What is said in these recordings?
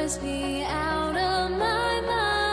must be out of my mind.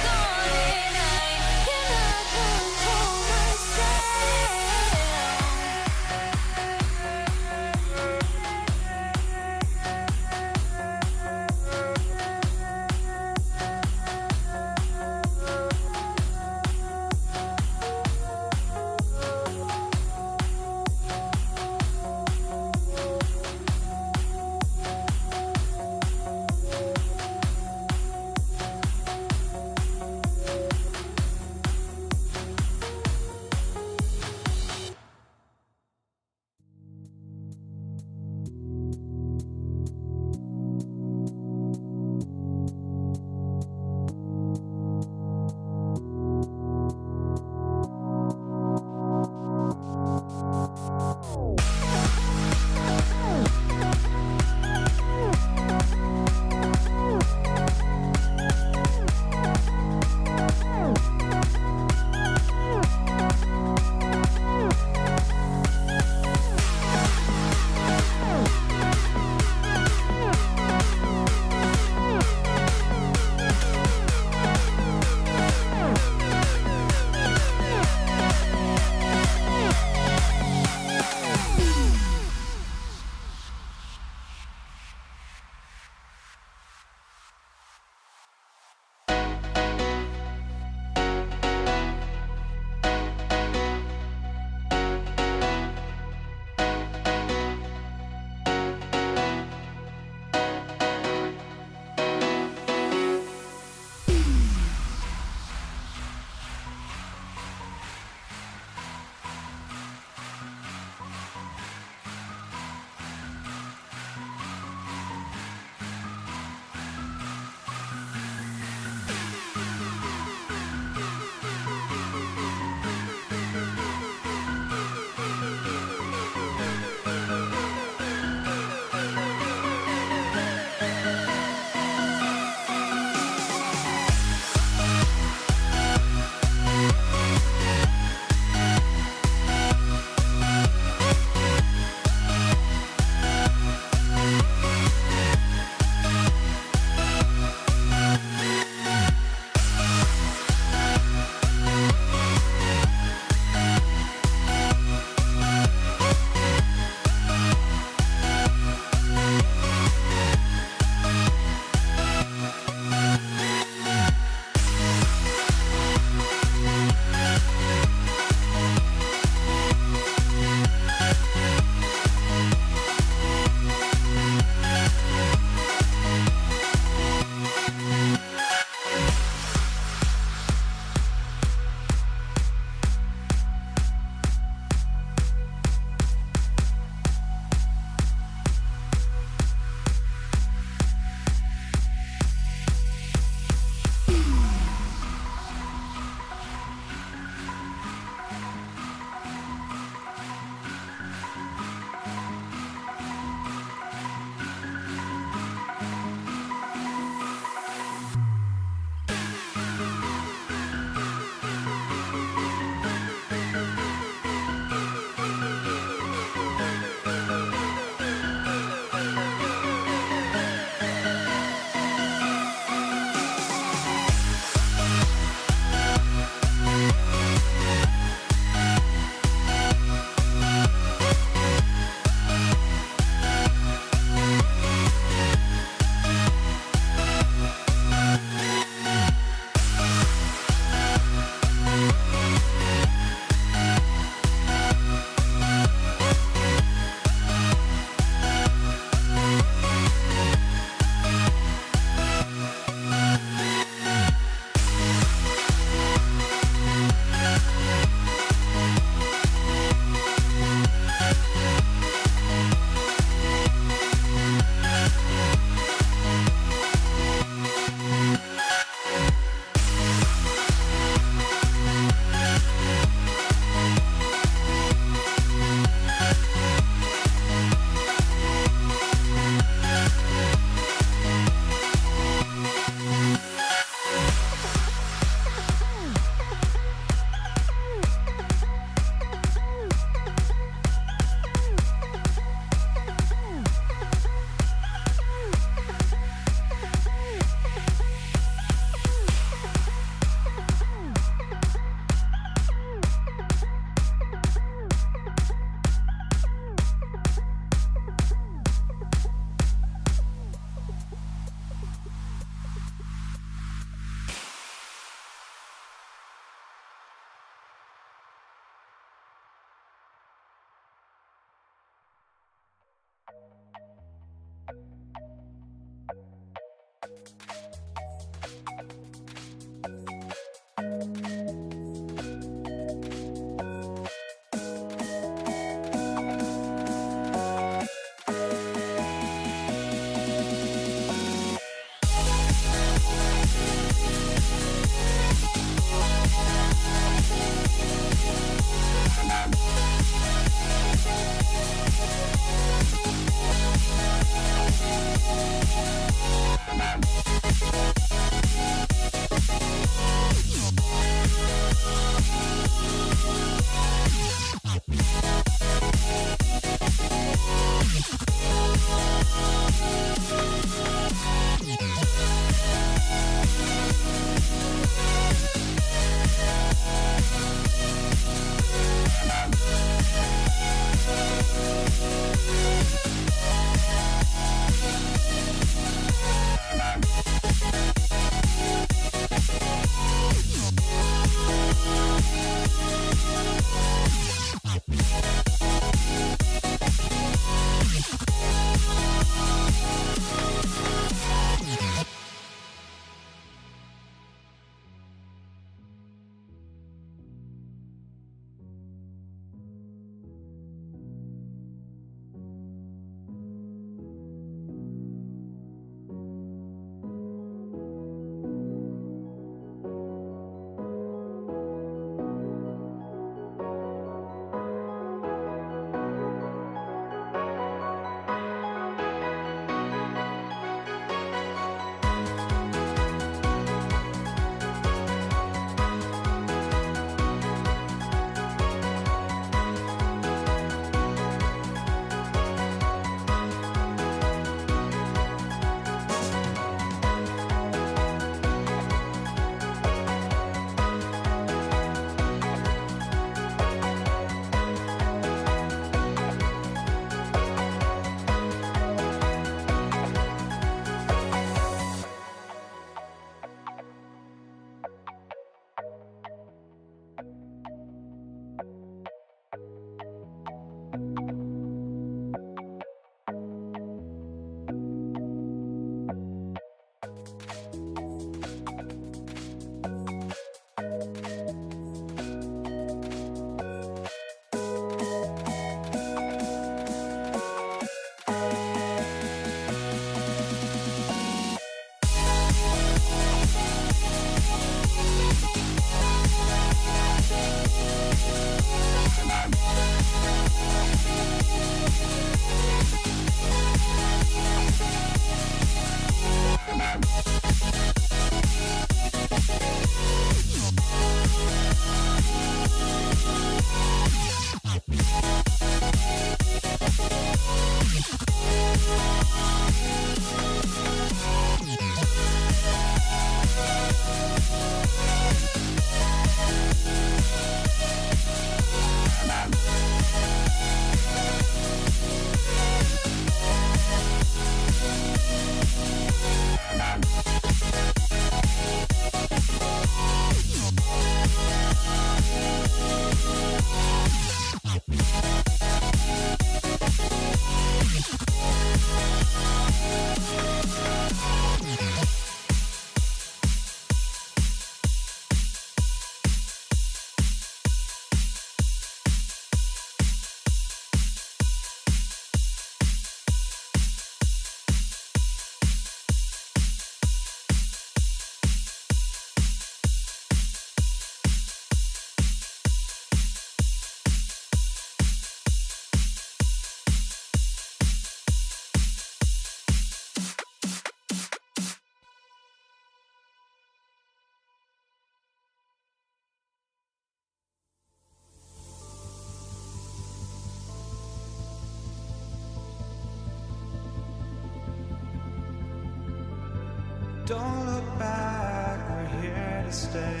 Don't look back, we're here to stay.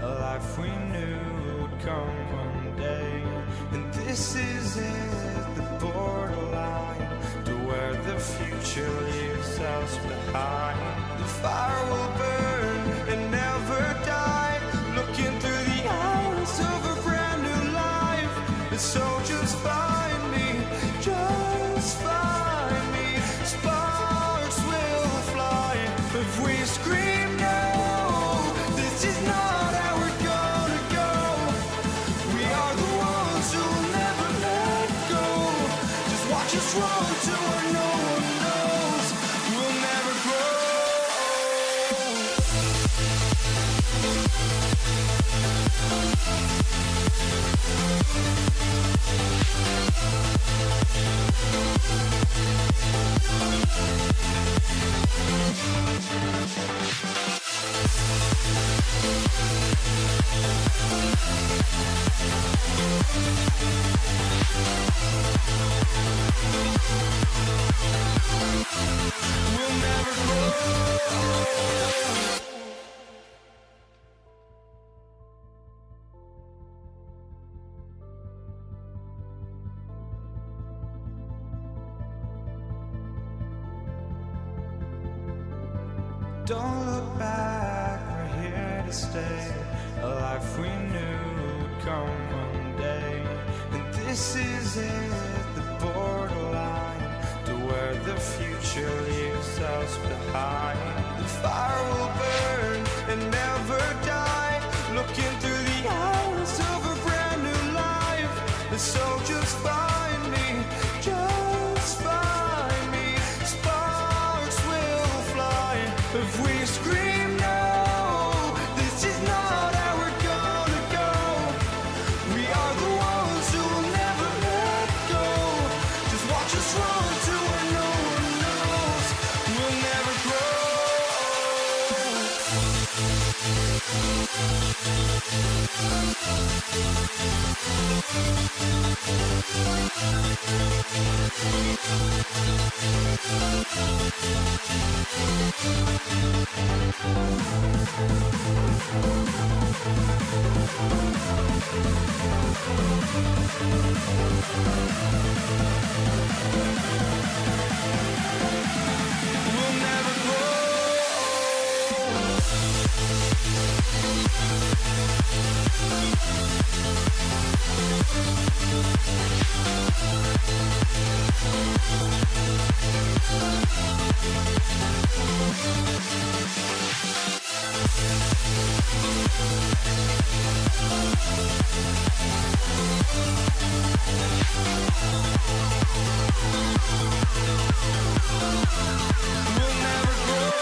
A life we knew would come one day. And this is it, the borderline to where the future leaves us behind. The fire will burn and never die, looking through the eyes of a brand new life. And so just find me, just find me. Sparks will fly if we scream no. This is not our us run to where no one knows. We'll never grow. We'll never grow. Don't look back, we're here to stay. A life we knew would come one day. And this is it, the borderline to where the future leaves us behind. The fire will burn and never die, looking through the eyes of a brand new life. And so just find me, just find me. Sparks will fly if we scream no. This is not how we're gonna go. We are the ones who will never let go. Just watch us run to where no one knows. We'll never grow. We'll never grow. We'll never grow.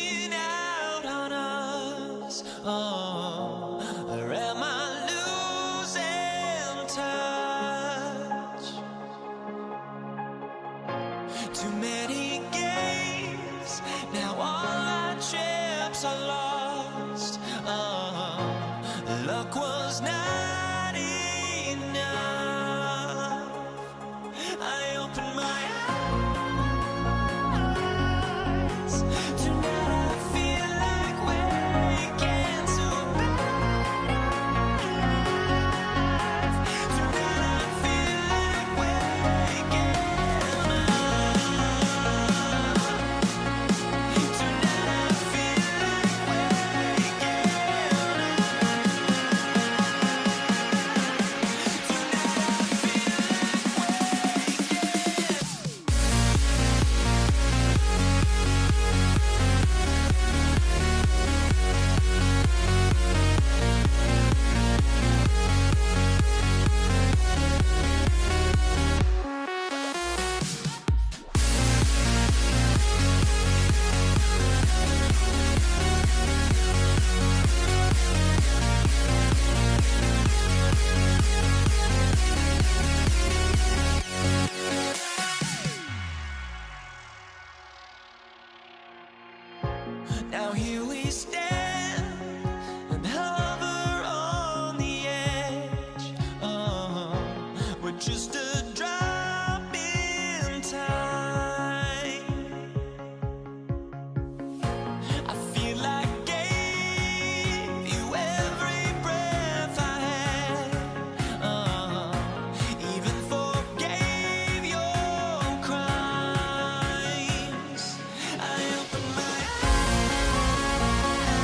walking out on us? Oh, or am I losing touch? Too many games, now all our chips are lost. Oh, luck was not enough. I opened my eyes. Tonight I feel like waking to life. Tonight I feel like waking up. Tonight I feel like waking now here we stand and hover on the edge. Oh, we're just a drop in time. I feel like I gave you every breath I had. Even forgave your crimes. I opened my eyes.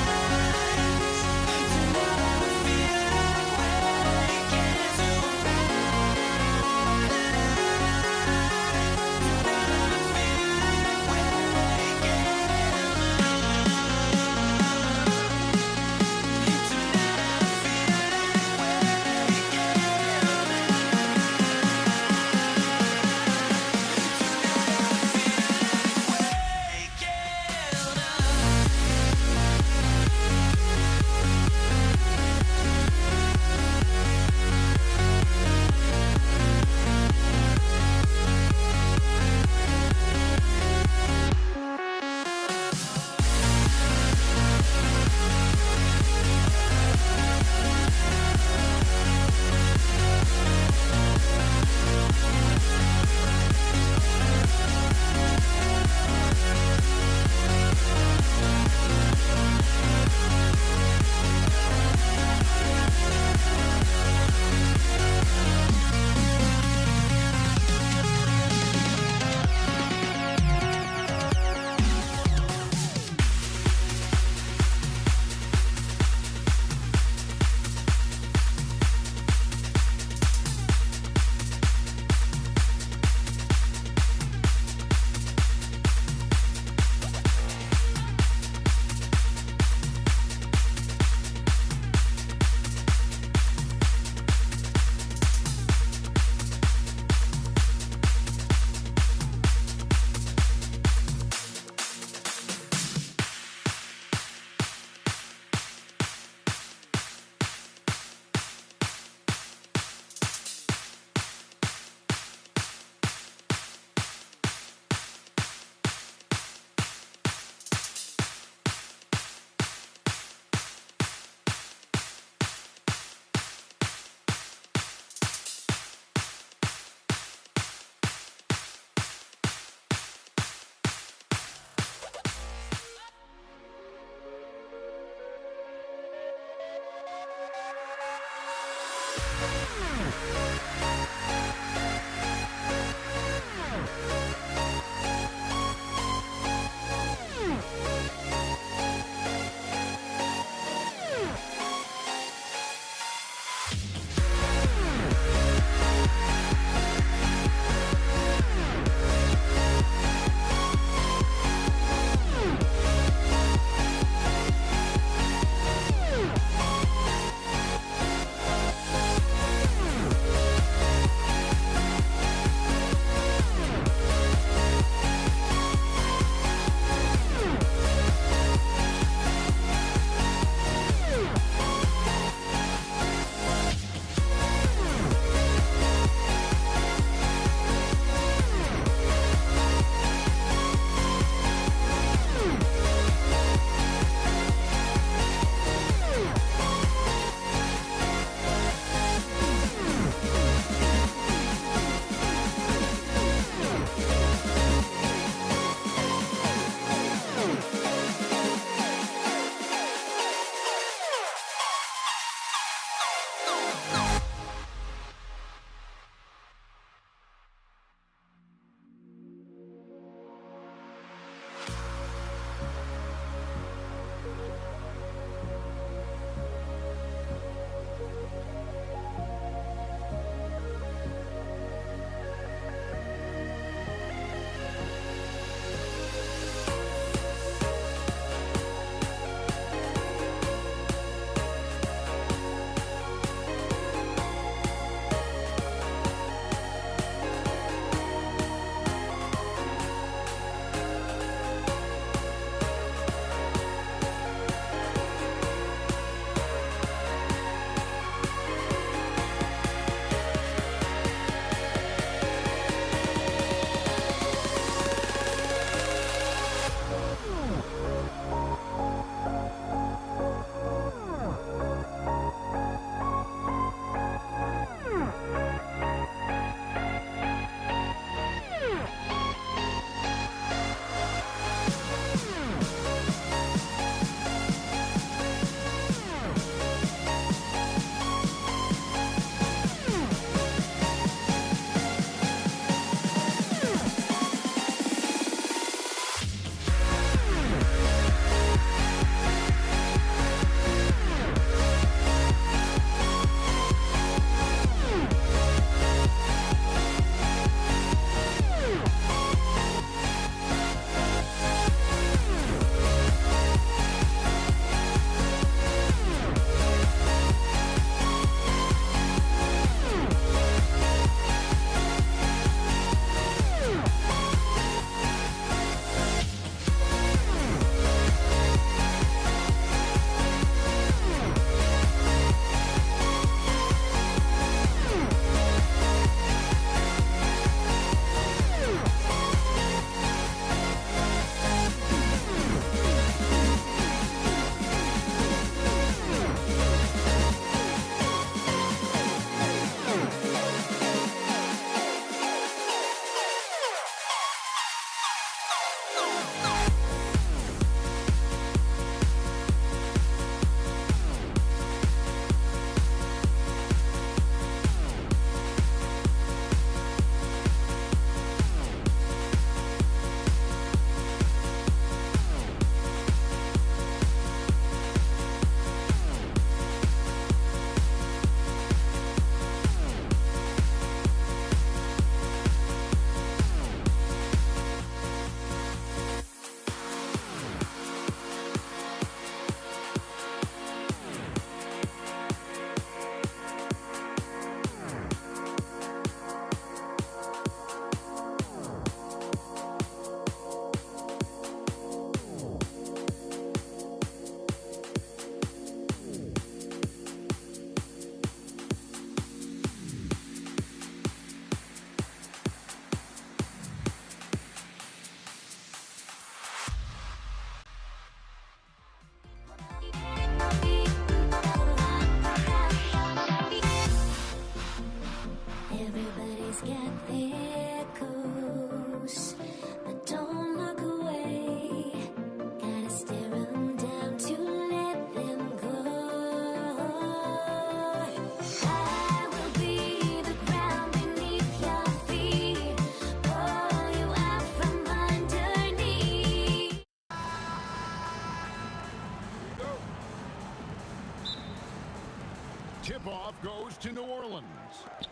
Tip-off goes to New Orleans.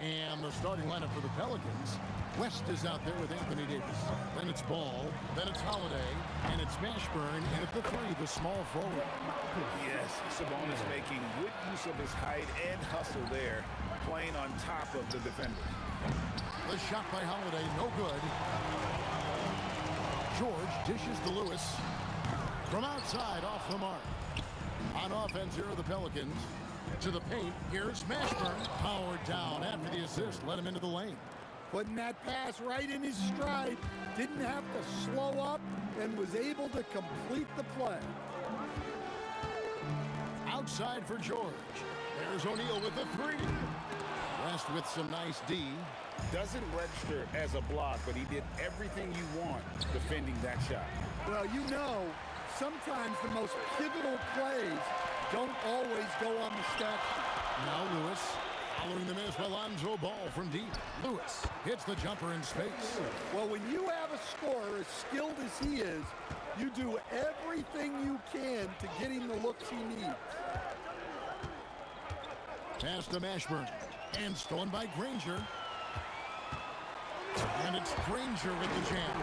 And the starting lineup for the Pelicans. West is out there with Anthony Davis. Then it's Ball. Then it's Holiday. And it's Mashburn. And at the three, the small forward. Yes, Sabonis making good use of his height and hustle there, playing on top of the defender. The shot by Holiday, no good. George dishes to Lewis. From outside, off the mark. On offense, here are the Pelicans. To the paint, here's Mashburn. Powered down after the assist, let him into the lane. Putting that pass right in his stride. Didn't have to slow up and was able to complete the play. Outside for George. There's O'Neal with the three. West with some nice D. Doesn't register as a block, but he did everything you want defending that shot. Well, you know, sometimes the most pivotal plays don't always go on the stat sheet. Now Lewis, following the miss by Lonzo Ball from deep. Lewis hits the jumper in space. Well, when you have a scorer as skilled as he is, you do everything you can to get him the looks he needs. Pass to Mashburn. And stolen by Granger. And it's Granger with the jam.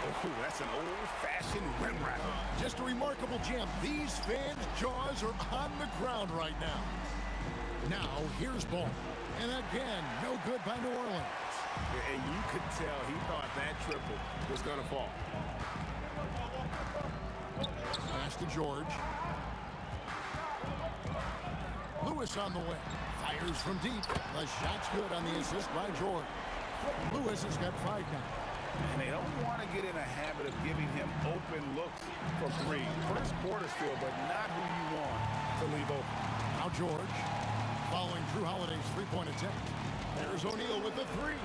Oh, that's an old-fashioned rim wrap. Just a remarkable jam. These fans' jaws are on the ground right now. Now, here's Ball. And again, no good by New Orleans. And you could tell he thought that triple was going to fall. Pass to George. Lewis on the way. Fires from deep. The shot's good on the assist by George. Lewis has got 5 now. And they don't want to get in a habit of giving him open looks for three. First quarter still, but not who you want to leave open. Now George, following Drew Holiday's three-point attempt. There's O'Neal with the three.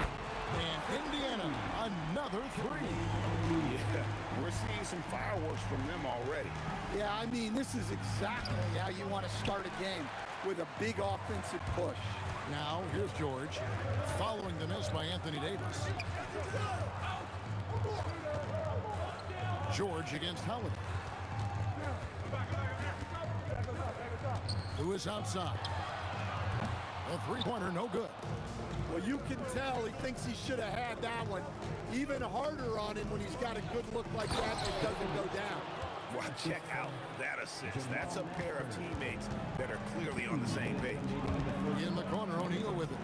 And Indiana, another three. Yeah, we're seeing some fireworks from them already. Yeah, I mean, this is exactly how you want to start a game, with a big offensive push. Now, here's George, following the miss by Anthony Davis. George against Holiday. Lewis outside. A three-pointer, no good. Well, you can tell he thinks he should have had that one. Even harder on him when he's got a good look like that that doesn't go down. Well, check out that assist. That's a pair of teammates that are clearly on the same page. In the corner, O'Neal with it.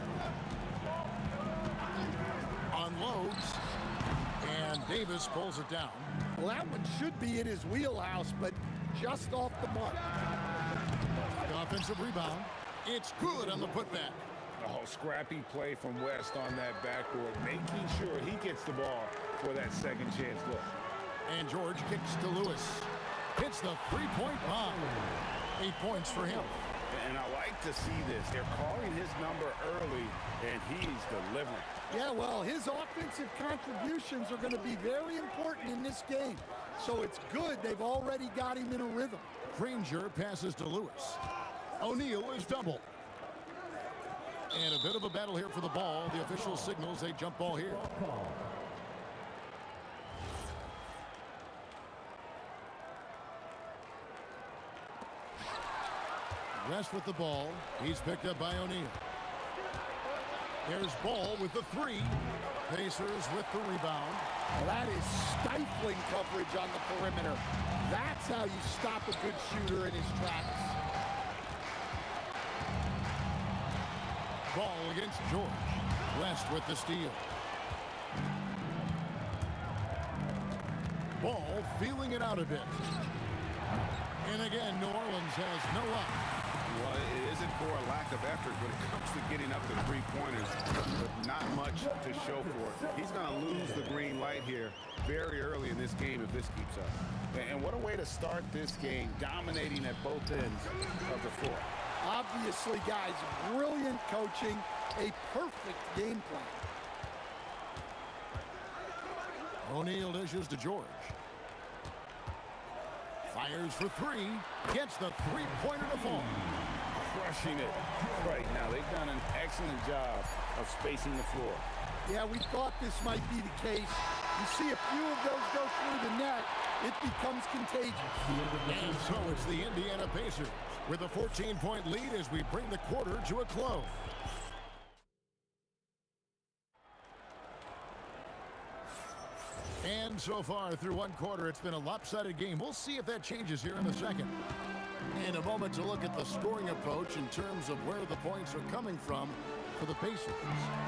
Unloads. And Davis pulls it down. Well, that one should be in his wheelhouse, but just off the mark. The offensive rebound. It's good on the putback. Oh, scrappy play from West on that backboard, making sure he gets the ball for that second chance look. And George kicks to Lewis. Hits the three-point bomb. 8 points for him. And I like to see this. They're calling his number early, and he's delivering. Yeah, well, his offensive contributions are going to be very important in this game. So it's good they've already got him in a rhythm. Granger passes to Lewis. O'Neal is double. And a bit of a battle here for the ball. The official signals a jump ball here. West with the ball. He's picked up by O'Neal. There's Ball with the three. Pacers with the rebound. Well, that is stifling coverage on the perimeter. That's how you stop a good shooter in his tracks. Ball against George. West with the steal. Ball feeling it out a bit. And again, New Orleans has no luck. Well, it isn't for a lack of effort when it comes to getting up to three-pointers, but not much to show for it. He's going to lose the green light here very early in this game if this keeps up. And what a way to start this game, dominating at both ends of the floor. Obviously, guys, brilliant coaching, a perfect game plan. O'Neal dishes to George. Fires for three. Gets the three-pointer to fall. Crushing it right now. They've done an excellent job of spacing the floor. Yeah, we thought this might be the case. You see a few of those go through the net, it becomes contagious. And so it's the Indiana Pacers with a 14-point lead as we bring the quarter to a close. And so far through one quarter, it's been a lopsided game. We'll see if that changes here in the second. And a moment to look at the scoring approach in terms of where the points are coming from for the Pacers.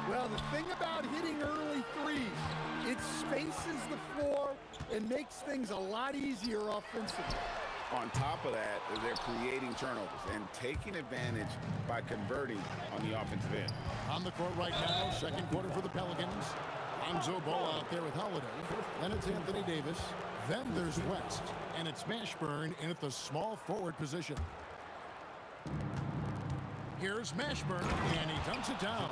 Well, the thing about hitting early threes, it spaces the floor and makes things a lot easier offensively. On top of that, they're creating turnovers and taking advantage by converting on the offensive end. On the court right now, second quarter for the Pelicans. Lonzo Ball out there with Holiday. Then it's Anthony Davis. Then there's West. And it's Mashburn in at the small forward position. Here's Mashburn, and he dunks it down.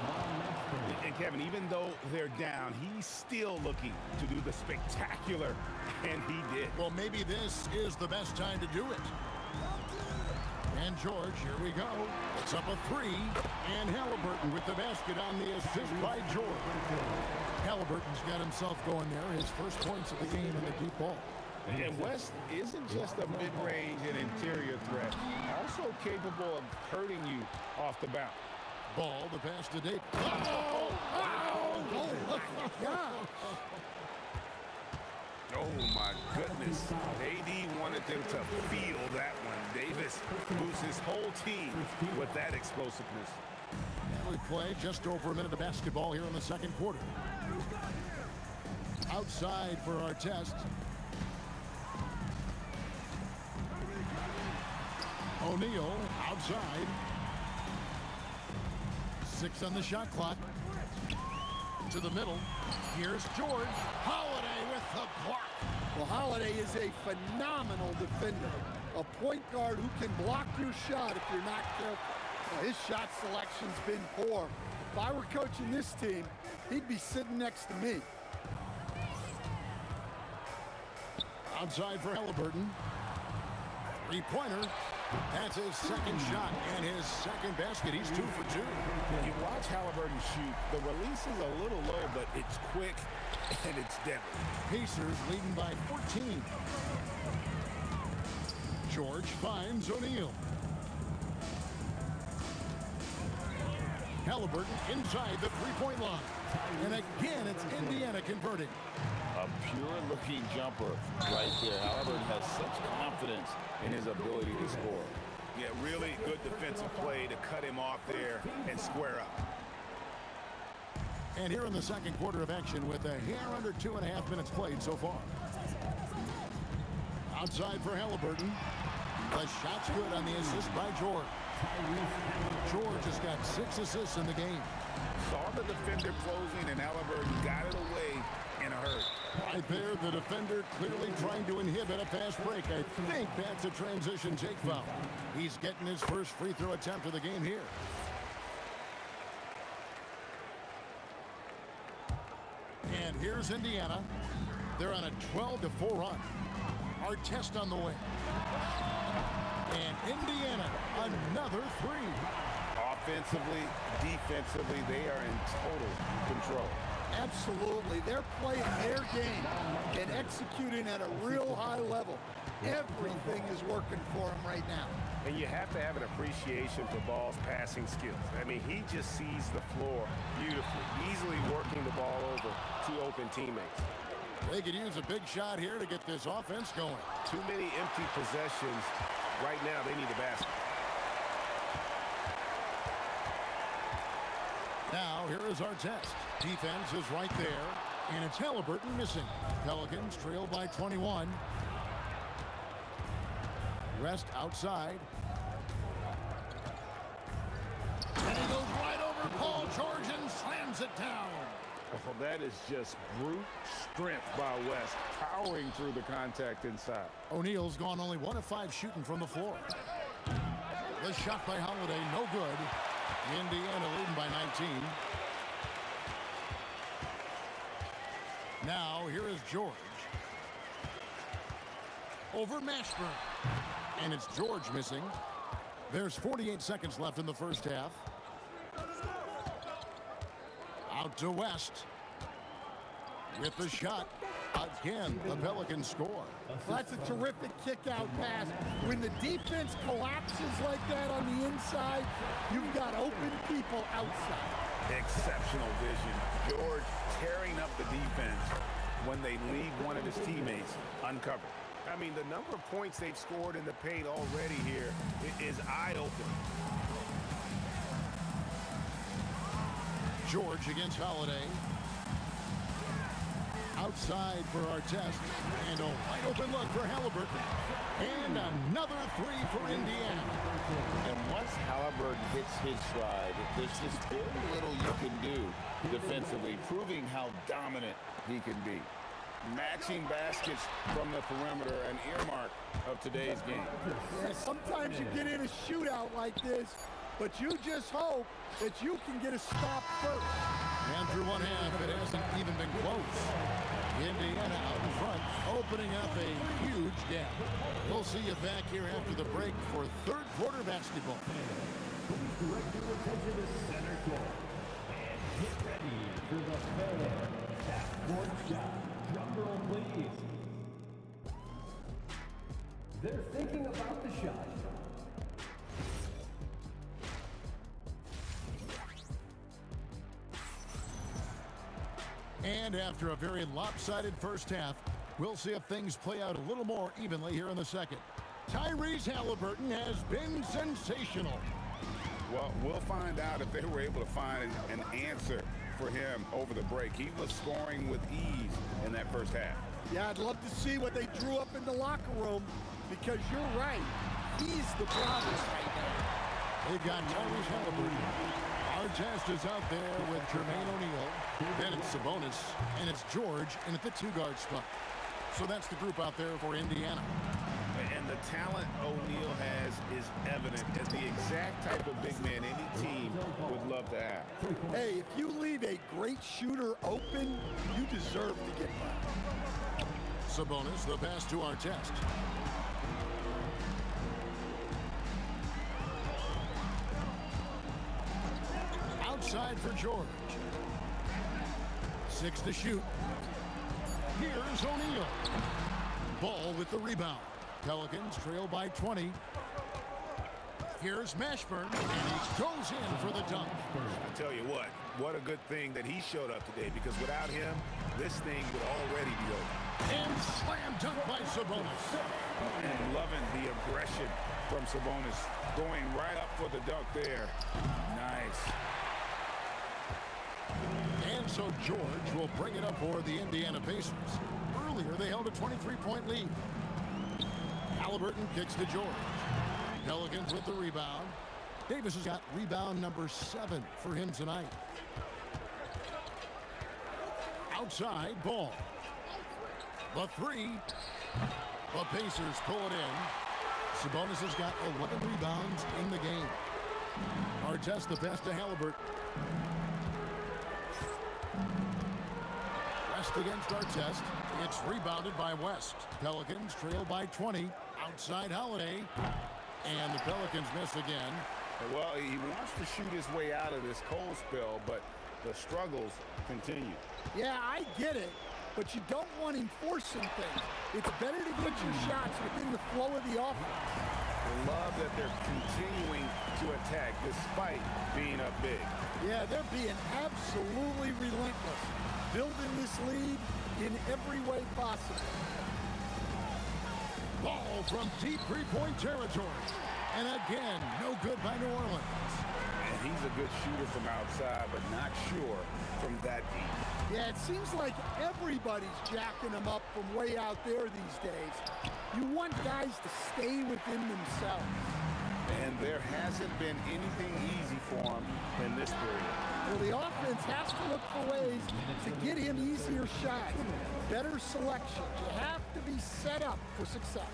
And Kevin, even though they're down, he's still looking to do the spectacular, and he did. Well, maybe this is the best time to do it. And George, here we go. It's up a three, and Halliburton with the basket on the assist by George. Halliburton's got himself going there, his first points of the game in the deep ball. And West isn't just a mid-range and interior threat, also capable of hurting you off the bounce. Ball, the pass to Davis. Oh my goodness. AD wanted them to feel that one. Davis moves his whole team with that explosiveness. We play just over a minute of basketball here in the second quarter. Outside for our test. O'Neal outside. 6 on the shot clock. To the middle. Here's George. Holiday with the block. Well, Holiday is a phenomenal defender. A point guard who can block your shot if you're not careful. Well, his shot selection's been poor. If I were coaching this team, he'd be sitting next to me. Outside for Halliburton. Three-pointer. That's his second shot and his second basket. He's 2 for 2. You watch Halliburton shoot. The release is a little low, but it's quick and it's deadly. Pacers leading by 14. George finds O'Neal. Halliburton inside the three-point line. And again, it's Indiana converting. A pure-looking jumper right there. Halliburton has such confidence in his ability to score. Yeah, really good defensive play to cut him off there and square up. And here in the second quarter of action with a hair under 2.5 minutes played so far. Outside for Halliburton. The shot's good on the assist by George. George has got 6 assists in the game. Saw the defender closing, and Halliburton got it away in a hurry. Right there, the defender clearly trying to inhibit a fast break. I think that's a transition take foul. He's getting his first free throw attempt of the game here. And here's Indiana. They're on a 12-4 run. Our test on the way. And Indiana, another three. Offensively, defensively, they are in total control. Absolutely. They're playing their game and executing at a real high level. Everything is working for them right now. And you have to have an appreciation for Ball's passing skills. I mean, he just sees the floor beautifully, easily working the ball over 2 open teammates. They could use a big shot here to get this offense going. Too many empty possessions. Right now, they need a basket. Now, here is our test. Defense is right there, and it's Halliburton missing. Pelicans trail by 21. Rest outside. And he goes right over Paul George and slams it down. Well, that is just brute strength by West, powering through the contact inside. O'Neal's gone only 1 of 5 shooting from the floor. The shot by Holiday, no good. Indiana leading by 19. Now, here is George. Over Mashburn. And it's George missing. There's 48 seconds left in the first half. Out to West. with the shot. Again, the Pelicans score. Well, that's a terrific kick-out pass. When the defense collapses like that on the inside, you've got open people outside. Exceptional vision. George tearing up the defense when they leave one of his teammates uncovered. I mean, the number of points they've scored in the paint already here is eye-opening. George against Holiday. Outside for Artest. And a wide open look for Halliburton. And another three for Indiana. And once Halliburton hits his stride, there's just very little you can do defensively, proving how dominant he can be. Matching baskets from the perimeter, an earmark of today's game. Yeah, sometimes you get in a shootout like this, but you just hope that you can get a stop first. And through one half, it hasn't even been close. Indiana out in front, opening up a huge gap. We'll see you back here after the break for third quarter basketball. Direct your attention to center court. And get ready for the fair half-court shot. Drum roll, please. They're thinking about the shot. And after a very lopsided first half, we'll see if things play out a little more evenly here in the second. Tyrese Halliburton has been sensational. Well, we'll find out if they were able to find an answer for him over the break. He was scoring with ease in that first half. Yeah, I'd love to see what they drew up in the locker room, because you're right. He's the problem right now. They've got Tyrese Halliburton. Artest is out there with Jermaine O'Neal. Then it's Sabonis, and it's George in at the two-guard spot. So that's the group out there for Indiana. And the talent O'Neal has is evident as the exact type of big man any team would love to have. Hey, if you leave a great shooter open, you deserve to get by. Sabonis, the pass to Artest. Outside for George. 6 to shoot. Here's O'Neal. Ball with the rebound. Pelicans trail by 20. Here's Mashburn, and he goes in for the dunk. I tell you what a good thing that he showed up today, because without him, this thing would already be over. And slam dunk by Sabonis. And loving the aggression from Sabonis, going right up for the dunk there. Nice. And so George will bring it up for the Indiana Pacers. Earlier, they held a 23-point lead. Halliburton kicks to George. Pelicans with the rebound. Davis has got rebound number 7 for him tonight. Outside, Ball. The three. The Pacers pull it in. Sabonis has got 11 rebounds in the game. Artest the best to Halliburton. West against Artest. It's rebounded by West. Pelicans trail by 20. Outside Holiday. And the Pelicans miss again. Well, he wants to shoot his way out of this cold spell, but the struggles continue. Yeah, I get it, but you don't want him forcing things. It's better to get your shots within the flow of the offense. I love that they're continuing to attack despite being up big. Yeah, they're being absolutely relentless, building this lead in every way possible. Ball from deep three-point territory. And again, no good by New Orleans. And he's a good shooter from outside, but not sure from that deep. Yeah, it seems like everybody's jacking him up from way out there these days. You want guys to stay within themselves. And there hasn't been anything easy for him in this period. Well, the offense has to look for ways to get him easier shots, better selection. You have to be set up for success.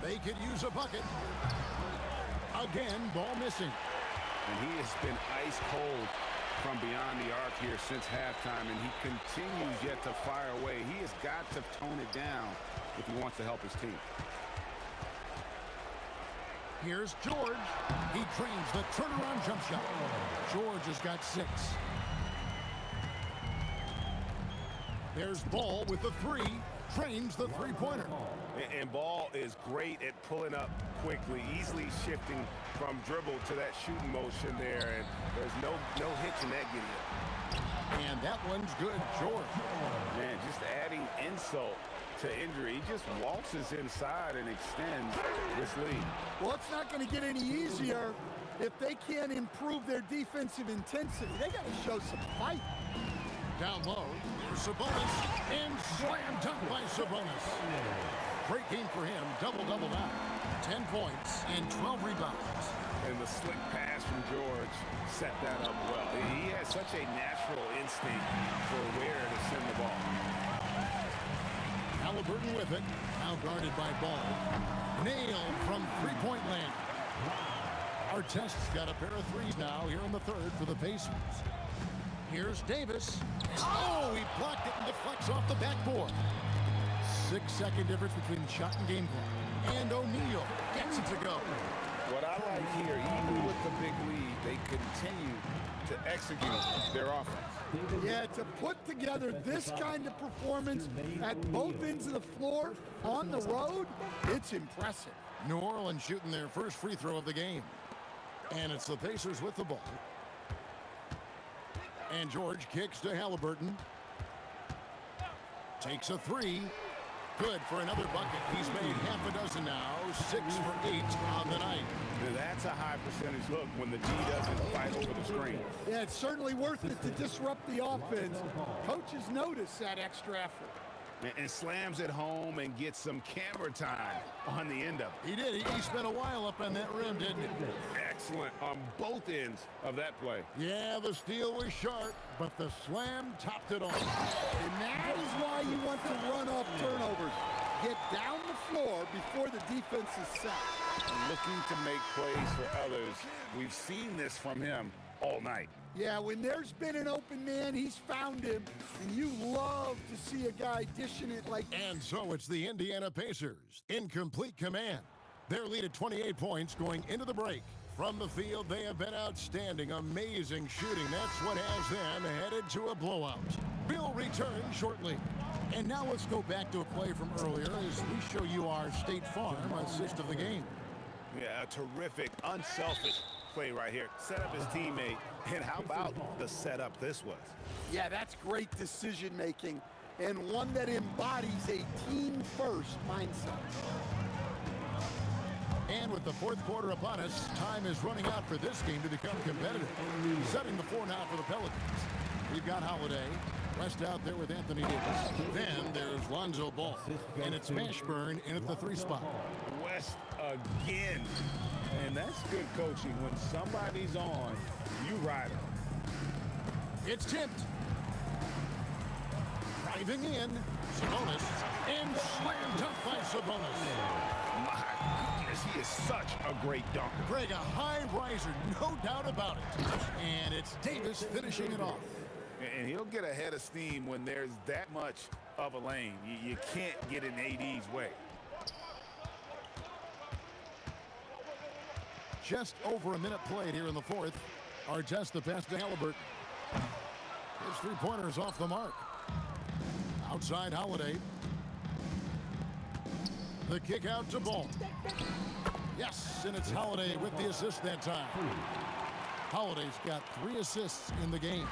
They could use a bucket. Again, ball missing. And he has been ice cold from beyond the arc here since halftime, and he continues yet to fire away. He has got to tone it down if he wants to help his team. Here's George. He trains the turnaround jump shot. George has got 6. There's Ball with the three, trains the three-pointer. And Ball is great at pulling up quickly, easily shifting from dribble to that shooting motion there, and there's no hitch in that giddy-up. And that one's good, George. Man, just adding insult to injury. He just waltzes inside and extends this lead. Well, it's not going to get any easier if they can't improve their defensive intensity. They got to show some fight. Down low, there's Sabonis, and slam dunk by Sabonis. Great game for him, double-double now. 10 points and 12 rebounds. And the slick pass from George set that up well. He has such a natural instinct for where to send the ball. Halliburton with it, now guarded by Ball. Nailed from three-point land. Artest's got a pair of threes now here in the third for the Pacers. Here's Davis. Oh, he blocked it and deflects off the backboard. 6-second difference between shot and game clock. And O'Neal gets it to go. What I like here, even with the big lead, they continue to execute their offense. Yeah, to put together this kind of performance at both ends of the floor on the road, it's impressive. New Orleans shooting their first free throw of the game. And it's the Pacers with the ball. And George kicks to Halliburton. Takes a three. Good for another bucket. He's made half a dozen now. 6 for 8 on the night. Now that's a high percentage look when the D doesn't fight over the screen. Yeah, it's certainly worth it to disrupt the offense. Coaches notice that extra effort. And slams it home and gets some camera time on the end of it. He did. He spent a while up on that rim, didn't he? Excellent on both ends of that play. Yeah, the steal was sharp, but the slam topped it off. And that is why you want to run off turnovers. Get down the floor before the defense is set. Looking to make plays for others. We've seen this from him all night. Yeah, when there's been an open man, he's found him. And you love to see a guy dishing it like... And so it's the Indiana Pacers in complete command. Their lead at 28 points going into the break. From the field, they have been outstanding. Amazing shooting. That's what has them headed to a blowout. We'll return shortly. And now let's go back to a play from earlier as we show you our State Farm assist of the game. Yeah, a terrific, unselfish play right here. Set up his teammate. And how about the setup this was? Yeah, that's great decision-making and one that embodies a team-first mindset. And with the fourth quarter upon us, time is running out for this game to become competitive. Setting the floor now for the Pelicans. We've got Holiday. West out there with Anthony Davis. Then there's Lonzo Ball. And it's Mashburn in at the 3 spot. West again. And that's good coaching. When somebody's on, you ride them. It's tipped. Driving in. Sabonis. And slam dunk by Sabonis. My goodness, he is such a great dunker. Greg, a high riser, no doubt about it. And it's Davis finishing it off. And he'll get ahead of steam when there's that much of a lane. You can't get in AD's way. Just over a minute played here in the fourth. Artest the pass to Halliburton. His three-pointer's off the mark. Outside Holiday. The kick out to Ball. Yes, and it's Holiday with the assist that time. Holiday's got 3 assists in the game.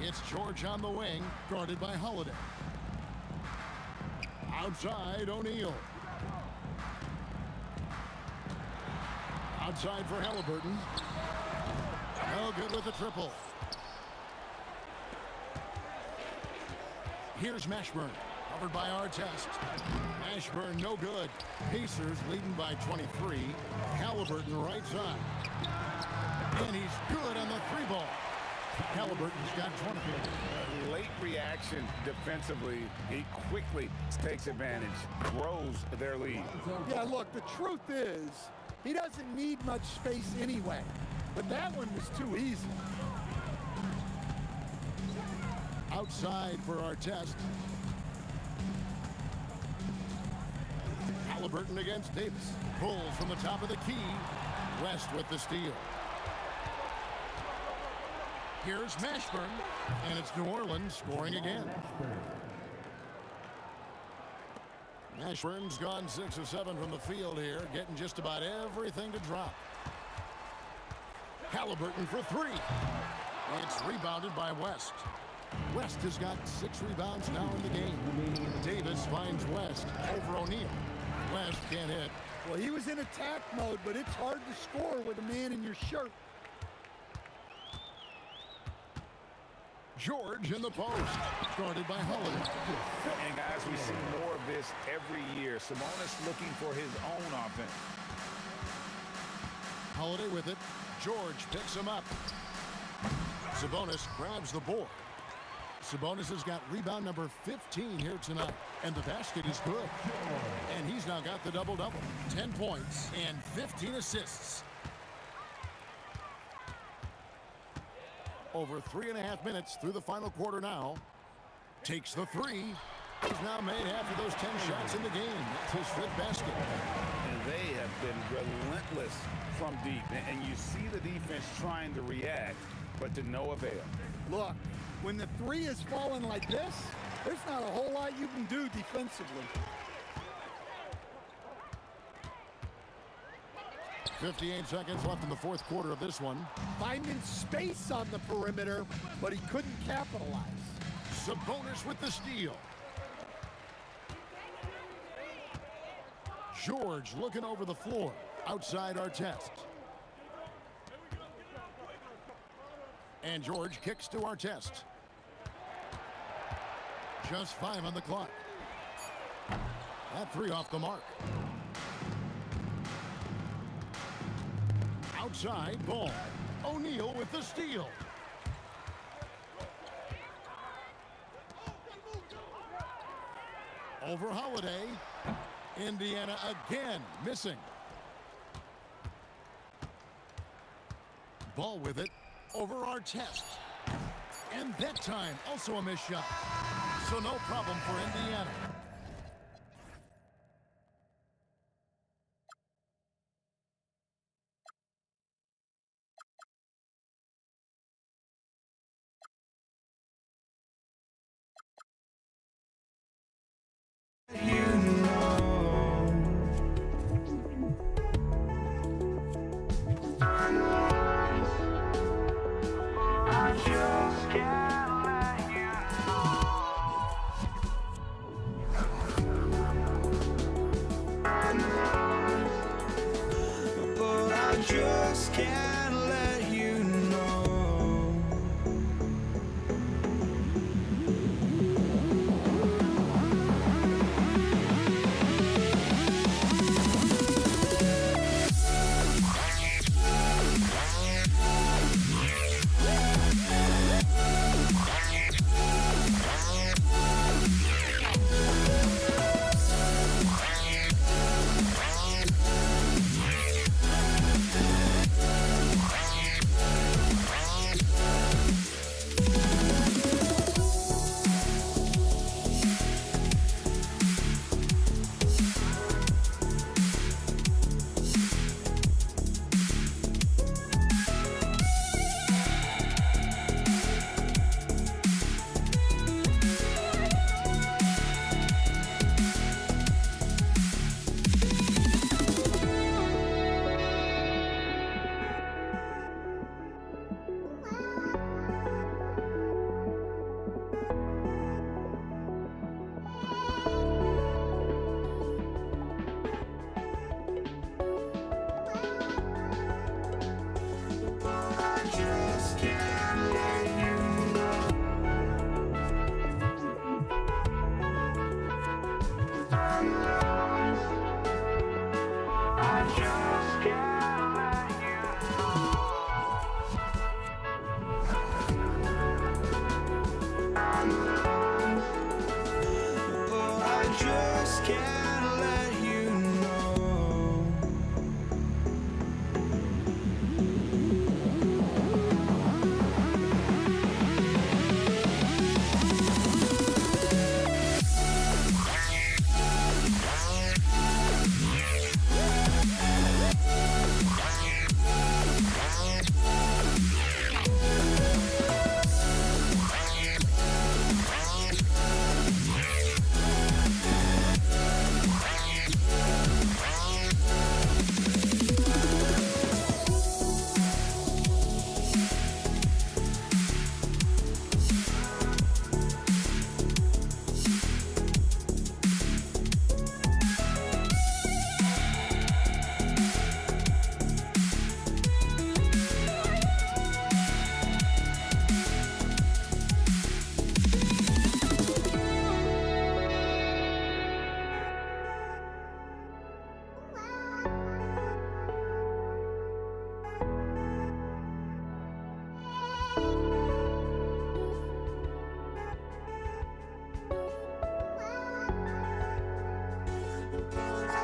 It's George on the wing, guarded by Holiday. Outside, O'Neal. Outside for Halliburton. No good with the triple. Here's Mashburn, covered by Artest. Mashburn no good. Pacers leading by 23. Halliburton right side. And he's good on the 3-ball. Halliburton's got 20. Late reaction defensively. He quickly takes advantage, grows their lead. Yeah, look, the truth is, he doesn't need much space anyway. But that one was too easy. Outside for Artest. Halliburton against Davis. Pulls from the top of the key. West with the steal. Here's Mashburn, and it's New Orleans scoring again. Mashburn's gone 6 of 7 from the field here, getting just about everything to drop. Halliburton for 3. It's rebounded by West. West has got 6 rebounds now in the game. Davis finds West over O'Neal. West can't hit. Well, he was in attack mode, but it's hard to score with a man in your shirt. George in the post, guarded by Holiday. And guys, we see more of this every year. Sabonis looking for his own offense. Holiday with it. George picks him up. Sabonis grabs the board. Sabonis has got rebound number 15 here tonight, and the basket is good. And he's now got the double-double. 10 points and 15 assists. Over 3.5 minutes through the final quarter now. Takes the 3. He's now made half of those 10 shots in the game. That's his 5th basket. And they have been relentless from deep. And you see the defense trying to react, but to no avail. Look, when the 3 is falling like this, there's not a whole lot you can do defensively. 58 seconds left in the 4th quarter of this one. Finding space on the perimeter, but he couldn't capitalize. Sabonis with the steal. George looking over the floor. Outside Artest. And George kicks to Artest. Just 5 on the clock. That 3 off the mark. Outside ball. O'Neal with the steal. Over Holiday. Indiana again missing. Ball with it. Over Artest. And that time also a missed shot. So no problem for Indiana. Just can't let you know.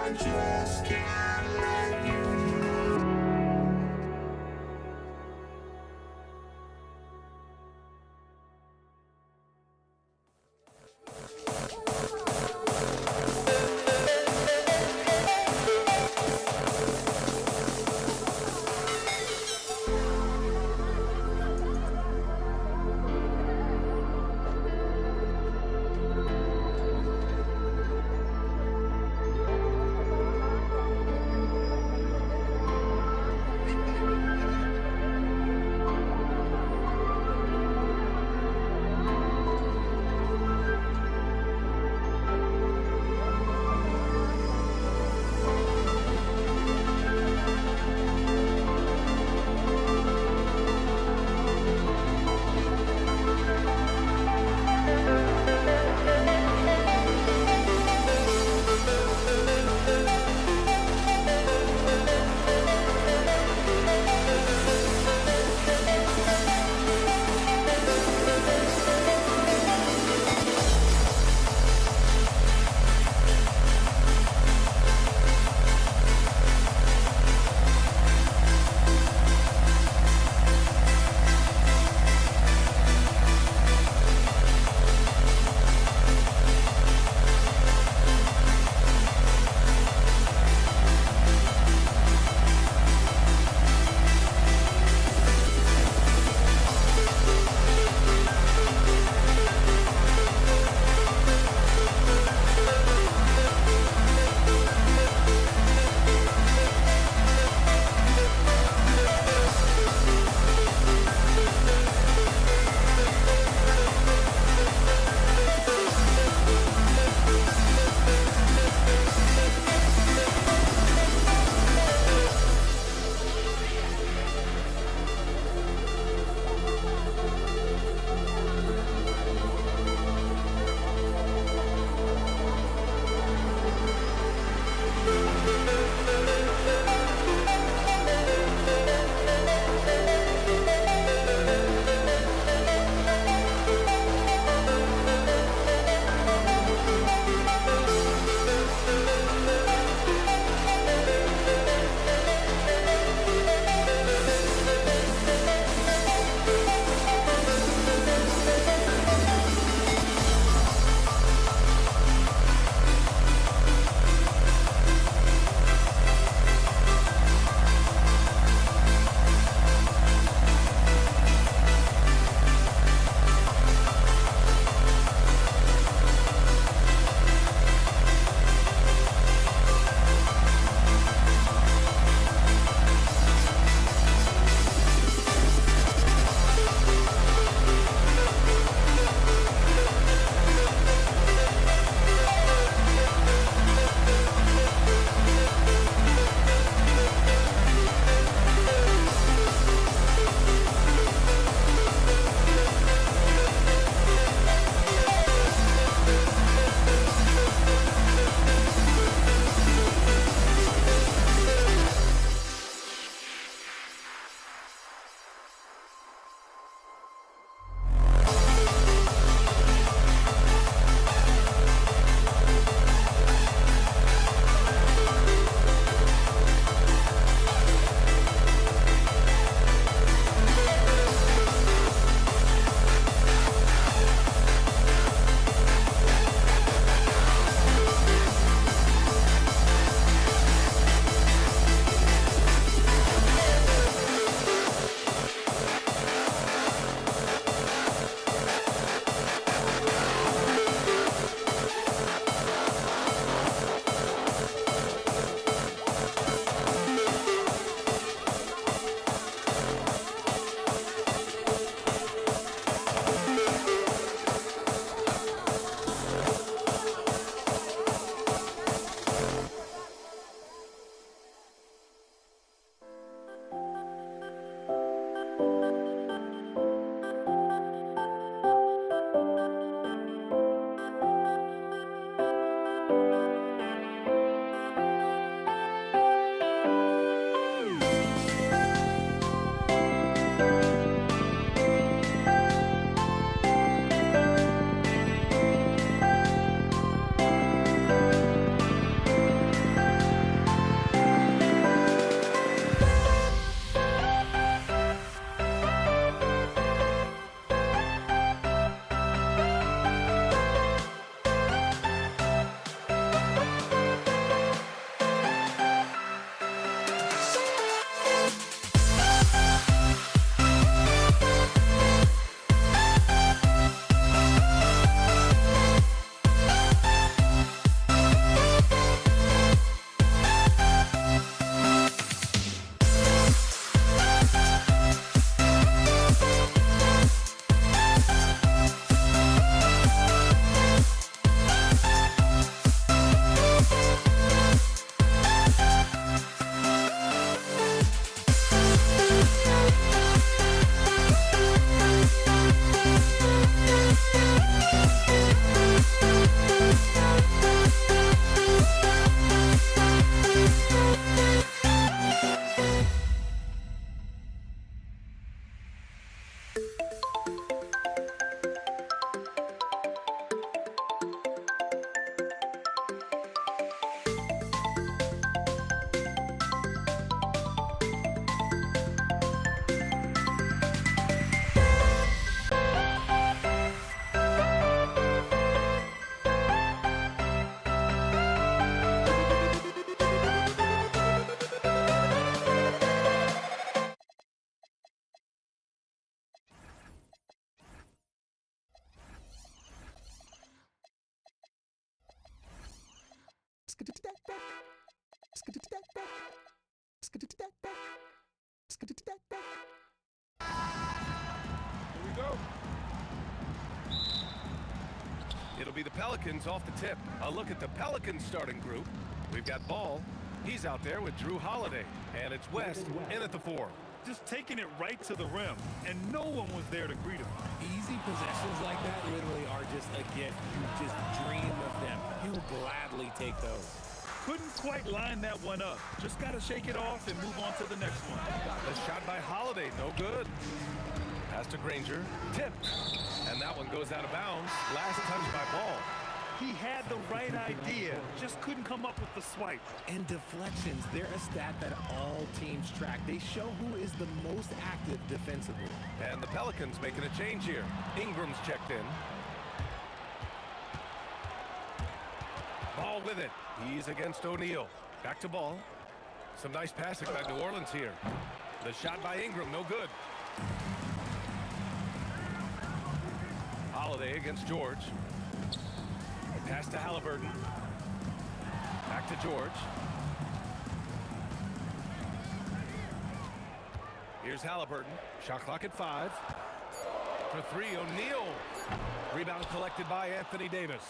I just can't let you know. Here we go. It'll be the Pelicans off the tip. A look at the Pelicans starting group. We've got Ball. He's out there with Drew Holiday. And it's West in at the 4. Just taking it right to the rim, and no one was there to greet him. Easy possessions like that literally are just a gift. You just dream of them. He'll gladly take those. Couldn't quite line that one up. Just got to shake it off and move on to the next one. The shot by Holiday, no good. Pass to Granger, tipped. And that one goes out of bounds. Last touch by Ball. He had the right idea, just couldn't come up with the swipe. And deflections, they're a stat that all teams track. They show who is the most active defensively. And the Pelicans making a change here. Ingram's checked in. Ball with it. He's against O'Neal. Back to Ball. Some nice passing by New Orleans here. The shot by Ingram, no good. Holiday against George. Pass to Halliburton. Back to George. Here's Halliburton. Shot clock at 5. For 3, O'Neal. Rebound collected by Anthony Davis.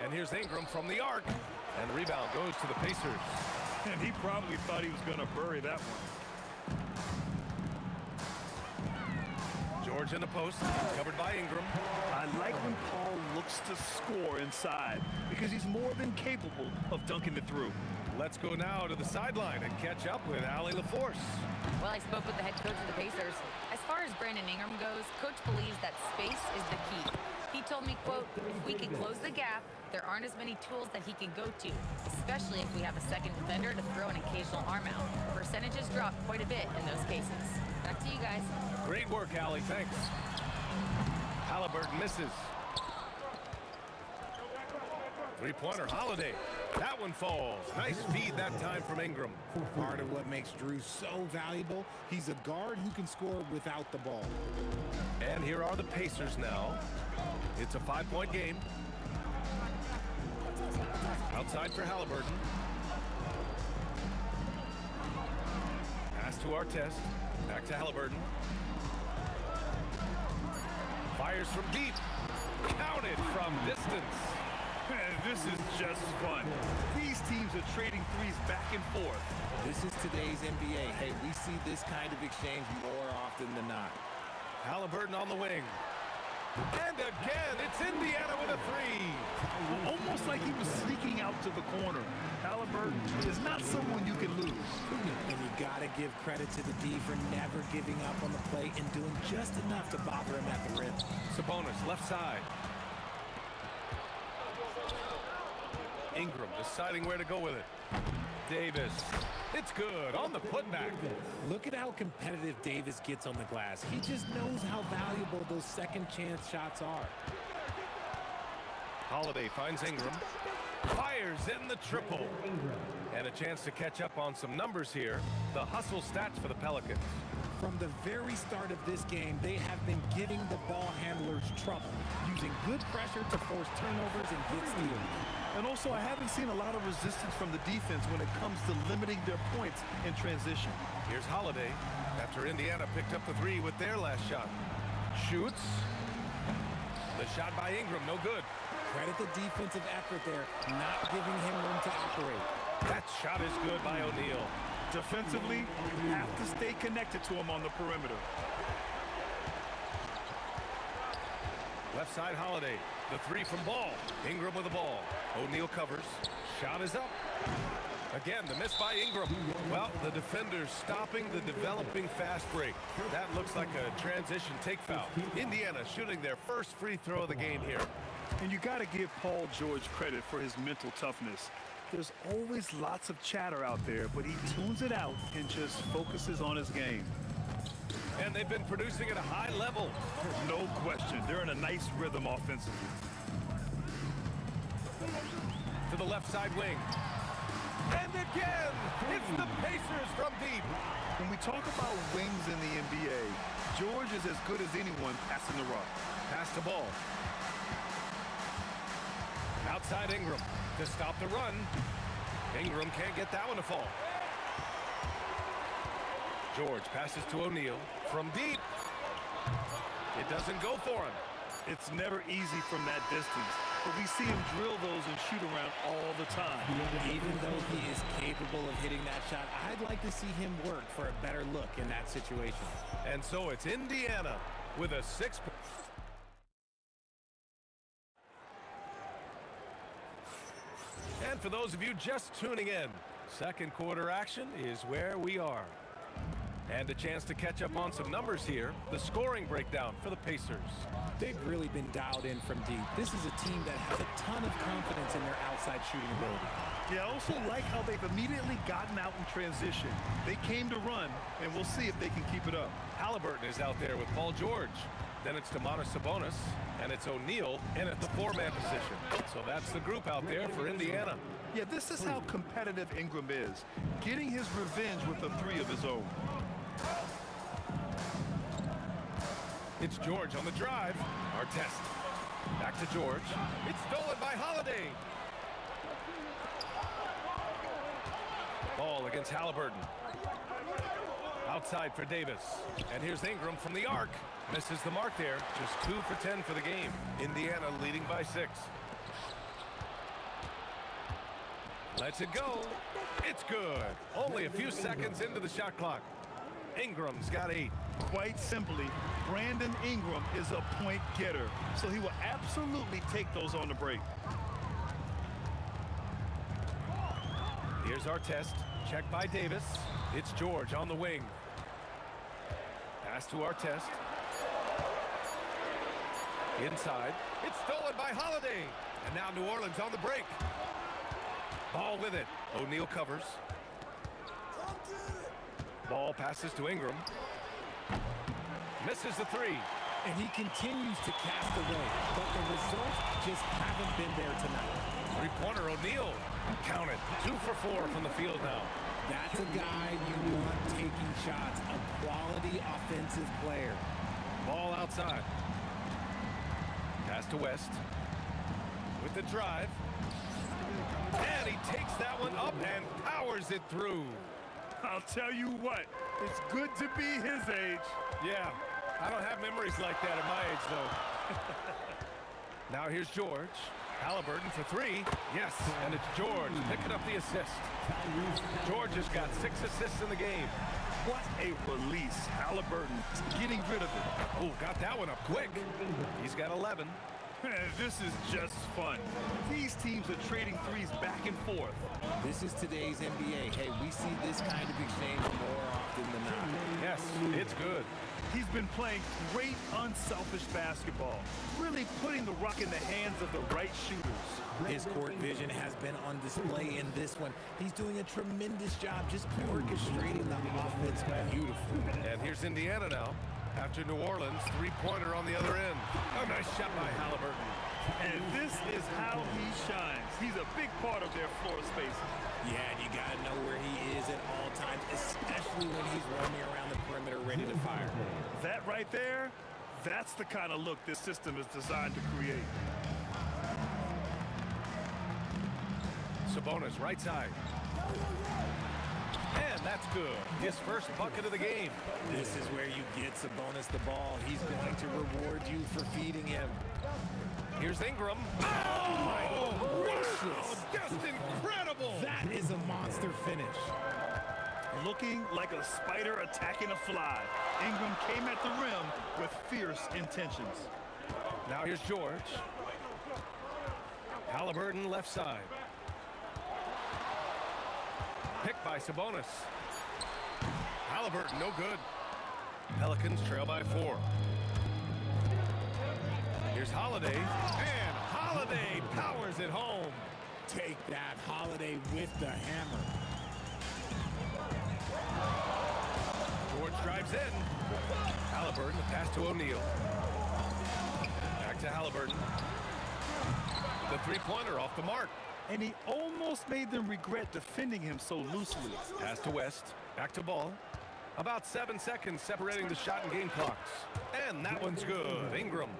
And here's Ingram from the arc. And the rebound goes to the Pacers. And he probably thought he was going to bury that one. George in the post, covered by Ingram. I like when Paul looks to score inside because he's more than capable of dunking it through. Let's go now to the sideline and catch up with Allie LaForce. Well, I spoke with the head coach of the Pacers. As far as Brandon Ingram goes, coach believes that space is the key. He told me, quote, if we can close the gap, there aren't as many tools that he can go to, especially if we have a second defender to throw an occasional arm out. Percentages drop quite a bit in those cases. Back to you guys. Great work, Allie. Thanks. Halliburton misses. Three-pointer, Holiday. That one falls. Nice feed that time from Ingram. Part of what makes Drew so valuable, he's a guard who can score without the ball. And here are the Pacers now. It's a 5-point game. Outside for Halliburton. Pass to Artest. Back to Halliburton. Fires from deep. Counted from distance. This is just fun. These teams are trading threes back and forth. This is today's NBA. Hey, we see this kind of exchange more often than not. Halliburton on the wing. And again, it's Indiana with a 3. Almost like he was sneaking out to the corner. Halliburton is not someone you can lose. And you got to give credit to the D for never giving up on the play and doing just enough to bother him at the rim. Sabonis, left side. Ingram deciding where to go with it. Davis. It's good on the putback. Look at how competitive Davis gets on the glass. He just knows how valuable those second chance shots are. Holiday finds Ingram. Fires in the triple. And a chance to catch up on some numbers here. The hustle stats for the Pelicans. From the very start of this game, they have been giving the ball handlers trouble, using good pressure to force turnovers and get steals. And also, I haven't seen a lot of resistance from the defense when it comes to limiting their points in transition. Here's Holiday after Indiana picked up the 3 with their last shot. Shoots. The shot by Ingram, no good. Credit the defensive effort there, not giving him room to operate. That shot is good by O'Neal. Defensively, you have to stay connected to him on the perimeter. Left side, Holiday. The 3 from Ball. Ingram with the ball. O'Neal covers. Shot is up. Again, the miss by Ingram. Well, the defender's stopping the developing fast break. That looks like a transition take foul. Indiana shooting their first free throw of the game here. And you got to give Paul George credit for his mental toughness. There's always lots of chatter out there, but he tunes it out and just focuses on his game. And they've been producing at a high level. No question. They're in a nice rhythm offensively. To the left side wing. And again, it's the Pacers from deep. When we talk about wings in the NBA, George is as good as anyone passing the rock. Pass the ball. Inside Ingram to stop the run. Ingram can't get that one to fall. George passes to O'Neal from deep. It doesn't go for him. It's never easy from that distance, but we see him drill those and shoot around all the time. Even though he is capable of hitting that shot, I'd like to see him work for a better look in that situation. And so it's Indiana with a 6. And for those of you just tuning in, second quarter action is where we are. And a chance to catch up on some numbers here. The scoring breakdown for the Pacers. They've really been dialed in from deep. This is a team that has a ton of confidence in their outside shooting ability. Yeah, I also like how they've immediately gotten out in transition. They came to run, and we'll see if they can keep it up. Halliburton is out there with Paul George. Then it's Domantas Sabonis, and it's O'Neal in at the 4-man position. So that's the group out there for Indiana. Yeah, this is how competitive Ingram is, getting his revenge with a 3 of his own. It's George on the drive. Our test. Back to George. It's stolen by Holiday. Ball against Halliburton. Outside for Davis. And here's Ingram from the arc. Misses the mark there. Just 2 for 10 for the game. Indiana leading by 6. Lets it go. It's good. Only a few seconds into the shot clock. Ingram's got 8. Quite simply, Brandon Ingram is a point getter, so he will absolutely take those on the break. Here's our test. Checked by Davis. It's George on the wing. Pass to our test. Inside. It's stolen by Holiday. And now New Orleans on the break. Ball with it. O'Neal covers. Ball passes to Ingram. Misses the 3. And he continues to cast away, but the results just haven't been there tonight. Three-pointer O'Neal. Count it. 2 for 4 from the field now. That's a guy you want taking shots, a quality offensive player. Ball outside. Pass to West. With the drive. And he takes that one up and powers it through. I'll tell you what, it's good to be his age. Yeah, I don't have memories like that at my age, though. Now here's George. Halliburton for 3. Yes, and it's George picking up the assist. George has got 6 assists in the game. What a release. Halliburton getting rid of it. Oh, got that one up quick. He's got 11. This is just fun. These teams are trading threes back and forth. This is today's NBA. Hey, we see this kind of exchange more often than not. Yes, it's good. He's been playing great, unselfish basketball, really putting the rock in the hands of the right shooters. His court vision has been on display in this one. He's doing a tremendous job just orchestrating the offense beautifully. And here's Indiana now. After New Orleans, 3-pointer on the other end. A nice shot by Halliburton. And this is how he shines. He's a big part of their floor space. Yeah, and you got to know where he is at all times, especially when he's roaming around the perimeter ready to fire. That right there, that's the kind of look this system is designed to create. Sabonis, right side. And that's good. His first bucket of the game. This is where you get Sabonis the ball. He's going to reward you for feeding him. Here's Ingram. Oh, gracious. Just incredible. That is a monster finish. Looking like a spider attacking a fly. Ingram came at the rim with fierce intentions. Now here's George. Halliburton left side. Picked by Sabonis. Halliburton, no good. Pelicans trail by 4. Here's Holiday, and Holiday powers it home. Take that, Holiday with the hammer. George drives in. Halliburton, the pass to O'Neal. Back to Halliburton. The 3-pointer off the mark. And he almost made them regret defending him so loosely. Pass to West. Back to Ball. About 7 seconds separating the shot and game clocks. And that one's good. Ingram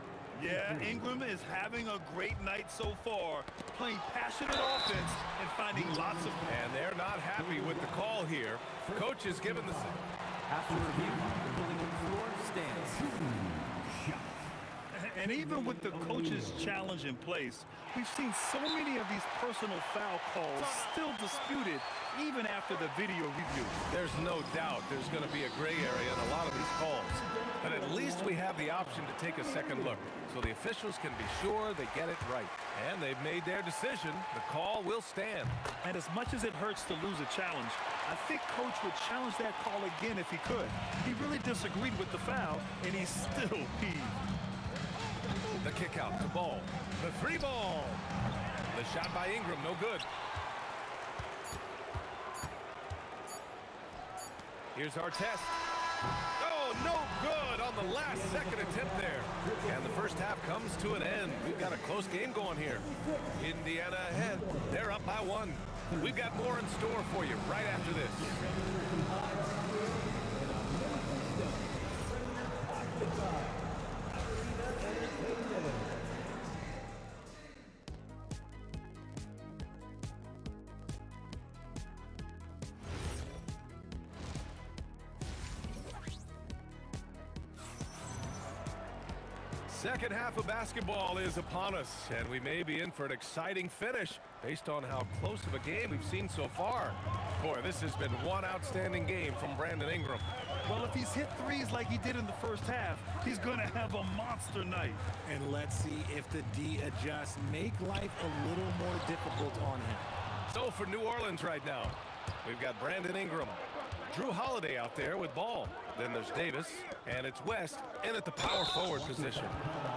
Yeah, Ingram is having a great night so far, playing passionate offense and finding lots of... And they're not happy with the call here. Coach is giving the... After review, the building on the floor stands. And even with the coach's challenge in place, we've seen so many of these personal foul calls still disputed even after the video review. There's no doubt there's going to be a gray area in a lot of these calls. But at least we have the option to take a second look, so the officials can be sure they get it right. And they've made their decision. The call will stand. And as much as it hurts to lose a challenge, I think Coach would challenge that call again if he could. He really disagreed with the foul, and he's still peeved. The kick out, the ball, the three ball. The shot by Ingram, no good. Here's our test. Oh, no good on the last second attempt there. And the first half comes to an end. We've got a close game going here. Indiana ahead. They're up by 1. We've got more in store for you right after this. Second half of basketball is upon us, and we may be in for an exciting finish based on how close of a game we've seen so far. Boy, this has been one outstanding game from Brandon Ingram. Well, if he's hit threes like he did in the first half, he's going to have a monster night. And let's see if the D adjusts, make life a little more difficult on him. So for New Orleans right now, we've got Brandon Ingram, Drew Holiday out there with ball. Then there's Davis, and it's West in at the power forward position.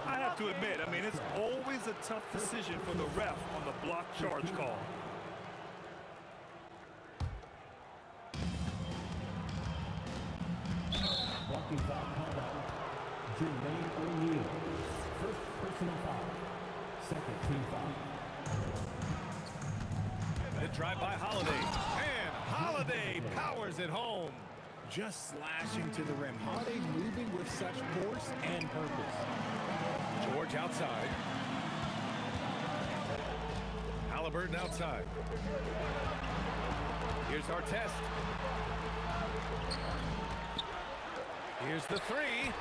I have to admit, I mean, it's always a tough decision for the ref on the block charge call. Blocking foul called out. Jermaine O'Neal. First personal foul. Second team foul. The drive by Holiday, and Holiday powers it home. Just slashing to the rim. Holiday moving with such force and purpose. George outside. Halliburton outside. Here's our test. Here's the three.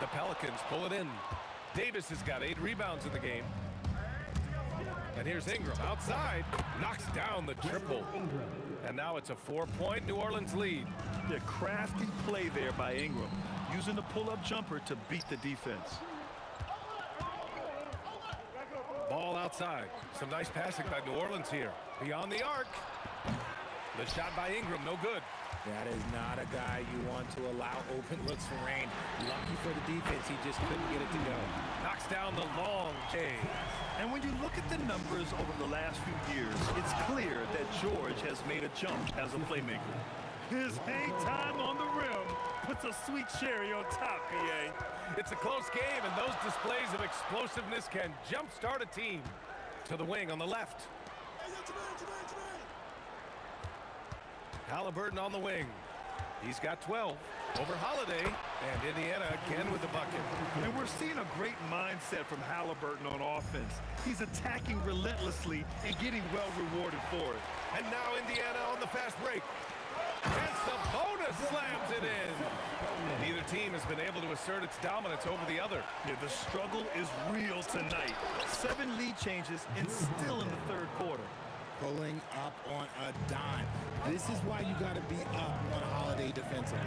The Pelicans pull it in. Davis has got 8 rebounds in the game. And here's Ingram outside. Knocks down the triple. And now it's a 4-point New Orleans lead. The crafty play there by Ingram, using the pull-up jumper to beat the defense. Ball outside. Some nice passing by New Orleans here. Beyond the arc. The shot by Ingram, no good. That is not a guy you want to allow open looks for rain. Lucky for the defense, he just couldn't get it to go. Knocks down the long J. And when you look at the numbers over the last few years, it's clear that George has made a jump as a playmaker. His hang time on the rim puts a sweet cherry on top, BA. It's a close game, and those displays of explosiveness can jumpstart a team. To the wing on the left. Halliburton on the wing. He's got 12 over Holiday, and Indiana again with the bucket. And we're seeing a great mindset from Halliburton on offense. He's attacking relentlessly and getting well rewarded for it. And now Indiana on the fast break. And Sabonis slams it in. Neither team has been able to assert its dominance over the other. Yeah, the struggle is real tonight. 7 lead changes and still in the third quarter. Pulling up on a dime. This is why you got to be up on Holiday defensively.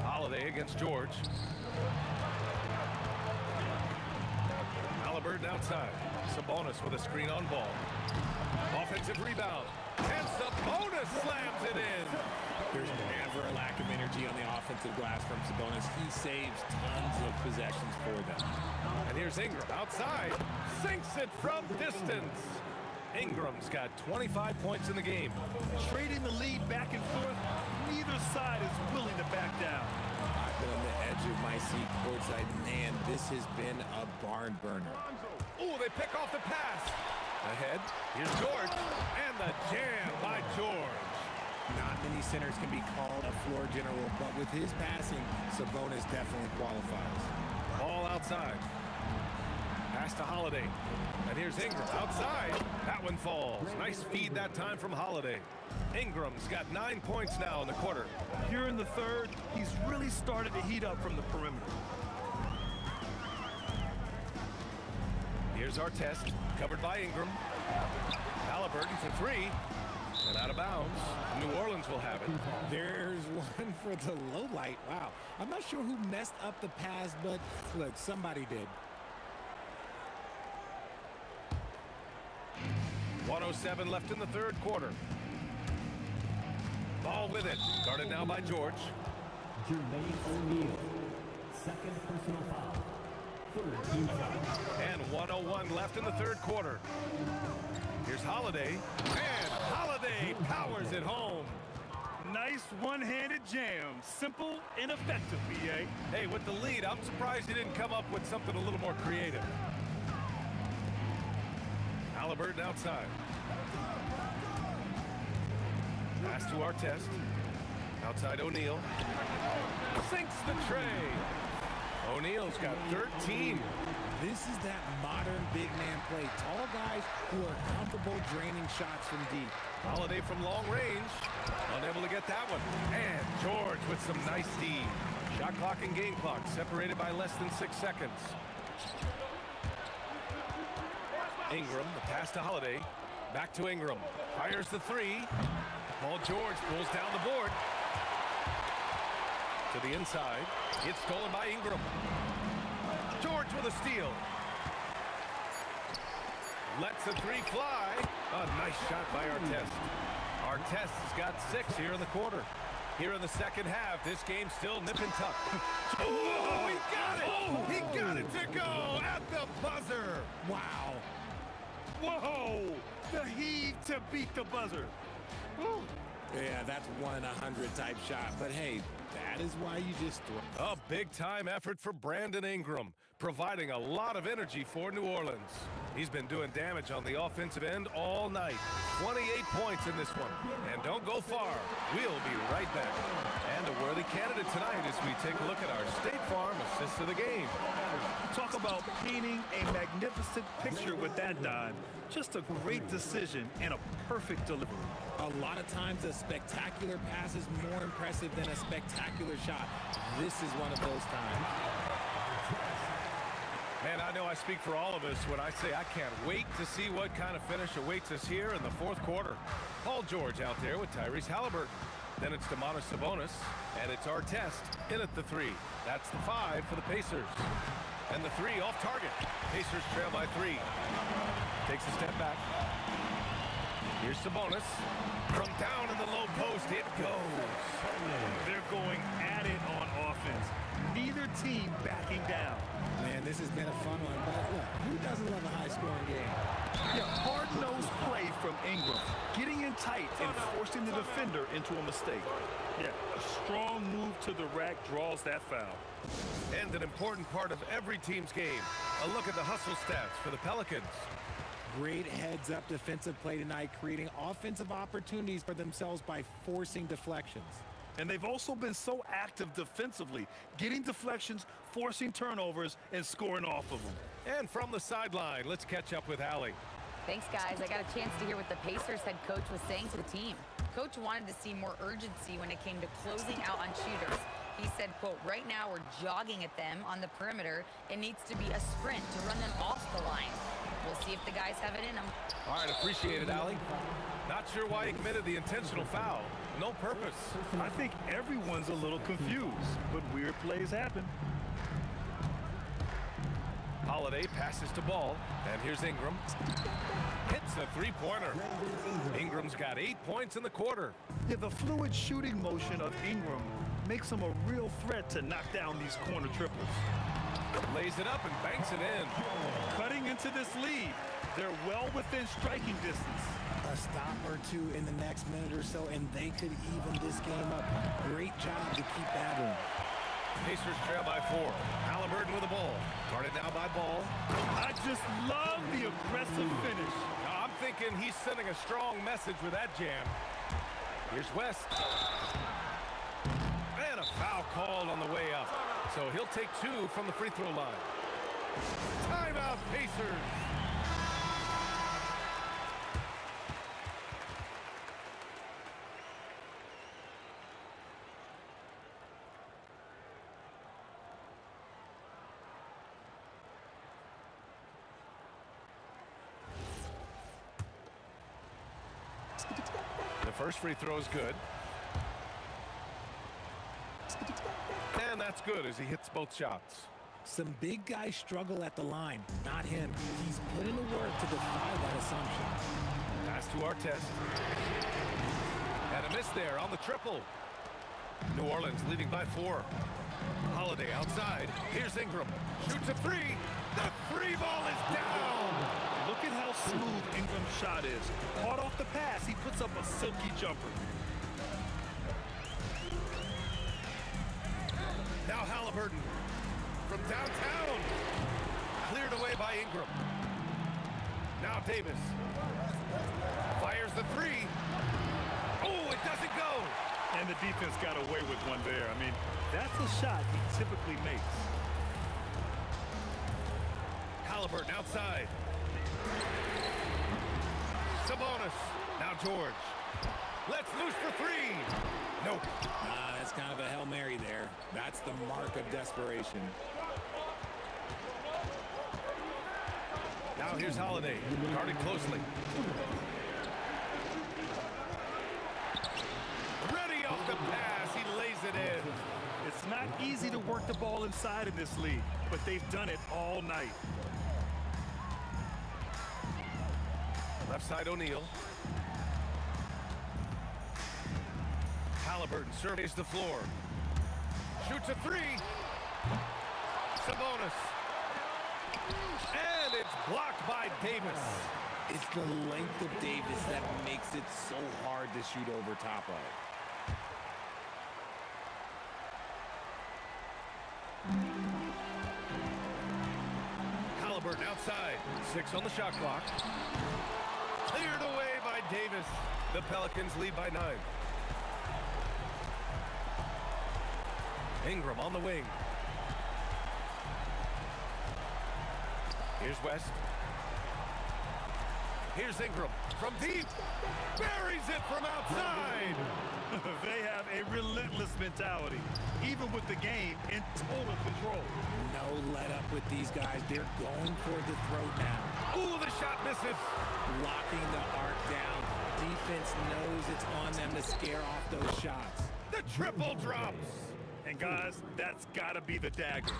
Holiday against George. Halliburton outside. Sabonis with a screen on ball. Offensive rebound. And Sabonis slams it in. There's never a lack of energy on the offensive glass from Sabonis. He saves tons of possessions for them. And here's Ingram outside. Sinks it from distance. Ingram's got 25 points in the game. Trading the lead back and forth, neither side is willing to back down. I've been on the edge of my seat courtside. Man, this has been a barn burner. Ooh, they pick off the pass. Ahead, here's George. And the jam by George. Not many centers can be called a floor general, but with his passing, Sabonis definitely qualifies. Ball outside. Pass to Holiday. And here's Ingram outside. That one falls. Nice feed that time from Holiday. Ingram's got 9 points now in the quarter. Here in the third, he's really started to heat up from the perimeter. Here's our test, covered by Ingram. Halliburton for three, and out of bounds. New Orleans will have it. There's one for the low light. Wow. I'm not sure who messed up the pass, but look, somebody did. 1:07 left in the third quarter. Ball with it. Guarded now by George. Jermaine O'Neal. Second personal foul. Third team foul. And 1:01 left in the third quarter. Here's Holiday. And Holiday powers it home. Nice one-handed jam. Simple and effective, B.A. Hey, with the lead, I'm surprised he didn't come up with something a little more creative. Halliburton outside. Pass to Artest. Outside O'Neal. Sinks the tray. O'Neal's got 13. This is that modern big man play. Tall guys who are comfortable draining shots from deep. Holiday from long range. Unable to get that one. And George with some nice D. Shot clock and game clock separated by less than 6 seconds. Ingram, the pass to Holiday. Back to Ingram. Fires the three. Paul George pulls down the board. To the inside. It's stolen by Ingram. George with a steal. Lets the three fly. A nice shot by Artest. Artest's got 6 here in the quarter. Here in the second half, this game's still nip and tuck. Oh, he got it! He got it to go at the buzzer. Wow. Whoa! The heave to beat the buzzer. Woo. Yeah, that's 1 in 100 type shot. But hey, that is why you just throw. A big-time effort for Brandon Ingram, providing a lot of energy for New Orleans. He's been doing damage on the offensive end all night. 28 points in this one. And don't go far. We'll be right back. And a worthy candidate tonight as we take a look at our State Farm assist of the game. Talk about painting a magnificent picture with that dive. Just a great decision and a perfect delivery. A lot of times a spectacular pass is more impressive than a spectacular shot. This is one of those times. Man, I know I speak for all of us when I say I can't wait to see what kind of finish awaits us here in the fourth quarter. Paul George out there with Tyrese Halliburton. Then it's Domantas Sabonis, and it's Artest in at the three. That's the 5 for the Pacers. And the 3 off target. Pacers trail by 3. Takes a step back. Here's Sabonis. From down in the low post, it goes. They're going at it on offense. Neither team backing down. Man, this has been a fun one, but look, who doesn't love a high-scoring game? Yeah, hard-nosed play from Ingram. Getting in tight and forcing the defender into a mistake. Yeah, a strong move to the rack draws that foul. And an important part of every team's game. A look at the hustle stats for the Pelicans. Great heads-up defensive play tonight, creating offensive opportunities for themselves by forcing deflections. And they've also been so active defensively, getting deflections, forcing turnovers, and scoring off of them. And from the sideline, let's catch up with Allie. Thanks, guys. I got a chance to hear what the Pacers head coach was saying to the team. Coach wanted to see more urgency when it came to closing out on shooters. He said, quote, right now we're jogging at them on the perimeter. It needs to be a sprint to run them off the line. We'll see if the guys have it in them. All right, appreciate it, Allie. Not sure why he committed the intentional foul. No purpose. I think everyone's a little confused, but weird plays happen. Holiday passes to Ball, and here's Ingram. Hits a three-pointer. Ingram's got 8 points in the quarter. Yeah, the fluid shooting motion of Ingram makes him a real threat to knock down these corner triples. Lays it up and banks it in. Cutting into this lead. They're well within striking distance. A stop or two in the next minute or so, and they could even this game up. Great job to keep that one. Pacers trail by 4. Halliburton with the ball. Guarded now by Ball. I just love the aggressive finish. Now, I'm thinking he's sending a strong message with that jam. Here's West. And a foul called on the way up. So he'll take 2 from the free throw line. Timeout, Pacers. The first free throw is good. And that's good as he hits both shots. Some big guys struggle at the line, not him. He's put in the work to defy that assumption. Pass to Artest. And a miss there on the triple. New Orleans leading by 4. Holiday outside. Here's Ingram. Shoots a 3. The 3 ball is down. Look at how smooth Ingram's shot is. Caught off the pass, he puts up a silky jumper. Now Halliburton from downtown. Cleared away by Ingram. Now Davis. Fires the 3. Oh, it doesn't go. And the defense got away with one there. I mean, that's a shot he typically makes. Halliburton outside. Sabonis. Now George. Let's loose for 3. Nope. That's kind of a Hail Mary there. That's the mark of desperation. Now here's Holiday. Guarded closely. Ready off the pass. He lays it in. It's not easy to work the ball inside in this league, but they've done it all night. Left side O'Neal. Halliburton surveys the floor. Shoots a 3. Sabonis. And it's blocked by Davis. It's the length of Davis that makes it so hard to shoot over top of. Halliburton outside. 6 on the shot clock. Cleared away by Davis. The Pelicans lead by 9. Ingram on the wing. Here's West. Here's Ingram from deep. Buries it from outside. They have a relentless mentality, even with the game in total control. No let up with these guys. They're going for the throat now. Ooh, the shot misses. Locking the arc down. Defense knows it's on them to scare off those shots. The triple drops. And guys, that's got to be the dagger.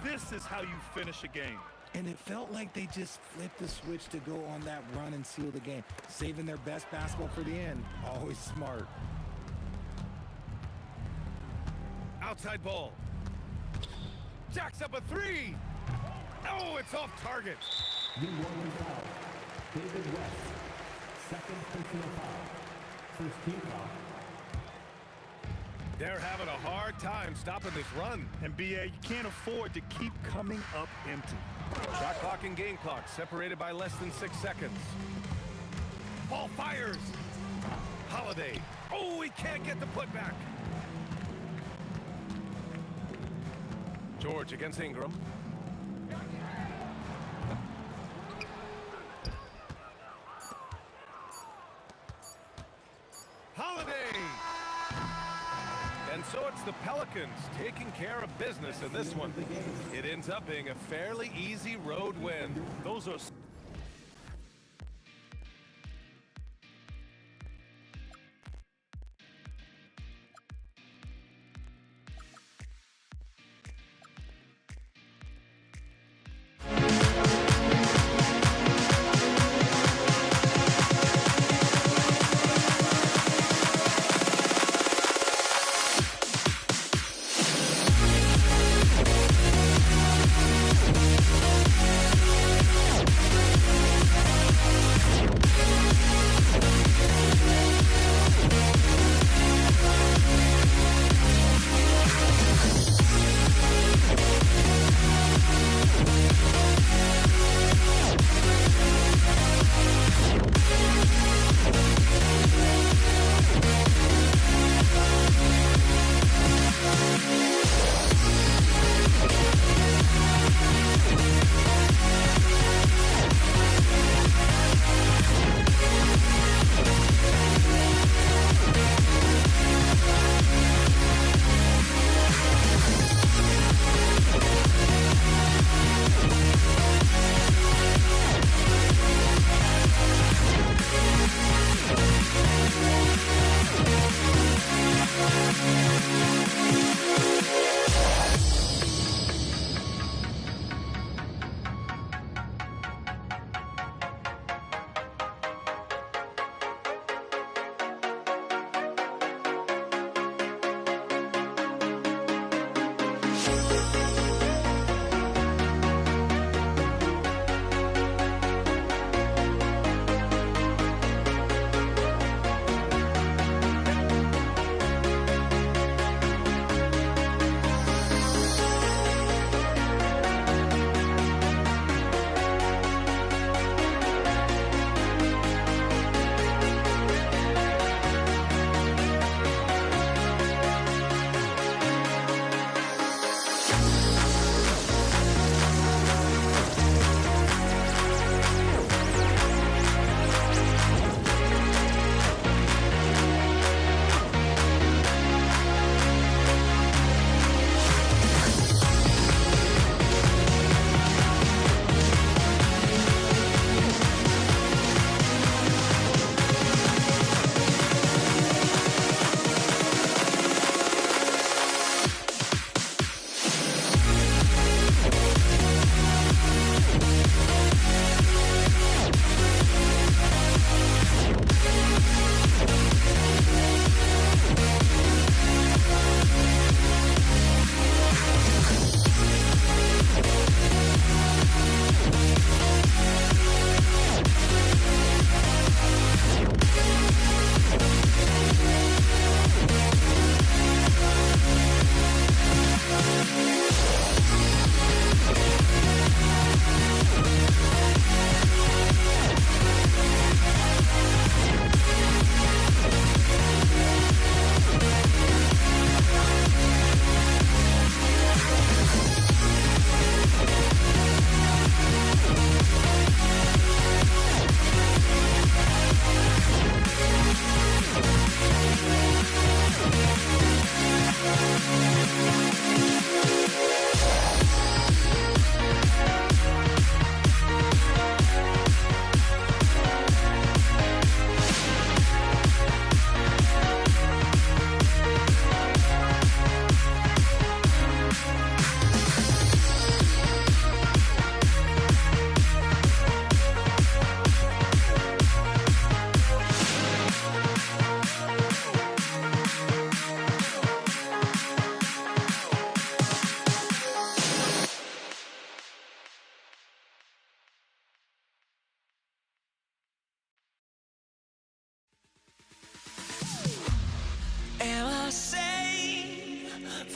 This is how you finish a game. And it felt like they just flipped the switch to go on that run and seal the game. Saving their best basketball for the end. Always smart. Outside ball. Jacks up a 3. Oh, it's off target. New Orleans foul. David West. Second personal foul. First team foul. They're having a hard time stopping this run. And BA, you can't afford to keep coming up empty. Shot clock and game clock separated by less than 6 seconds. Ball fires. Holiday. Oh, he can't get the putback. George against Ingram. Holiday. And so it's the Pelicans taking care of business in this one. It ends up being a fairly easy road win. Those are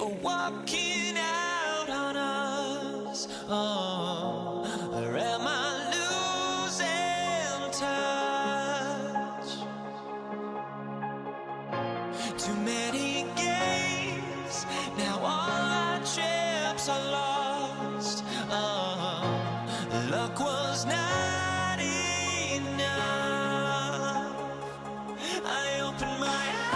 for walking out on us? Oh, or am I losing touch? Too many games, now all our chips are lost. Oh, luck was not enough. I opened my eyes.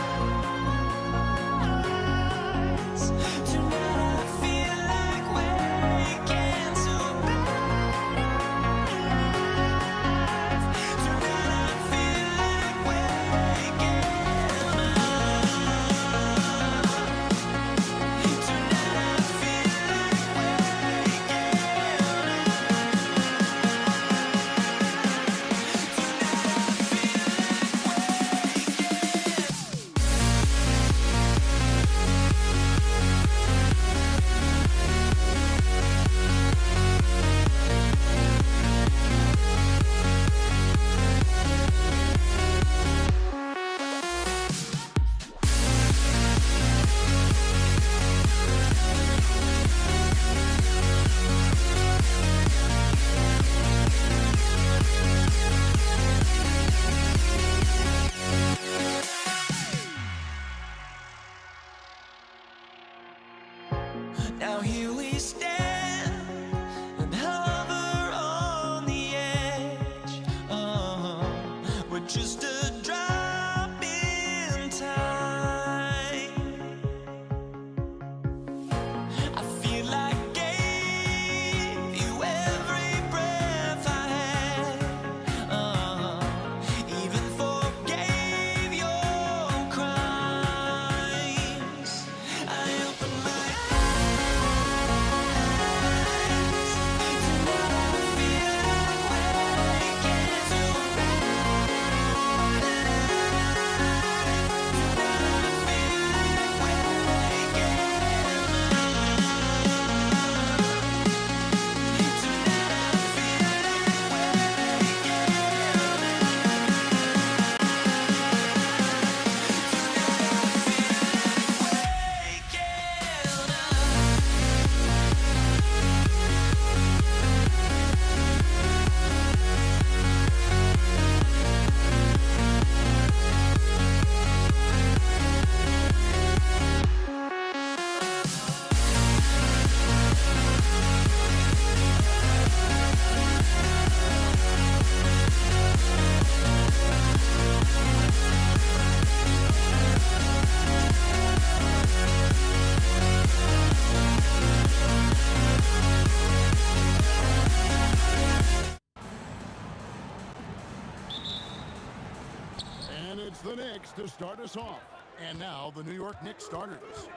the Knicks to start us off. And now the New York Knicks starters.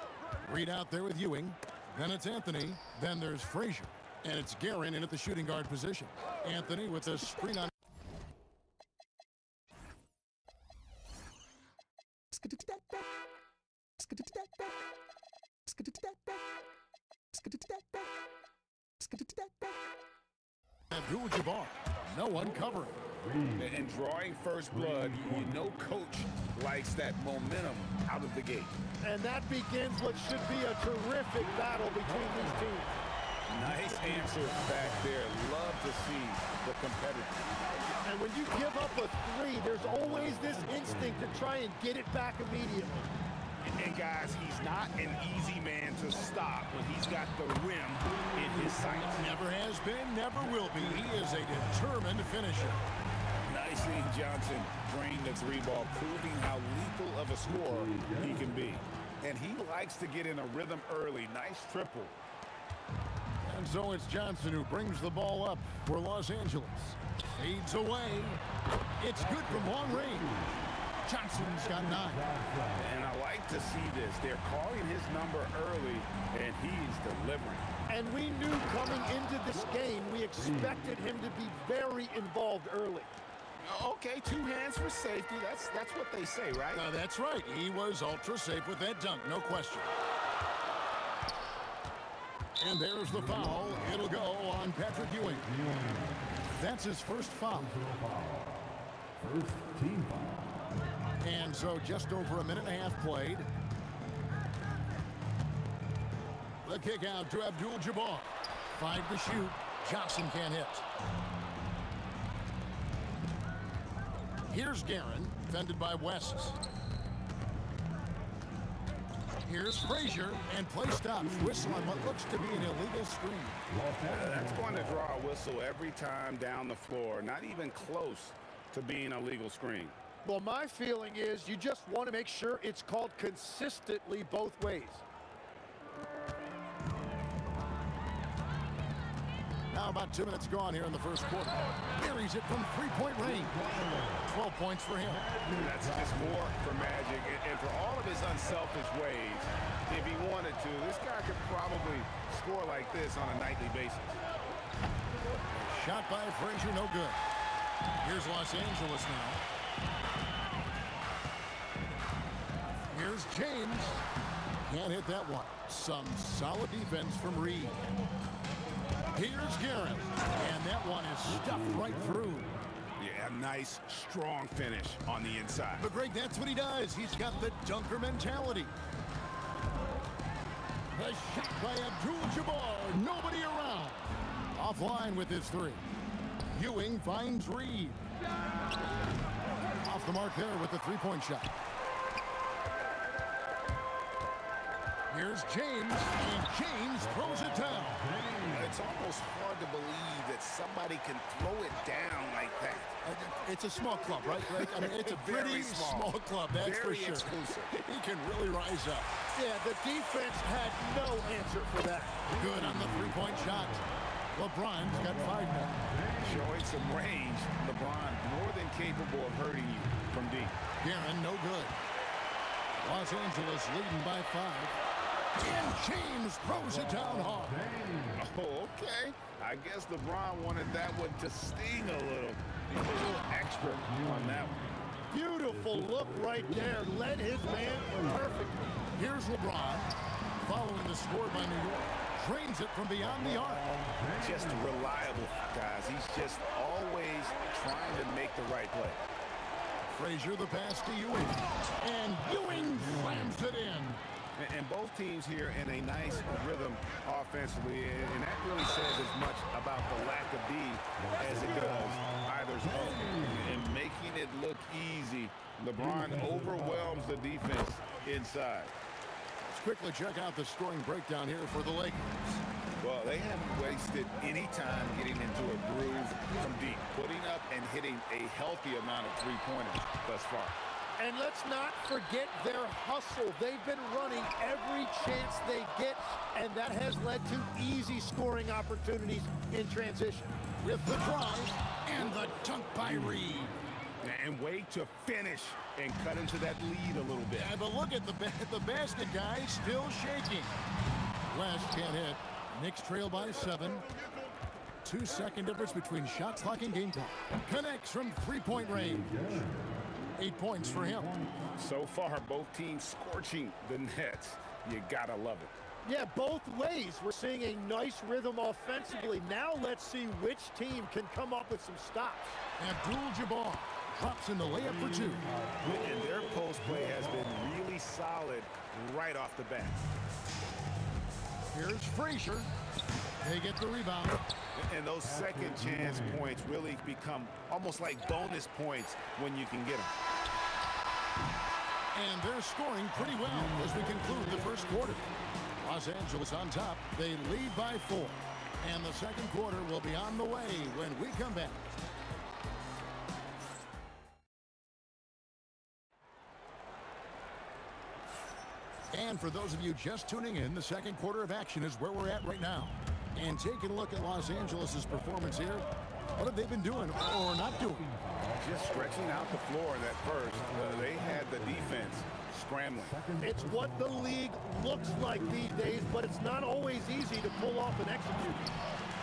Reed out there with Ewing. Then it's Anthony. Then there's Frazier. And it's Guerin in at the shooting guard position. Anthony with the screen on. Abdul-Jabbar. No one covering. And drawing first blood, you know coach likes that momentum out of the gate. And that begins what should be a terrific battle between these teams. Nice answer back there. Love to see the competitor. And when you give up a three, there's always this instinct to try and get it back immediately. And guys, he's not an easy man to stop when he's got the rim in his sights. Never has been, never will be. He is a determined finisher. Nicely, Johnson drained the three ball, proving how lethal of a scorer he can be. And he likes to get in a rhythm early. Nice triple. And so it's Johnson who brings the ball up for Los Angeles. Fades away. It's good from long range. Johnson's got 9. And I like to see this. They're calling his number early, and he's delivering. And we knew coming into this game, we expected him to be very involved early. Okay, 2 hands for safety. That's what they say, right? That's right. He was ultra safe with that dunk, no question. And there's the foul. It'll go on Patrick Ewing. That's his first foul. First team foul. And so just over a minute and a half played. The kick out to Abdul-Jabbar. 5 to shoot. Johnson can't hit. Here's Guerin, defended by West. Here's Frazier, and play stops. Whistle on what looks to be an illegal screen. That's going to draw a whistle every time down the floor. Not even close to being a legal screen. Well, my feeling is you just want to make sure it's called consistently both ways. Now about 2 minutes gone here in the first quarter. Buries it from three-point range. 12 points for him. That's just more for Magic. And for all of his unselfish ways, if he wanted to, this guy could probably score like this on a nightly basis. Shot by Frazier, no good. Here's Los Angeles now. Here's James. Can't hit that one. Some solid defense from Reed. Here's Guerin. And that one is stuffed right through. Yeah, nice, strong finish on the inside. But Greg, that's what he does. He's got the dunker mentality. The shot by Abdul-Jabbar. Nobody around. Offline with his 3. Ewing finds Reed. Off the mark there with the three-point shot. Here's James, and James throws it down. It's almost hard to believe that somebody can throw it down like that. It's a small club, right, Greg? I mean, it's a pretty small club, that's for sure. Exclusive. He can really rise up. Yeah, the defense had no answer for that. Good on the three-point shot. LeBron's got 5 more. Showing some range. LeBron more than capable of hurting you from deep. Guerin, no good. Los Angeles leading by 5. And James throws it down hard. Oh, okay. I guess LeBron wanted that one to sting a little. A little extra on that one. Beautiful look right there. Led his man perfectly. Here's LeBron, following the score by New York. Drains it from beyond the arc. Just reliable, guys. He's just always trying to make the right play. Frazier the pass to Ewing. And Ewing slams it in. And both teams here in a nice rhythm offensively, and that really says as much about the lack of D as it does either's own. And making it look easy, LeBron overwhelms the defense inside. Let's quickly check out the scoring breakdown here for the Lakers. Well, they haven't wasted any time getting into a groove from deep, putting up and hitting a healthy amount of three-pointers thus far. And let's not forget their hustle. They've been running every chance they get, and that has led to easy scoring opportunities in transition. With the drive and the dunk by Reed. And way to finish and cut into that lead a little bit. Yeah, but look at the basket, guys, still shaking. West can't hit. Knicks trail by 7. 2-second difference between shot clock and game clock. Connects from three-point range. 8 points for him. So far, both teams scorching the Nets. You gotta love it. Yeah, both ways. We're seeing a nice rhythm offensively. Now let's see which team can come up with some stops. Abdul-Jabbar drops in the layup for 2. And their post play has been really solid right off the bat. Here's Frazier. They get the rebound. And those second chance points really become almost like bonus points when you can get them. And they're scoring pretty well as we conclude the first quarter. Los Angeles on top. They lead by 4. And the second quarter will be on the way when we come back. And for those of you just tuning in, the second quarter of action is where we're at right now. And taking a look at Los Angeles' performance here, what have they been doing or not doing? Just stretching out the floor in that first. They had the defense scrambling. It's what the league looks like these days, but it's not always easy to pull off and execute.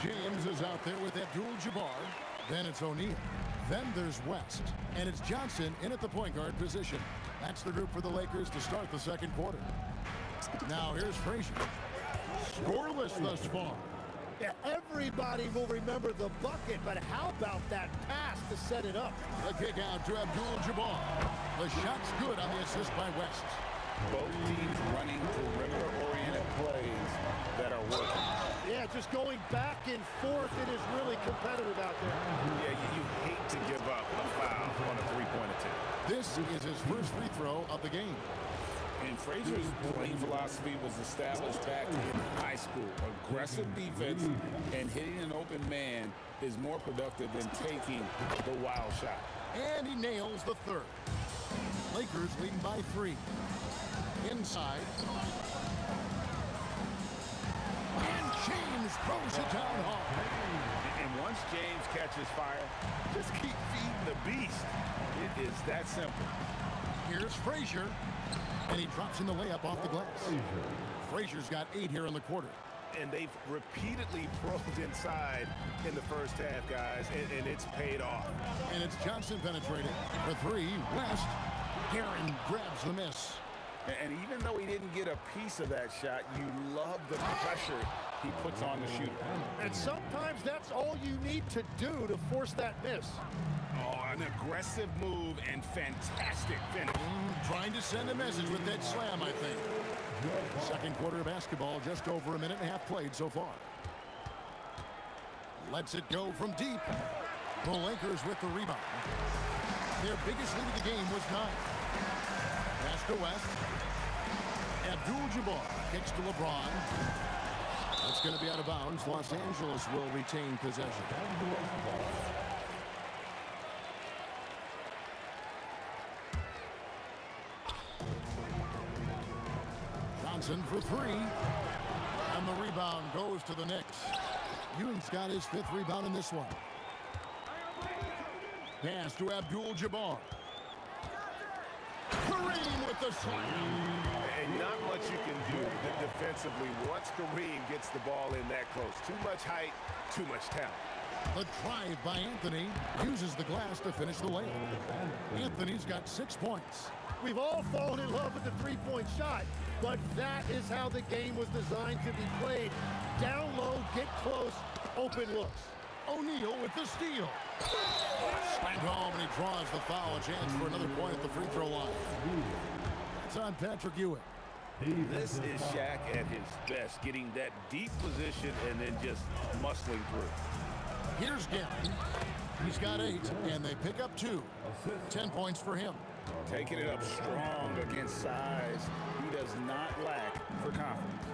James is out there with Abdul-Jabbar. Then it's O'Neal. Then there's West. And it's Johnson in at the point guard position. That's the group for the Lakers to start the second quarter. Now here's Frazier. Scoreless thus far. Yeah, everybody will remember the bucket, but how about that pass to set it up? The kick out to Abdul-Jabbar. The shot's good on the assist by West. Both teams running perimeter-oriented plays that are working. Yeah, just going back and forth. It is really competitive out there. Yeah, you hate to give up a foul on a three-point attempt. This is his first free throw of the game. And Frazier's playing philosophy was established back in high school. Aggressive defense and hitting an open man is more productive than taking the wild shot. And he nails the third. Lakers leading by 3. Inside. And James throws it down hard. And once James catches fire, just keep feeding the beast. It is that simple. Here's Frazier. And he drops in the layup off the glass. Frazier's got 8 here in the quarter. And they've repeatedly probed inside in the first half, guys, and it's paid off. And it's Johnson penetrating. For 3, West. Guerin grabs the miss. And even though he didn't get a piece of that shot, you love the pressure he puts on the shooter. And sometimes that's all you need to do to force that miss. Oh, an aggressive move and fantastic finish. Trying to send a message with that slam, I think. Second quarter of basketball, just over a minute and a half played so far. Lets it go from deep. The Lakers with the rebound. Their biggest lead of the game was 9. Pass to West. Abdul-Jabbar kicks to LeBron. It's going to be out of bounds. Los Angeles will retain possession. Johnson for 3. And the rebound goes to the Knicks. Ewing's got his 5th rebound in this one. Pass to Abdul-Jabbar. Kareem with the slam. And not much you can do defensively once Kareem gets the ball in that close. Too much height, too much talent. The drive by Anthony uses the glass to finish the layup. Anthony's got 6 points. We've all fallen in love with the three-point shot, but that is how the game was designed to be played. Down low, get close, open looks. O'Neal with the steal. Slammed home, and he draws the foul. A chance for another point at the free throw line. It's on Patrick Ewing. This is Shaq at his best, getting that deep position and then just muscling through. Here's Gavin. He's got 8, and they pick up 2. 10 points for him. Taking it up strong against size. He does not lack for confidence.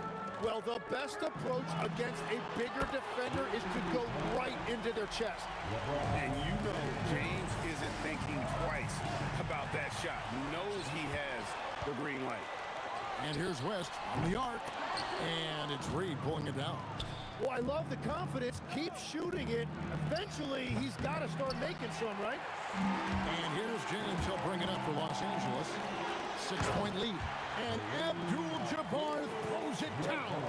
Well, the best approach against a bigger defender is to go right into their chest. And you know James isn't thinking twice about that shot. He knows he has the green light. And here's West on the arc. And it's Reed pulling it down. Well, I love the confidence. Keep shooting it. Eventually, he's got to start making some, right? And here's James. He'll bring it up for Los Angeles. 6-point lead. And Abdul-Jabbar throws it down.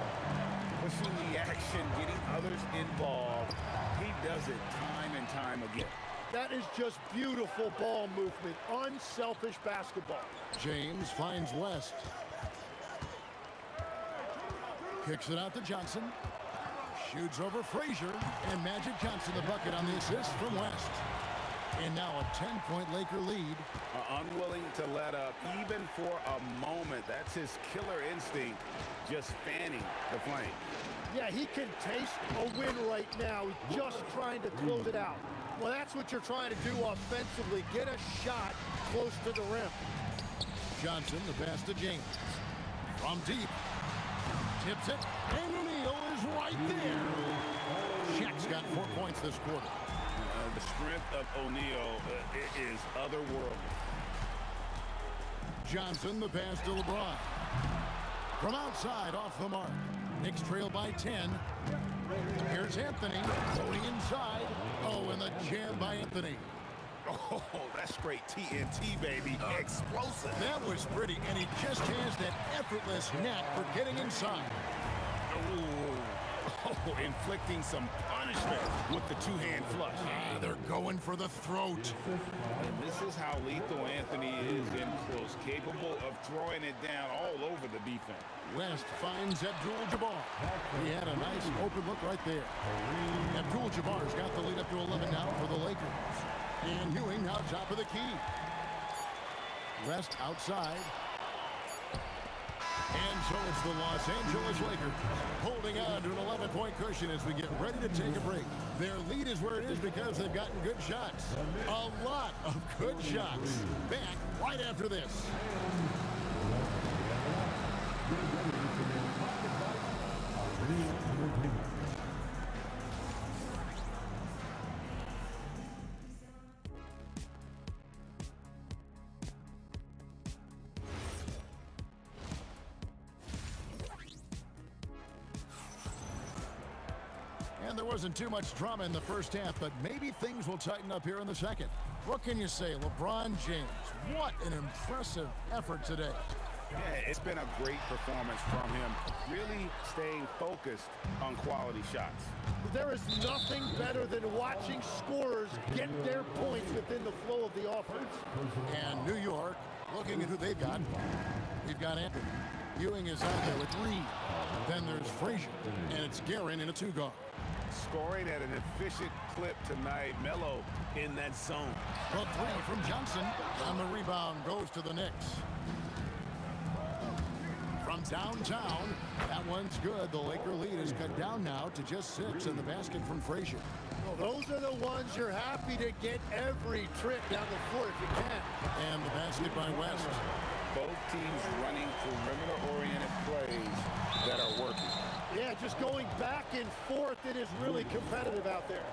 Pushing the action, getting others involved. He does it time and time again. That is just beautiful ball movement. Unselfish basketball. James finds West. Kicks it out to Johnson. Shoots over Frazier. And Magic Johnson the bucket on the assist from West. And now a 10-point Laker lead. Unwilling to let up even for a moment. That's his killer instinct, just fanning the flame. Yeah, he can taste a win right now. He's just trying to close it out. Well, that's what you're trying to do offensively. Get a shot close to the rim. Johnson, the pass to James. From deep. Tips it. And O'Neal is right there. Shaq's got 4 points this quarter. The strength of O'Neal is otherworldly. Johnson, the pass to LeBron. From outside, off the mark. Knicks trail by 10. Here's Anthony going inside. Oh, and the jam by Anthony. Oh, that's straight TNT, baby. Explosive. That was pretty, and he just has that effortless knack for getting inside. Oh, inflicting some punishment with the two-hand flush. They're going for the throat. And this is how lethal Anthony is in close, capable of throwing it down all over the defense. West finds Abdul-Jabbar. He had a nice open look right there. Abdul-Jabbar's got the lead up to 11 now for the Lakers. And Ewing now top of the key. West outside. And so it's the Los Angeles Lakers holding on to an 11-point cushion as we get ready to take a break. Their lead is where it is because they've gotten good shots. A lot of good shots. Back right after this. And there wasn't too much drama in the first half, but maybe things will tighten up here in the second. What can you say? LeBron James, what an impressive effort today. Yeah, it's been a great performance from him, really staying focused on quality shots. There is nothing better than watching scorers get their points within the flow of the offense. And New York, looking at who they've got. We've got Anthony. Ewing is out there with Reed. Then there's Frazier, and it's Guerin in a two-guard. Scoring at an efficient clip tonight. Melo in that zone. The three from Johnson, and the rebound goes to the Knicks. From downtown, that one's good. The Laker lead is cut down now to just 6, and the basket from Frazier. Well, those are the ones you're happy to get every trip down the floor if you can. And the basket by West. Both teams running perimeter-oriented plays that are working. Yeah, just going back and forth, it is really competitive out there.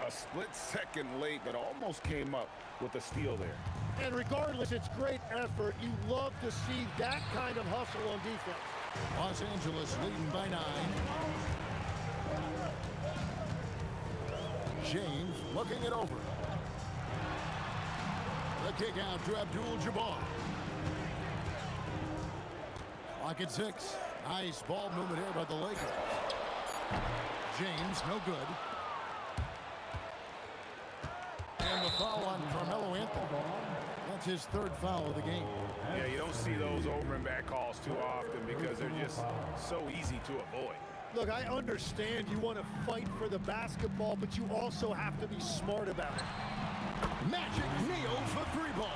A split second late, but almost came up with a steal there. And regardless, it's great effort. You love to see that kind of hustle on defense. Los Angeles leading by 9. James looking it over. The kick out to Abdul-Jabbar. Clock at 6. Nice ball movement here by the Lakers. James, no good. And the foul on Carmelo Anthony. That's his 3rd foul of the game. Yeah, you don't see those over and back calls too often because they're just so easy to avoid. Look, I understand you want to fight for the basketball, but you also have to be smart about it. Magic nails the 3-ball.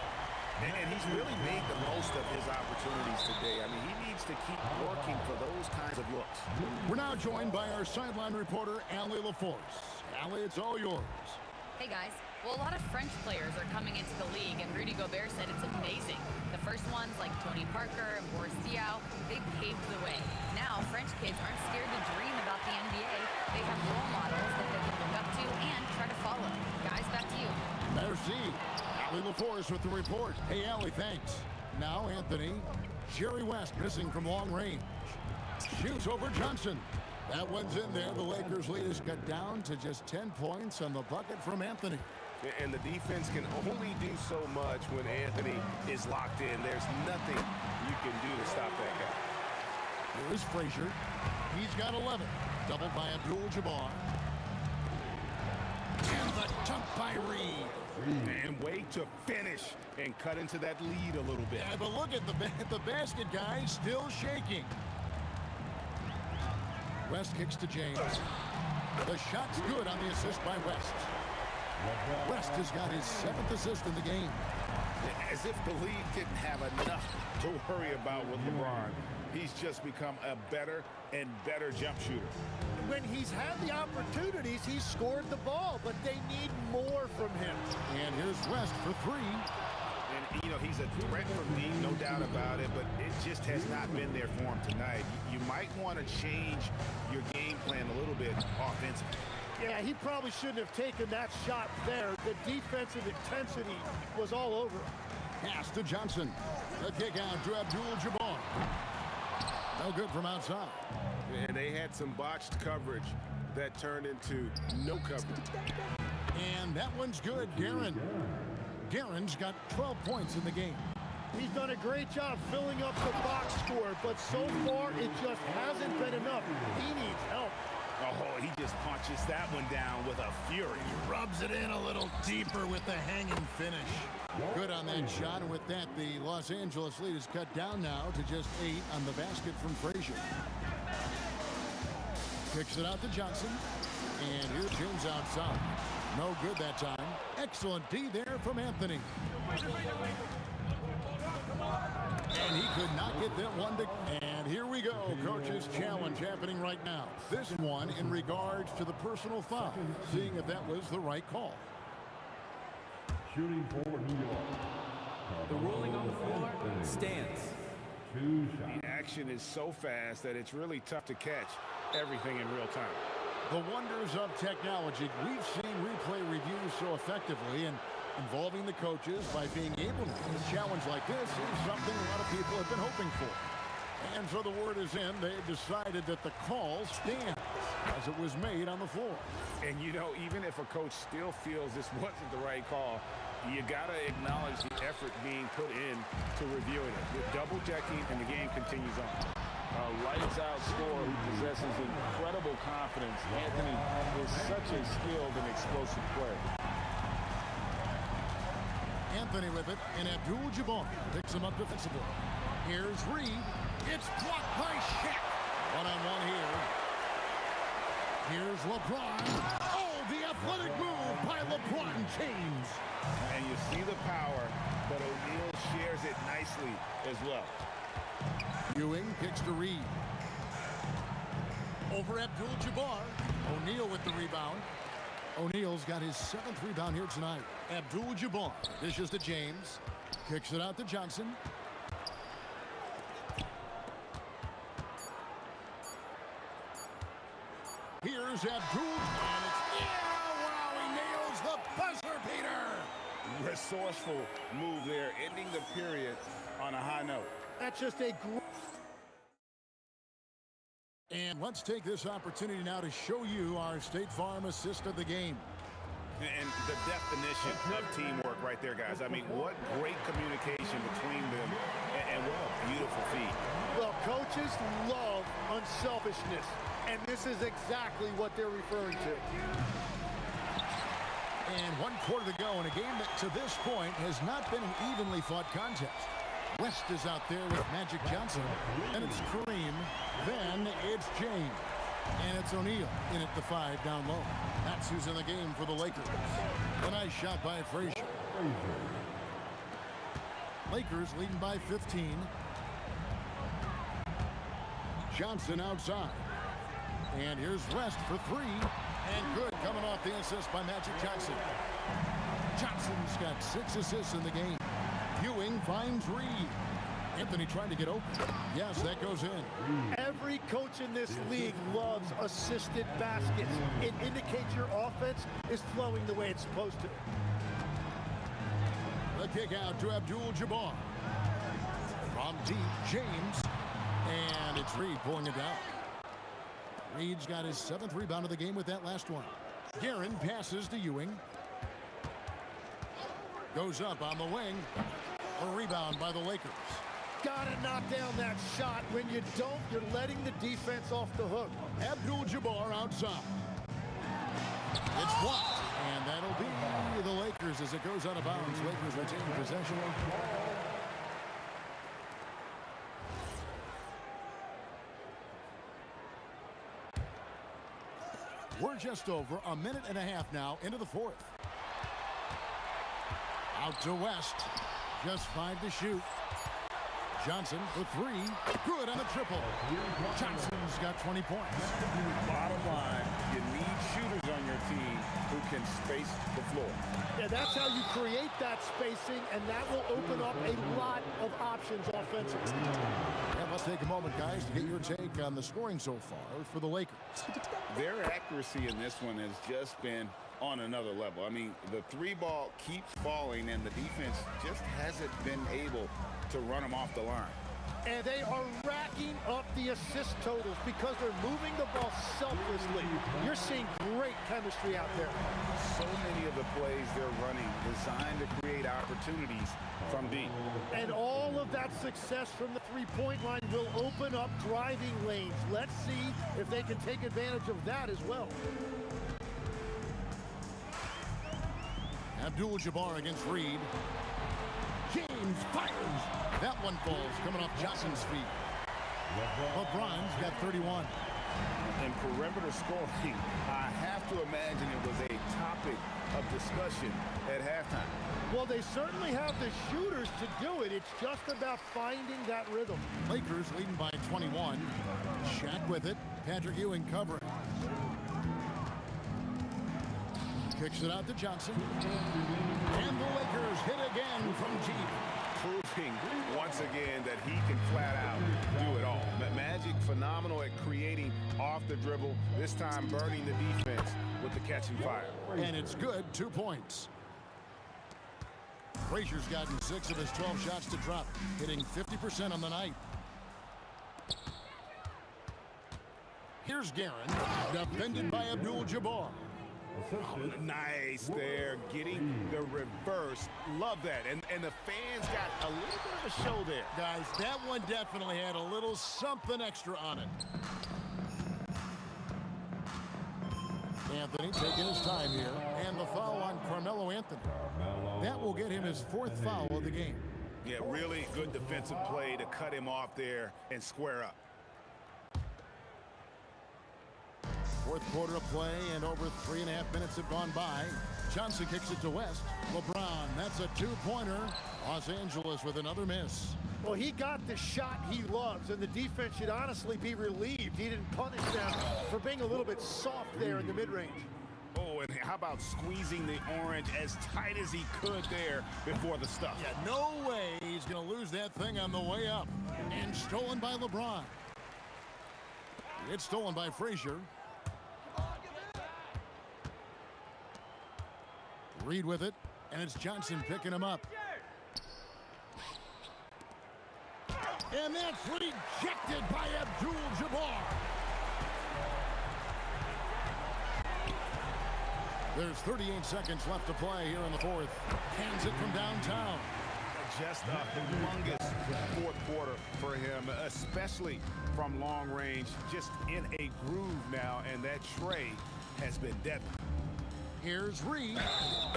And he's really made the most of his opportunities today. I mean, he needs to keep working for those kinds of looks. We're now joined by our sideline reporter, Allie LaForce. Allie, it's all yours. Hey guys. Well, a lot of French players are coming into the league, and Rudy Gobert said it's amazing. The first ones, like Tony Parker and Boris Diaw, they paved the way. Now, French kids aren't scared to dream about the NBA. They have role models that they can look up to and try to follow. Guys, back to you. Merci. Allie LaForce with the report. Hey, Allie, thanks. Now, Anthony. Jerry West missing from long range. Shoots over Johnson. That one's in there. The Lakers lead is cut down to just 10 points on the bucket from Anthony. And the defense can only do so much when Anthony is locked in. There's nothing you can do to stop that guy. Here is Frazier. He's got 11. Doubled by Abdul-Jabbar. And the dunk by Reed. And way to finish and cut into that lead a little bit. Yeah, but look at the basket, guys, still shaking. West kicks to James. The shot's good on the assist by West. West has got his 7th assist in the game. As if the league didn't have enough to worry about with LeBron. He's just become a better and better jump shooter. When he's had the opportunities, he's scored the ball, but they need more from him. And here's West for 3. And, you know, he's a threat from deep, no doubt about it, but it just has not been there for him tonight. You might want to change your game plan a little bit offensively. Yeah, he probably shouldn't have taken that shot there. The defensive intensity was all over him. Pass to Johnson. The kick out to Abdul-Jabbar. No good from outside. And they had some botched coverage that turned into no coverage. And that one's good, Guerin. Guerin's got 12 points in the game. He's done a great job filling up the box score, but so far it just hasn't been enough. He needs help. Oh, he just punches that one down with a fury. Rubs it in a little deeper with the hanging finish. Good on that shot, and with that, the Los Angeles lead is cut down now to just 8 on the basket from Frazier. Kicks it out to Johnson, and here's James outside. No good that time. Excellent D there from Anthony. And he could not get that one to... And here we go. Coach's challenge happening right now. This one in regards to the personal foul. Seeing if that was the right call. Shooting for New York. The ruling on the floor stands. The action is so fast that it's really tough to catch everything in real time. The wonders of technology. We've seen replay reviews so effectively, and involving the coaches by being able to do a challenge like this is something a lot of people have been hoping for. And so the word is in, they've decided that the call stands as it was made on the floor. And you know, even if a coach still feels this wasn't the right call, you got to acknowledge the effort being put in to reviewing it. With double checking, and the game continues on. A lights-out scorer who possesses incredible confidence. Anthony is such a skilled and explosive player. Anthony with it, and Abdul-Jabbar picks him up defensively. Here's Reed. It's blocked by Shaq. One-on-one here. Here's LeBron. Oh, the athletic move by LeBron James. And you see the power, but O'Neal shares it nicely as well. Ewing kicks to Reed. Over Abdul-Jabbar. O'Neal with the rebound. O'Neal's got his 7th rebound here tonight. Abdul-Jabbar dishes to James. Kicks it out to Johnson. Here's Abdul. And it's, yeah, wow, he nails the buzzer beater. Resourceful move there, ending the period on a high note. That's just a great... And let's take this opportunity now to show you our State Farm assist of the game. And the definition of teamwork right there, guys. I mean, what great communication between them, and what a beautiful feed. Well, coaches love unselfishness, and this is exactly what they're referring to. And 1 quarter to go in a game that to this point has not been an evenly fought contest. West is out there with Magic Johnson, and it's Kareem. Then it's James, and it's O'Neal in at the 5 down low. That's who's in the game for the Lakers. A nice shot by Frazier. Lakers leading by 15. Johnson outside. And here's West for 3. And good coming off the assist by Magic Johnson. Johnson's got 6 assists in the game. Ewing finds Reed. Anthony trying to get open. Yes, that goes in. Every coach in this league loves assisted baskets. It indicates your offense is flowing the way it's supposed to. The kick out to Abdul-Jabbar. From deep, James. And it's Reed pulling it down. Reed's got his 7th rebound of the game with that last one. Guerin passes to Ewing. Goes up on the wing. A rebound by the Lakers. Gotta knock down that shot. When you don't, you're letting the defense off the hook. Abdul-Jabbar outside. It's blocked, and that'll be the Lakers as it goes out of bounds. Lakers retain possession. We're just over a minute and a half now into the fourth. Out to West. Just 5 to shoot. Johnson for 3. Good on the triple. Johnson's got 20 points. Bottom line, you need shooters on your team who can space the floor. Yeah, that's how you create that spacing, and that will open up a lot of options offensively. And let's take a moment, guys, to get your take on the scoring so far for the Lakers. Their accuracy in this one has just been on another level. I mean, the 3 ball keeps falling, and the defense just hasn't been able to run them off the line. And they are racking up the assist totals because they're moving the ball selflessly. You're seeing great chemistry out there. So many of the plays they're running designed to create opportunities from deep. And all of that success from the three-point line will open up driving lanes. Let's see if they can take advantage of that as well. Abdul-Jabbar against Reed. James fires. That one falls, coming off Johnson's feet. LeBron's got 31. In perimeter scoring, I have to imagine it was a topic of discussion at halftime. Well, they certainly have the shooters to do it. It's just about finding that rhythm. Lakers leading by 21. Shaq with it. Patrick Ewing covering. Kicks it out to Johnson. And the Lakers hit again from deep. Proving once again that he can flat out do it all. Magic phenomenal at creating off the dribble, this time burning the defense with the catch and fire. And it's good, 2 points. Frazier's gotten 6 of his 12 shots to drop, hitting 50% on the night. Here's Guerin, defended by Abdul-Jabbar. Oh, nice there, getting the reverse. Love that. And the fans got a little bit of a show there. Guys, that one definitely had a little something extra on it. Anthony taking his time here. And the foul on Carmelo Anthony. That will get him his 4th foul of the game. Yeah, really good defensive play to cut him off there and square up. 4th quarter of play, and over 3.5 minutes have gone by. Johnson kicks it to West. LeBron, that's a 2-pointer. Los Angeles with another miss. Well, he got the shot he loves, and the defense should honestly be relieved. He didn't punish them for being a little bit soft there in the mid-range. Oh, and how about squeezing the orange as tight as he could there before the stuff? Yeah, no way he's going to lose that thing on the way up. And stolen by LeBron. It's stolen by Frazier. Reed with it, and it's Johnson picking him up. And that's rejected by Abdul-Jabbar. There's 38 seconds left to play here in the 4th. Hands it from downtown. Just a humongous 4th quarter for him, especially from long range. Just in a groove now, and that tray has been deadly. Here's Reed,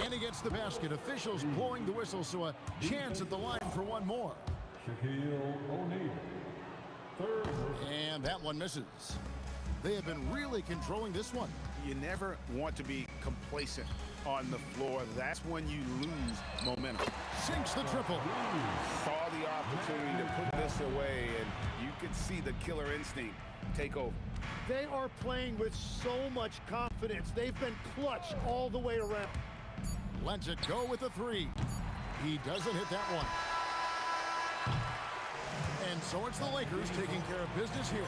and he gets the basket. Officials blowing the whistle, so a chance at the line for one more. Shaquille O'Neal. 3rd. And that one misses. They have been really controlling this one. You never want to be complacent on the floor. That's when you lose momentum. Sinks the triple. Saw the opportunity to put this away, and you could see the killer instinct take over. They are playing with so much confidence. They've been clutch all the way around. Lets it go with a 3. He doesn't hit that one. And so it's the Lakers taking care of business here.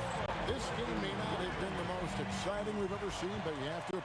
This game may not have been the most exciting we've ever seen, but you have to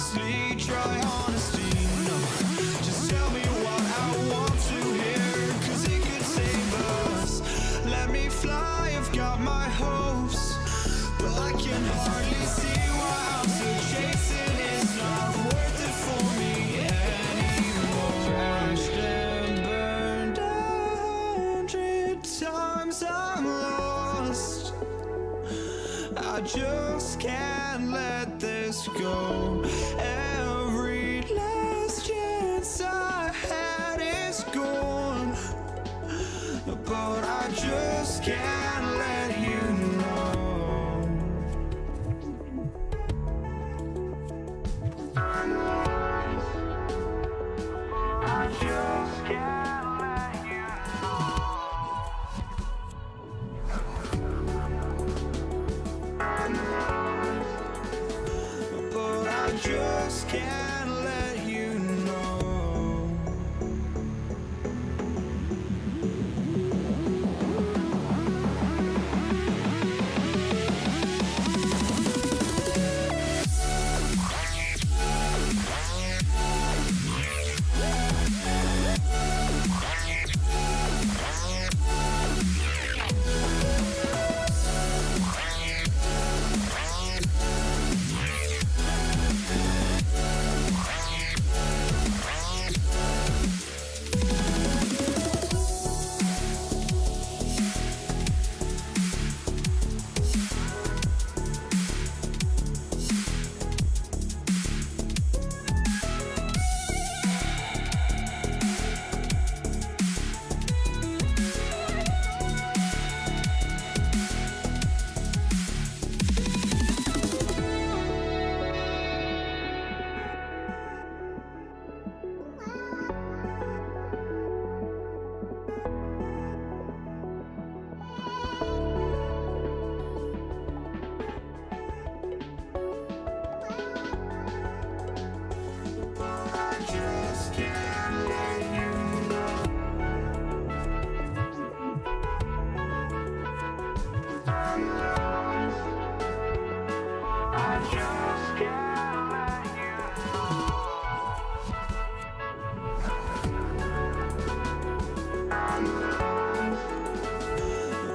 honestly, try honesty. No, just tell me what I want to hear, 'cause it could save us. Let me fly, I've got my hopes, but I can hardly see why I'm still chasing. It's not worth it for me anymore. Crashed and burned 100 times, I'm lost. I just can't let this go. Every last chance I had is gone, but I just can't let you know. I just can't let you know.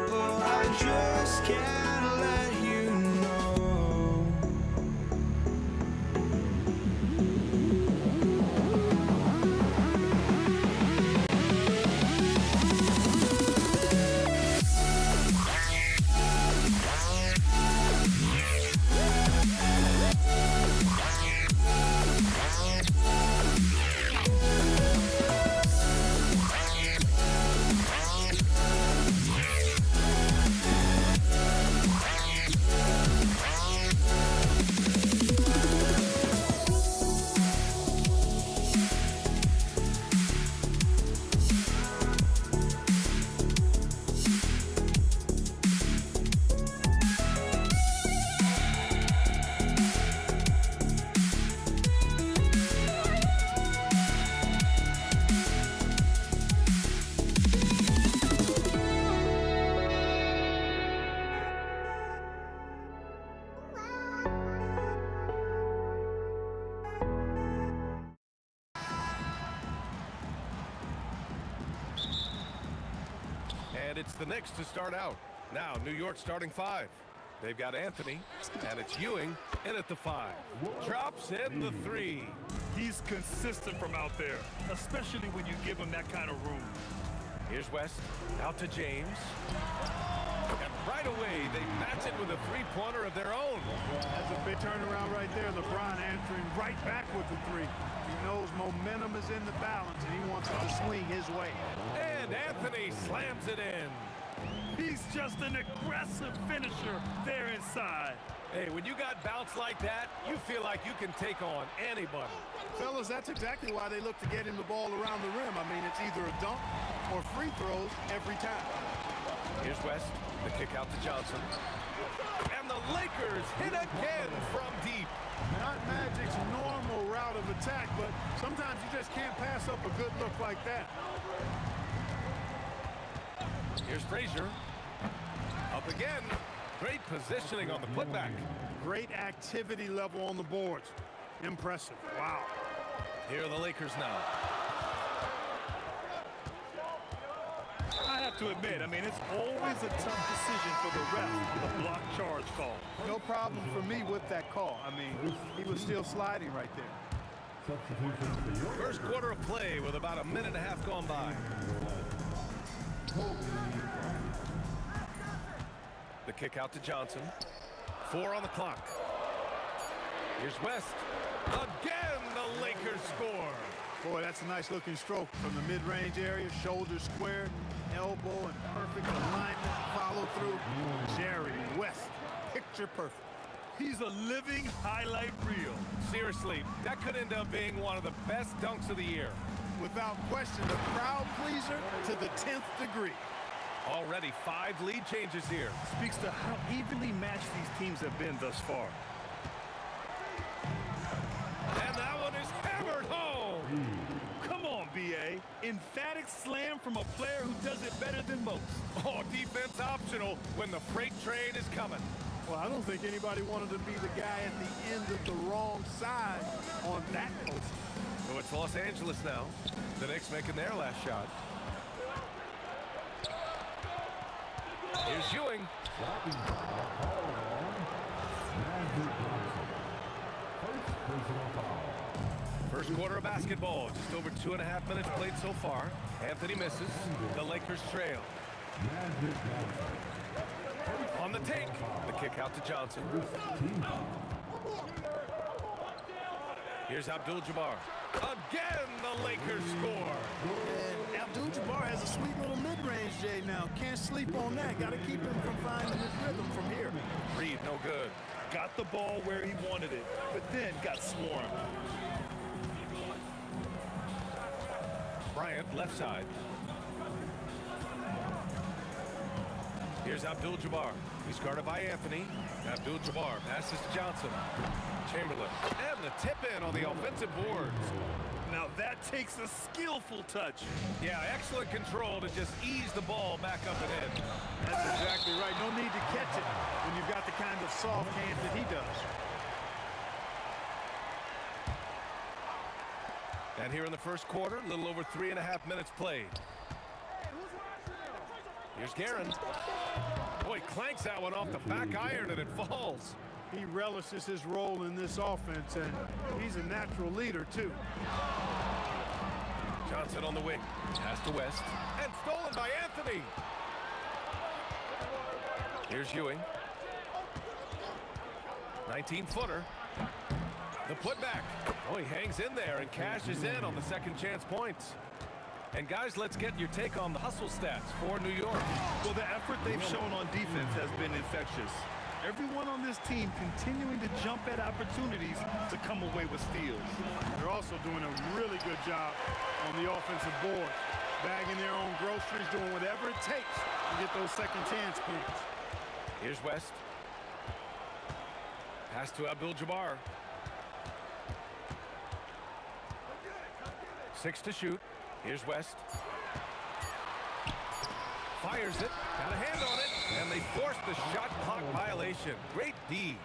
But I just can't let you know. And it's the Knicks to start out. Now, New York starting 5. They've got Anthony, and it's Ewing in at the 5. Drops in the 3. He's consistent from out there, especially when you give him that kind of room. Here's West, out to James. And right away, they match it with a three-pointer of their own. That's a big turnaround right there. LeBron answering right back with the 3. He knows momentum is in the balance, and he wants it to swing his way. And Anthony slams it in. He's just an aggressive finisher there inside. Hey, when you got bounce like that, you feel like you can take on anybody. Fellas, that's exactly why they look to get him the ball around the rim. I mean, it's either a dunk or free throws every time. Here's West, the kick out to Johnson. And the Lakers hit again from deep. Not Magic's normal route of attack, but sometimes you just can't pass up a good look like that. Here's Frazier. Up again. Great positioning on the putback. Great activity level on the boards. Impressive. Wow. Here are the Lakers now. I have to admit, I mean, it's always a tough decision for the ref with a block charge call. No problem for me with that call. I mean, he was still sliding right there. First quarter of play with about a minute and a half gone by. The kick out to Johnson. 4 on the clock. Here's West. Again, the Lakers score. Boy, that's a nice looking stroke from the mid-range area. Shoulder squared, elbow in perfect alignment, follow through. Jerry West, picture perfect. He's a living highlight reel. Seriously, that could end up being one of the best dunks of the year. Without question, the crowd pleaser to the 10th degree. Already 5 lead changes here. Speaks to how evenly matched these teams have been thus far. And that one is hammered home. Come on, B.A. Emphatic slam from a player who does it better than most. Oh, defense optional when the freight train is coming. Well, I don't think anybody wanted to be the guy at the end of the wrong side on that post. So it's Los Angeles now. The Knicks making their last shot. Here's Ewing. First quarter of basketball. Just over 2.5 minutes played so far. Anthony misses. The Lakers trail. On the take. The kick out to Johnson. Here's Abdul-Jabbar. Again, the Lakers score. And Abdul-Jabbar has a sweet little mid-range, Jay, now. Can't sleep on that. Got to keep him from finding his rhythm from here. Reed, no good. Got the ball where he wanted it, but then got swarmed. Bryant, left side. Here's Abdul-Jabbar. He's guarded by Anthony. Abdul-Jabbar passes to Johnson. Chamberlain. And the tip in on the offensive boards. Now that takes a skillful touch. Yeah, excellent control to just ease the ball back up and in. That's exactly right. No need to catch it when you've got the kind of soft hands that he does. And here in the first quarter, a little over 3.5 minutes played. Here's Guerin. Boy, clanks that one off the back iron and it falls. He relishes his role in this offense, and he's a natural leader, too. Johnson on the wing. Pass to West. And stolen by Anthony. Here's Ewing. 19-footer. The putback. Oh, he hangs in there and cashes in on the second chance points. And guys, let's get your take on the hustle stats for New York. Well, the effort they've shown on defense has been infectious. Everyone on this team continuing to jump at opportunities to come away with steals. They're also doing a really good job on the offensive board, bagging their own groceries, doing whatever it takes to get those second chance points. Here's West. Pass to Abdul-Jabbar. 6 to shoot. Here's West. Fires it. Got a hand on it. And they forced the shot clock violation. Great D.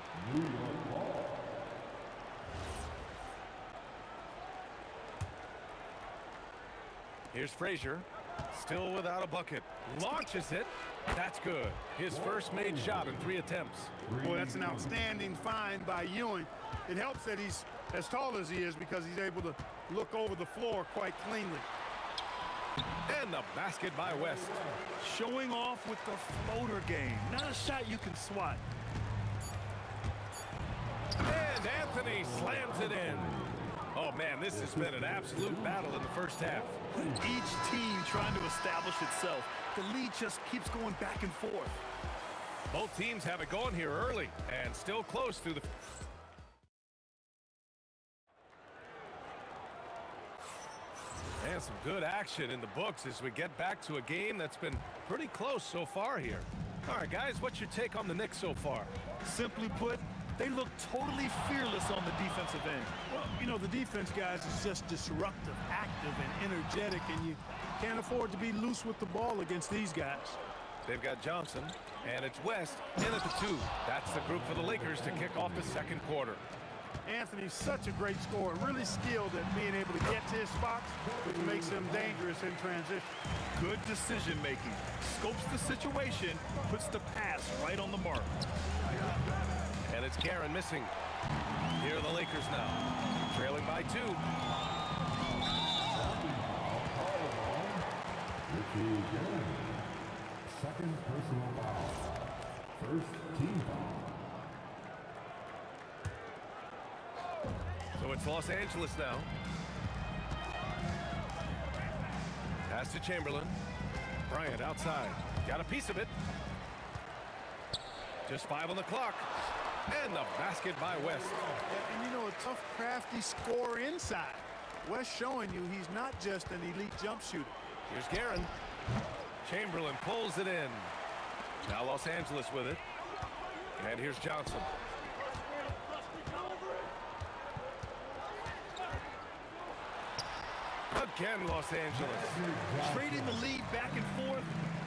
Here's Frazier. Still without a bucket. Launches it. That's good. His first made shot in 3 attempts. Boy, that's an outstanding find by Ewing. It helps that he's as tall as he is because he's able to look over the floor quite cleanly. And the basket by West. Showing off with the floater game. Not a shot you can swat. And Anthony slams it in. Oh, man, this has been an absolute battle in the first half. Each team trying to establish itself. The lead just keeps going back and forth. Both teams have it going here early and still close through the... And some good action in the books as we get back to a game that's been pretty close so far here. All right, guys, what's your take on the Knicks so far? Simply put, they look totally fearless on the defensive end. Well, you know, the defense, guys, is just disruptive, active, and energetic, and you can't afford to be loose with the ball against these guys. They've got Johnson, and it's West in at the 2. That's the group for the Lakers to kick off the second quarter. Anthony's such a great scorer, really skilled at being able to get to his spots, which makes him dangerous in transition. Good decision-making. Scopes the situation, puts the pass right on the mark. And it's Karen missing. Here are the Lakers now, trailing by 2. Second personal foul. First team foul. So it's Los Angeles now. Pass to Chamberlain. Bryant outside. Got a piece of it. Just 5 on the clock. And the basket by West. And you know, a tough, crafty scorer inside. West showing you he's not just an elite jump shooter. Here's Guerin. Chamberlain pulls it in. Now Los Angeles with it. And here's Johnson. Again, Los Angeles. Trading the lead back and forth,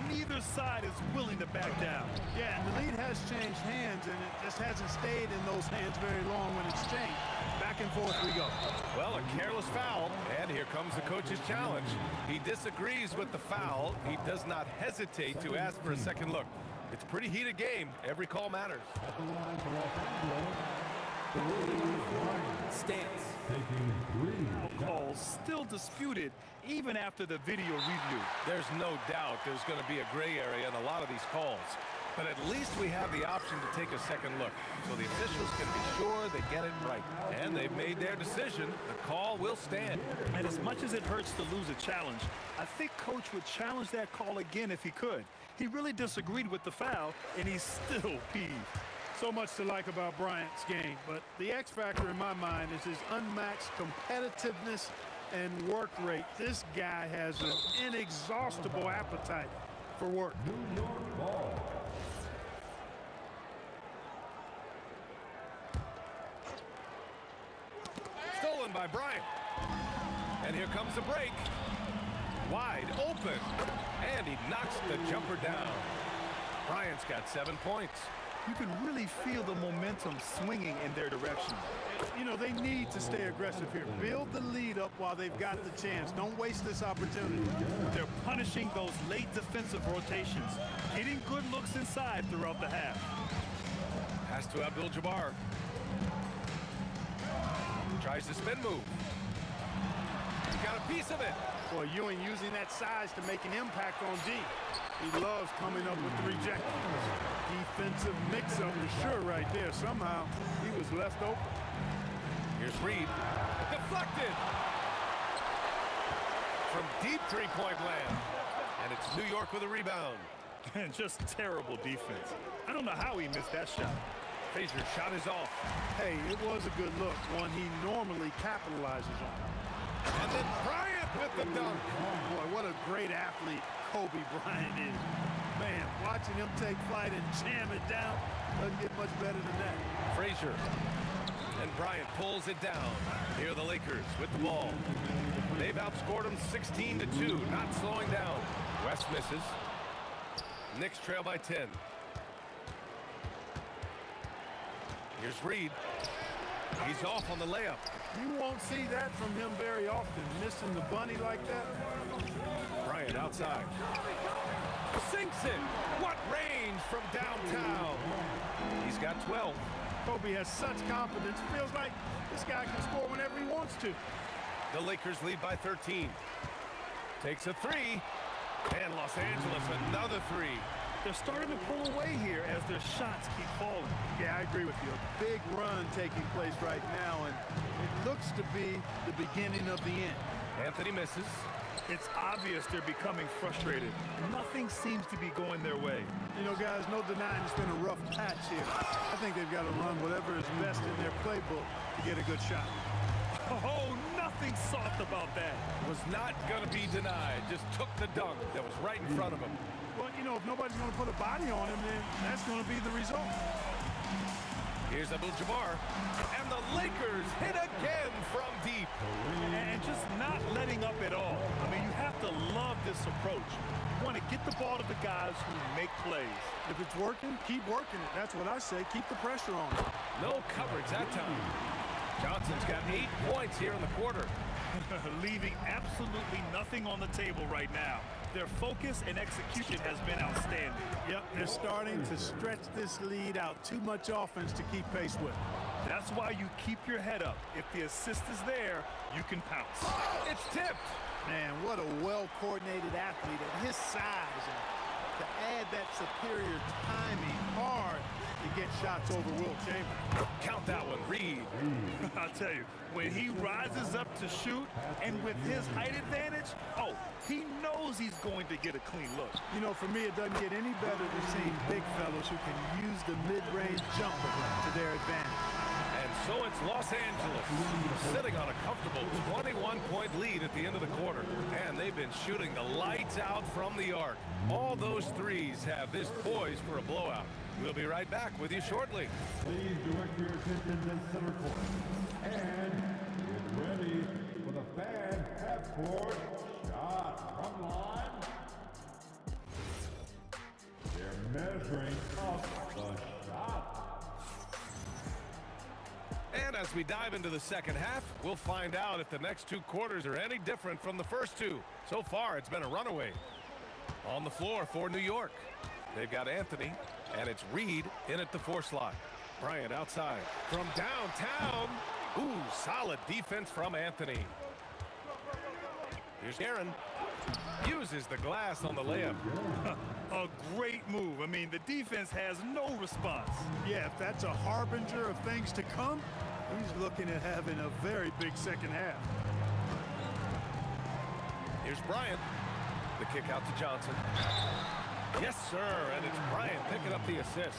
neither side is willing to back down. Yeah, and the lead has changed hands, and it just hasn't stayed in those hands very long when it's changed. Back and forth we go. Well, a careless foul, and here comes the coach's challenge. He disagrees with the foul. He does not hesitate to ask for a second look. It's a pretty heated game. Every call matters. Stance. Calls still disputed even after the video review. There's no doubt there's going to be a gray area in a lot of these calls. But at least we have the option to take a second look, so the officials can be sure they get it right. And they've made their decision. The call will stand. And as much as it hurts to lose a challenge, I think Coach would challenge that call again if he could. He really disagreed with the foul, and he's still peeved. So much to like about Bryant's game, but the X factor in my mind is his unmatched competitiveness and work rate. This guy has an inexhaustible appetite for work. New York ball. Stolen by Bryant. And here comes the break. Wide open. And he knocks the jumper down. Bryant's got 7 points. You can really feel the momentum swinging in their direction. You know, they need to stay aggressive here. Build the lead up while they've got the chance. Don't waste this opportunity. They're punishing those late defensive rotations, getting good looks inside throughout the half. Pass to Abdul-Jabbar. Tries the spin move. He got a piece of it. Boy, Ewing using that size to make an impact on D. He loves coming up with the rejections. Defensive mix-up for sure right there. Somehow, he was left open. Here's Reed. Deflected. From deep three-point land. And it's New York with a rebound. And just terrible defense. I don't know how he missed that shot. Frazier's shot is off. Hey, it was a good look, one he normally capitalizes on. And then Bryant with the dunk. Boy, what a great athlete Kobe Bryant is. Man, watching him take flight and jam it down doesn't get much better than that. Frazier. And Bryant pulls it down. Here are the Lakers with the ball. They've outscored them 16-2, not slowing down. West misses. Knicks trail by 10. Here's Reed. He's off on the layup. You won't see that from him very often, missing the bunny like that. Bryant outside. Sinks it. What range from downtown. He's got 12. Kobe has such confidence. Feels like this guy can score whenever he wants to. The Lakers lead by 13. Takes a three. And Los Angeles another three. They're starting to pull away here as their shots keep falling. Yeah, I agree with you. A big run taking place right now, and it looks to be the beginning of the end. Anthony misses. It's obvious they're becoming frustrated. Nothing seems to be going their way. You know, guys, no denying it's been a rough patch here. I think they've got to run whatever is best in their playbook to get a good shot. Oh, nothing soft about that. Was not going to be denied. Just took the dunk that was right in front of him. Well, you know, if nobody's going to put a body on him, then that's going to be the result. Here's Abdul-Jabbar. And the Lakers hit again from deep. And just not letting up at all. I mean, you have to love this approach. You want to get the ball to the guys who make plays. If it's working, keep working it. That's what I say. Keep the pressure on. No coverage that time. Johnson's got 8 points here in the quarter. Leaving absolutely nothing on the table right now. Their focus and execution has been outstanding. Yep, they're starting to stretch this lead out. Too much offense to keep pace with. That's why you keep your head up. If the assist is there, you can pounce. It's tipped. Man, what a well-coordinated athlete at his size. And to add that superior timing, hard to get shots over Will Chamberlain. Count that one, Reed. I'll tell you, when he rises up to shoot, and with his height advantage, oh, he knows he's going to get a clean look. You know, for me, it doesn't get any better than seeing big fellas who can use the mid-range jumper to their advantage. And so it's Los Angeles sitting on a comfortable 21-point lead at the end of the quarter. And they've been shooting the lights out from the arc. All those threes have this poised for a blowout. We'll be right back with you shortly. Please direct your attention to center court. And get ready for the fan half-court shot from the line. They're measuring up the shot. And as we dive into the second half, we'll find out if the next 2 quarters are any different from the first 2. So far, it's been a runaway. On the floor for New York, they've got Anthony, and it's Reed in at the 4 slot. Bryant outside from downtown. Ooh, solid defense from Anthony. Here's Aaron. Uses the glass on the layup. A great move. I mean, the defense has no response. Yeah, if that's a harbinger of things to come, he's looking at having a very big second half. Here's Bryant. The kick out to Johnson. Yes, sir, and it's Bryant picking up the assist.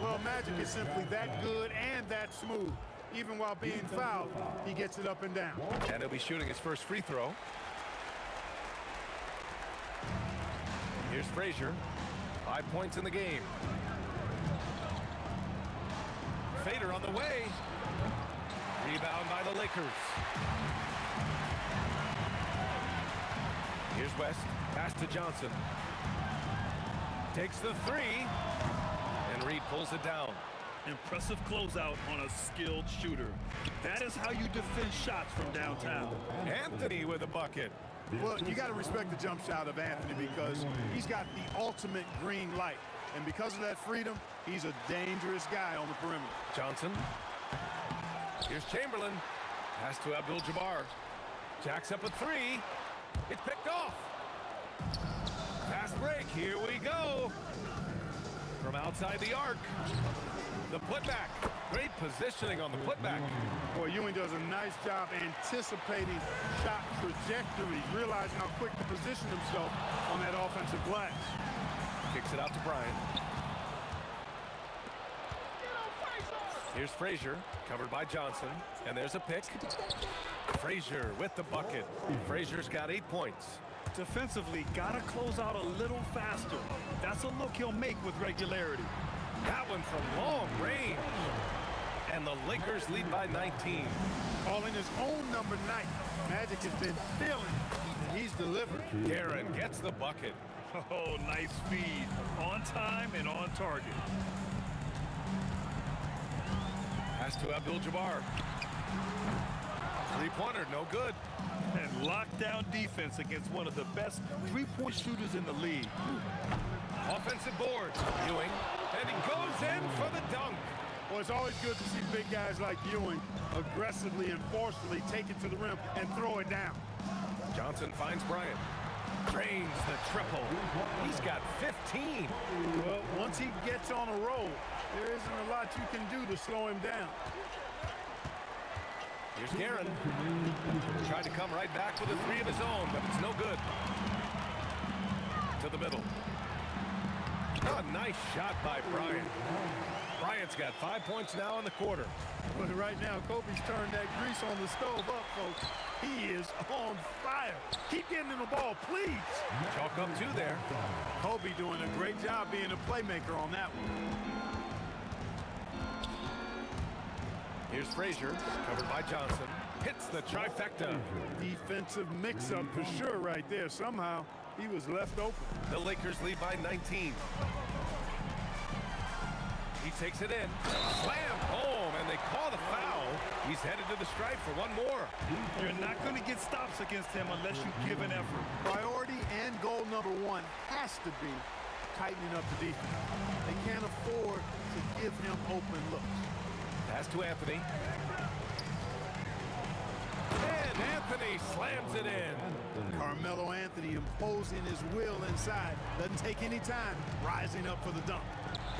Well, Magic is simply that good and that smooth. Even while being fouled, he gets it up and down. And he'll be shooting his first free throw. Here's Frazier. 5 points in the game. Fader on the way. Rebound by the Lakers. Here's West. Pass to Johnson. Takes the 3. And Reed pulls it down. Impressive closeout on a skilled shooter. That is how you defend shots from downtown. Anthony with a bucket. Well, you got to respect the jump shot of Anthony because he's got the ultimate green light. And because of that freedom, he's a dangerous guy on the perimeter. Johnson. Here's Chamberlain. Pass to Abdul-Jabbar. Jacks up a 3. It's picked off. Fast break. Here we go. From outside the arc. The putback. Great positioning on the putback. Boy, Ewing does a nice job anticipating shot trajectory, realizing how quick to position himself on that offensive glass. Kicks it out to Bryant. Here's Frazier, covered by Johnson, and there's a pick. Frazier with the bucket. Frazier's got 8 points. Defensively, got to close out a little faster. That's a look he'll make with regularity. That one from long range. And the Lakers lead by 19. Calling his own number 9. Magic has been feeling, and he's delivered. Guerin gets the bucket. Oh, nice feed. On time and on target. Pass to Abdul-Jabbar. 3-pointer, no good. And lockdown defense against one of the best 3-point shooters in the league. Offensive boards. Ewing. And he goes in for the dunk. Well, it's always good to see big guys like Ewing aggressively and forcefully take it to the rim and throw it down. Johnson finds Bryant. Drains the triple. He's got 15. Well, once he gets on a roll, there isn't a lot you can do to slow him down. Here's Guerin. Tried to come right back with a 3 of his own, but it's no good. To the middle. Oh, nice shot by Bryant. Bryant's got 5 points now in the quarter. But right now, Kobe's turned that grease on the stove up, folks. He is on fire. Keep getting him the ball, please. Chalk up 2 there. Kobe doing a great job being a playmaker on that one. Here's Frazier, covered by Johnson. Hits the trifecta. Defensive mix-up for sure right there. Somehow, he was left open. The Lakers lead by 19. He takes it in. Slam home, and they call the foul. He's headed to the stripe for one more. You're not going to get stops against him unless you give an effort. Priority and goal number one has to be tightening up the defense. They can't afford to give him open looks. Pass to Anthony. And Anthony slams it in. Carmelo Anthony imposing his will inside. Doesn't take any time, rising up for the dunk.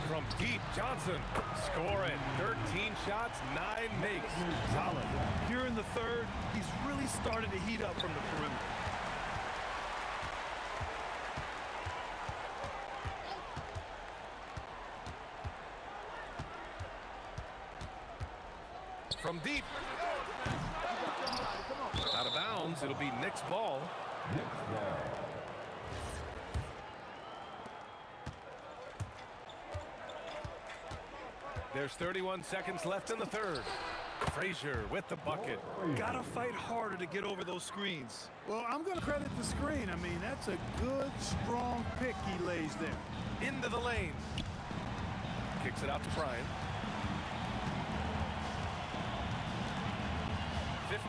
From deep, Johnson scoring. 13 shots, 9 makes. Solid. Here in the third, he's really started to heat up from the perimeter. From deep. Out of bounds, it'll be Knicks ball. There's 31 seconds left in the third. Frazier with the bucket. Gotta fight harder to get over those screens. Well, I'm going to credit the screen. I mean, that's a good, strong pick he lays there. Into the lane. Kicks it out to Bryant.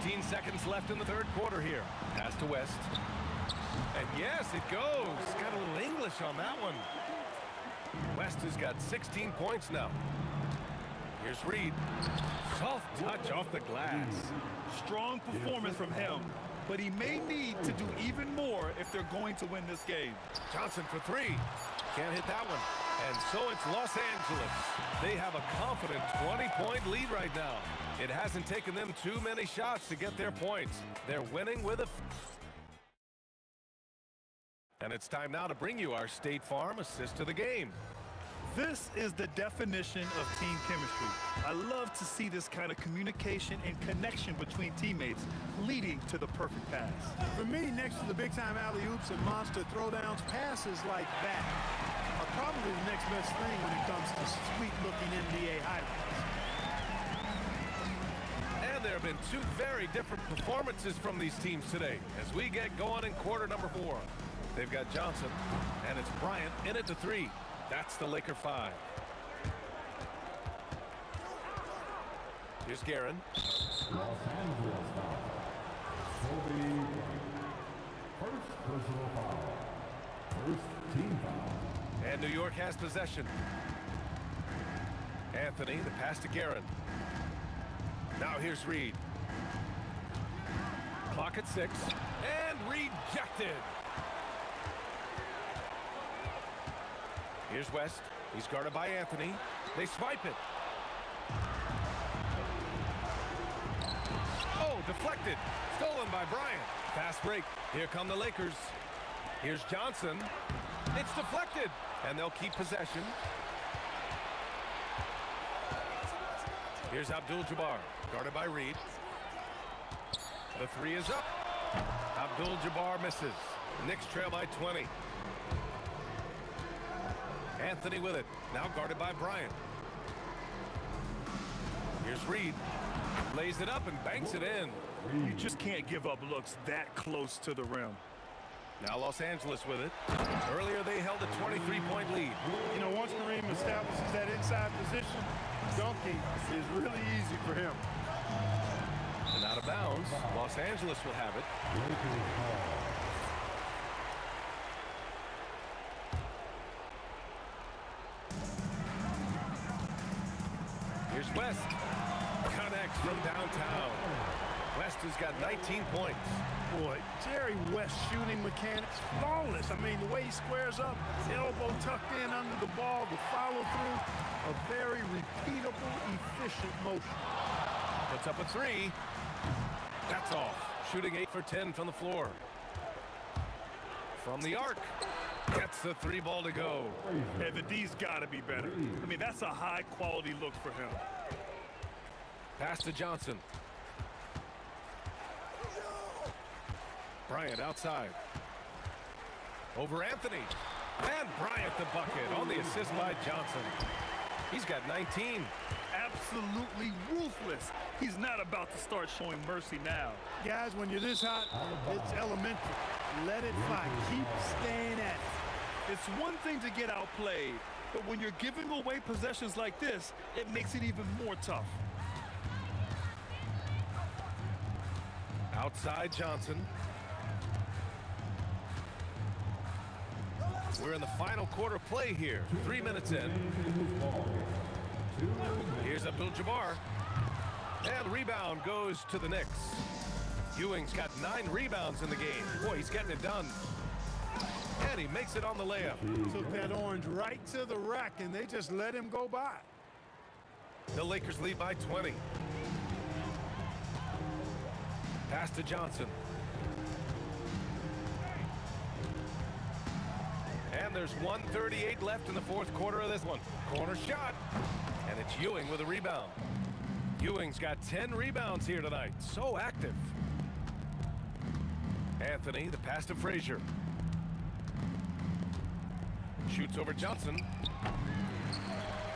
15 seconds left in the third quarter here. Pass to West. And yes, it goes. Got a little English on that one. West has got 16 points now. Here's Reed. Soft touch off the glass. Strong performance from him, but he may need to do even more if they're going to win this game. Johnson for three. Can't hit that one. And so it's Los Angeles. They have a confident 20-point lead right now. It hasn't taken them too many shots to get their points. They're winning with a... And it's time now to bring you our State Farm assist of the game. This is the definition of team chemistry. I love to see this kind of communication and connection between teammates leading to the perfect pass. For me, next to the big-time alley-oops and monster throwdowns, passes like that are probably the next best thing when it comes to sweet-looking NBA highlights. And there have been two very different performances from these teams today as we get going in quarter number 4. They've got Johnson, and it's Bryant in at the 3. That's the Laker 5. Here's Guerin. Los Angeles foul. Kobe. First personal foul. First team foul. And New York has possession. Anthony, the pass to Guerin. Now here's Reed. Clock at 6. And rejected. Here's West. He's guarded by Anthony. They swipe it. Oh, deflected. Stolen by Bryant. Fast break. Here come the Lakers. Here's Johnson. It's deflected. And they'll keep possession. Here's Abdul-Jabbar. Guarded by Reed. The 3 is up. Abdul-Jabbar misses. Knicks trail by 20. Anthony with it. Now guarded by Bryant. Here's Reed. Lays it up and banks it in. You just can't give up looks that close to the rim. Now Los Angeles with it. Earlier they held a 23-point lead. You know, once Kareem establishes that inside position, dunking is really easy for him. And out of bounds, Los Angeles will have it. Here's West. Connects from downtown. West has got 19 points. Boy, Jerry West's shooting mechanics, flawless. I mean, the way he squares up, elbow tucked in under the ball, the follow through, a very repeatable, efficient motion. Puts up a 3. That's off. Shooting 8 for 10 from the floor. From the arc. Gets the 3 ball to go. Hey, the D's got to be better. I mean, that's a high-quality look for him. Pass to Johnson. Bryant outside. Over Anthony. And Bryant the bucket on the assist by Johnson. He's got 19. Absolutely ruthless. He's not about to start showing mercy now. Guys, when you're this hot, it's elementary. Let it fly. Keep staying at it. It's one thing to get outplayed, but when you're giving away possessions like this, it makes it even more tough. Outside Johnson. We're in the final quarter play here. 3 minutes in. Here's Abdul-Jabbar. And rebound goes to the Knicks. Ewing's got 9 rebounds in the game. Boy, he's getting it done. And he makes it on the layup. Took that orange right to the rack, and they just let him go by. The Lakers lead by 20. Pass to Johnson. And there's 1:38 left in the fourth quarter of this one. Corner shot. And it's Ewing with a rebound. Ewing's got 10 rebounds here tonight. So active. Anthony, the pass to Frazier. Shoots over Johnson.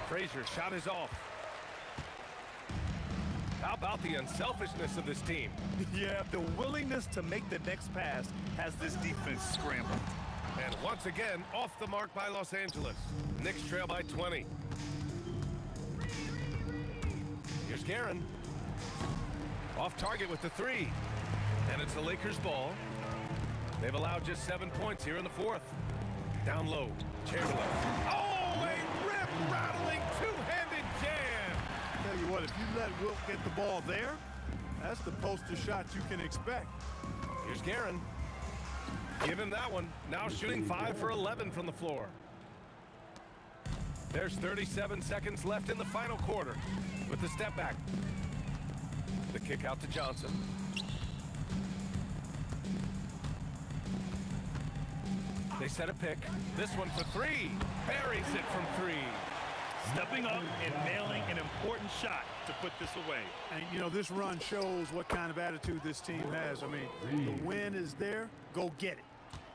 Frazier shot is off. How about the unselfishness of this team? Yeah, the willingness to make the next pass has this defense scrambled. And once again, off the mark by Los Angeles. Knicks trail by 20. Here's Guerin. Off target with the 3. And it's the Lakers' ball. They've allowed just 7 points here in the fourth. Down low, Chamberlain. Oh, a rip-rattling two-handed jam. Tell you what, if you let Wilt get the ball there, that's the poster shot you can expect. Here's Guerin. Give him that one. Now shooting 5 for 11 from the floor. There's 37 seconds left in the final quarter with the step back. The kick out to Johnson. They set a pick. This one for 3. Buries it from 3. Stepping up and nailing an important shot to put this away. And, you know, this run shows what kind of attitude this team has. I mean, the win is there. Go get it.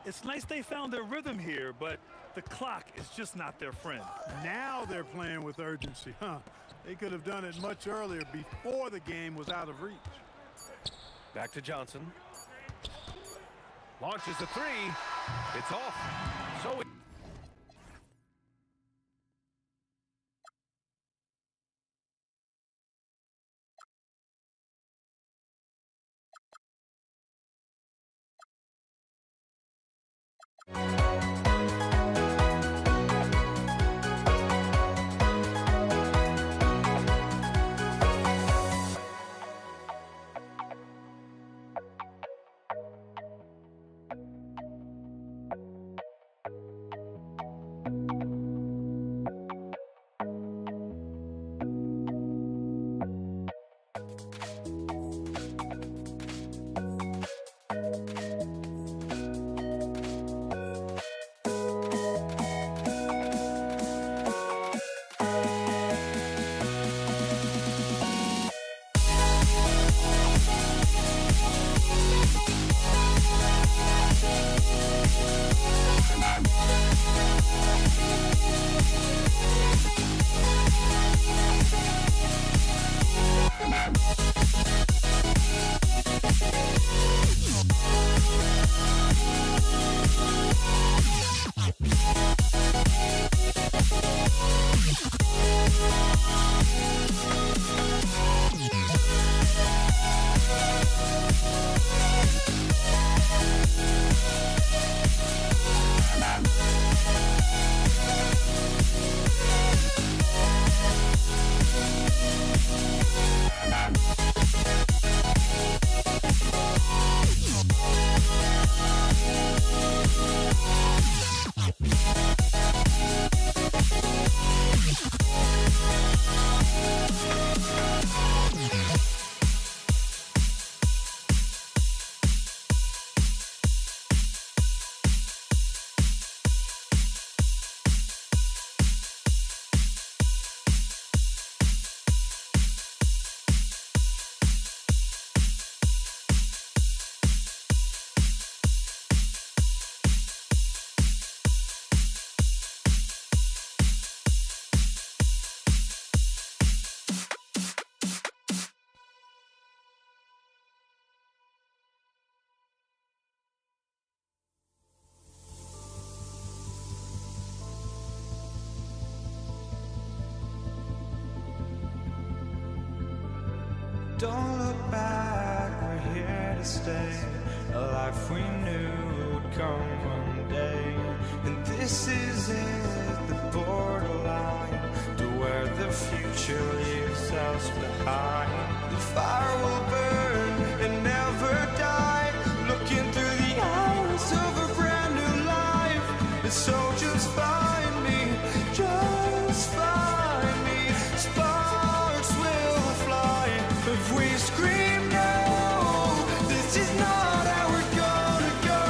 It's nice they found their rhythm here, but the clock is just not their friend. Now they're playing with urgency, huh? They could have done it much earlier before the game was out of reach. Back to Johnson. Launches a 3. It's off. So Don't look back, we're here to stay, a life we knew would come one day. And this is it, the borderline, to where the future leaves us behind. The fire will burn and never die, looking through the eyes of a brand new life. And so just find me, just find me. Sparks will fly if we scream no. This is not how we're gonna go.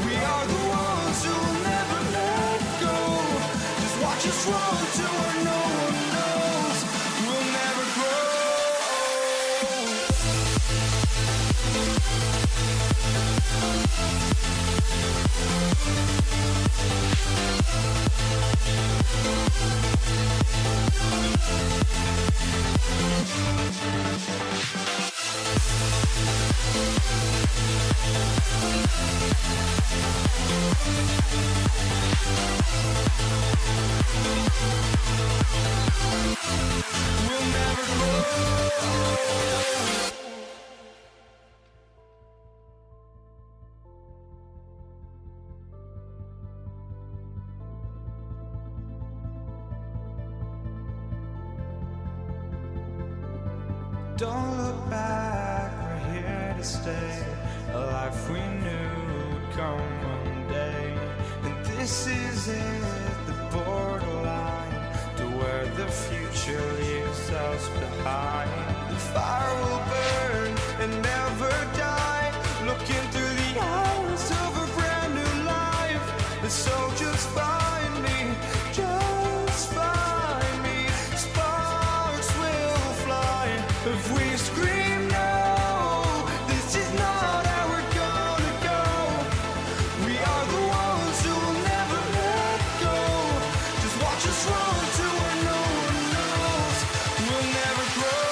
We are the ones who will never let go. Just watch us run to where no one knows. We'll never grow. We'll never grow. Don't look back, we're here to stay, a life we knew would come one day. And this is it, the borderline, to where the future leaves us behind. The fire will burn and never die, looking through the eyes of a brand new life. And so just find me, just find me. Sparks will fly if we scream no. This is not how we're gonna go. We are the ones who will never let go. Just watch us run to where no one knows. We'll never grow.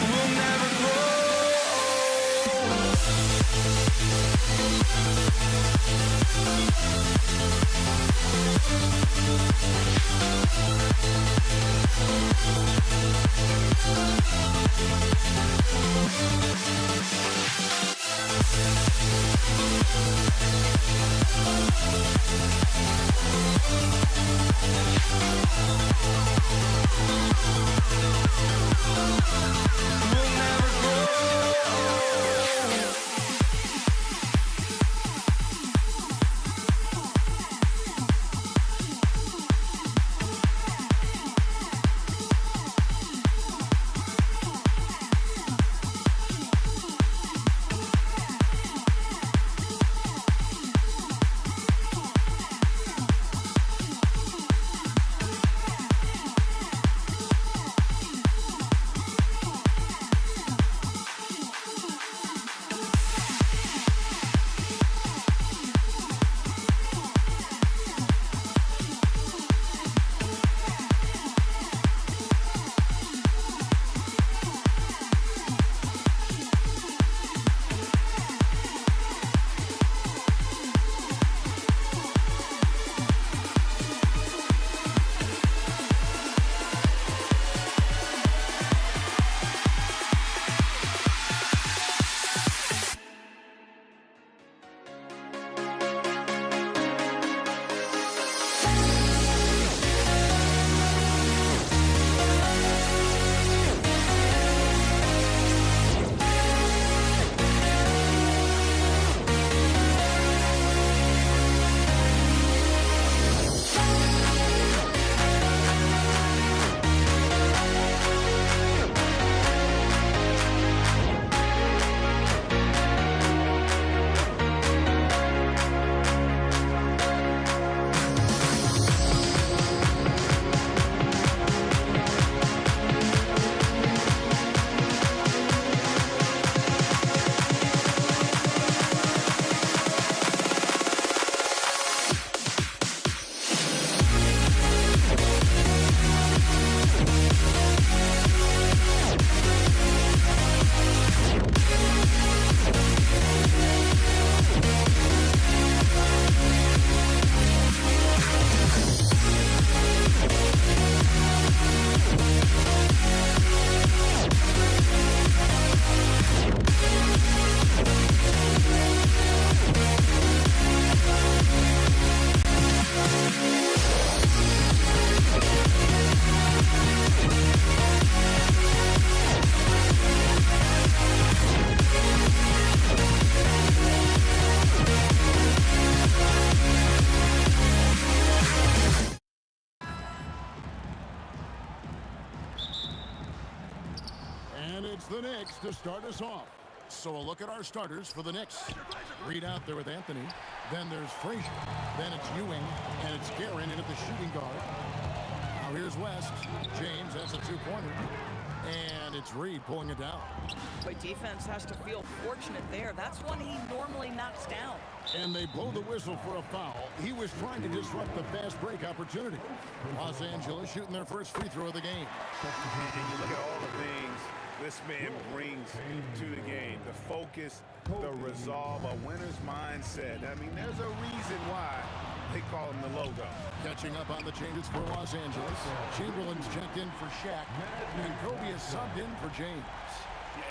We'll never grow. We'll never grow. start us off. So a look at our starters for the Knicks. Reed out there with Anthony. Then there's Frazier. Then it's Ewing. And it's Guerin in at the shooting guard. Now here's West. James has a two-pointer. And it's Reed pulling it down. But defense has to feel fortunate there. That's one he normally knocks down. And they blow the whistle for a foul. He was trying to disrupt the fast break opportunity. Los Angeles shooting their first free throw of the game. And you look at all the things this man brings to the game. The focus, the resolve, a winner's mindset. I mean, there's a reason why they call him the logo. Catching up on the changes for Los Angeles. Chamberlain's checked in for Shaq. And Kobe is subbed in for James.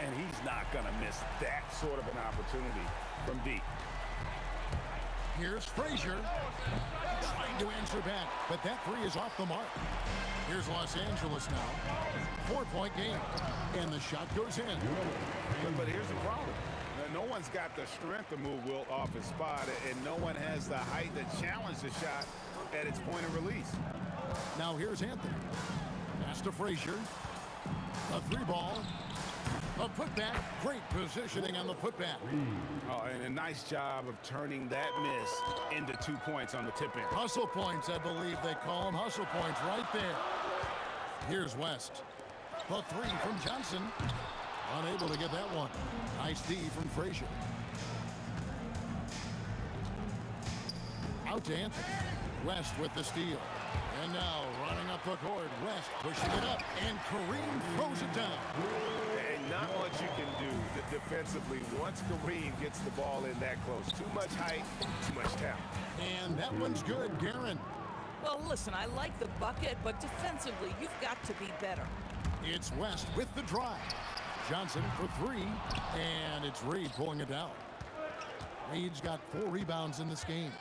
And he's not going to miss that sort of an opportunity from deep. Here's Frazier. Trying to answer back, but that three is off the mark. Here's Los Angeles now. 4-point game. And the shot goes in. But here's the problem. No one's got the strength to move Wilt off his spot, and no one has the height to challenge the shot at its point of release. Now here's Anthony. Pass to Frazier. A three ball. A putback. Great positioning on the putback. Oh, and a nice job of turning that miss into 2 points on the tip in. Hustle points, I believe they call them. Hustle points right there. Here's West. The three from Johnson. Unable to get that one. Nice D from Frazier. Out to Anthony. West with the steal. And now running up the court. West pushing it up. And Kareem throws it down. And not much you can do defensively once Kareem gets the ball in that close. Too much height, too much talent. And that one's good. Guerin. Well, listen, I like the bucket, but defensively, you've got to be better. It's West with the drive. Johnson for three, and it's Reed pulling it down. Reed's got 4 rebounds in this game.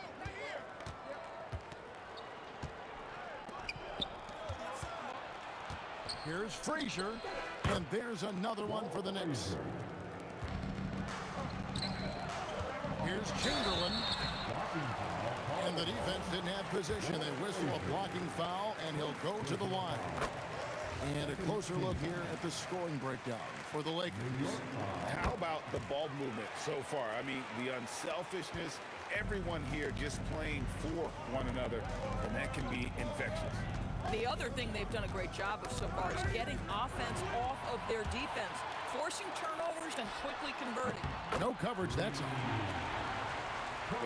Here's Frazier, and there's another one for the Knicks. Here's Chamberlain, and the defense didn't have position. They whistle a blocking foul, and he'll go to the line. And a closer look here at the scoring breakdown for the Lakers. How about the ball movement so far? I mean, the unselfishness, everyone here just playing for one another, and that can be infectious. The other thing they've done a great job of so far is getting offense off of their defense, forcing turnovers and quickly converting. No coverage, that's it.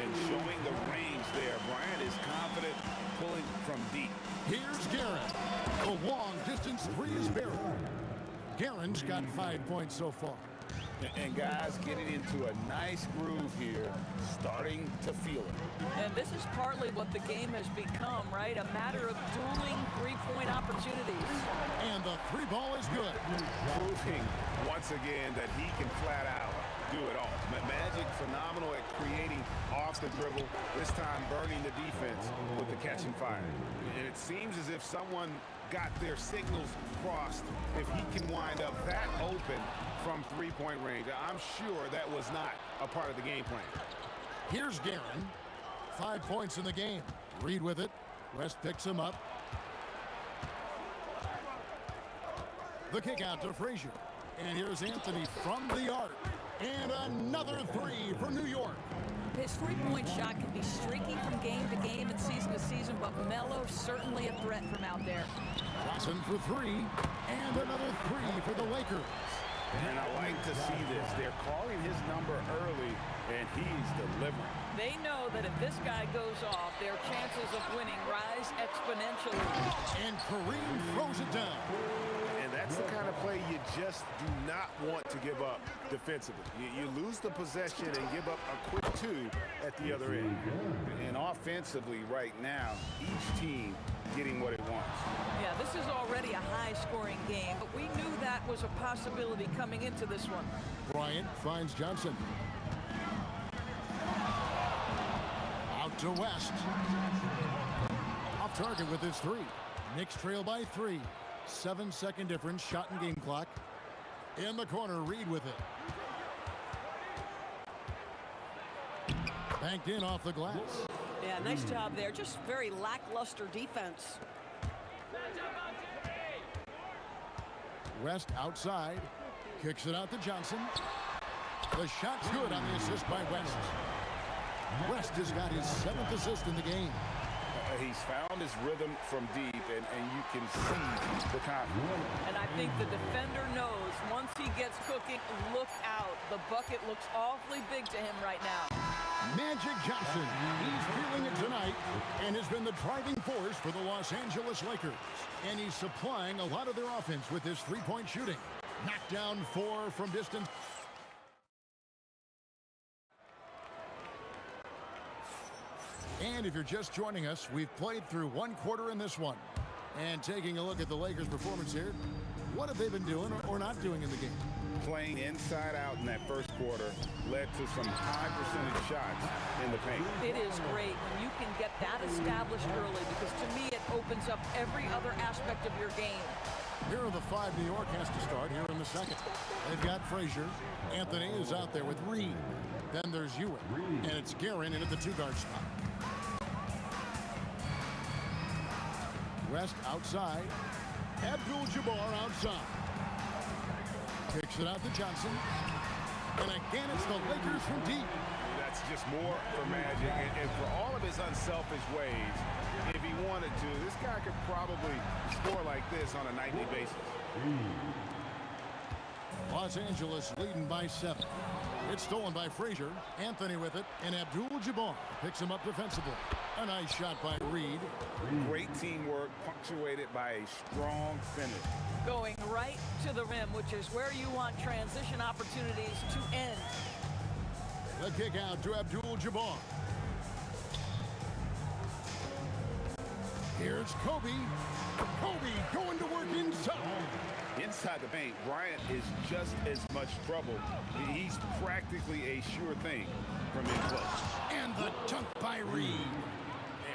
And showing the range there. Bryant is confident pulling from deep. Here's Guerin. The long distance three is buried. Guerin's got 5 points so far. And guys getting into a nice groove here, starting to feel it. And this is partly what the game has become, right? A matter of dueling three-point opportunities. And the three ball is good. Proving once again that he can flat out do it all. Magic phenomenal at creating off the dribble, this time burning the defense with the catch and fire. And it seems as if someone got their signals crossed. If he can wind up that open from three-point range, I'm sure that was not a part of the game plan. Here's Guerin. 5 points in the game. Reed with it. West picks him up. The kick out to Frazier. And here's Anthony from the arc. And another three for New York. His three-point shot can be streaky from game to game and season to season, but Melo certainly a threat from out there. Johnson for three. And another three for the Lakers. And I like to see this. They're calling his number early, and he's delivering. They know that if this guy goes off, their chances of winning rise exponentially. And Kareem throws it down. And that's the kind of play you just do not want to give up defensively. You lose the possession and give up a quick two at the other end. And offensively right now, each team getting what it wants. Yeah, this is already a high-scoring game, but we knew that was a possibility coming into this one. Bryant finds Johnson. Out to West. Off target with his three. Knicks trail by 3. 7-second difference, shot and game clock. In the corner, Reed with it. Banked in off the glass. Yeah, nice job there. Just very lackluster defense. West outside. Kicks it out to Johnson. The shot's good on the assist by West. West has got his 7th assist in the game. He's found his rhythm from deep, and you can see the confidence. And I think the defender knows once he gets cooking, look out. The bucket looks awfully big to him right now. Magic Johnson, he's feeling it tonight and has been the driving force for the Los Angeles Lakers. And he's supplying a lot of their offense with his three-point shooting. Knocked down 4 from distance. And if you're just joining us, we've played through 1 quarter in this one. And taking a look at the Lakers' performance here, what have they been doing or not doing in the game? Playing inside out in that first quarter led to some high percentage shots in the paint. It is great when you can get that established early because to me it opens up every other aspect of your game. Here are the 5 New York has to start here in the second. They've got Frazier. Anthony is out there with Reed. Then there's Ewing. And it's Guerin in at the 2-guard spot. West outside. Abdul-Jabbar outside. Kicks it out to Johnson. And again, it's the Lakers from deep. That's just more for Magic. And for all of his unselfish ways, if he wanted to, this guy could probably score like this on a nightly basis. Los Angeles leading by 7. It's stolen by Frazier. Anthony with it, and Abdul-Jabbar picks him up defensively. A nice shot by Reed. Great teamwork, punctuated by a strong finish. Going right to the rim, which is where you want transition opportunities to end. The kick out to Abdul-Jabbar. Here's Kobe. Kobe going to work inside. Inside the paint, Bryant is just as much trouble. He's practically a sure thing from in close. And the dunk by Reed.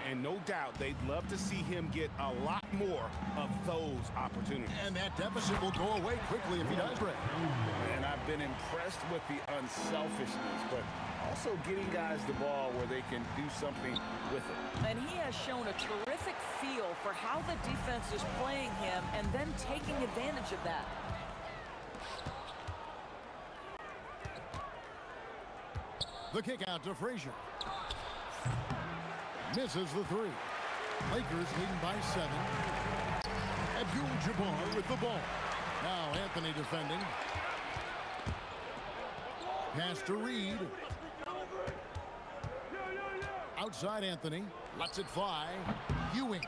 And no doubt they'd love to see him get a lot more of those opportunities. And that deficit will go away quickly if he does, Ray. And I've been impressed with the unselfishness, but also getting guys the ball where they can do something with it. And he has shown a terrific feel for how the defense is playing him and then taking advantage of that. The kick out to Frazier. Misses the 3. Lakers leading by 7. Abdul-Jabbar with the ball. Now Anthony defending. Pass to Reed. Outside Anthony. Lets it fly. Ewing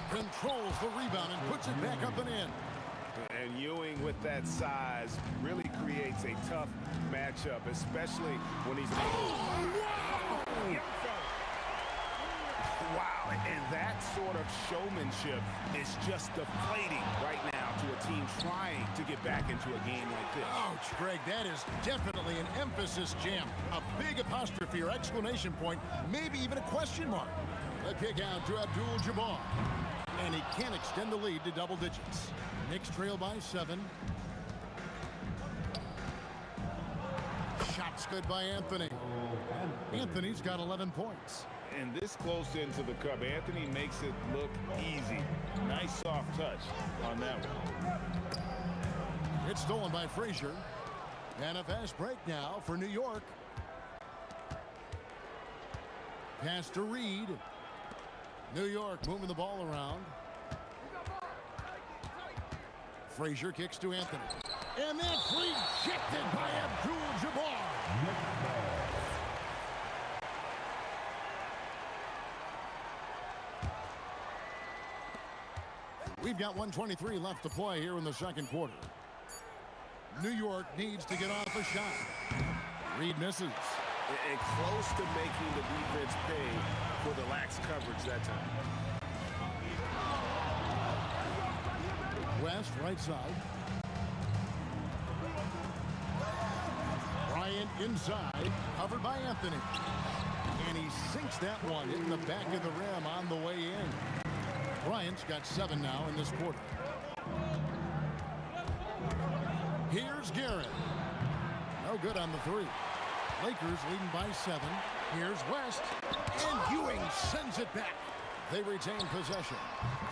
controls the rebound and puts it back up and in. And Ewing with that size really creates a tough matchup, especially when he's... Wow, and that sort of showmanship is just deflating right now to a team trying to get back into a game like this. Ouch, Greg, that is definitely an emphasis jam. A big apostrophe or exclamation point, maybe even a question mark. The kick out to Abdul-Jabbar. And he can extend the lead to double digits. Knicks trail by 7. Shots good by Anthony. Anthony's got 11 points. And this close into the cup, Anthony makes it look easy. Nice soft touch on that one. It's stolen by Frazier. And a fast break now for New York. Pass to Reed. New York moving the ball around. Frazier kicks to Anthony. And that's rejected by Abdul-Jabbar. We've got 1:23 left to play here in the second quarter. New York needs to get off a shot. Reed misses. And close to making the defense pay for the lax coverage that time. West right side. Bryant inside, covered by Anthony. And he sinks that one in the back of the rim on the way in. Bryant's got 7 now in this quarter. Here's Guerin. No good on the 3. Lakers leading by 7. Here's West. And Ewing sends it back. They retain possession.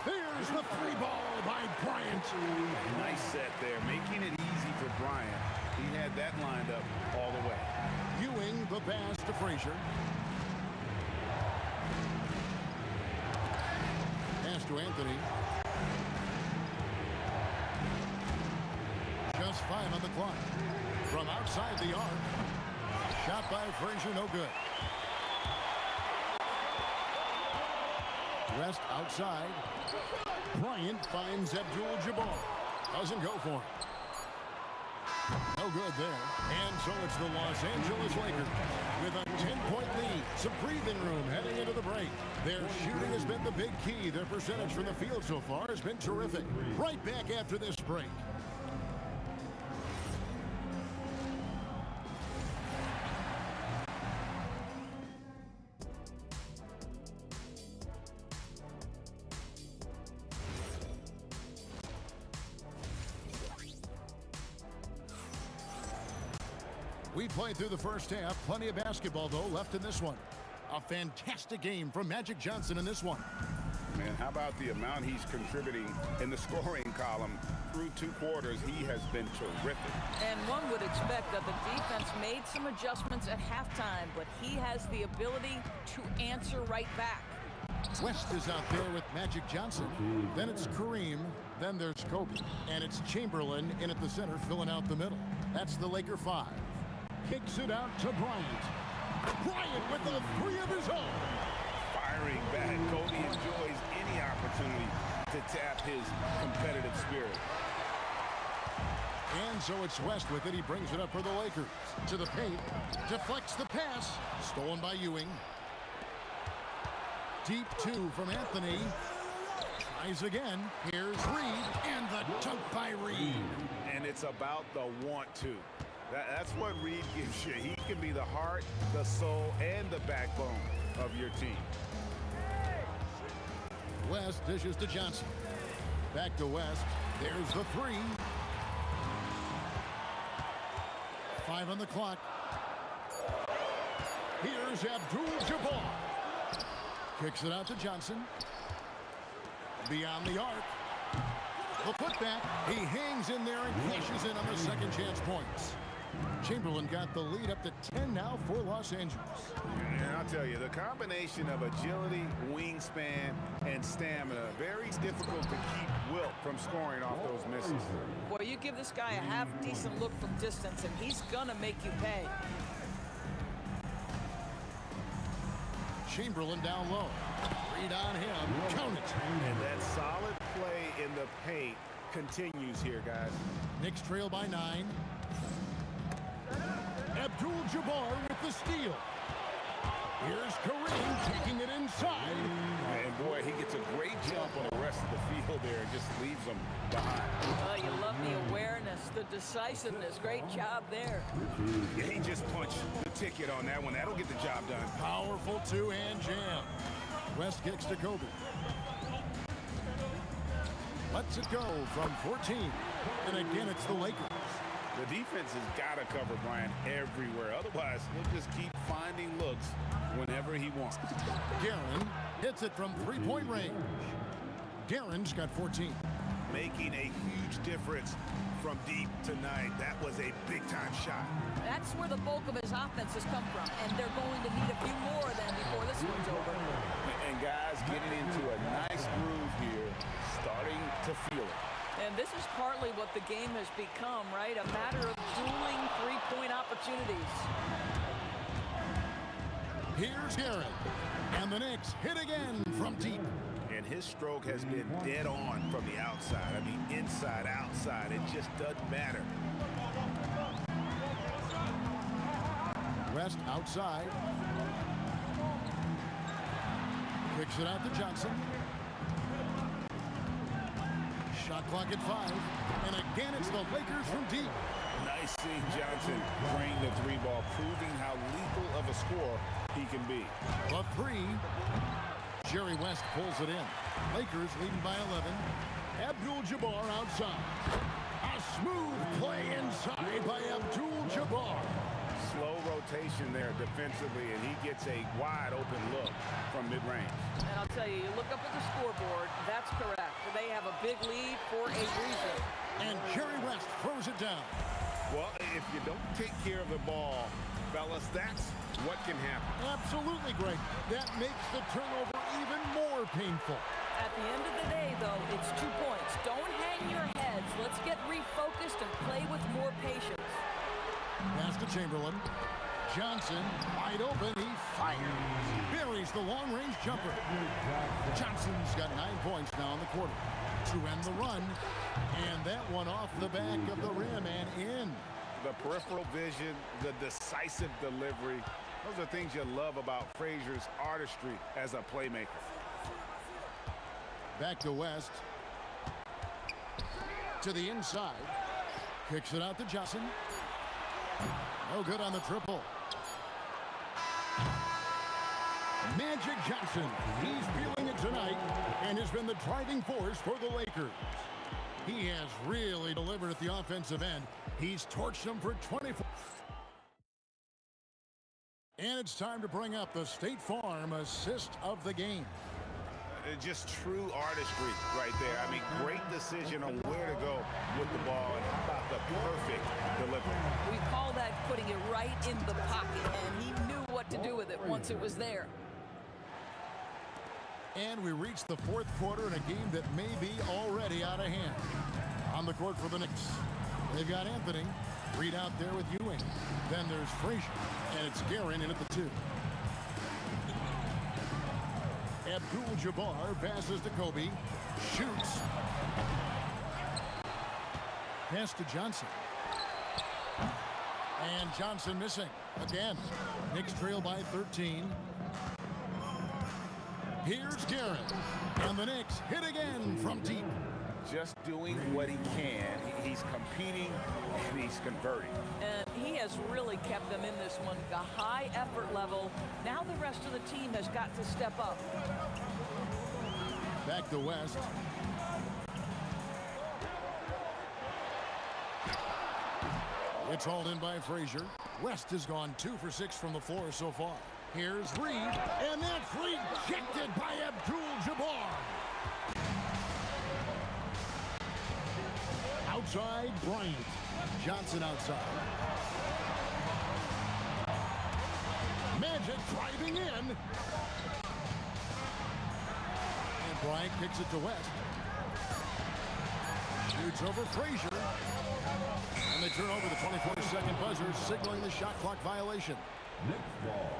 There's the 3 ball by Bryant. Nice set there, making it easy for Bryant, he had that lined up all the way. Ewing the pass to Frazier. Pass to Anthony. Just 5 on the clock. From outside the arc. Shot by Frazier, no good. West outside. Bryant finds Abdul-Jabbar. Doesn't go for him. No good there. And so it's the Los Angeles Lakers with a 10-point lead. Some breathing room heading into the break. Their shooting has been the big key. Their percentage from the field so far has been terrific. Right back after this break. We played through the first half. Plenty of basketball, though, left in this one. A fantastic game from Magic Johnson in this one. Man, how about the amount he's contributing in the scoring column through 2 quarters? He has been terrific. And one would expect that the defense made some adjustments at halftime, but he has the ability to answer right back. West is out there with Magic Johnson. Then it's Kareem. Then there's Kobe. And it's Chamberlain in at the center, filling out the middle. That's the Laker 5. Kicks it out to Bryant. Bryant with the 3 of his own. Firing back. Kobe enjoys any opportunity to tap his competitive spirit. And so it's West with it. He brings it up for the Lakers. To the paint. Deflects the pass. Stolen by Ewing. Deep 2 from Anthony. Tries again. Here's Reed. And the dunk by Reed. And it's about the want to. That's what Reed gives you. He can be the heart, the soul, and the backbone of your team. West dishes to Johnson. Back to West. There's the 3. 5 on the clock. Here's Abdul-Jabbar. Kicks it out to Johnson. Beyond the arc. The putback. He hangs in there and cashes in on the second chance points. Chamberlain got the lead up to 10 now for Los Angeles. And I'll tell you, the combination of agility, wingspan, and stamina, very difficult to keep Wilt from scoring off those misses. Boy, you give this guy a half-decent look from distance, and he's gonna make you pay. Chamberlain down low. Read on him. Count it. And that solid play in the paint continues here, guys. Knicks trail by 9. Abdul-Jabbar with the steal. Here's Kareem taking it inside. And boy, he gets a great jump on the rest of the field there and just leaves them behind. Oh, you love the awareness, the decisiveness. Great job there. Yeah, he just punched the ticket on that one. That'll get the job done. Powerful 2-hand jam. West kicks to Kobe. Lets it go from 14. And again, it's the Lakers. The defense has got to cover Bryant everywhere. Otherwise, he'll just keep finding looks whenever he wants. Guerin hits it from 3-point range. Guerin's got 14. Making a huge difference from deep tonight. That was a big-time shot. That's where the bulk of his offense has come from, and they're going to need a few more than before this one's over. And guys getting into a nice groove here, starting to feel it. And this is partly what the game has become, right? A matter of dueling 3-point opportunities. Here's Guerin. And the Knicks hit again from deep. And his stroke has been dead on from the outside. I mean, inside, outside, it just doesn't matter. West outside. Kicks it out to Johnson. Shot clock at 5. And again, it's the Lakers from deep. Nice seeing Johnson bring the 3 ball, proving how lethal of a scorer he can be. The 3. Jerry West pulls it in. Lakers leading by 11. Abdul-Jabbar outside. A smooth play inside by Abdul-Jabbar. Slow rotation there defensively, and he gets a wide open look from mid-range. And I'll tell you, you look up at the scoreboard, that's correct. They have a big lead for a reason. And Jerry West throws it down. Well, if you don't take care of the ball, fellas, that's what can happen. Absolutely, Greg. That makes the turnover even more painful. At the end of the day, though, it's 2 points. Don't hang your heads. Let's get refocused and play with more patience. Pass to Chamberlain. Johnson, wide open. He fires. Buries the long-range jumper. Johnson's got 9 points now in the quarter to end the run. And that one off the back of the rim and in. The peripheral vision, the decisive delivery. Those are things you love about Frazier's artistry as a playmaker. Back to West. To the inside. Kicks it out to Johnson. No good on the triple. Magic Johnson. He's feeling it tonight and has been the driving force for the Lakers. He has really delivered at the offensive end. He's torched them for 24. And it's time to bring up the State Farm assist of the game. Just true artistry right there. I mean, great decision on where to go with the ball, and how about the perfect delivery. We call that putting it right in the pocket, and he knew what to do with it once it was there. And we reach the fourth quarter in a game that may be already out of hand. On the court for the Knicks, they've got Anthony. Reed out there with Ewing. Then there's Frazier, and it's Guerin in at the 2. Abdul-Jabbar passes to Kobe. Shoots. Pass to Johnson. And Johnson missing again. Knicks trail by 13. Here's Guerin. And the Knicks hit again from deep. Just doing what he can. He's competing and he's converting. And he has really kept them in this one. The high effort level. Now the rest of the team has got to step up. Back to West. It's hauled in by Frazier. West has gone 2 for 6 from the floor so far. Here's Reed, and that's rejected by Abdul-Jabbar. Outside, Bryant. Johnson outside. Magic driving in. And Bryant kicks it to West. Shoots over Frazier. And they turn over the 24-second buzzer, signaling the shot clock violation. Next ball.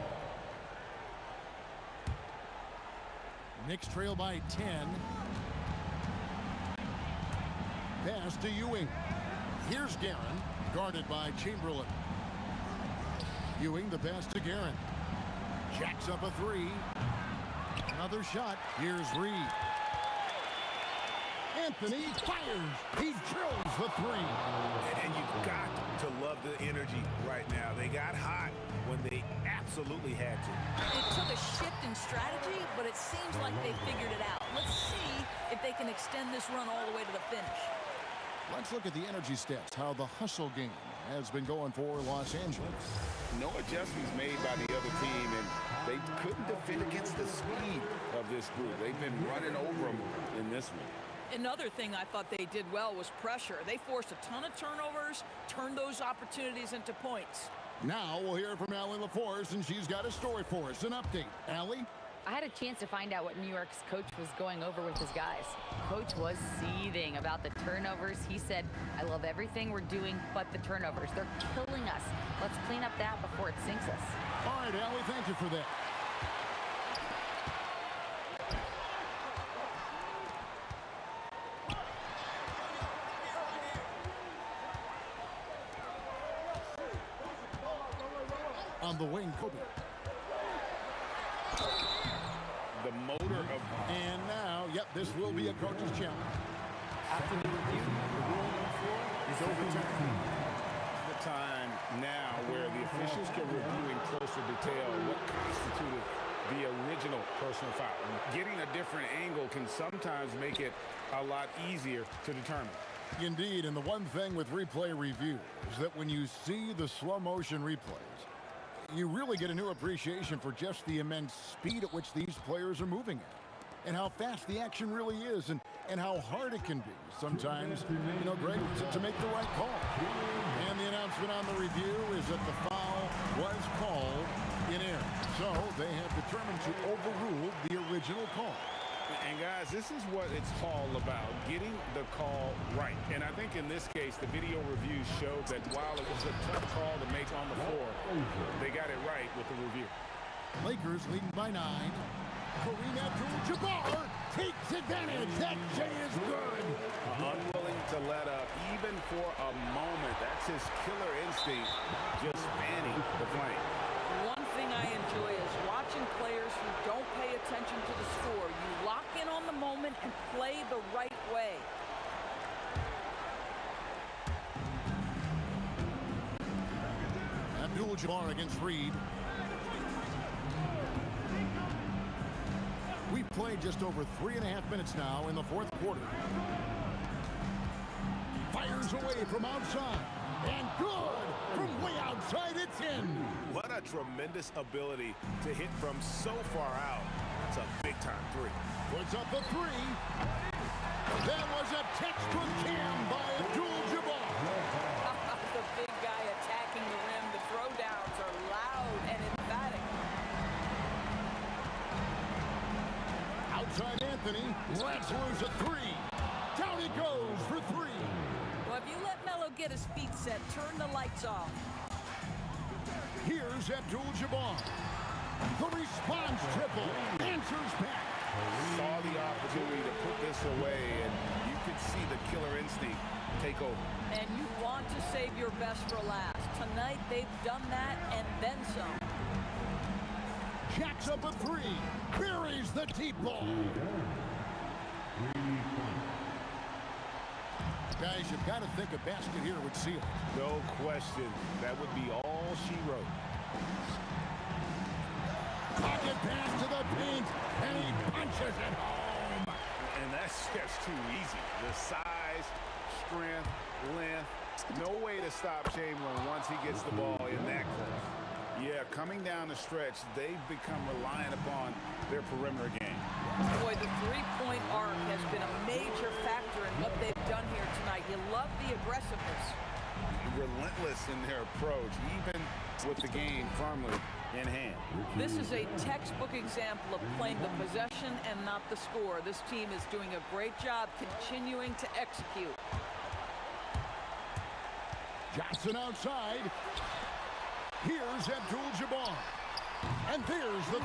Knicks trail by 10. Pass to Ewing. Here's Guerin, guarded by Chamberlain. Ewing, the pass to Guerin. Jacks up a 3. Another shot. Here's Reed. Anthony fires. He drills the 3. And you've got to love the energy right now. They got hot when they absolutely had to. It took a shift in strategy, but it seems like they figured it out. Let's see if they can extend this run all the way to the finish. Let's look at the energy stats, how the hustle game has been going for Los Angeles. No adjustments made by the other team, and they couldn't defend against the speed of this group. They've been running over them in this one. Another thing I thought they did well was pressure. They forced a ton of turnovers, turned those opportunities into points. Now we'll hear from Allie LaForce, and she's got a story for us. An update. Allie? I had a chance to find out what New York's coach was going over with his guys. Coach was seething about the turnovers. He said, I love everything we're doing but the turnovers. They're killing us. Let's clean up that before it sinks us. All right, Allie, thank you for that. On the wing, Kobe. The motor of... And now, yep, this will be a coach's challenge. After the review, the ruling on the floor is overturned. The time now where the officials can review in closer detail what constituted the original personal foul. Getting a different angle can sometimes make it a lot easier to determine. Indeed, and the one thing with replay review is that when you see the slow motion replays, you really get a new appreciation for just the immense speed at which these players are moving at. and how fast the action really is and how hard it can be. Sometimes, you know, Greg, to make the right call. And the announcement on the review is that the foul was called in air. So they have determined to overrule the original call. And guys, this is what it's all about, getting the call right. And I think in this case, the video review showed that while it was a tough call to make on the floor, they got it right with the review. Lakers leading by 9. Kareem Abdul-Jabbar takes advantage. That J is good. Unwilling to let up, even for a moment. That's his killer instinct, just fanning the flame. One thing I enjoy is watching players who don't pay attention to the score. You lock in on the moment and play the right way. Abdul-Jabbar against Reed. We've played just over 3.5 minutes now in the fourth quarter. Fires away from outside. And good! From way outside, it's in. What a tremendous ability to hit from so far out. It's a big-time three. Puts up a 3. That was a textbook jam by Abdul-Jabbar. The big guy attacking the rim. The throwdowns are loud and emphatic. Outside Anthony lets loose a 3. Down he goes for 3. Well, if you let Melo get his feet set, turn the lights off. Here's Abdul-Jabbar. The response triple. Answers back. Saw the opportunity to put this away, and you could see the killer instinct take over. And you want to save your best for last. Tonight, they've done that and then some. Jacks up a 3. Buries the deep ball. Guys, you've got to think a basket here would seal it. No question. That would be all she wrote. Pocket pass to the paint, and he punches it home. And that's just too easy. The size, strength, length. No way to stop Chamberlain once he gets the ball in that close. Yeah, coming down the stretch, they've become reliant upon their perimeter game. Boy, the three-point arc has been a major factor in what they've done here tonight. You love the aggressiveness. Relentless in their approach, even with the game firmly in hand. This is a textbook example of playing the possession and not the score. This team is doing a great job continuing to execute. Johnson outside. Here's Abdul-Jabbar. And there's the 3.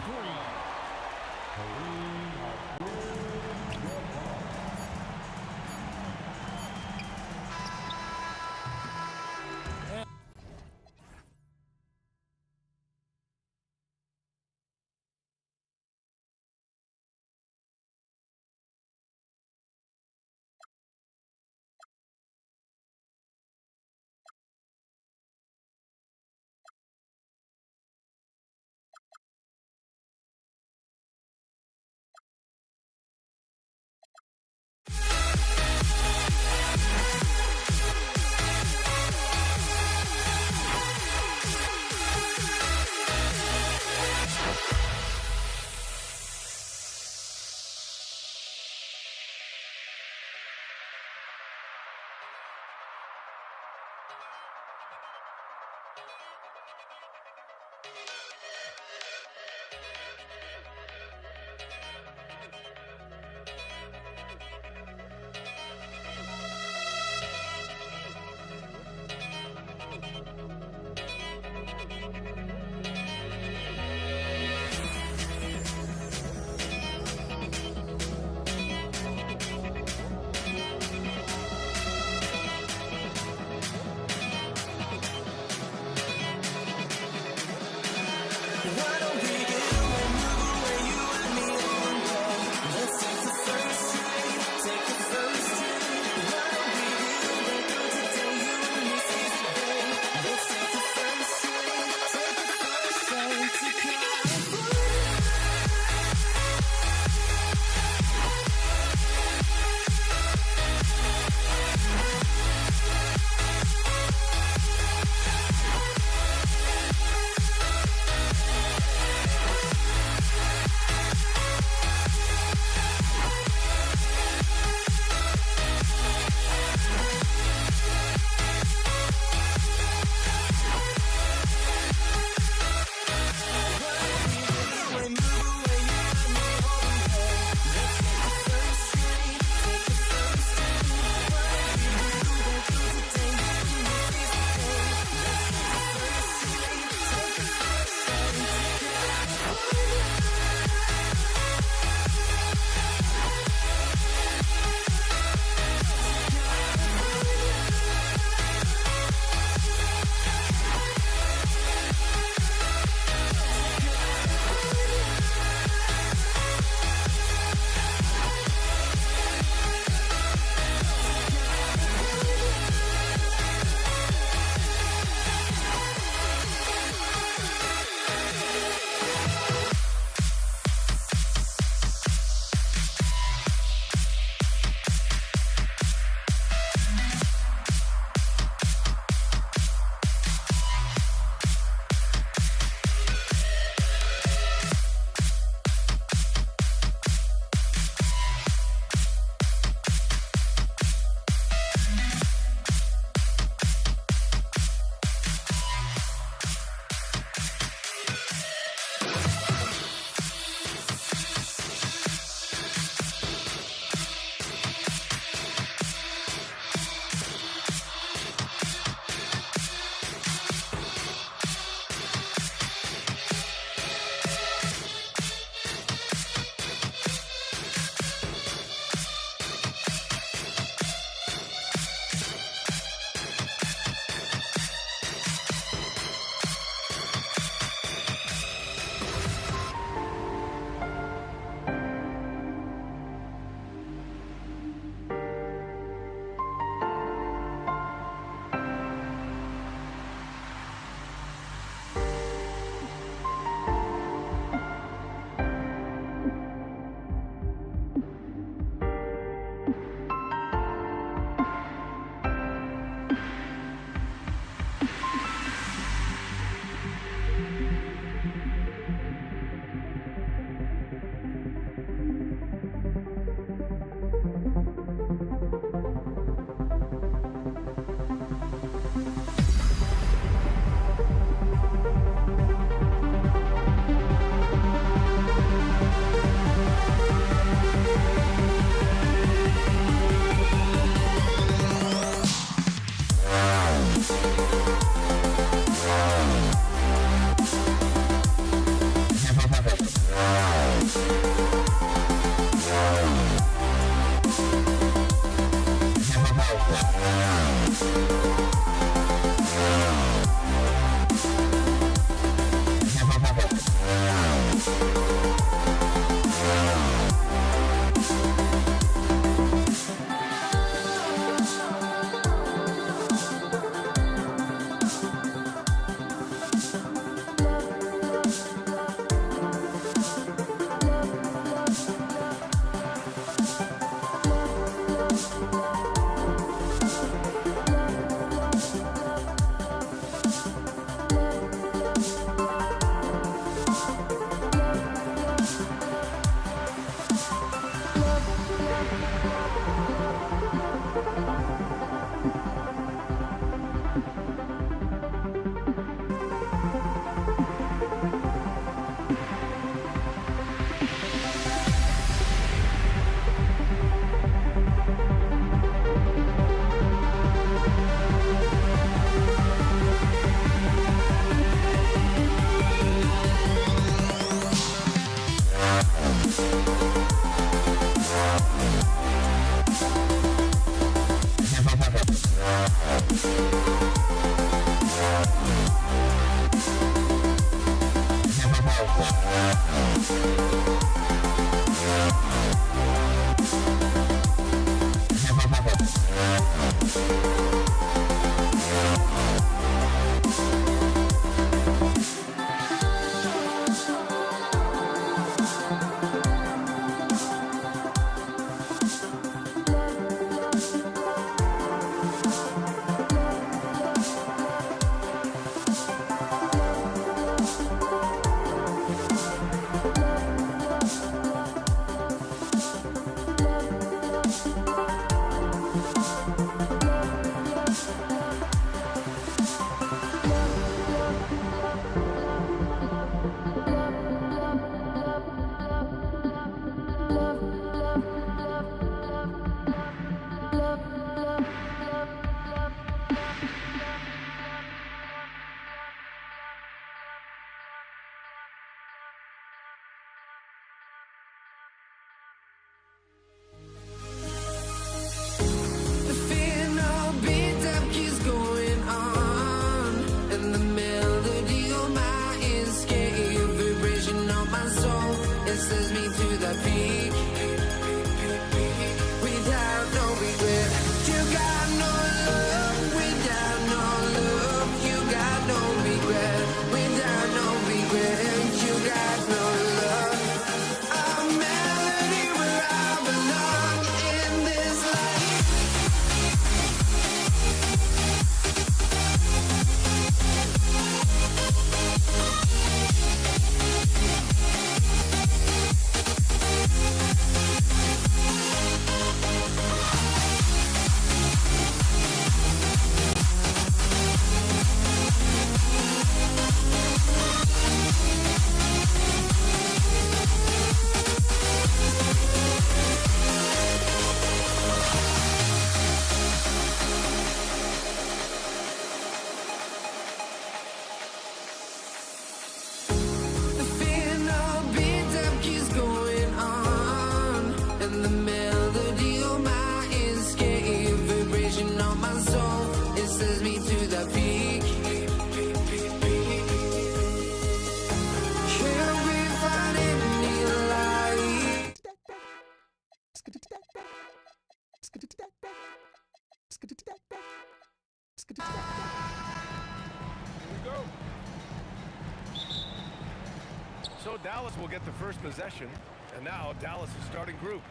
So Dallas will get the first possession, and now Dallas is starting group.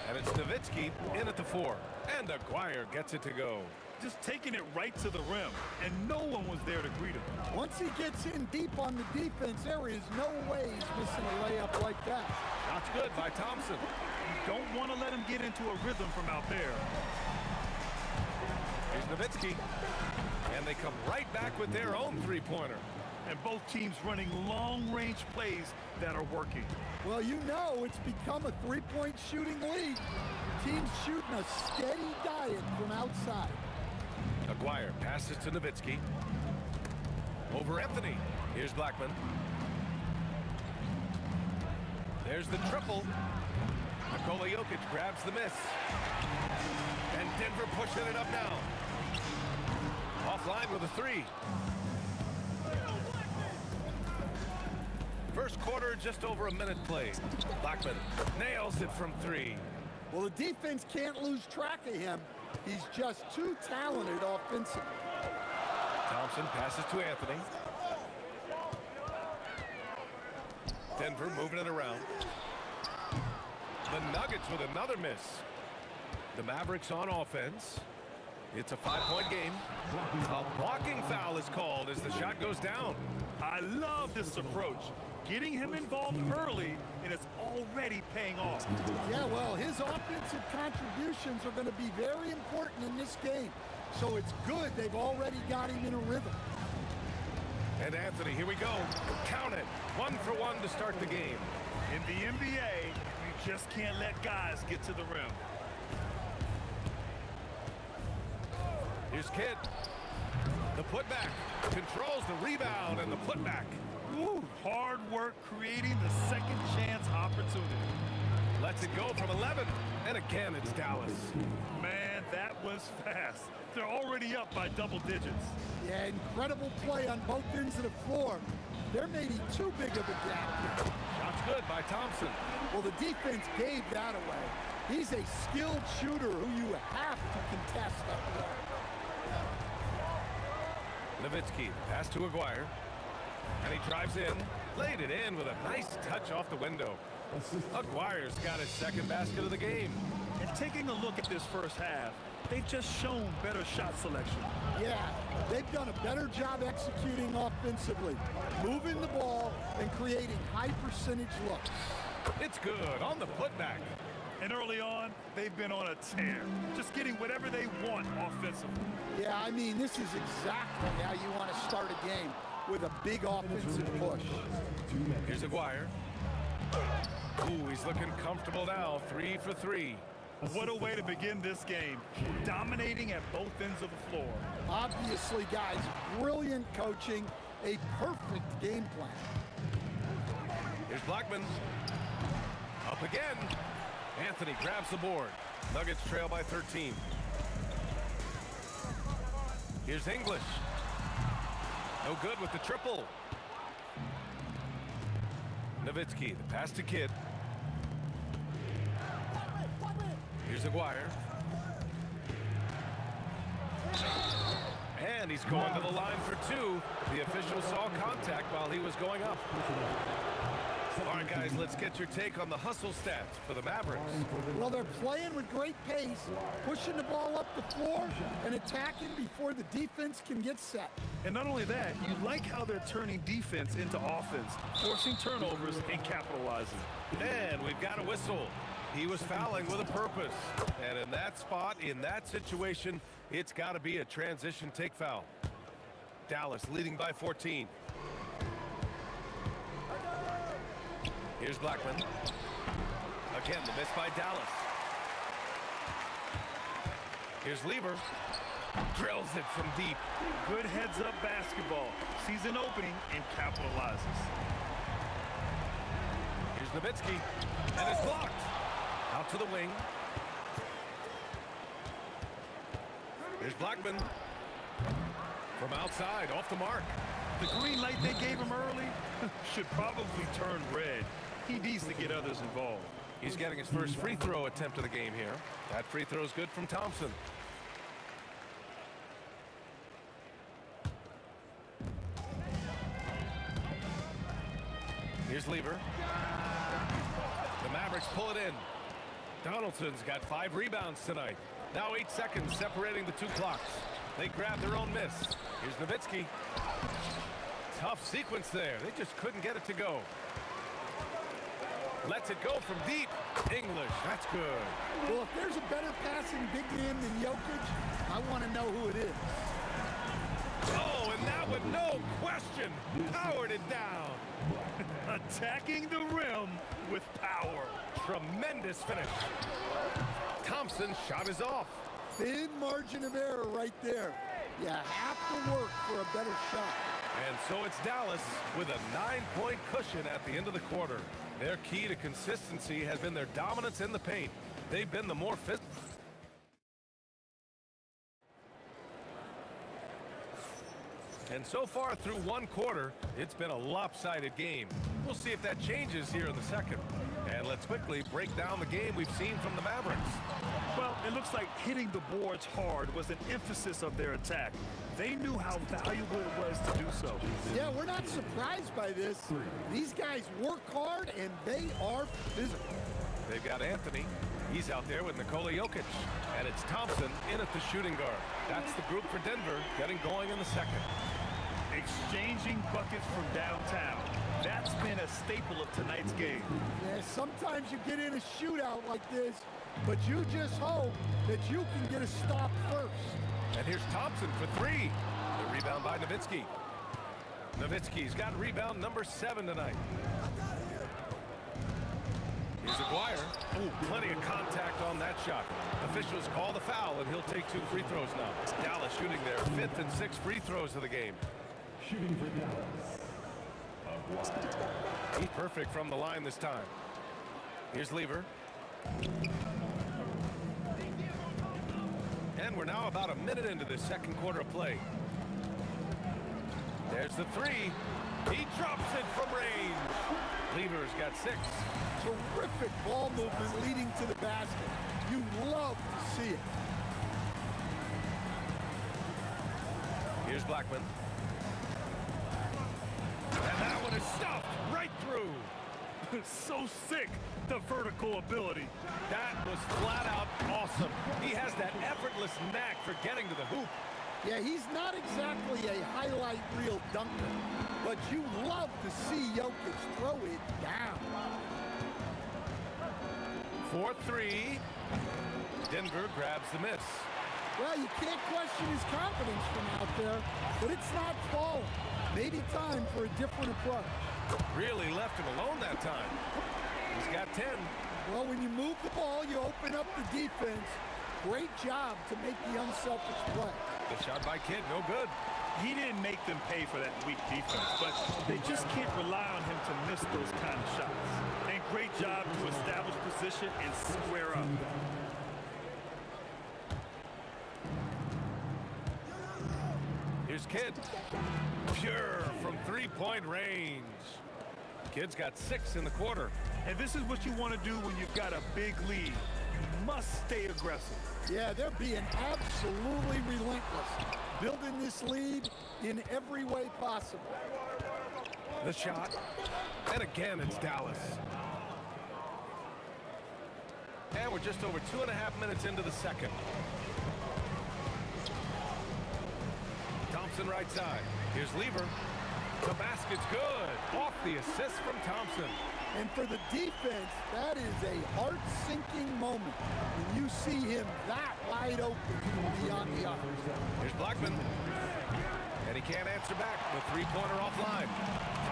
And it's Nowitzki in at the 4. And Aguirre gets it to go. Just taking it right to the rim, and no one was there to greet him. Once he gets in deep on the defense, there is no way he's missing a layup like that. Shot's good by Thompson. You don't want to let him get into a rhythm from out there. Here's Nowitzki. And they come right back with their own three-pointer. And both teams running long-range plays that are working. Well, you know it's become a three-point shooting league. Teams shooting a steady diet from outside. Aguirre passes to Nowitzki. Over Anthony. Here's Blackman. There's the triple. Nikola Jokic grabs the miss. And Denver pushing it up now. Offline with a 3. First quarter, just over a minute played. Blackman nails it from 3. Well, the defense can't lose track of him. He's just too talented offensively. Thompson passes to Anthony. Denver moving it around. The Nuggets with another miss. The Mavericks on offense. It's a 5-point game. A blocking foul is called as the shot goes down. I love this approach. Getting him involved early, and it's already paying off. Yeah, well, his offensive contributions are going to be very important in this game. So it's good they've already got him in a rhythm. And Anthony, here we go. Count it. 1 for 1 to start the game. In the NBA, you just can't let guys get to the rim. Here's Kidd. The putback. Controls the rebound and the putback. Ooh, hard work creating the second chance opportunity. Lets it go from 11. And again, it's Dallas. Man, that was fast. They're already up by double digits. Yeah, incredible play on both ends of the floor. There may be too big of a gap here. Shot's good by Thompson. Well, the defense gave that away. He's a skilled shooter who you have to contest up there. Nowitzki, pass to Aguirre. And he drives in, laid it in with a nice touch off the window. Aguirre's got his second basket of the game. And taking a look at this first half, they've just shown better shot selection. Yeah, they've done a better job executing offensively, moving the ball and creating high percentage looks. It's good on the putback. And early on, they've been on a tear, just getting whatever they want offensively. Yeah, I mean, this is exactly how you want to start a game, with a big offensive push. Here's Aguirre. Ooh, he's looking comfortable now. 3 for 3. What a way to begin this game, dominating at both ends of the floor. Obviously, guys, brilliant coaching, a perfect game plan. Here's Blackman. Up again. Anthony grabs the board. Nuggets trail by 13. Here's English. No good with the triple. Nowitzki, the pass to Kidd. Here's Aguirre. And he's going to the line for 2. The official saw contact while he was going up. All right, guys, let's get your take on the hustle stats for the Mavericks. Well, they're playing with great pace, pushing the ball up the floor and attacking before the defense can get set. And not only that, you like how they're turning defense into offense, forcing turnovers and capitalizing. And we've got a whistle. He was fouling with a purpose. And in that spot, in that situation, it's got to be a transition take foul. Dallas leading by 14. Here's Blackman. Again, the miss by Dallas. Here's Lieber. Drills it from deep. Good heads-up basketball. Sees an opening and capitalizes. Here's Nowitzki. And it's blocked. Out to the wing. Here's Blackman. From outside, off the mark. The green light they gave him early should probably turn red. He needs to get others involved. He's getting his first free throw attempt of the game here. That free throw is good from Thompson. Here's Lieber. The Mavericks pull it in. Donaldson's got 5 rebounds tonight. Now 8 seconds separating the 2 clocks. They grab their own miss. Here's Nowitzki. Tough sequence there. They just couldn't get it to go. Lets it go from deep. English, that's good. Well, if there's a better passing big man than Jokic, I want to know who it is. Oh, and that with no question powered it down. Attacking the rim with power. Tremendous finish. Thompson's shot is off. Thin margin of error right there. You have to work for a better shot. And so it's Dallas with a 9-point cushion at the end of the quarter. Their key to consistency has been their dominance in the paint. They've been the more physical. And so far through 1 quarter, it's been a lopsided game. We'll see if that changes here in the second. And let's quickly break down the game we've seen from the Mavericks. Well, it looks like hitting the boards hard was an emphasis of their attack. They knew how valuable it was to do so. Yeah, we're not surprised by this. These guys work hard, and they are physical. They've got Anthony. He's out there with Nikola Jokic. And it's Thompson in at the shooting guard. That's the group for Denver getting going in the second. Exchanging buckets from downtown. That's been a staple of tonight's game. Yeah, sometimes you get in a shootout like this, but you just hope that you can get a stop first. And here's Thompson for 3. The rebound by Nowitzki. Nowitzki's got rebound number 7 tonight. Here's Aguirre. Oh, plenty of contact on that shot. Officials call the foul, and he'll take 2 free throws now. Dallas shooting their 5th and 6th free throws of the game. Shooting for Dallas. He's perfect from the line this time. Here's Lieber. And we're now about a minute into the second quarter of play. There's the 3. He drops it from range. Lever's got 6. Terrific ball movement leading to the basket. You love to see it. Here's Blackman. And that one is stuffed right through. So sick, the vertical ability. That was flat out awesome. He has that effortless knack for getting to the hoop. Yeah, he's not exactly a highlight reel dunker, but you love to see Jokic throw it down. 4-3. Denver grabs the miss. Well, you can't question his confidence from out there, but it's not falling. Maybe time for a different approach. Really left him alone that time. He's got 10. Well, when you move the ball, you open up the defense. Great job to make the unselfish play. The shot by Kidd, no good. He didn't make them pay for that weak defense, but they just can't rely on him to miss those kind of shots. And great job to establish position and square up. Here's Kidd. Pure from three-point range. Kidd's got 6 in the quarter. And this is what you want to do when you've got a big lead. You must stay aggressive. Yeah, they're being absolutely relentless. Building this lead in every way possible. The shot. And again, it's Dallas. And we're just over 2.5 minutes into the second. Thompson right side. Here's Lever. The basket's good. Off the assist from Thompson. And for the defense, that is a heart-sinking moment when you see him that wide open beyond the arc. Here's Blackman. And he can't answer back. The three-pointer offline.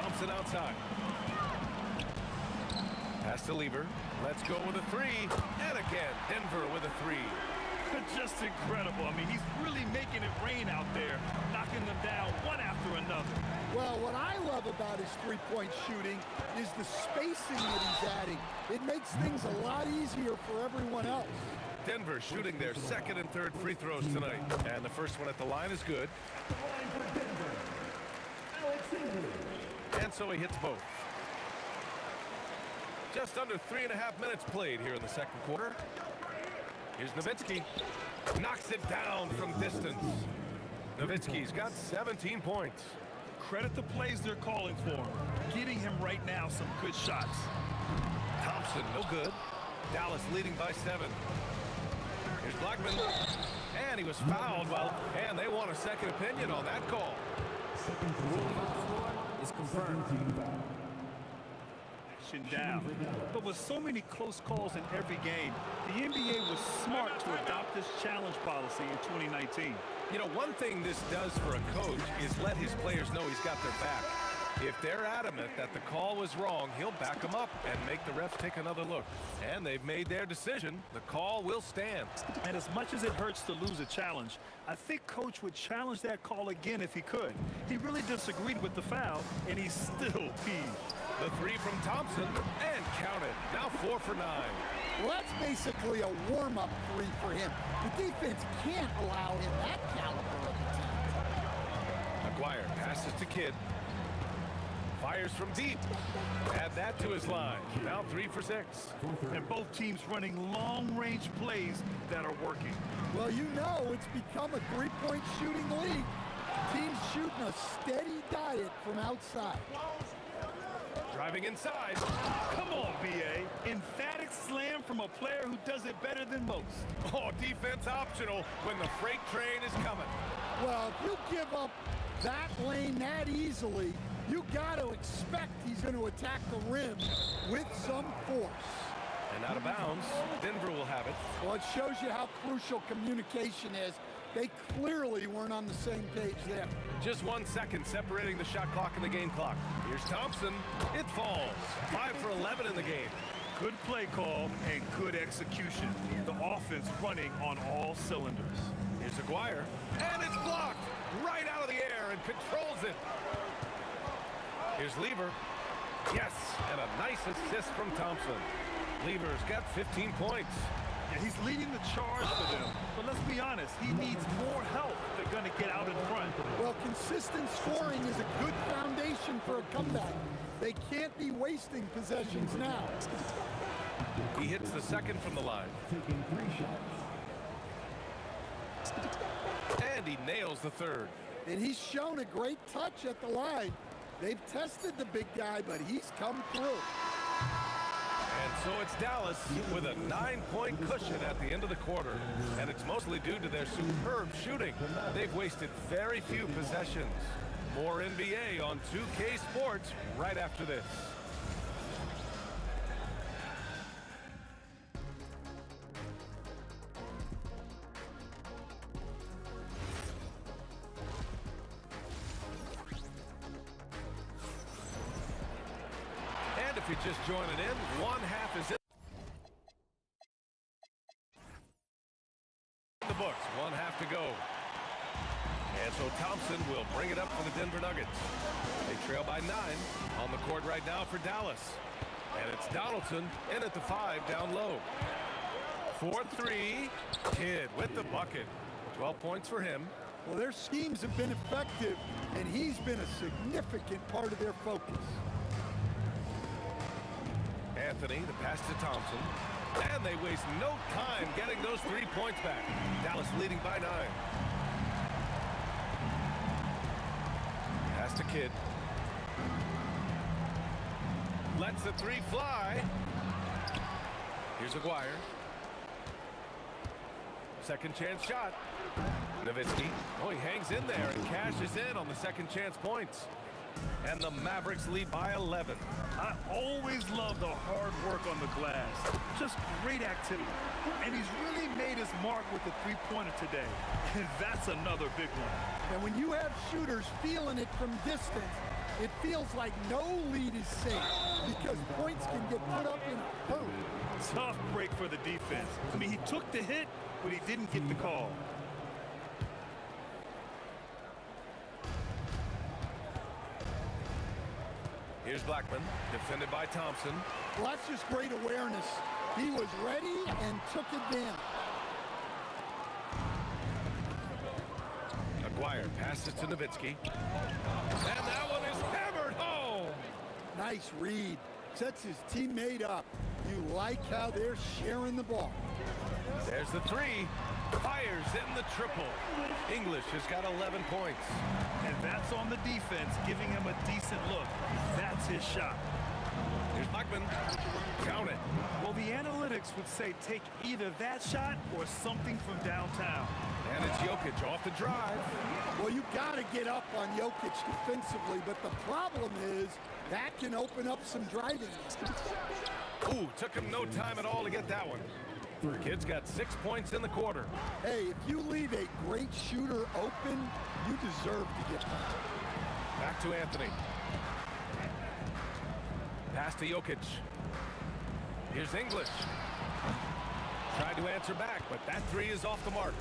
Thompson outside. Pass to Lever. Let's go with a 3. And again, Denver with a 3. Just incredible. I mean, he's really making it rain out there, knocking them down one after another. Well, what I love about his three-point shooting is the spacing that he's adding. It makes things a lot easier for everyone else. Denver shooting their second and third free throws tonight. And the first one at the line is good. And so he hits both. Just under 3.5 minutes played here in the second quarter. Here's Nowitzki. Knocks it down from distance. Nowitzki's got 17 points. Credit the plays they're calling for. Getting him right now some good shots. Thompson, no good. Dallas leading by 7. Here's Blackman. And he was fouled. And they want a second opinion on that call. Is confirmed. Down. But with so many close calls in every game, the NBA was smart to adopt this challenge policy in 2019. You know, one thing this does for a coach is let his players know he's got their back. If they're adamant that the call was wrong, he'll back them up and make the refs take another look. And they've made their decision. The call will stand. And as much as it hurts to lose a challenge, I think Coach would challenge that call again if he could. He really disagreed with the foul, and he's still peeved. The 3 from Thompson, and count it. Now 4 for 9. Well, that's basically a warm-up 3 for him. The defense can't allow him that caliber of attack. McGuire passes to Kidd. Fires from deep. Add that to his line. Now 3 for 6. And both teams running long-range plays that are working. Well, you know it's become a three-point shooting league. Teams shooting a steady diet from outside. Driving inside. Come on, B.A. Emphatic slam from a player who does it better than most. Oh, defense optional when the freight train is coming. Well, if you give up that lane that easily, you got to expect he's going to attack the rim with some force. And out of bounds, Denver will have it. Well, it shows you how crucial communication is. They clearly weren't on the same page there. Just 1 second separating the shot clock and the game clock. Here's Thompson. It falls. 5 for 11 in the game. Good play call and good execution. The offense running on all cylinders. Here's McGuire. And it's blocked right out of the air and controls it. Here's Lever. Yes, and a nice assist from Thompson. Lever's got 15 points. And he's leading the charge for them. But let's be honest, he needs more help if they're going to get out in front. Well, consistent scoring is a good foundation for a comeback. They can't be wasting possessions now. He hits the second from the line. Taking 3 shots. And he nails the third. And he's shown a great touch at the line. They've tested the big guy, but he's come through. And so it's Dallas with a 9-point cushion at the end of the quarter. And it's mostly due to their superb shooting. They've wasted very few possessions. More NBA on 2K Sports right after this. And if you're just joining in, one half is in the books. One half to go. And so Thompson will bring it up for the Denver Nuggets. They trail by 9 on the court right now for Dallas. And it's Donaldson in at the 5 down low. 4-3. Kidd with the bucket. 12 points for him. Well, their schemes have been effective, and he's been a significant part of their focus. Anthony, the pass to Thompson. And they waste no time getting those 3 points back. Dallas leading by 9. Pass to Kidd. Lets the 3 fly. Here's Aguirre. Second chance shot. Nowitzki. Oh, he hangs in there and cashes in on the second chance points. And the Mavericks lead by 11. I always love the hard work on the glass. Just great activity. And he's really made his mark with the three-pointer today. And that's another big one. And when you have shooters feeling it from distance, it feels like no lead is safe because points can get put up in a hurry. Tough break for the defense. I mean, he took the hit, but he didn't get the call. Here's Blackman, defended by Thompson. Well, that's just great awareness. He was ready and took advantage. Aguirre passes to Nowitzki. And that one is hammered home. Nice read. Sets his teammate up. You like how they're sharing the ball. There's the 3. Fires in the triple. English has got 11 points. And that's on the defense, giving him a decent look. That's his shot. Here's Blackman. Count it. Well, the analytics would say take either that shot or something from downtown. And it's Jokic off the drive. Well, you got to get up on Jokic defensively, but the problem is that can open up some driving. Ooh, took him no time at all to get that one. Kid's got 6 points in the quarter. Hey, if you leave a great shooter open, you deserve to get that. Back to Anthony. Pass to Jokic. Here's English. Tried to answer back, but that 3 is off the mark.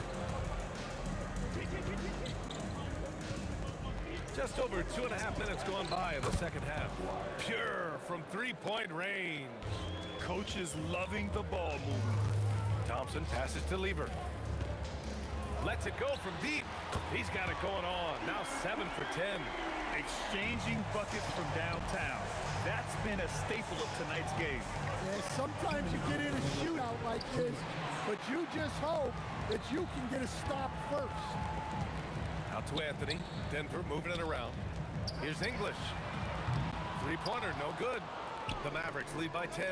Just over 2.5 minutes gone by in the second half. Pure from 3-point range. Coach is loving the ball movement. Thompson passes to Lever. Lets it go from deep. He's got it going on. Now 7 for 10. Exchanging buckets from downtown. That's been a staple of tonight's game. Yeah, sometimes you get in a shootout like this, but you just hope that you can get a stop first. Out to Anthony. Denver moving it around. Here's English. 3-pointer, no good. The Mavericks lead by 10.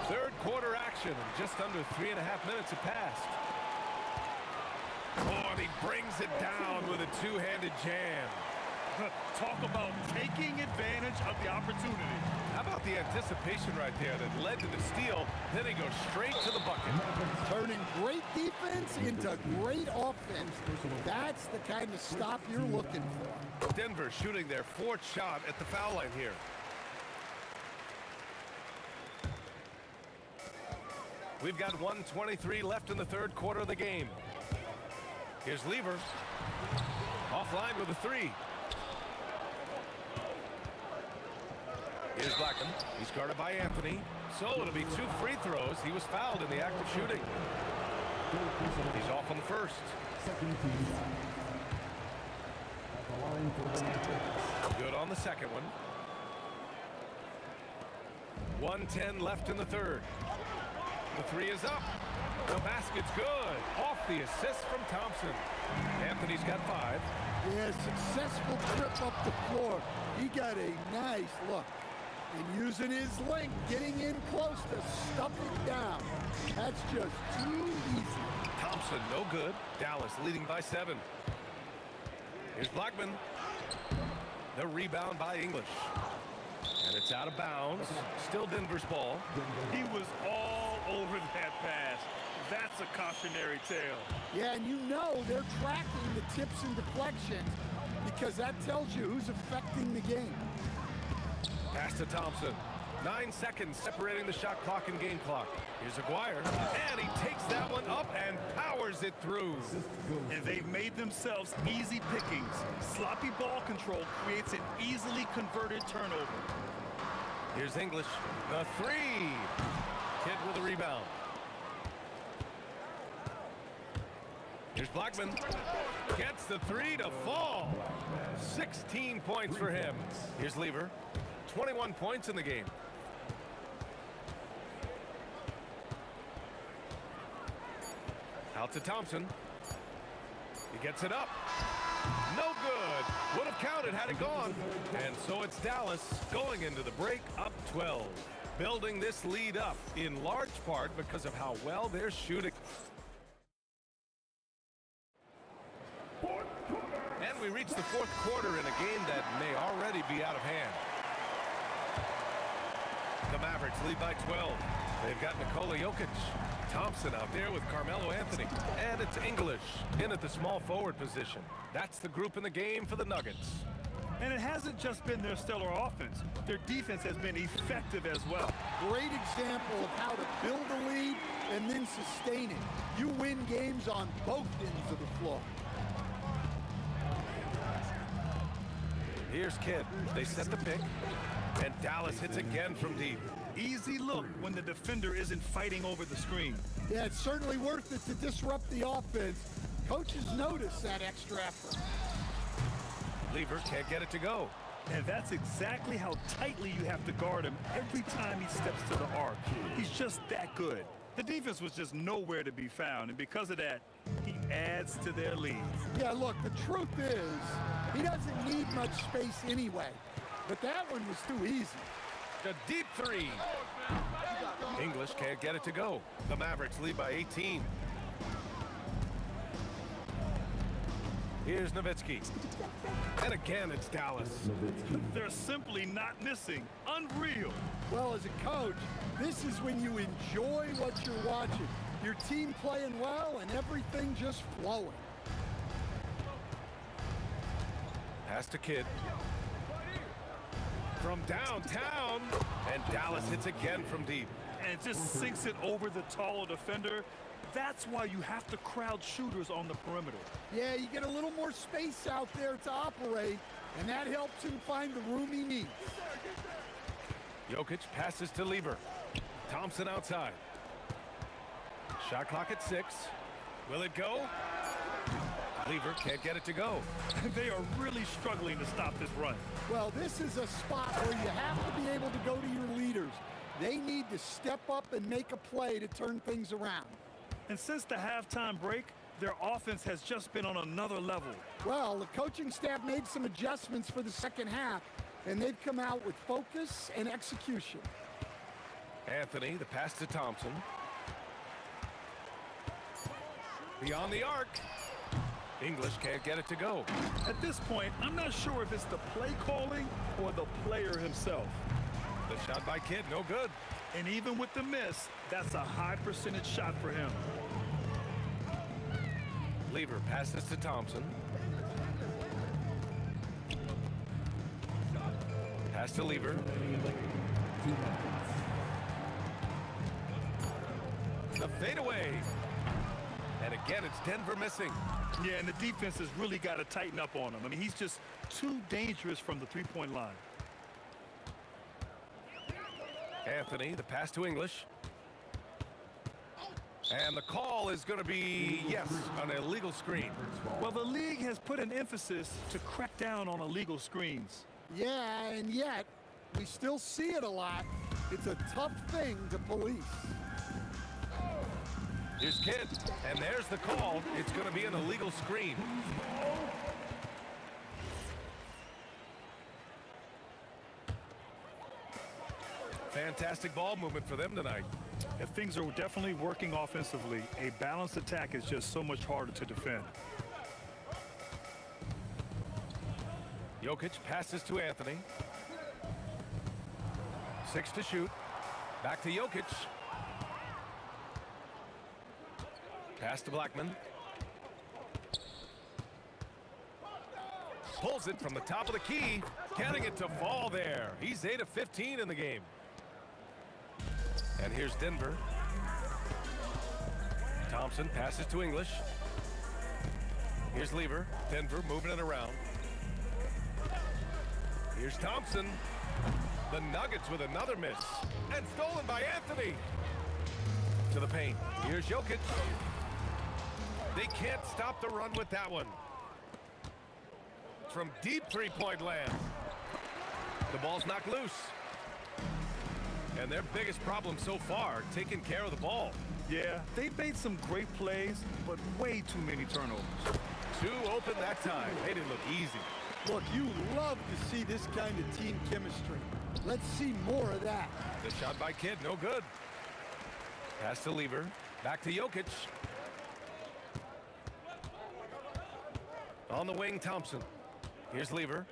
Third quarter action, and just under 3.5 minutes have passed. Oh, and he brings it down with a two-handed jam. Talk about taking advantage of the opportunity. How about the anticipation right there that led to the steal? Then he goes straight to the bucket. Turning great defense into great offense. That's the kind of stop you're looking for. Denver shooting their 4th shot at the foul line here. We've got 1:23 left in the third quarter of the game. Here's Lever. Offline with a 3. Here's Blackman. He's guarded by Anthony. So it'll be 2 free throws. He was fouled in the act of shooting. He's off on the first. Good on the second one. 1:10 left in the third. The three is up. The basket's good. Off the assist from Thompson. Anthony's got 5. Yeah, successful trip up the floor. He got a nice look. And using his length, getting in close to stuff it down. That's just too easy. Thompson, no good. Dallas leading by 7. Here's Blackman. The rebound by English. And it's out of bounds. Still Denver's ball. He was all over that pass. That's a cautionary tale. Yeah, and you know they're tracking the tips and deflections because that tells you who's affecting the game. Pass to Thompson. 9 seconds separating the shot clock and game clock. Here's Aguirre, and he takes that one up and powers it through. And they've made themselves easy pickings. Sloppy ball control creates an easily converted turnover. Here's English, the 3. Kidd with a rebound. Here's Blackman. Gets the 3 to fall. 16 points for him. Here's Lever. 21 points in the game. Out to Thompson. He gets it up. No good. Would have counted had it gone. And so it's Dallas going into the break up 12. Building this lead up in large part because of how well they're shooting. And we reach the 4th quarter in a game that may already be out of hand. The Mavericks lead by 12. They've got Nikola Jokic. Thompson out there with Carmelo Anthony. And it's English in at the small forward position. That's the group in the game for the Nuggets. And it hasn't just been their stellar offense. Their defense has been effective as well. Great example of how to build a lead and then sustain it. You win games on both ends of the floor. Here's Kidd. They set the pick. And Dallas hits again from deep. Easy look when the defender isn't fighting over the screen. Yeah, it's certainly worth it to disrupt the offense. Coaches notice that extra effort. Lever can't get it to go. And that's exactly how tightly you have to guard him every time he steps to the arc. He's just that good. The defense was just nowhere to be found, and because of that, he adds to their lead. Yeah, look, the truth is, he doesn't need much space anyway. But that one was too easy. The deep 3. English can't get it to go. The Mavericks lead by 18. Here's Nowitzki. And again, it's Dallas. They're simply not missing. Unreal. Well, as a coach, this is when you enjoy what you're watching. Your team playing well and everything just flowing. Pass to Kidd. From downtown. And Dallas hits again from deep. And it just sinks it over the taller defender. That's why you have to crowd shooters on the perimeter. Yeah, you get a little more space out there to operate, and that helps him find the room he needs. Jokic passes to Lever. Thompson outside. Shot clock at 6. Will it go? Lever can't get it to go. They are really struggling to stop this run. Well, this is a spot where you have to be able to go to your leaders. They need to step up and make a play to turn things around. And since the halftime break, their offense has just been on another level. Well, the coaching staff made some adjustments for the second half, and they've come out with focus and execution. Anthony, the pass to Thompson. Beyond the arc. English can't get it to go. At this point, I'm not sure if it's the play calling or the player himself. The shot by Kidd, no good. And even with the miss, that's a high percentage shot for him. Lever passes to Thompson. Pass to Lever. The fadeaway. And again, it's Denver missing. Yeah, and the defense has really got to tighten up on him. I mean, he's just too dangerous from the three-point line. Anthony, the pass to English. And the call is going to be, yes, an illegal screen. Well, the league has put an emphasis to crack down on illegal screens. Yeah, and yet, we still see it a lot. It's a tough thing to police. Here's Kidd, and there's the call. It's going to be an illegal screen. Fantastic ball movement for them tonight. If things are definitely working offensively, a balanced attack is just so much harder to defend. Jokic passes to Anthony. 6 to shoot. Back to Jokic. Pass to Blackman. Pulls it from the top of the key. Getting it to fall there. He's 8 of 15 in the game. And here's Denver. Thompson passes to English. Here's Lever. Denver moving it around. Here's Thompson. The Nuggets with another miss. And stolen by Anthony. To the paint. Here's Jokic. They can't stop the run with that one. From deep three-point land. The ball's knocked loose. And their biggest problem so far, taking care of the ball. Yeah, they made some great plays, but way too many turnovers. 2 open that time. Made it look easy. Look, you love to see this kind of team chemistry. Let's see more of that. The shot by Kidd, no good. Pass to Lever. Back to Jokic. On the wing, Thompson. Here's Lever.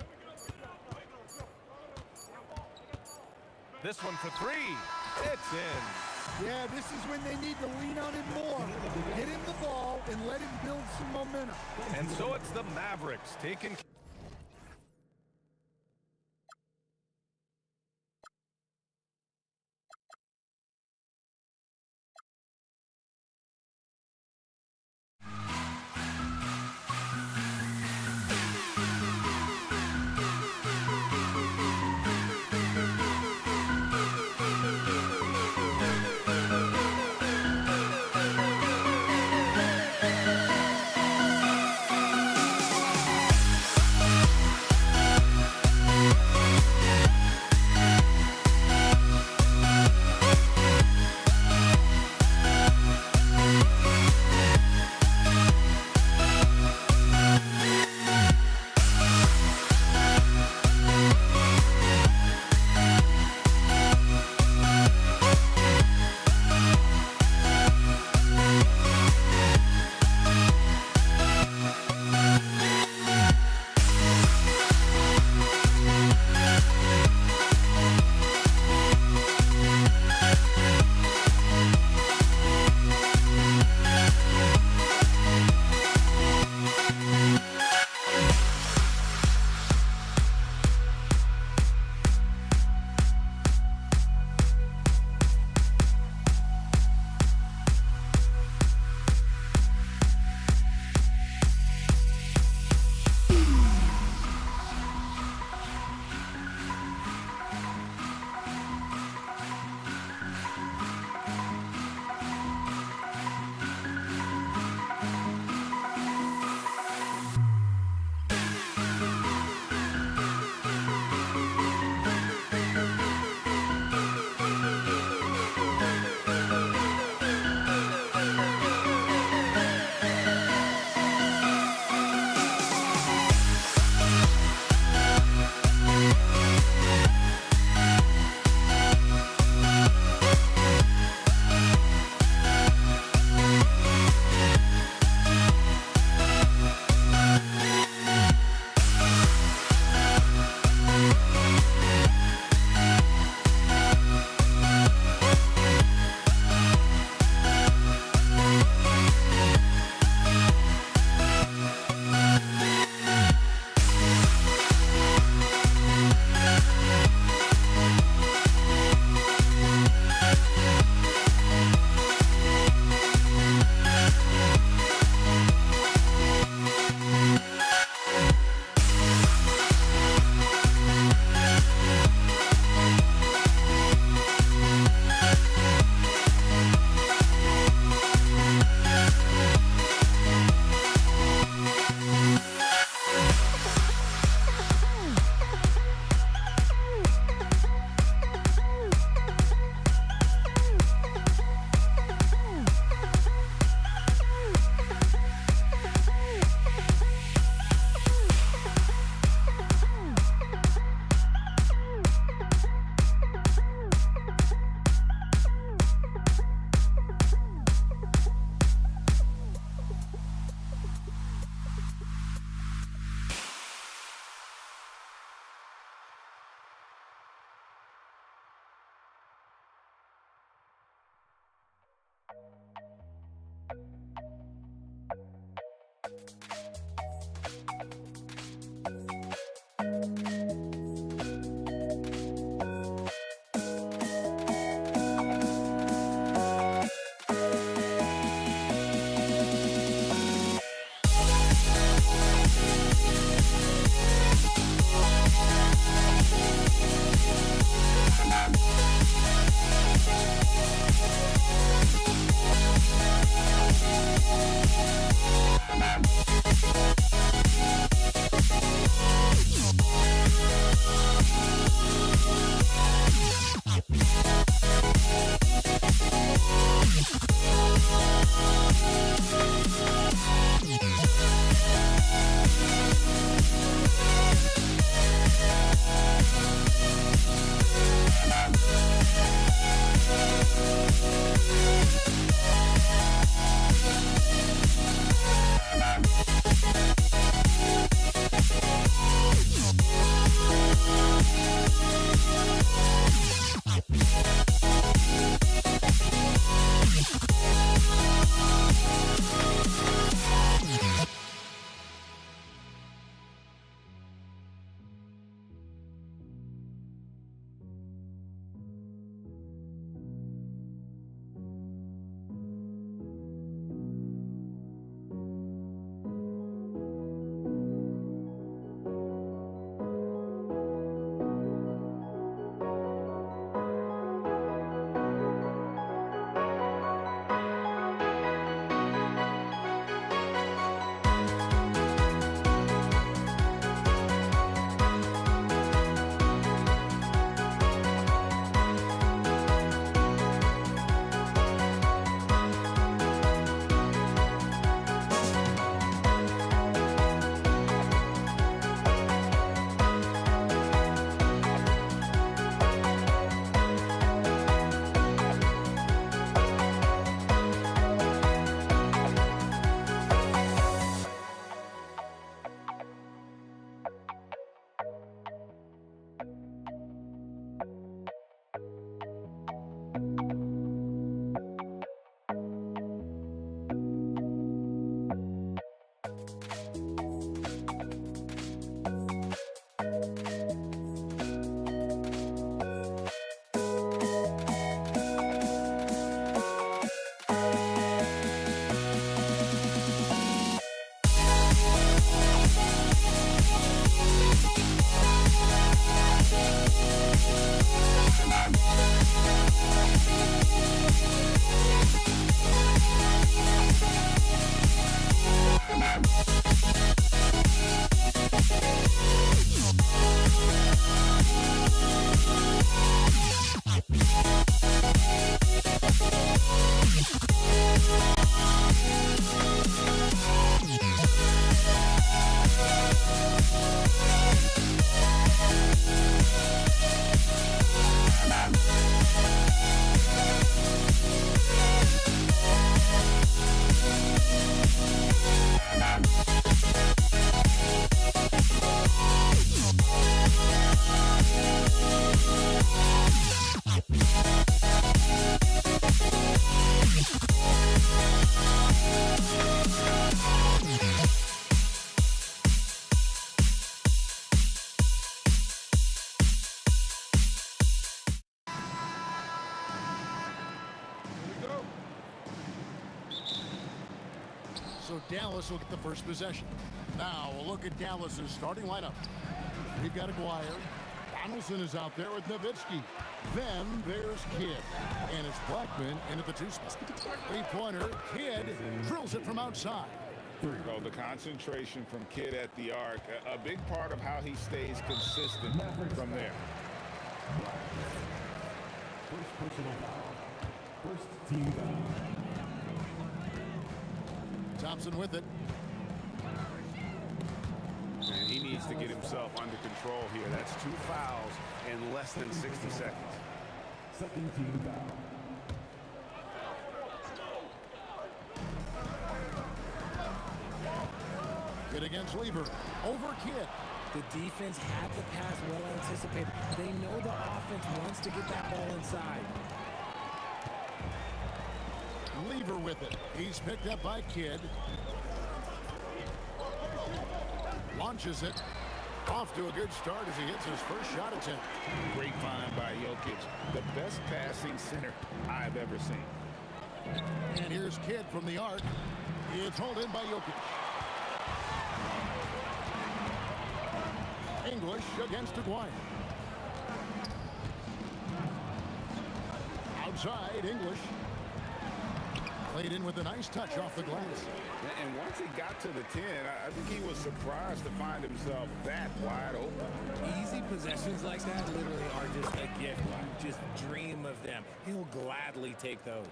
This one for 3. It's in. Yeah, this is when they need to lean on him more. Get him the ball and let him build some momentum. And so it's the Mavericks taking... So Dallas will get the first possession. Now a look at Dallas's starting lineup. We've got Aguirre. Donaldson is out there with Nowitzki. Then there's Kidd. And it's Blackman in at the 2 spot. Three-pointer. Kidd drills it from outside. Well, the concentration from Kidd at the arc, a big part of how he stays consistent from there. First personal foul. First team foul. Thompson with it. And he needs to get himself under control here. That's 2 fouls in less than 60 seconds. Second team foul. Kidd against Lever. Over Kidd. The defense had the pass well anticipated. They know the offense wants to get that ball inside. Lever with it. He's picked up by Kidd. Launches it. Off to a good start as he hits his first shot attempt. Great find by Jokic. The best passing center I've ever seen. And here's Kidd from the arc. It's hauled in by Jokic. English against Aguirre. Outside, English. Played in with a nice touch off the glass. And once he got to the 10, I think he was surprised to find himself that wide open. Easy possessions like that literally are just a gift. You just dream of them. He'll gladly take those.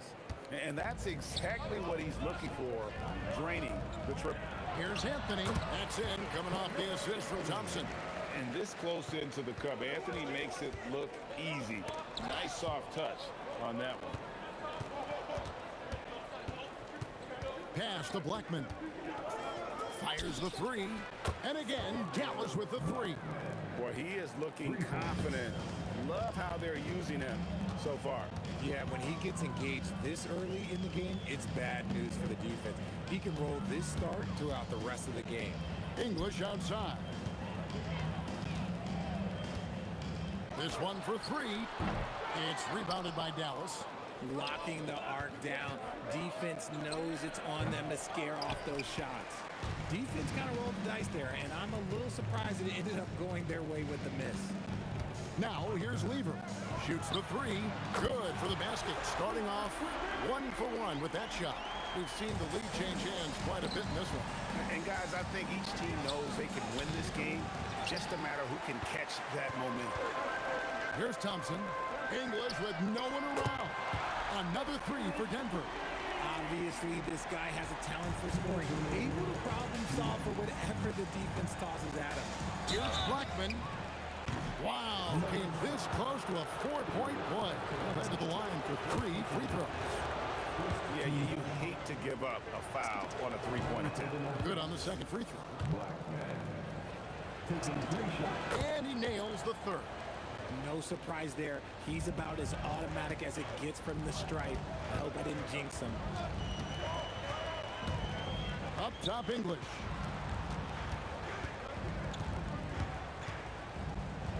And that's exactly what he's looking for, draining the triple. Here's Anthony. That's in, coming off the assist from Thompson. And this close into the cup, Anthony makes it look easy. Nice soft touch on that one. Pass to Blackman. Fires the 3. And again, Dallas with the 3. Boy, he is looking confident. Love how they're using him so far. Yeah, when he gets engaged this early in the game, it's bad news for the defense. He can roll this start throughout the rest of the game. English outside. This one for 3. It's rebounded by Dallas. Locking the arc down. Defense knows it's on them to scare off those shots. Defense kind of rolled the dice there, and I'm a little surprised it ended up going their way with the miss. Now here's Lever. Shoots the 3. Good for the basket. Starting off 1 for 1 with that shot. We've seen the lead change hands quite a bit in this one. And guys, I think each team knows they can win this game. Just a matter who can catch that momentum. Here's Thompson. English with no one around. Another 3 for Denver. Obviously, this guy has a talent for scoring. Able to problem solve for whatever the defense tosses at him. Here's Blackman. Wow, came this close to a 4-point play. Head to the line for 3 free throws. Yeah, you hate to give up a foul on a 3-point attempt. Good on the second free throw. Blackman taking 3 shots. And he nails the 3rd. No surprise there. He's about as automatic as it gets from the stripe. I hope I didn't jinx him. Up top, English.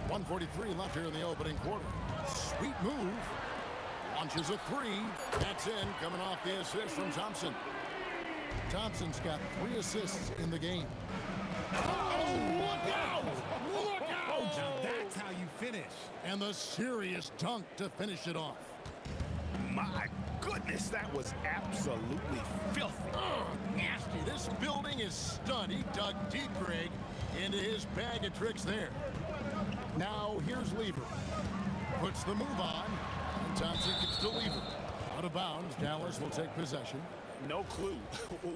1:43 left here in the opening quarter. Sweet move. Launches a 3. That's in, coming off the assist from Thompson. Thompson's got 3 assists in the game. Oh, look out! Look out! Now that's how you finish. And the serious dunk to finish it off. My goodness, that was absolutely filthy. Nasty. This building is stunned. He dug deep, Greg, into his bag of tricks there. Now here's Lever. Puts the move on. And Thompson gets to Lever. Out of bounds. Dallas will take possession. No clue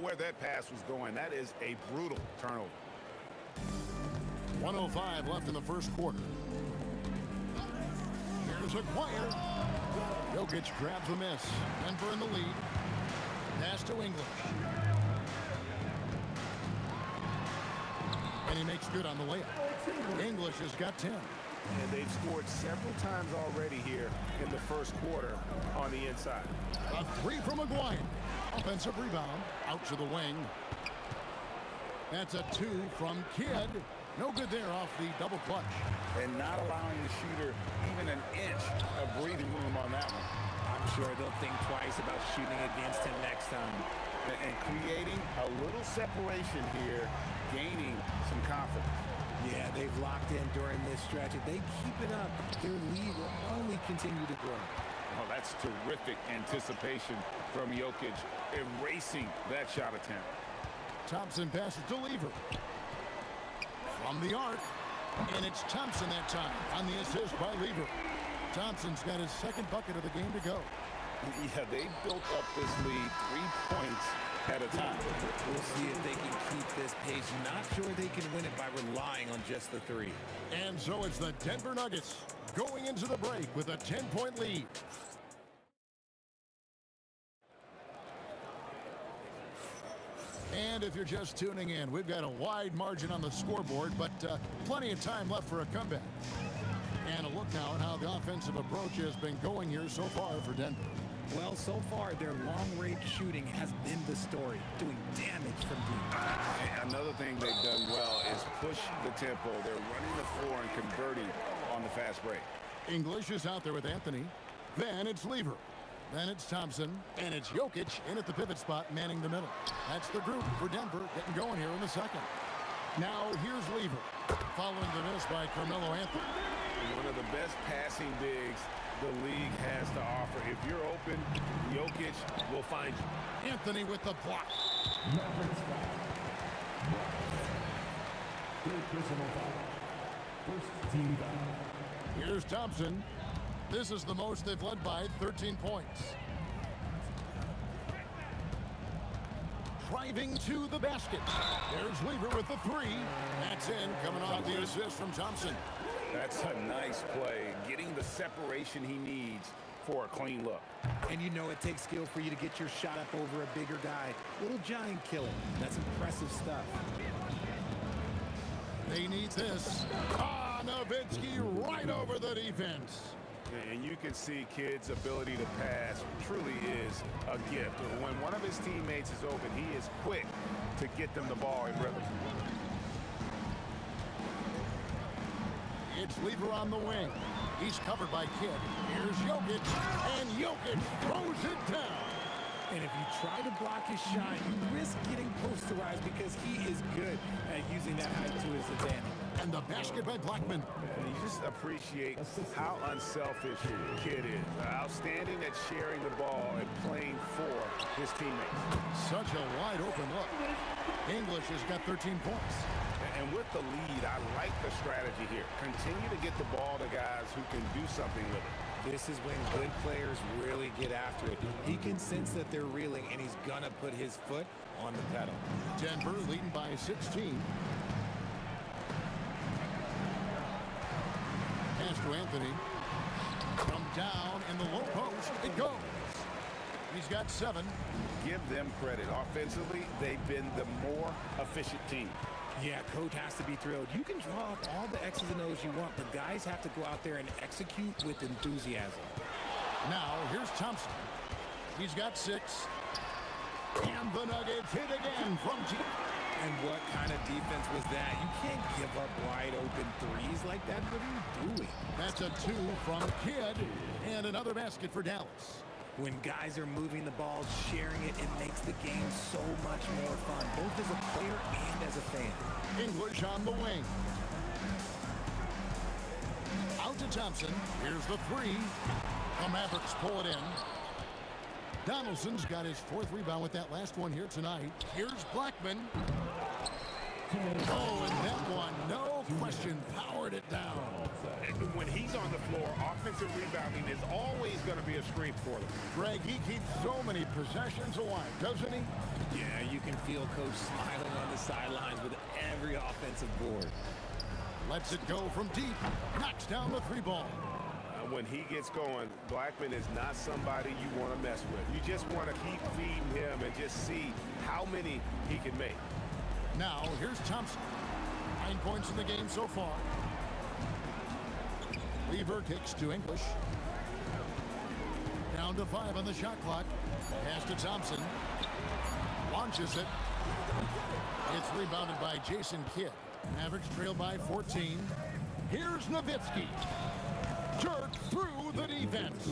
where that pass was going. That is a brutal turnover. 1:05 left in the first quarter. Here's Aguirre. Jokic grabs the miss. Denver in the lead. Pass to English. And he makes good on the layup. English has got 10. And they've scored several times already here in the first quarter on the inside. A 3 from Aguirre. Offensive rebound. Out to the wing. That's a 2 from Kidd. No good there off the double clutch. And not allowing the shooter even an inch of breathing room on that one. I'm sure they'll think twice about shooting against him next time. and creating a little separation here, gaining some confidence. Yeah, they've locked in during this stretch. If they keep it up, their lead will only continue to grow. Oh, that's terrific anticipation from Jokic, erasing that shot attempt. Thompson passes to Lever. From the arc. And it's Thompson that time on the assist by Lever. Thompson's got his second bucket of the game to go. Yeah, they built up this lead 3 points at a time. We'll see if they can keep this pace. Not sure they can win it by relying on just the three. And so it's the Denver Nuggets going into the break with a 10-point lead. And if you're just tuning in, we've got a wide margin on the scoreboard, but plenty of time left for a comeback. And a look now at how the offensive approach has been going here so far for Denver. Well, so far, their long-range shooting has been the story, doing damage from deep. And another thing they've done well is push the tempo. They're running the floor and converting on the fast break. English is out there with Anthony. Then it's Lever. Then it's Thompson, and it's Jokic in at the pivot spot, manning the middle. That's the group for Denver getting going here in the second. Now here's Lever, following the miss by Carmelo Anthony. One of the best passing bigs the league has to offer. If you're open, Jokic will find you. Anthony with the block. First team foul. Here's Thompson. This is the most they've led by 13 points. Driving to the basket. There's Lever with the three. That's in, coming off the assist from Thompson. That's a nice play, getting the separation he needs for a clean look. And you know it takes skill for you to get your shot up over a bigger guy. Little giant killer. That's impressive stuff. They need this. Nowitzki right over the defense. And you can see Kidd's ability to pass truly is a gift. When one of his teammates is open, he is quick to get them the ball in rhythm. It's Lever on the wing. He's covered by Kidd. Here's Jokic, and Jokic throws it down. And if you try to block his shot, you risk getting posterized because he is good at using that height to his advantage. And the basket by Blackman. And you just appreciate how unselfish Kidd is. Outstanding at sharing the ball and playing for his teammates. Such a wide open look. English has got 13 points. And with the lead, I like the strategy here. Continue to get the ball to guys who can do something with it. This is when good players really get after it. He can sense that they're reeling, and he's going to put his foot on the pedal. Denver leading by 16. Pass to Anthony. From down in the low post, it goes. He's got 7. Give them credit. Offensively, they've been the more efficient team. Yeah, coach has to be thrilled. You can draw up all the X's and O's you want, but guys have to go out there and execute with enthusiasm. Now, here's Thompson. He's got 6. And the Nuggets hit again from deep. And what kind of defense was that? You can't give up wide open threes like that. What are you doing? That's a 2 from Kidd. And another basket for Dallas. When guys are moving the ball, sharing it, it makes the game so much more fun, both as a player and as a fan. English on the wing. Out to Thompson. Here's the 3. The Mavericks pull it in. Donaldson's got his 4th rebound with that last one here tonight. Here's Blackman. Oh, and that one, no question, powered it down. When he's on the floor, offensive rebounding is always going to be a strength for them. Greg, he keeps so many possessions alive, doesn't he? Yeah, you can feel coach smiling on the sidelines with every offensive board. Lets it go from deep. Knocks down the 3 ball. When he gets going, Blackman is not somebody you want to mess with. You just want to keep feeding him and just see how many he can make. Now, here's Thompson. 9 points in the game so far. Lever kicks to English. Down to 5 on the shot clock. Pass to Thompson. Launches it. It's rebounded by Jason Kidd. Mavericks trail by 14. Here's Nowitzki. Jerk through the defense.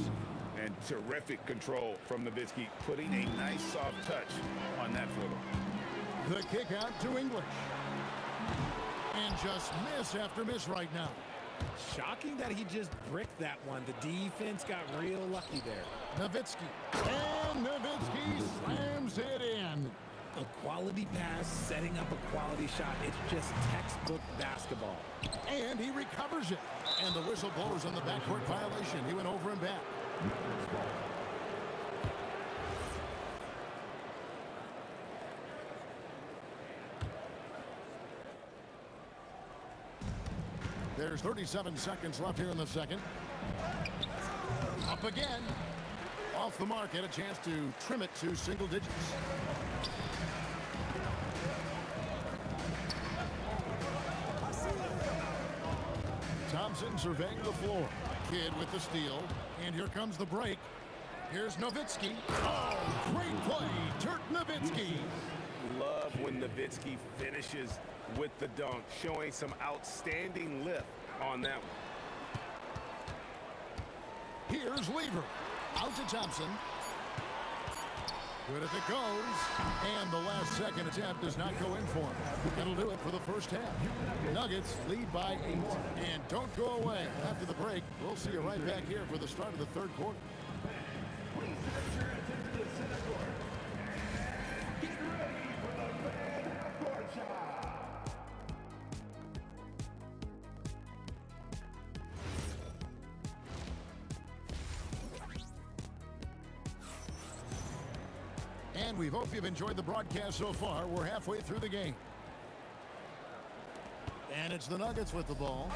And Terrific control from Nowitzki, putting a nice soft touch on that footer. The kick out to English. And just miss after miss right now. Shocking that he just bricked that one. The defense got real lucky there. Nowitzki. And Nowitzki slams it in. A quality pass, setting up a quality shot. It's just textbook basketball. And he recovers it. And the whistle blows on the backcourt violation. He went over and back. There's 37 seconds left here in the second. Up again. Off the mark, had a chance to trim it to single digits. Thompson surveying the floor. Kidd with the steal. And here comes the break. Here's Nowitzki. Oh, great play. Dirk Nowitzki. Love when Nowitzki finishes with the dunk, showing some outstanding lift on that one. Here's Lever. Out to Thompson. Good if it goes. And the last second attempt does not go in for him. That'll do it for the first half. Nuggets lead by 8. And don't go away. After the break, we'll see you right back here for the start of the third quarter. And we hope you've enjoyed the broadcast so far. We're halfway through the game. And it's the Nuggets with the ball.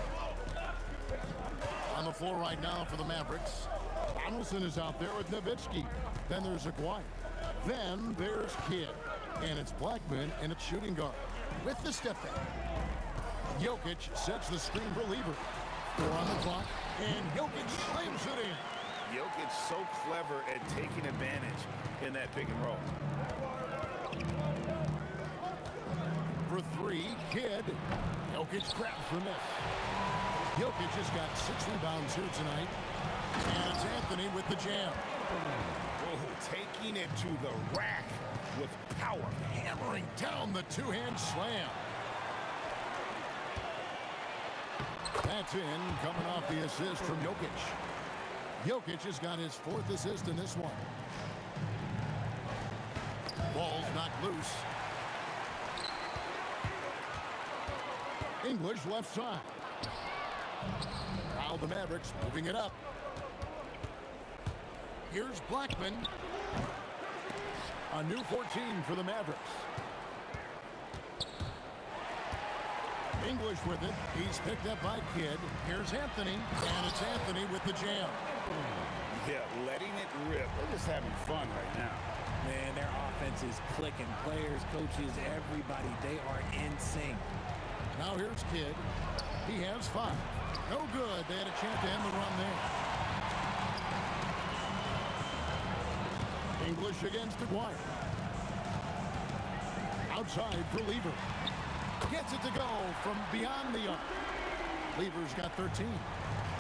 On the floor right now for the Mavericks. Donaldson is out there with Nowitzki. Then there's Aguirre. Then there's Kidd. And it's Blackman and it's shooting guard. With the step back. Jokic sets the screen for Lever. 4 on the clock. And Jokic slams it in. Jokic so clever at taking advantage in that pick and roll. For 3, Kidd. Jokic grabs the miss. Jokic has got 6 rebounds here tonight. And it's Anthony with the jam. Oh, taking it to the rack with power. Hammering down the two-hand slam. That's in, coming off the assist from Jokic. Jokic has got his 4th assist in this one. Ball's knocked loose. English left side. Now the Mavericks moving it up. Here's Blackman. A new 14 for the Mavericks. English with it. He's picked up by Kidd. Here's Anthony. And it's Anthony with the jam. Yeah, letting it rip. They're just having fun right now. Man, their offense is clicking. Players, coaches, everybody, they are in sync. Now here's Kidd. He has 5. No good. They had a chance to end the run there. English against Aguirre. Outside for Lever. Gets it to go from beyond the arc. Lever's got 13.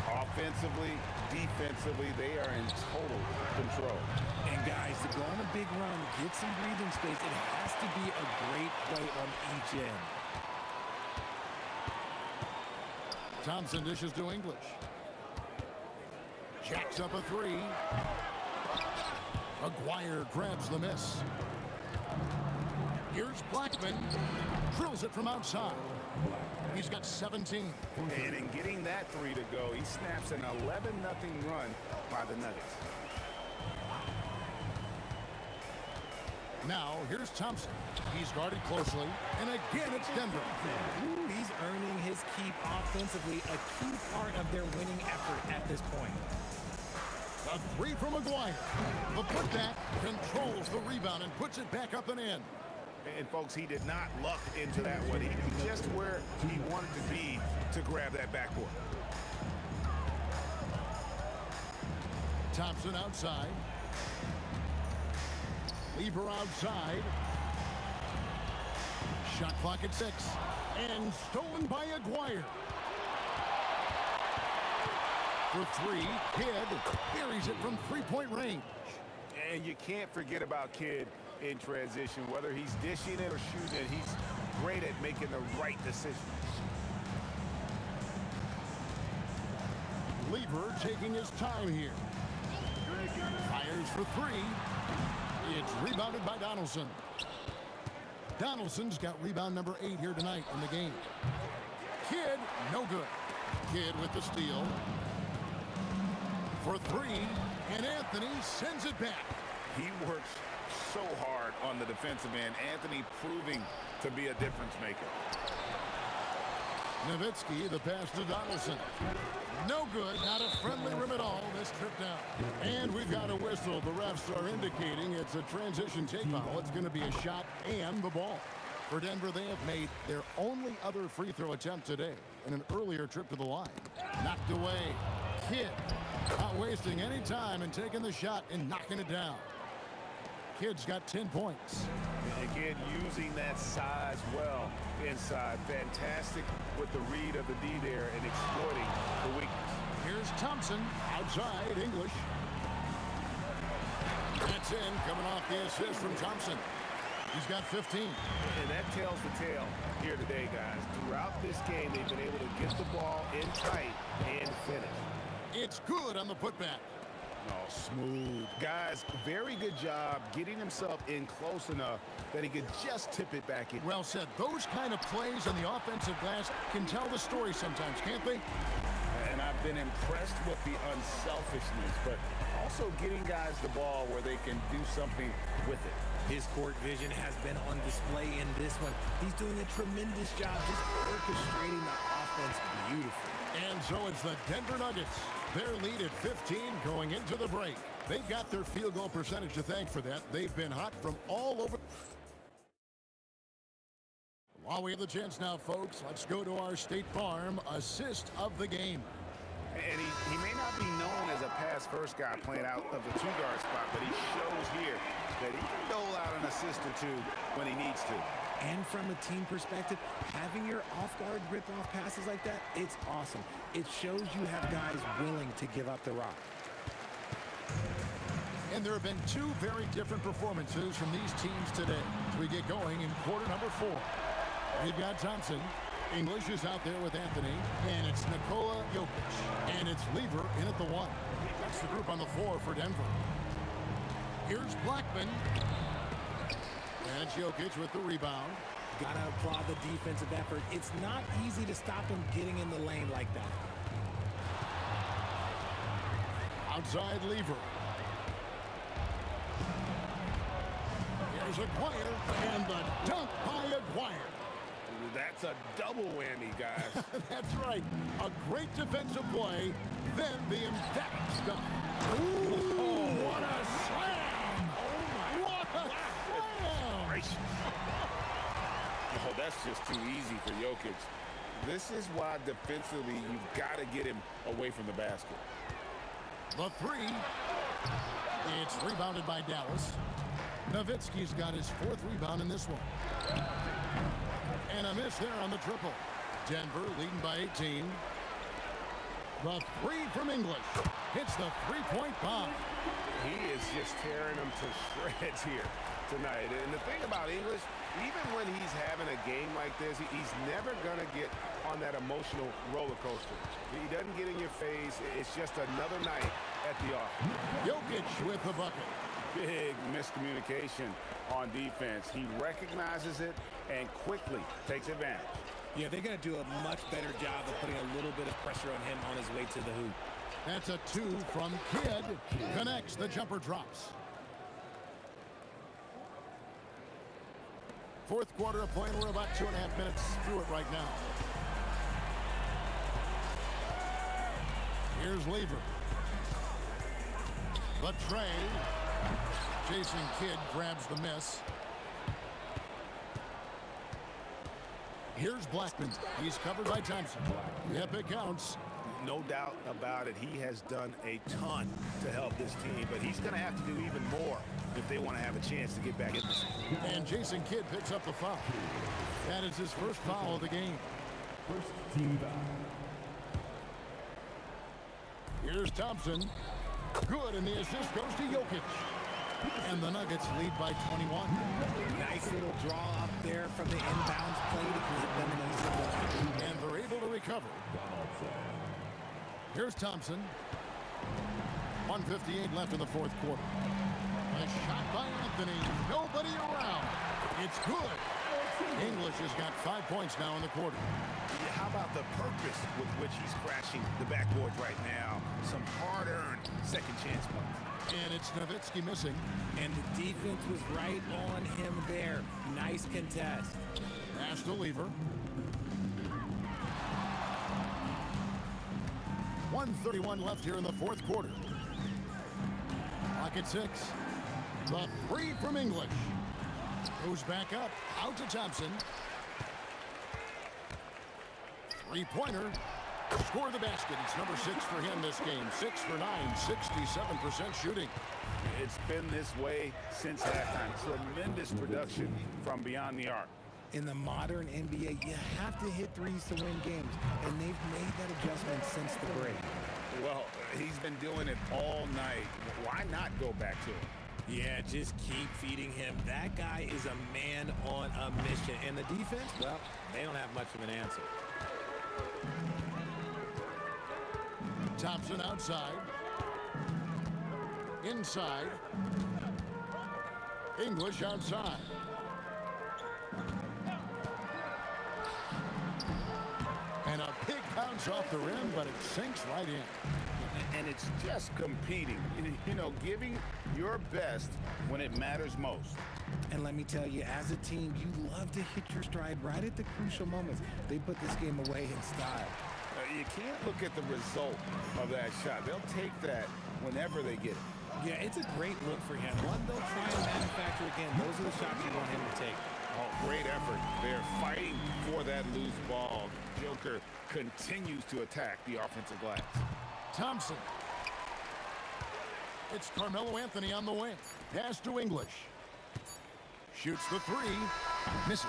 Offensively, defensively, they are in total control. And guys, to go on a big run, get some breathing space, it has to be a great play on each end. Thompson dishes to English. Jacks up a 3. Aguirre grabs the miss. Here's Blackman. Drills it from outside. He's got 17. And in getting that 3 to go, he snaps an 11-0 run by the Nuggets. Now, here's Thompson. He's guarded closely. And again, it's Denver. Ooh, he's earning his keep offensively, a key part of their winning effort at this point. A 3 from Aguirre. The putback controls the rebound and puts it back up and in. And folks, he did not luck into that one. He knew just where he wanted to be to grab that backboard. Thompson outside. Lever outside. Shot clock at 6. And stolen by Aguirre. for three. Kidd buries it from three-point range. And you can't forget about Kidd in transition. Whether he's dishing it or shooting it, he's great at making the right decision. Lever taking his time here. Fires for three. It's rebounded by Donaldson. Donaldson's got rebound number 8 here tonight in the game. Kidd, no good. Kidd with the steal. For three, and Anthony sends it back. He works so hard on the defensive end. Anthony proving to be a difference maker. Nowitzki, the pass to Donaldson. No good, not a friendly rim at all this trip down. And we've got a whistle. The refs are indicating it's a transition take foul. It's going to be a shot and the ball. For Denver, they have made their only other free throw attempt today in an earlier trip to the line. Knocked away. Kidd not wasting any time and taking the shot and knocking it down. Kidd's got 10 points. Again, using that size well inside. Fantastic with the read of the D there and exploiting the weakness. Here's Thompson outside. English. That's in, coming off the assist from Thompson. He's got 15. And that tells the tale here today, guys. Throughout this game, they've been able to get the ball in tight and finish. It's good on the putback. Oh, smooth. Guys, very good job getting himself in close enough that he could just tip it back in. Well said. Those kind of plays on the offensive glass can tell the story sometimes, can't they? And I've been impressed with the unselfishness, but also getting guys the ball where they can do something with it. His court vision has been on display in this one. He's doing a tremendous job just orchestrating the offense beautifully. And so it's the Denver Nuggets. Their lead at 15 going into the break. They've got their field goal percentage to thank for that. They've been hot from all over. While we have the chance now, folks, let's go to our State Farm assist of the game. And he may not be known as a pass-first guy playing out of the two-guard spot, but he shows here that he can dole out an assist or two when he needs to. And from a team perspective, having your off-guard rip-off passes like that, it's awesome. It shows you have guys willing to give up the rock. And there have been two very different performances from these teams today as we get going in quarter number 4. We've got Thompson. English is out there with Anthony. And it's Nikola Jokic. And it's Lever in at the 1. That's the group on the floor for Denver. Here's Blackman. And Jokic with the rebound. Gotta applaud the defensive effort. It's not easy to stop him getting in the lane like that. Outside Lever. Here's Aguirre. And the dunk by Aguirre. That's a double whammy, guys. That's right. A great defensive play, then the emphatic stuff. Ooh, what a slam! What a slam! Oh, that's just too easy for Jokic. This is why defensively you've got to get him away from the basket. The 3. It's rebounded by Dallas. Nowitzki's got his 4th rebound in this one. And a miss there on the triple. Denver leading by 18. The 3 from English. Hits the three-point bomb. He is just tearing them to shreds here tonight. And the thing about English, even when he's having a game like this, he's never going to get on that emotional roller coaster. He doesn't get in your face. It's just another night at the office. Jokic with the bucket. Big miscommunication on defense. He recognizes it and quickly takes advantage. Yeah, they're going to do a much better job of putting a little bit of pressure on him on his way to the hoop. That's a 2 from Kidd. Connects. The jumper drops. 4th quarter of play. We're about 2.5 minutes through it right now. Here's Lever. The tray. Jason Kidd grabs the miss. Here's Blackman. He's covered by Thompson. Yep, it counts. No doubt about it. He has done a ton to help this team, but he's going to have to do even more if they want to have a chance to get back in this. And Jason Kidd picks up the foul. That is his first foul of the game. First team foul. Here's Thompson. Good, and the assist goes to Jokic. And the Nuggets lead by 21. Nice little draw up there from the inbounds play to get them an easy look. And they're able to recover. Here's Thompson. 1:58 left in the fourth quarter. A shot by Anthony. Nobody around. It's good. English has got 5 points now in the quarter. Yeah, how about the purpose with which he's crashing the backboard right now? Some hard-earned second chance points. And it's Nowitzki missing. And the defense was right on him there. Nice contest. Pass to Lever. 1:31 left here in the fourth quarter. Clock at 6. The three from English. Goes back up. Out to Thompson. Three-pointer. Score the basket. It's number 6 for him this game. 6 for 9. 67% shooting. It's been this way since halftime. Tremendous production from beyond the arc. In the modern NBA, you have to hit threes to win games, and they've made that adjustment since the break. Well, he's been doing it all night. Why not go back to it? Yeah, just keep feeding him. That guy is a man on a mission. And the defense, well, they don't have much of an answer. Thompson outside. Inside. English outside. And a big bounce off the rim, but it sinks right in. And it's just competing, you know, giving your best when it matters most. And let me tell you, as a team, you love to hit your stride right at the crucial moments. They put this game away in style. You can't look at the result of that shot. They'll take that whenever they get it. Yeah, it's a great look for him. One they'll try and manufacture again. Those are the shots you want him to take. Oh, great effort. They're fighting for that loose ball. Joker continues to attack the offensive glass. Thompson. It's Carmelo Anthony on the wing. Pass to English. Shoots the three. Misses.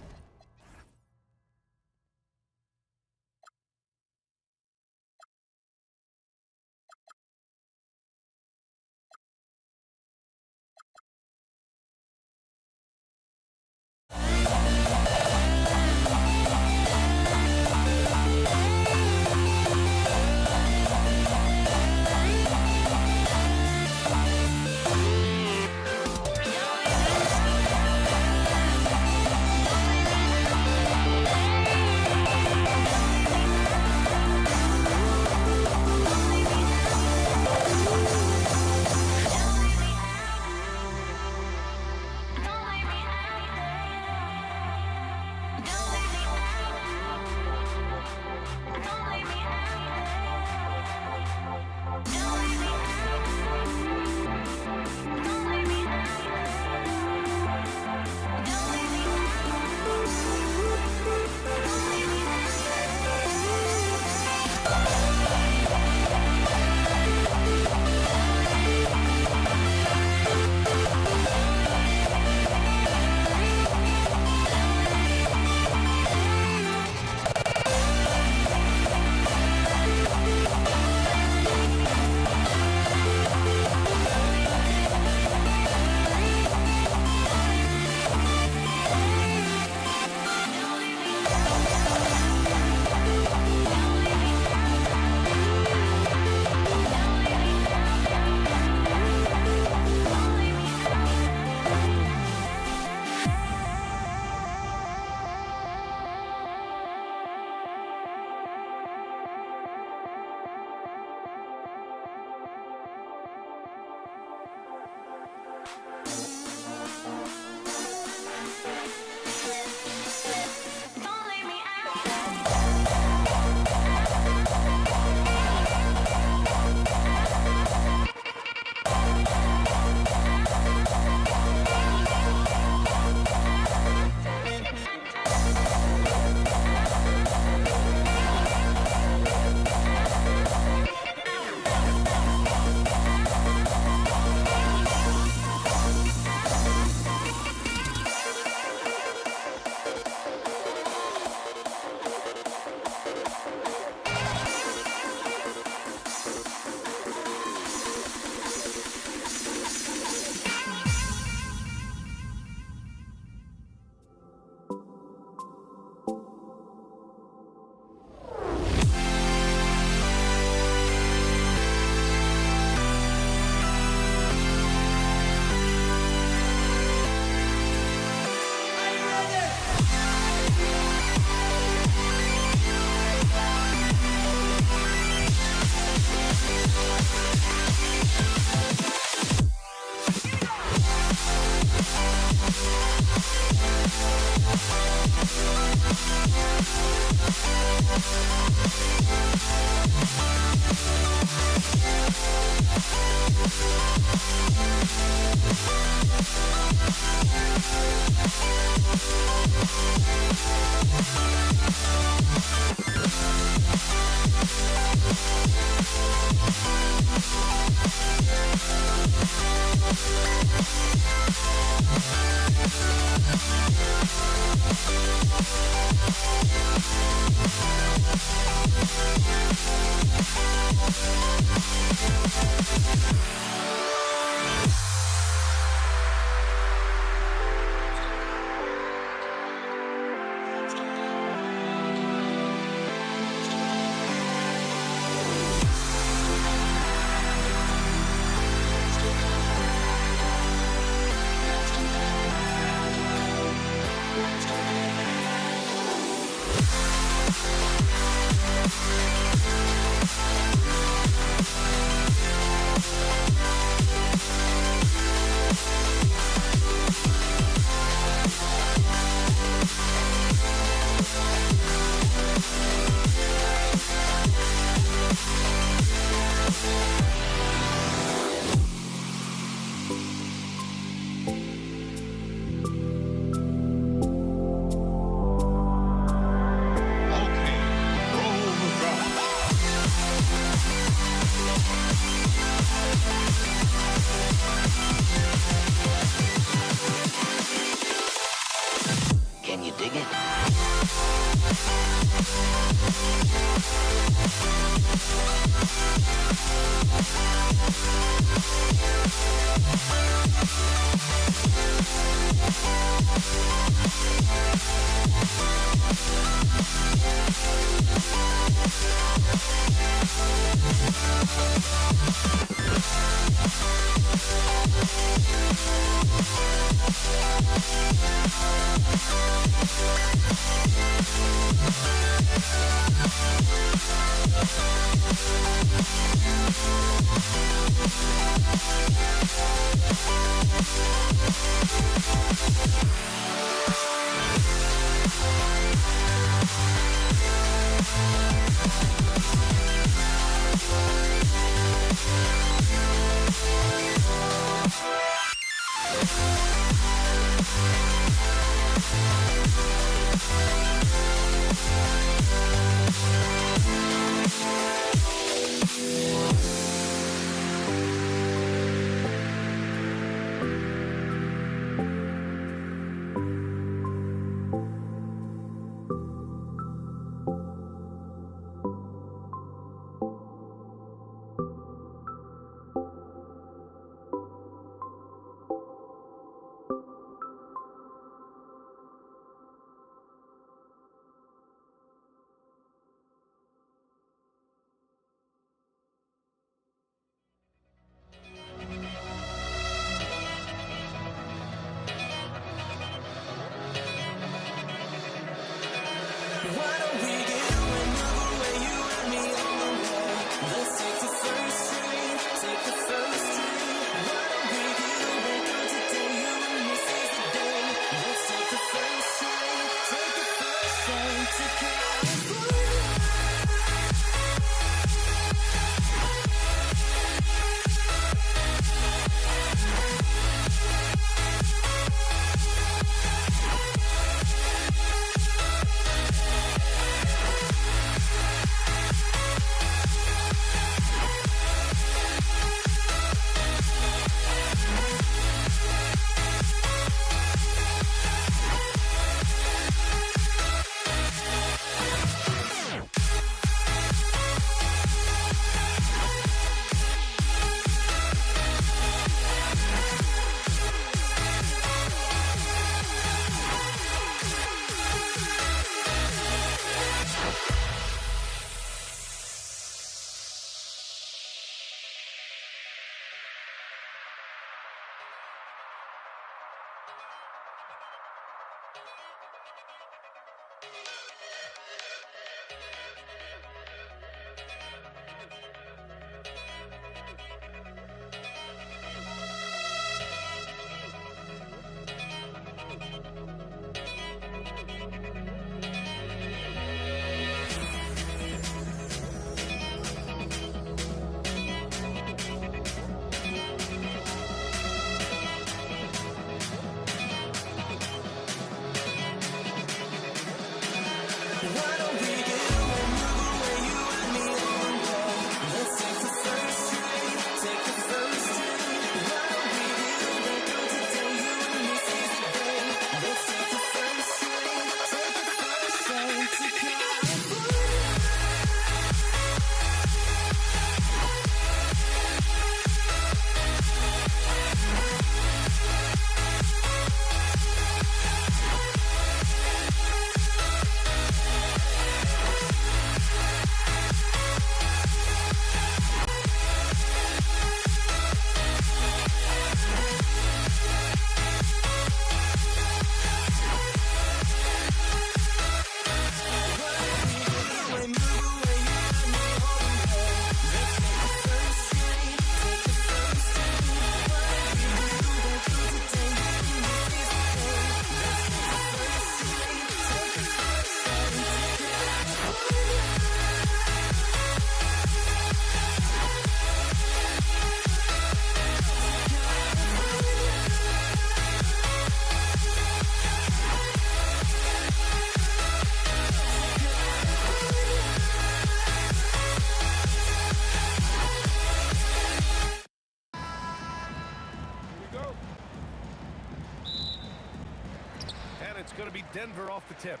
It's going to be Denver off the tip.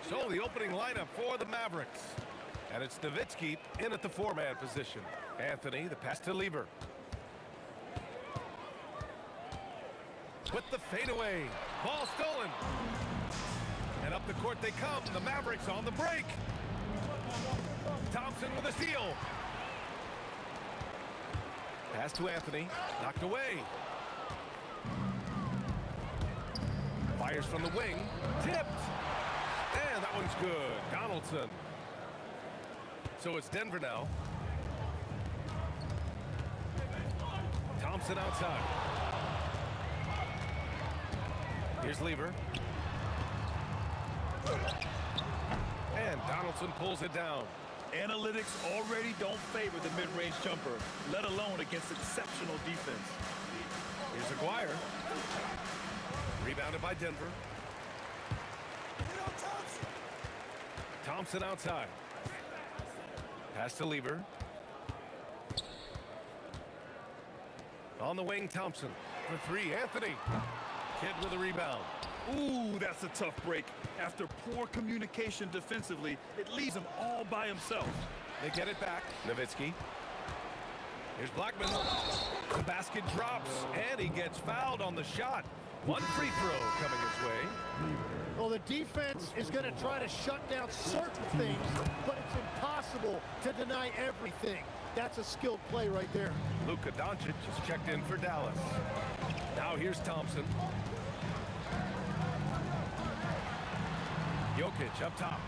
So the opening lineup for the Mavericks. And it's Nowitzki in at the 4-man position. Anthony, the pass to Lever. With the fadeaway. Ball stolen. And up the court they come. The Mavericks on the break. Thompson with a steal. Pass to Anthony. Knocked away. Fires from the wing. Tipped. And that one's good. Donaldson. So it's Denver now. Thompson outside. Here's Lever. And Donaldson pulls it down. Analytics already don't favor the mid-range jumper, let alone against exceptional defense. Here's Aguirre. Rebounded by Denver. Thompson outside. Pass to Lever. On the wing, Thompson. For three, Anthony. Kidd with a rebound. Ooh, that's a tough break. After poor communication defensively, it leaves him all by himself. They get it back. Nowitzki. Here's Blackman. The basket drops, and he gets fouled on the shot. One free throw coming his way. Well, the defense is going to try to shut down certain things, but it's impossible to deny everything. That's a skilled play right there. Luka Doncic just checked in for Dallas. Now here's Thompson. Jokic up top.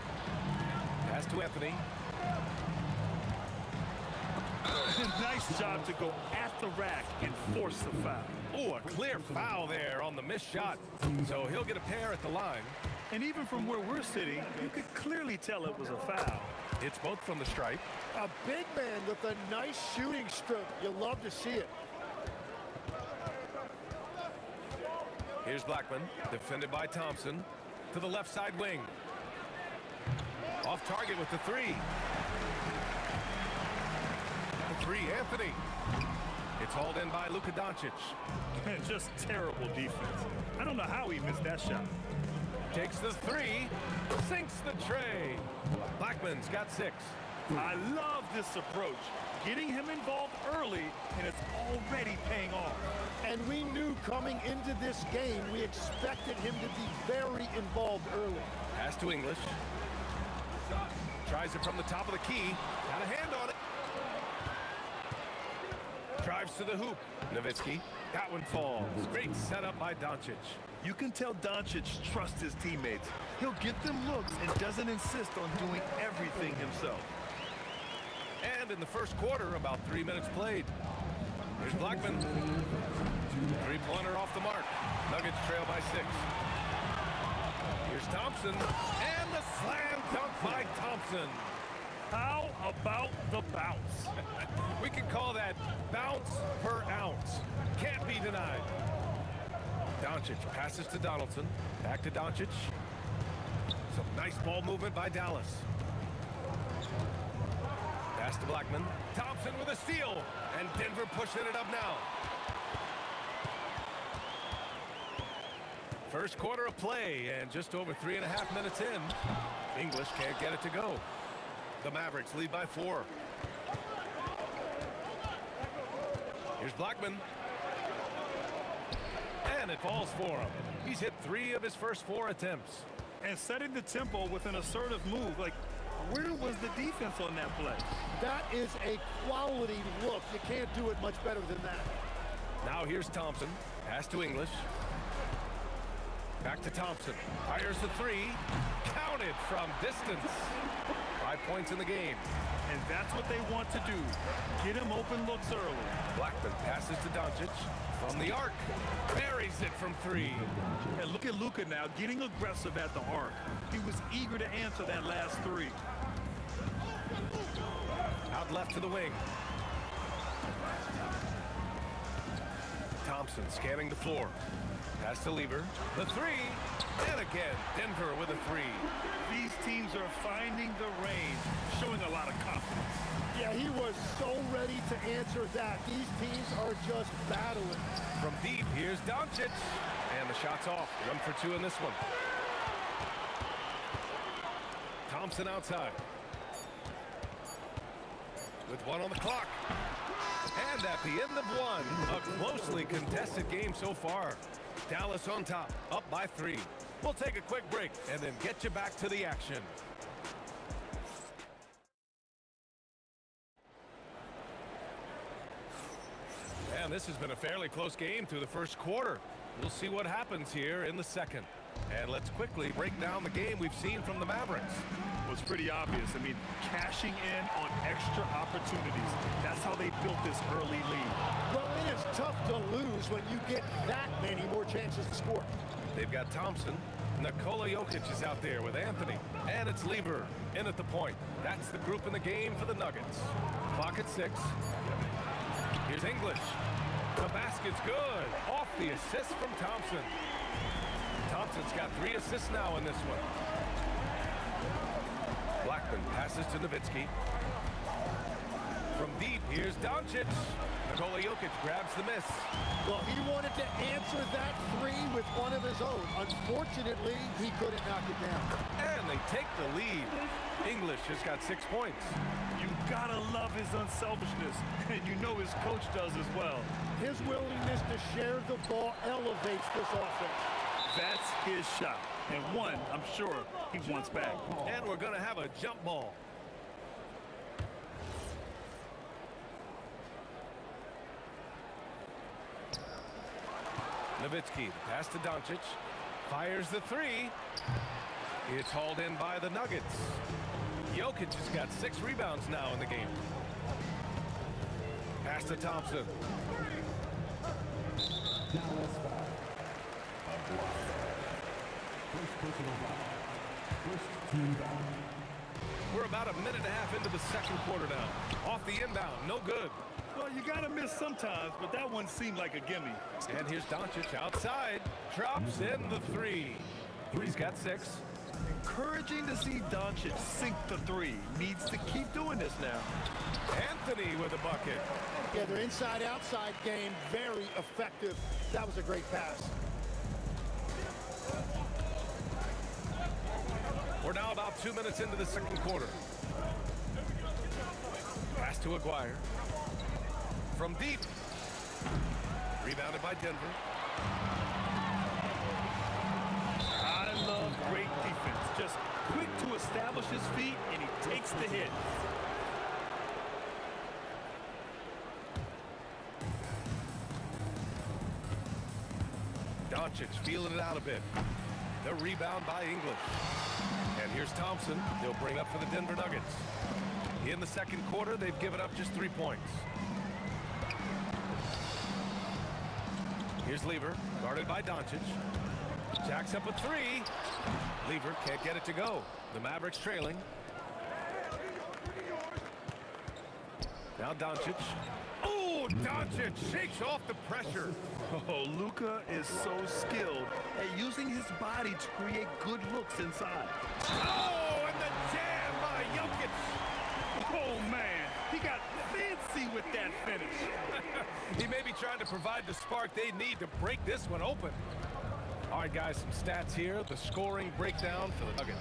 Pass to Anthony. Nice job to go at the rack and force the foul. Oh, a clear foul there on the missed shot. So he'll get a pair at the line. And even from where we're sitting, you could clearly tell it was a foul. It's both from the stripe. A big man with a nice shooting stroke. You love to see it. Here's Blackman, defended by Thompson. To the left side wing. Off target with the three. The three, Anthony. It's hauled in by Luka Doncic. Just terrible defense. I don't know how he missed that shot. Takes the three. Sinks the tray. Blackman's got 6. I love this approach. Getting him involved early, and it's already paying off. And we knew coming into this game, we expected him to be very involved early. Pass to English. Tries it from the top of the key. Got a hand on it. Drives to the hoop. Nowitzki. That one falls. Great setup by Doncic. You can tell Doncic trusts his teammates. He'll get them looks and doesn't insist on doing everything himself. And in the first quarter, about 3 minutes played. Here's Blackman. Three-pointer off the mark. Nuggets trail by 6. Here's Thompson. And the slam dunk by Thompson. How about the bounce? We can call that bounce per ounce. Can't be denied. Doncic passes to Donaldson. Back to Doncic. Some nice ball movement by Dallas. Pass to Blackman. Thompson with a steal. And Denver pushing it up now. First quarter of play and just over 3.5 minutes in. English can't get it to go. The Mavericks lead by 4. Here's Blackman. And it falls for him. He's hit 3 of his first 4 attempts. And setting the tempo with an assertive move. Like, where was the defense on that play? That is a quality look. You can't do it much better than that. Now here's Thompson. Pass to English. Back to Thompson. Fires the 3. Counted from distance. 5 points in the game. And that's what they want to do. Get him open looks early. Blackman passes to Doncic. From the arc. Buries it from 3. And look at Luka now getting aggressive at the arc. He was eager to answer that last 3. Out left to the wing. Thompson scanning the floor. Pass to Lever. The 3. And again, Denver with a 3. These teams are finding the range, showing a lot of confidence. Yeah, he was so ready to answer that. These teams are just battling. From deep, here's Doncic. And the shot's off. 1 for 2 in this one. Thompson outside. With 1 on the clock. And at the end of 1, a closely contested game so far. Dallas on top, up by 3. We'll take a quick break and then get you back to the action. And this has been a fairly close game through the first quarter. We'll see what happens here in the second. And let's quickly break down the game we've seen from the Mavericks. Well, it's pretty obvious. I mean, cashing in on extra opportunities. That's how they built this early lead. Well, it is tough to lose when you get that many more chances to score. They've got Thompson. Nikola Jokic is out there with Anthony. And it's Lever in at the point. That's the group in the game for the Nuggets. Clock at 6. Here's English. The basket's good. Off the assist from Thompson. Thompson's got 3 assists now in this one. Blackman passes to Nowitzki. From deep, here's Doncic. Nikola Jokic grabs the miss. Well, he wanted to answer that 3 with one of his own. Unfortunately, he couldn't knock it down. And they take the lead. English has got 6 points. You gotta love his unselfishness, and you know his coach does as well. His willingness to share the ball elevates this offense. That's his shot, and one I'm sure he wants back. And we're gonna have a jump ball. Nowitzki, pass to Doncic. Fires the 3. It's hauled in by the Nuggets. Jokic has got 6 rebounds now in the game. Pass to Thompson. Dallas foul. A block. First personal foul. First team foul. We're about a minute and a half into the second quarter now. Off the inbound, no good. Well, you gotta miss sometimes, but that one seemed like a gimme. And here's Doncic outside. Drops in the 3. He's got 6. Encouraging to see Doncic sink the 3. Needs to keep doing this now. Anthony with a bucket. Yeah, their inside-outside game, very effective. That was a great pass. We're now about 2 minutes into the second quarter. Pass to Aguirre. From deep. Rebounded by Denver. I love great defense. Just quick to establish his feet, and he takes the hit. Doncic feeling it out a bit. The rebound by English. And here's Thompson. He'll bring up for the Denver Nuggets. In the second quarter, they've given up just 3 points. Here's Lever, guarded by Doncic. Jacks up a 3. Lever can't get it to go. The Mavericks trailing. Now Doncic. Oh, Doncic shakes off the pressure. Oh, Luka is so skilled at using his body to create good looks inside. Oh, and the jam by Jokic. Oh, man, he got fancy with that finish. He may be trying to provide the spark they need to break this one open. All right, guys, some stats here. The scoring breakdown for the Nuggets.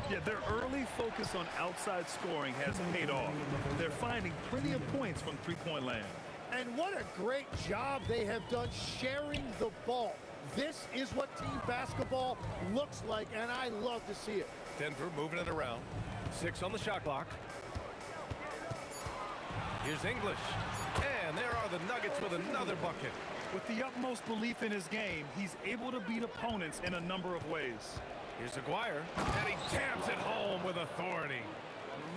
Yeah, their early focus on outside scoring has paid off. They're finding plenty of points from three-point land. And what a great job they have done sharing the ball. This is what team basketball looks like, and I love to see it. Denver moving it around. 6 on the shot clock. Here's English. And there are the Nuggets with another bucket. With the utmost belief in his game, he's able to beat opponents in a number of ways. Here's Aguirre, and he jams it home with authority.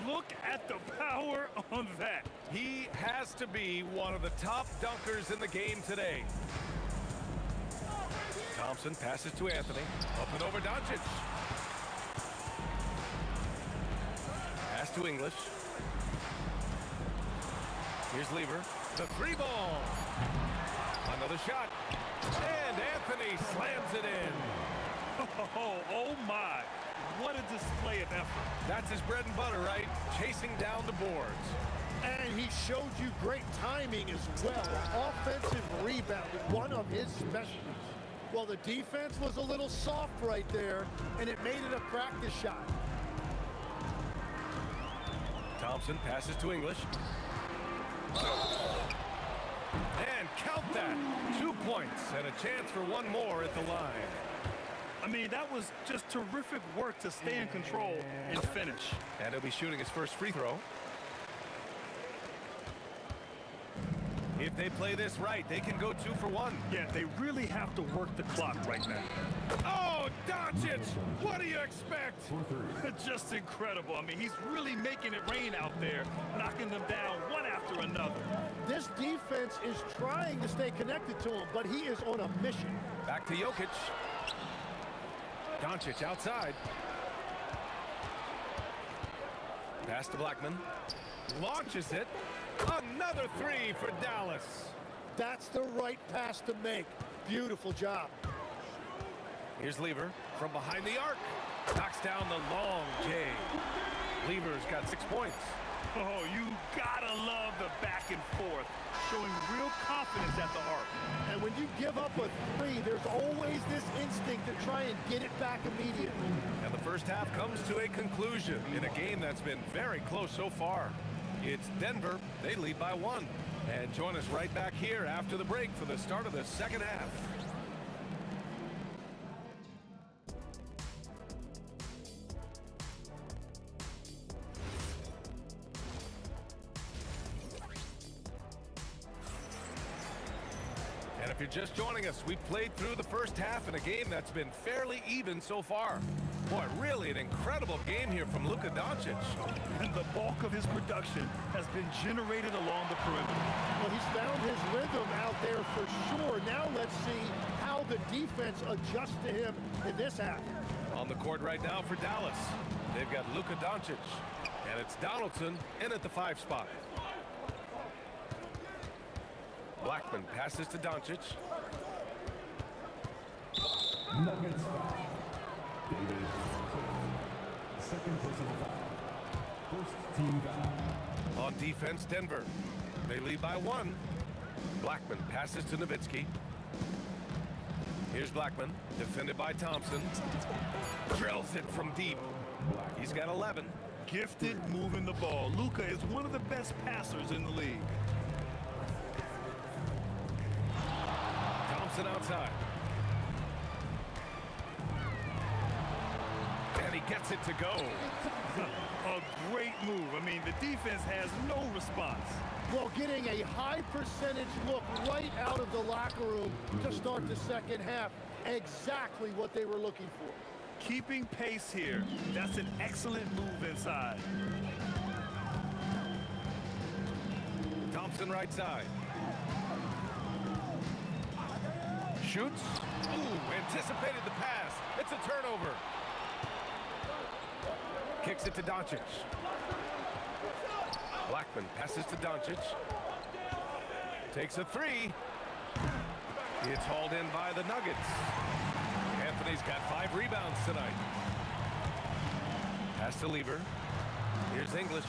Look at the power on that. He has to be one of the top dunkers in the game today. Thompson passes to Anthony. Up and over Doncic. Pass to English. Here's Lever. The 3-ball. Another shot. And Anthony slams it in. Oh my. What a display of effort. That's his bread and butter, right? Chasing down the boards. And he showed you great timing as well. Offensive rebounding, one of his specialties. Well, the defense was a little soft right there, and it made it a practice shot. Thompson passes to English. And count that. 2 points and a chance for one more at the line. I mean, that was just terrific work to stay in control and finish. And he'll be shooting his first free throw. If they play this right, they can go 2 for 1. Yeah, they really have to work the clock right now. Oh, Doncic! What do you expect? Just incredible. I mean, he's really making it rain out there, knocking them down one after another. This defense is trying to stay connected to him, but he is on a mission. Back to Jokic. Doncic outside. Pass to Blackman. Launches it. Another 3 for Dallas. That's the right pass to make. Beautiful job. Here's Lever from behind the arc. Knocks down the long J. Lever's got 6 points. Oh, you gotta love the back and forth, showing real confidence at the arc. And when you give up a 3, there's always this instinct to try and get it back immediately. And the first half comes to a conclusion in a game that's been very close so far. It's Denver. They lead by 1. And join us right back here after the break for the start of the second half. And if you're just joining us, we played through the first half in a game that's been fairly even so far. Boy, really an incredible game here from Luka Doncic. And the bulk of his production has been generated along the perimeter. Well, he's found his rhythm out there for sure. Now let's see how the defense adjusts to him in this half. On the court right now for Dallas, they've got Luka Doncic. And it's Donaldson in at the 5 spot. Blackman passes to Doncic. Nuggets foul. David, second personal foul. First team foul. On defense, Denver. They lead by 1. Blackman passes to Nowitzki. Here's Blackman, defended by Thompson. Drills it from deep. He's got 11. Gifted moving the ball. Luka is one of the best passers in the league. Thompson outside. And he gets it to go. A great move. I mean, the defense has no response. Well, getting a high percentage look right out of the locker room to start the second half. Exactly what they were looking for. Keeping pace here. That's an excellent move inside. Thompson right side. Shoots. Ooh, anticipated the pass. It's a turnover. Kicks it to Doncic. Blackman passes to Doncic. Takes a three. It's hauled in by the Nuggets. Anthony's got 5 rebounds tonight. Pass to Lever. Here's English.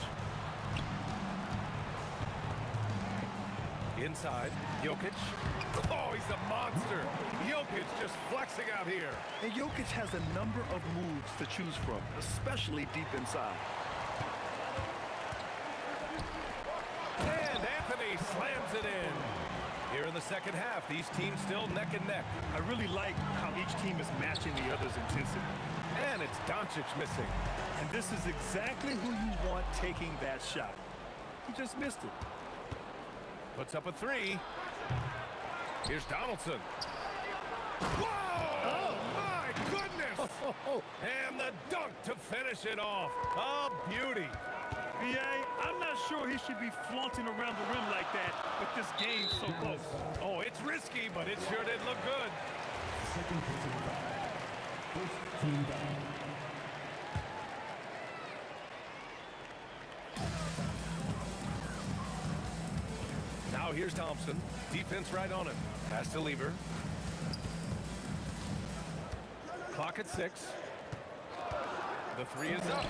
Inside, Jokic. Oh, he's a monster. Jokic just flexing out here. And Jokic has a number of moves to choose from, especially deep inside. And Anthony slams it in. Here in the second half, these teams still neck and neck. I really like how each team is matching the other's intensity. And it's Doncic missing. And this is exactly who you want taking that shot. He just missed it. Puts up a 3. Here's Donaldson. Whoa! Oh, my goodness! And the dunk to finish it off. A beauty. B.A., I'm not sure he should be flaunting around the rim like that, but this game's so close. Oh, it's risky, but it sure did look good. Second personal foul. First team foul. Now here's Thompson. Defense right on him. Pass to Lever. Clock at 6. The 3 is up.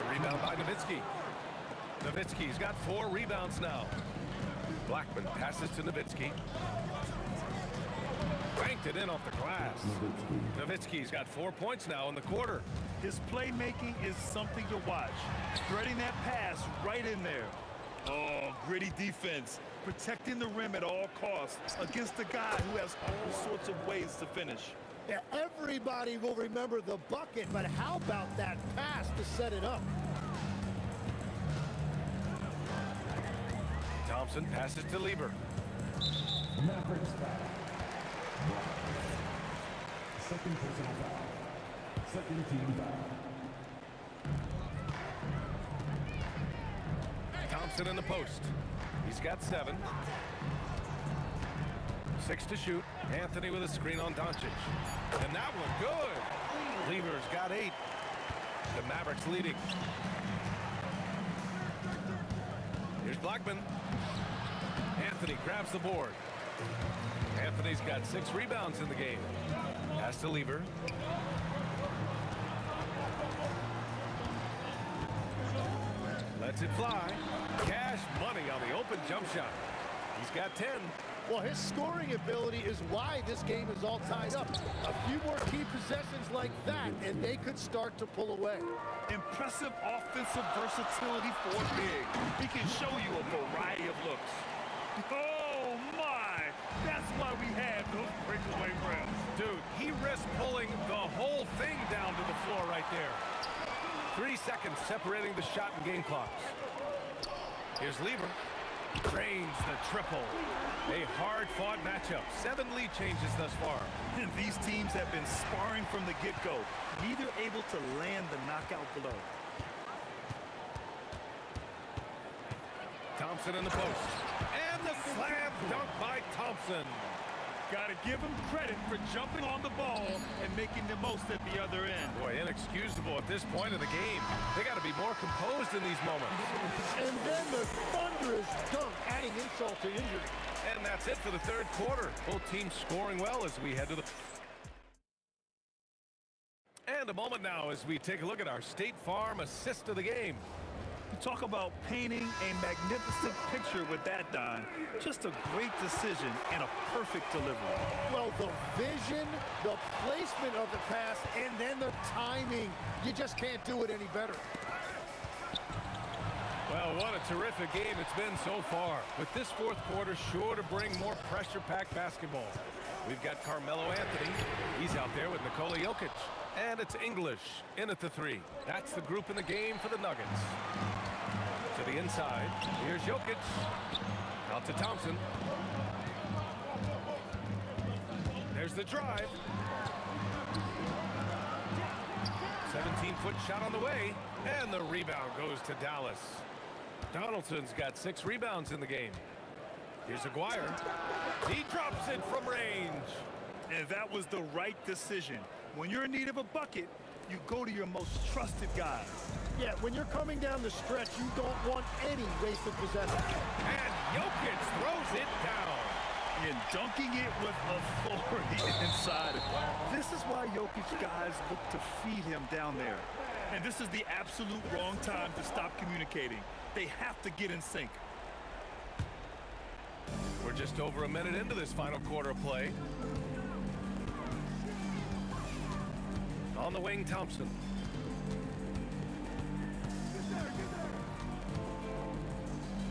The rebound by Nowitzki. Nowitzki's got 4 rebounds now. Blackman passes to Nowitzki. Banked it in off the glass. Nowitzki's got 4 points now in the quarter. His playmaking is something to watch. Threading that pass right in there. Oh, gritty defense. Protecting the rim at all costs against a guy who has all sorts of ways to finish. Yeah, everybody will remember the bucket, but how about that pass to set it up? Thompson passes to Lever. Mavericks foul. Second personal foul. Second team foul. Thompson in the post. He's got 7. 6 to shoot. Anthony with a screen on Doncic. And that one good. Lever's got 8. The Mavericks leading. Here's Blackman. Anthony grabs the board. Anthony's got 6 rebounds in the game. Pass to Lever. Lets it fly. Cash money on the open jump shot. He's got 10. Well, his scoring ability is why this game is all tied up. A few more key possessions like that, and they could start to pull away. Impressive offensive versatility for big. He can show you a variety of looks. Oh, my! That's why we have those breakaway rims. Dude, he risked pulling the whole thing down to the floor right there. 3 seconds separating the shot and game clocks. Here's Lever. Drains the triple. A hard-fought matchup. 7 lead changes thus far. And these teams have been sparring from the get-go, neither able to land the knockout blow. Thompson in the post. And the slam dunk by Thompson. Gotta give him credit for jumping on the ball and making the most at the other end. Boy, inexcusable at this point of the game. They got to be more composed in these moments. And then the thunderous dunk, adding insult to injury. And that's it for the third quarter. Both teams scoring well as we head to the... And a moment now as we take a look at our State Farm assist of the game. You talk about painting a magnificent picture with that, Don. Just a great decision and a perfect delivery. Well, the vision, the placement of the pass, and then the timing. You just can't do it any better. Well, what a terrific game it's been so far. With this fourth quarter sure to bring more pressure-packed basketball. We've got Carmelo Anthony. He's out there with Nikola Jokic. And it's English in at the 3. That's the group in the game for the Nuggets. To the inside. Here's Jokic. Out to Thompson. There's the drive. 17-foot shot on the way, and the rebound goes to Dallas. Donaldson's got 6 rebounds in the game. Here's Aguirre. He drops it from range. And that was the right decision. When you're in need of a bucket, you go to your most trusted guys. Yeah, when you're coming down the stretch, you don't want any wasted possession. And Jokic throws it down. And dunking it with authority inside. This is why Jokic guys look to feed him down there. And this is the absolute wrong time to stop communicating. They have to get in sync. We're just over a minute into this final quarter of play. On the wing, Thompson.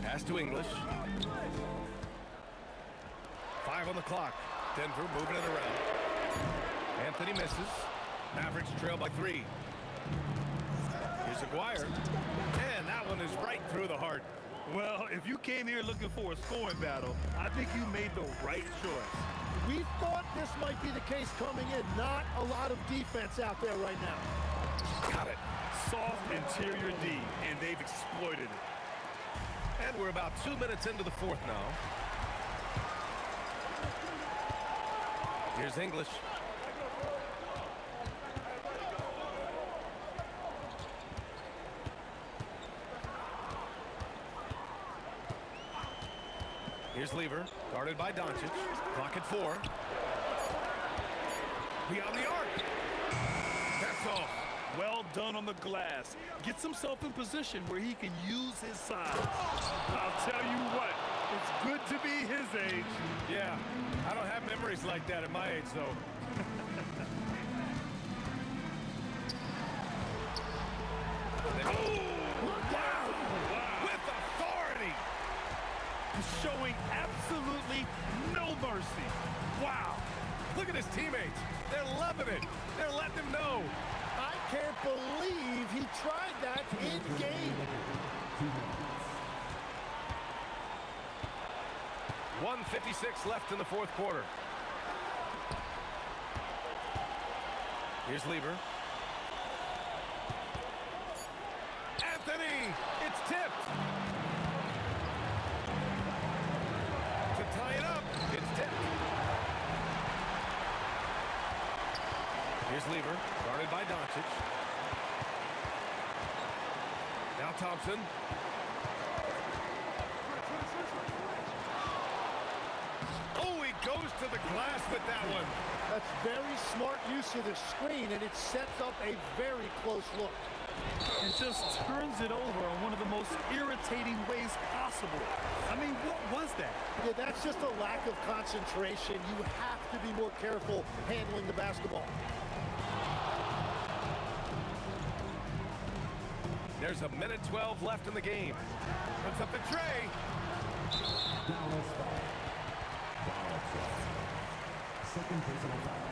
Pass to English. 5 on the clock. Denver moving it around. Anthony misses. Mavericks trail by 3. Here's Aguirre. And that one is right through the heart. Well, if you came here looking for a scoring battle, I think you made the right choice. We thought this might be the case coming in. Not a lot of defense out there right now. Got it. Soft interior D, and they've exploited it. And we're about 2 minutes into the fourth now. Here's English. Here's Lever, guarded by Doncic. Clock at 4. Beyond the arc. That's off. Well done on the glass. Gets himself in position where he can use his size. I'll tell you what, it's good to be his age. Yeah, I don't have memories like that at my age, though. Wow! With authority! Showing absolutely no mercy. Wow! Look at his teammates. They're loving it. They're letting him know. I can't believe he tried that in game. 1:56 left in the fourth quarter. Here's Lever. Anthony! It's tipped. To tie it up, it's tipped. Here's Lever, guarded by Doncic. Now Thompson. Oh, he goes to the glass with that one. That's very smart use of the screen, and it sets up a very close look. And just turns it over in one of the most irritating ways possible. I mean, what was that? Yeah, that's just a lack of concentration. You have to be more careful handling the basketball. There's a minute 12 left in the game. Puts up the tray. Dallas foul. Dallas foul. Second personal foul.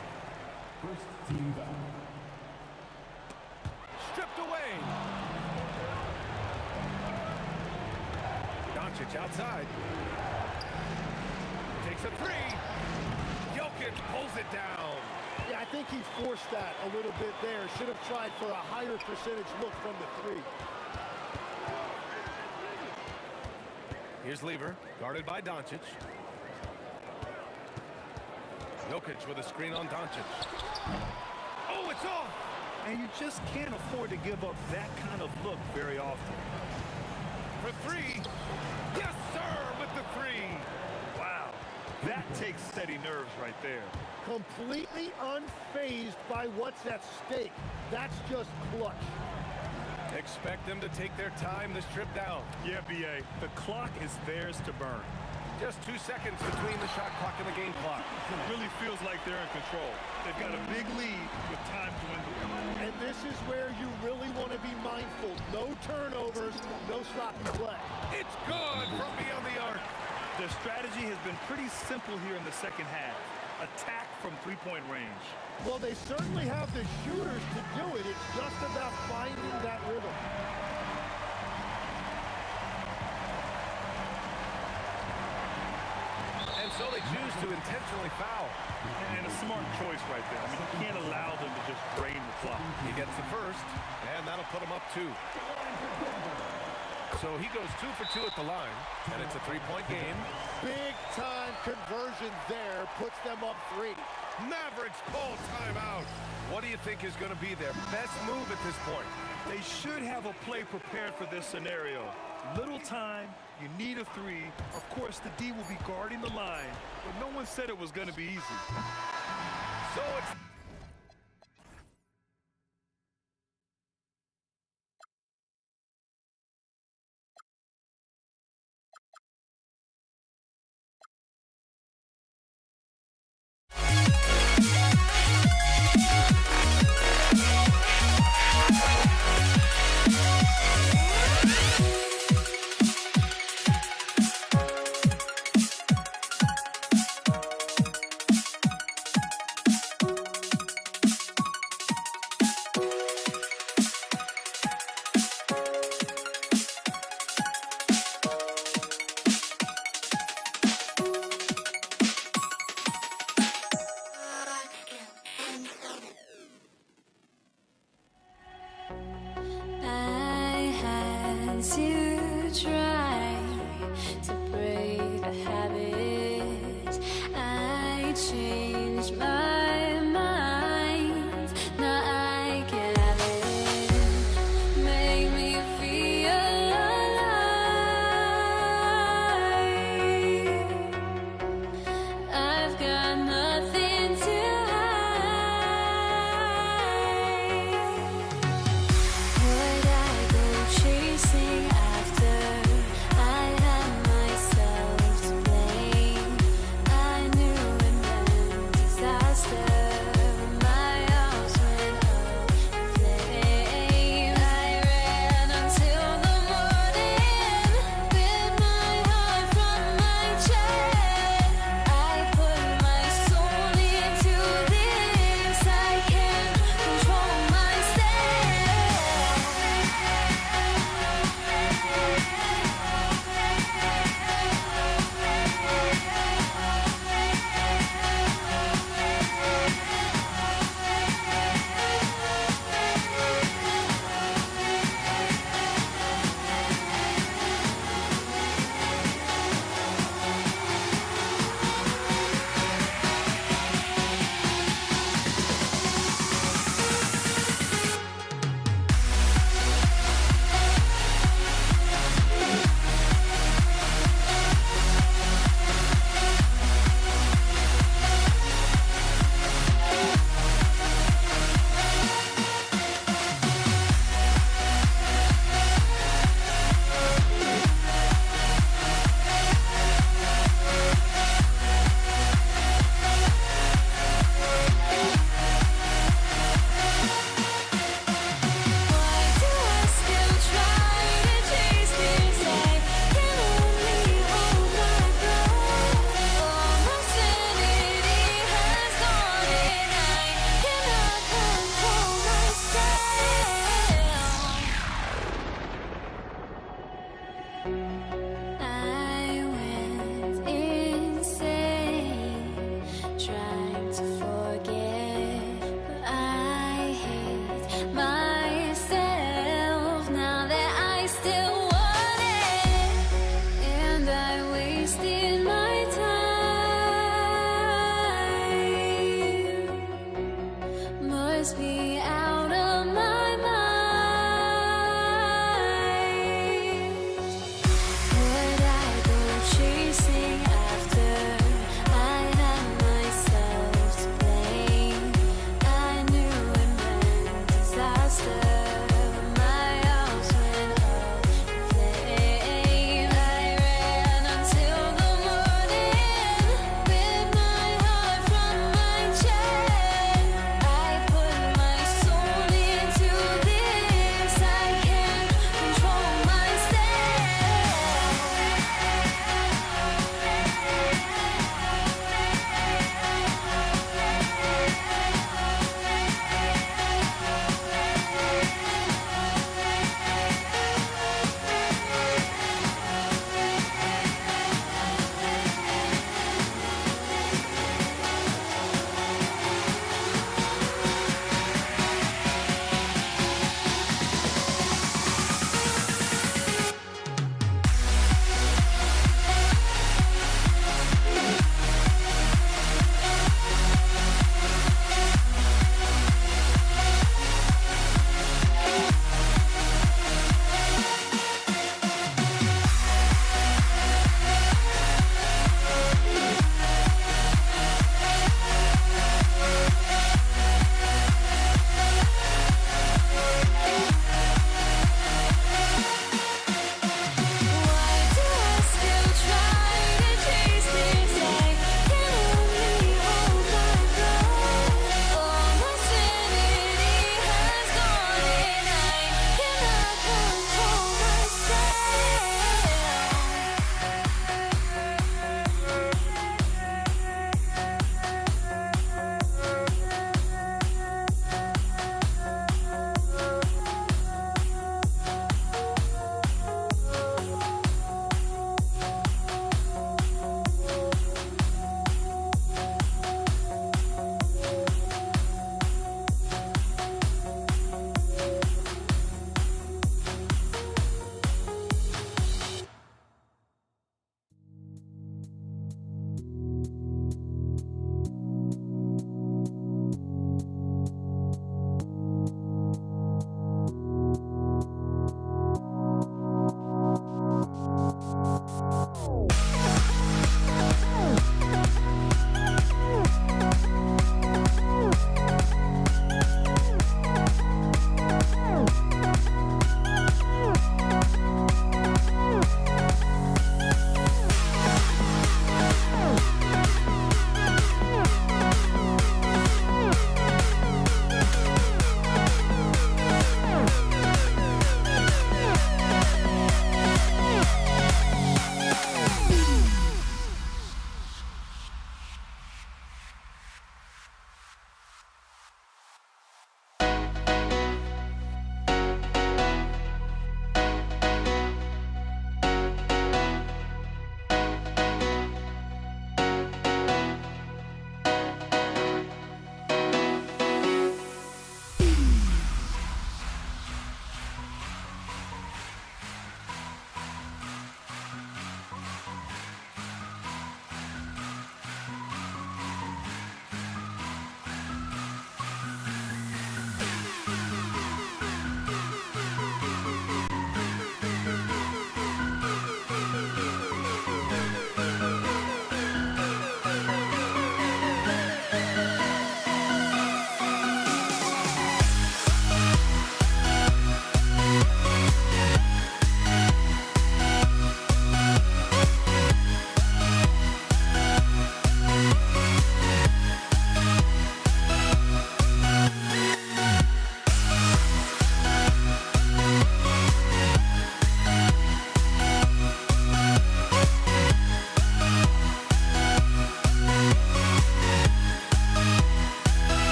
First team foul. Stripped away. Doncic outside. Takes a 3. Jokic pulls it down. Yeah, I think he forced that a little bit there. Should have tried for a higher percentage look from the 3. Here's Lever, guarded by Doncic. Jokic with a screen on Doncic. Oh, it's off! And you just can't afford to give up that kind of look very often. For 3. Yes, sir, with the 3. Wow. That takes steady nerves right there. Completely unfazed by what's at stake. That's just clutch. Expect them to take their time this trip down. Yeah, B.A., the clock is theirs to burn. Just 2 seconds between the shot clock and the game clock. It really feels like they're in control. They've got a big lead with time dwindling. And this is where you really want to be mindful. No turnovers, no sloppy play. It's good from beyond the arc. Their strategy has been pretty simple here in the second half. Attack from three-point range. Well, they certainly have the shooters to do it. It's just about finding that rhythm. And so they choose to to intentionally foul. And a smart choice right there. I mean, you can't allow them to just drain the clock. He gets the first, and that'll put him up 2. So he goes 2 for 2 at the line, and it's a 3-point game. Big time conversion there puts them up 3. Mavericks call timeout. What do you think is going to be their best move at this point? They should have a play prepared for this scenario. Little time, you need a 3. Of course, the D will be guarding the line, but no one said it was going to be easy. So it's...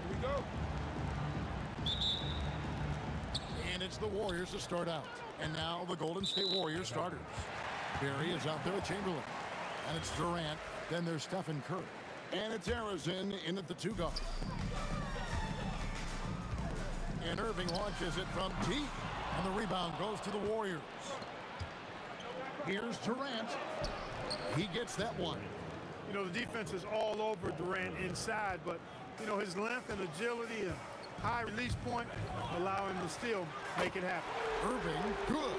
we go. And it's the Warriors to start out. And now the Golden State Warriors starters. Barry is out there with Chamberlain. And it's Durant. Then there's Stephen Curry. And it's Harrison in at the 2 guard. And Irving launches it from deep. And the rebound goes to the Warriors. Here's Durant. He gets that one. You know, the defense is all over Durant inside, but, you know, his length and agility and high release point allow him to still make it happen. Irving, good.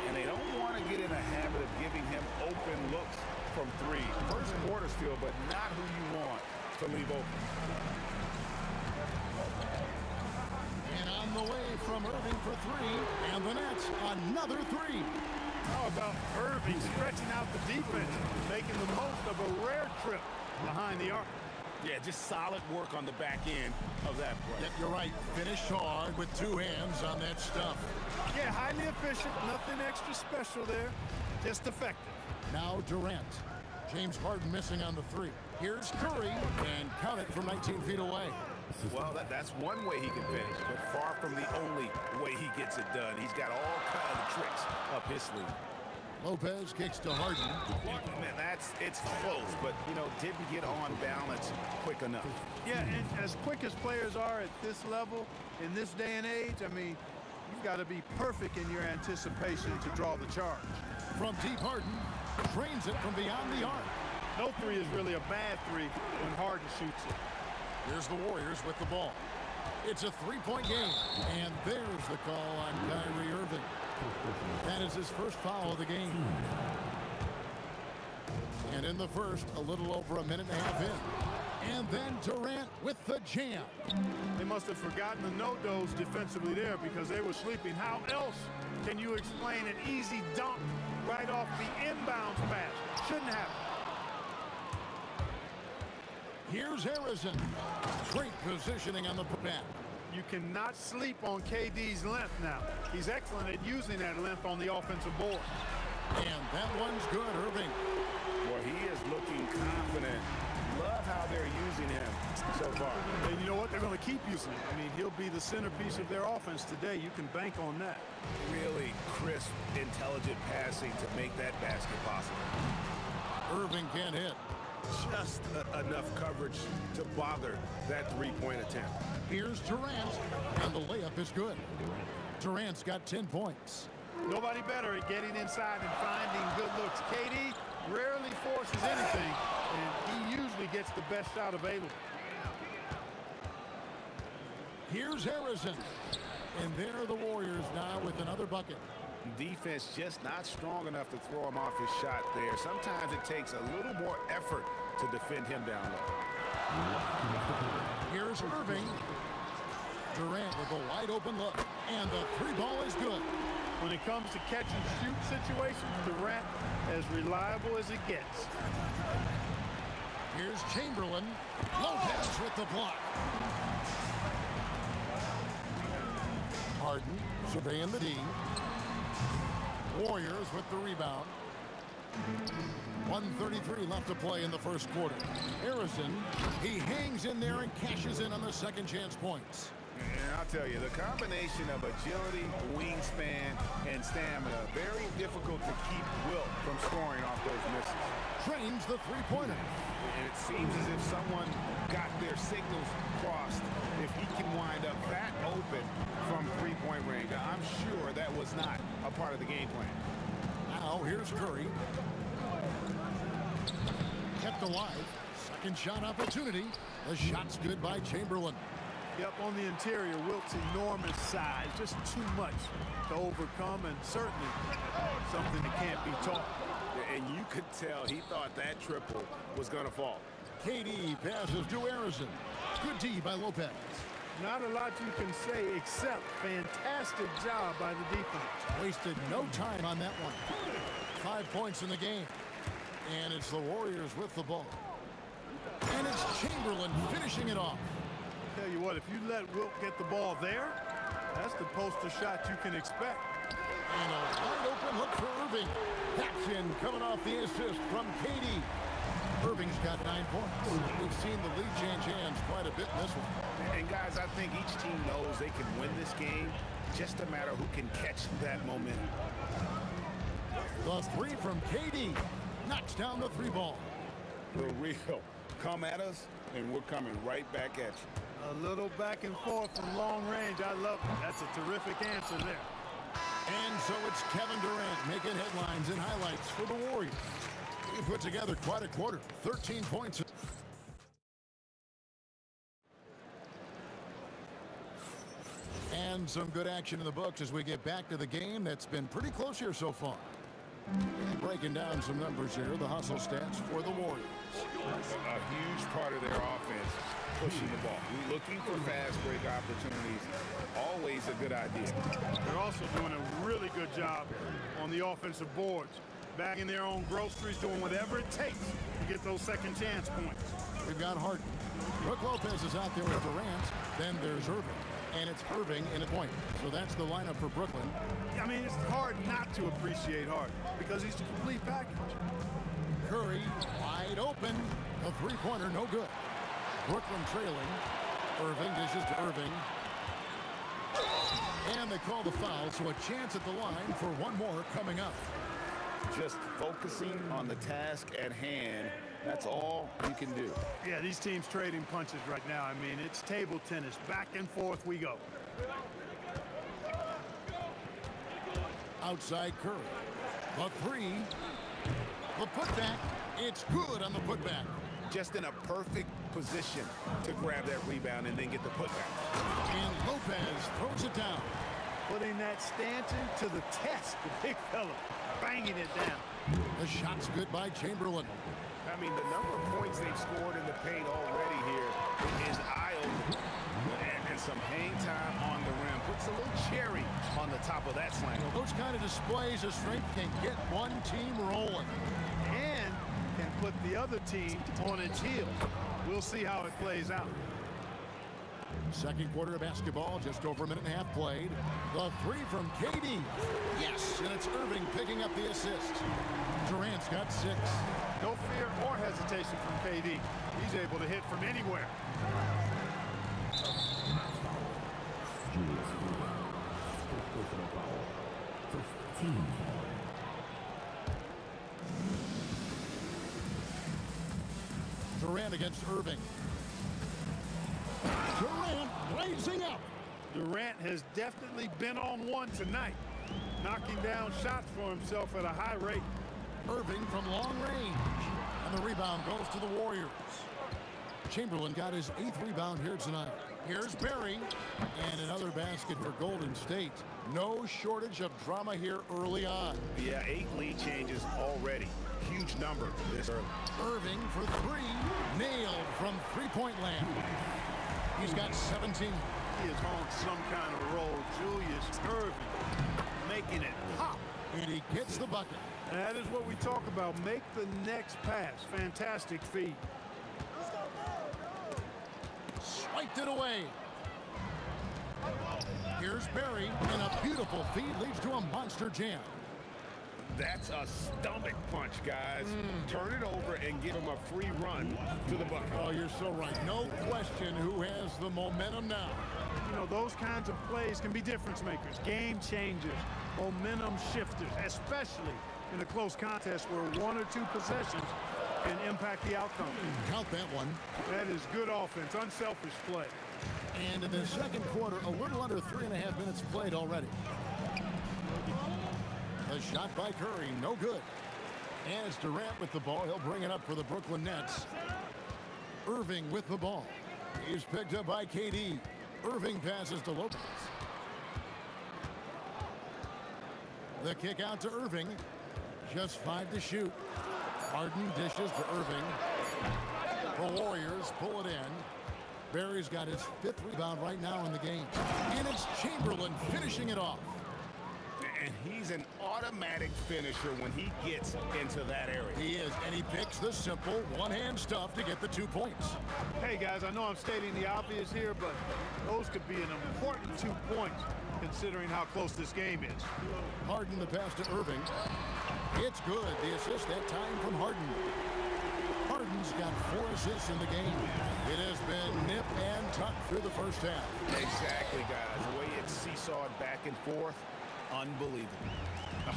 And they don't want to get in a habit of giving him open looks from 3. First quarter still, but not who you want to leave open. And on the way from Irving for 3, and the Nets, another 3. How about Irving stretching out the defense, making the most of a rare trip behind the arc? Yeah, just solid work on the back end of that play. Yep, you're right. Finished hard with 2 hands on that stuff. Yeah, highly efficient. Nothing extra special there. Just effective. Now Durant. James Harden missing on the 3. Here's Curry, and count it from 19 feet away. Well, that's one way he can finish, but far from the only way he gets it done. He's got all kinds of tricks up his sleeve. Lopez kicks to Harden. Man, it's close, but, you know, didn't get on balance quick enough. Yeah, and as quick as players are at this level, in this day and age, I mean, you've got to be perfect in your anticipation to draw the charge. From deep, Harden trains it from beyond the arc. No 3 is really a bad 3 when Harden shoots it. Here's the Warriors with the ball. It's a 3-point game, and there's the call on Kyrie Irving. That is his first foul of the game. And in the first, a little over a minute and a half in. And then Durant with the jam. They must have forgotten the no-dos defensively there because they were sleeping. How else can you explain an easy dunk right off the inbounds pass? Shouldn't happen. Here's Harrison. Great positioning on the putback. You cannot sleep on KD's length now. He's excellent at using that length on the offensive board. And that one's good, Irving. Well, he is looking confident. Love how they're using him so far. And you know what? They're going to keep using him. I mean, he'll be the centerpiece of their offense today. You can bank on that. Really crisp, intelligent passing to make that basket possible. Irving can't hit. Just enough coverage to bother that 3-point attempt. Here's Durant, and the layup is good. Durant's got 10 points. Nobody better at getting inside and finding good looks. KD rarely forces anything, and he usually gets the best shot available. Here's Harrison, and there are the Warriors now with another bucket. Defense just not strong enough to throw him off his shot there. Sometimes it takes a little more effort to defend him down low. Here's Irving. Durant with a wide open look, and the 3 ball is good. When it comes to catch and shoot situations, Durant as reliable as it gets. Here's Chamberlain. Lopez with the block. Harden surveying the D. Warriors with the rebound. 1:33 left to play in the first quarter. Harrison, he hangs in there and cashes in on the second chance points. And I'll tell you, the combination of agility, wingspan, and stamina, very difficult to keep Wilt from scoring off those misses. Trains the 3-pointer. And it seems as if someone got their signals crossed. If he can wind up that open from 3-point range, I'm sure that was not a part of the game plan. Now here's Curry. Kept alive. Second shot opportunity. The shot's good by Chamberlain. Yep, on the interior, Wilt's enormous size, just too much to overcome, and certainly something that can't be taught. And you could tell he thought that triple was going to fall. KD passes to Harrison. Good D by Lopez. Not a lot you can say except fantastic job by the defense. Wasted no time on that one. 5 points in the game. And it's the Warriors with the ball. And it's Chamberlain finishing it off. Tell you what, if you let Wilt get the ball there, that's the poster shot you can expect. And a wide open look for Irving. That's in, coming off the assist from Katie. Irving's got 9 points. We've seen the lead change hands quite a bit in this one. And guys, I think each team knows they can win this game. Just a matter who can catch that momentum. The three from Katie knocks down the 3-ball. For real. Come at us, and we're coming right back at you. A little back and forth from long range. I love it. That's a terrific answer there. And so it's Kevin Durant making headlines and highlights for the Warriors. He put together quite a quarter, 13 points. And some good action in the books as we get back to the game that's been pretty close here so far. And breaking down some numbers here, the hustle stats for the Warriors. A huge part of their offense, pushing the ball. Looking for fast break opportunities, always a good idea. They're also doing a really good job on the offensive boards. Bagging their own groceries, doing whatever it takes to get those second chance points. We've got Harden. Brook Lopez is out there with Durant. Then there's Irving. And it's Irving in a point. So that's the lineup for Brooklyn. I mean, it's hard not to appreciate Harden because he's a complete package. Curry wide open. A three-pointer, no good. Brooklyn trailing. Irving dishes to Irving. And they call the foul, so a chance at the line for one more coming up. Just focusing on the task at hand. That's all you can do. Yeah, these teams trading punches right now. I mean, it's table tennis. Back and forth we go. Outside Curry. The three. The putback. It's good on the putback. Just in a perfect position to grab that rebound and then get the putback. And Lopez throws it down. Putting that Stanton to the test, the big fella. Banging it down. The shot's good by Chamberlain. I mean, the number of points they've scored in the paint already here is eye-opening. And some hang time on the rim. Puts a little cherry on the top of that slam. Those kind of displays of strength can get one team rolling. And can put the other team on its heels. We'll see how it plays out. Second quarter of basketball, just over a minute and a half played. The three from KD. Yes, and it's Irving picking up the assist. Durant's got 6. No fear or hesitation from KD. He's able to hit from anywhere. Durant against Irving. Durant blazing up. Durant has definitely been on one tonight, knocking down shots for himself at a high rate. Irving from long range. And the rebound goes to the Warriors. Chamberlain got his 8th rebound here tonight. Here's Barry. And another basket for Golden State. No shortage of drama here early on. Yeah, 8 lead changes already. Huge number this early. Irving for 3. Nailed from three-point land. He's got 17. He is on some kind of roll. Julius Irving making it pop. And he gets the bucket. That is what we talk about. Make the next pass. Fantastic feed. Swiped it away. Here's Barry, and a beautiful feed leads to a monster jam. That's a stomach punch, guys. Turn it over and give him a free run to the bucket. Oh, you're so right. No question who has the momentum now. You know, those kinds of plays can be difference makers, game changers, momentum shifters, especially in a close contest where 1 or 2 possessions can impact the outcome. Count that one. That is good offense, unselfish play. And in the second quarter, a little under 3.5 minutes played already. The shot by Curry, no good. And it's Durant with the ball. He'll bring it up for the Brooklyn Nets. Irving with the ball. He's picked up by KD. Irving passes to Lopez. The kick out to Irving. Just 5 to shoot. Harden dishes to Irving. The Warriors pull it in. Barry's got his 5th rebound right now in the game. And it's Chamberlain finishing it off. And he's an automatic finisher when he gets into that area. He is, and he picks the simple one-hand stuff to get the 2 points. Hey, guys, I know I'm stating the obvious here, but those could be an important 2 points considering how close this game is. Harden the pass to Irving. It's good. The assist that time from Harden. Harden's got 4 assists in the game. It has been nip and tuck through the first half. Exactly, guys. The way it's seesawed back and forth, unbelievable.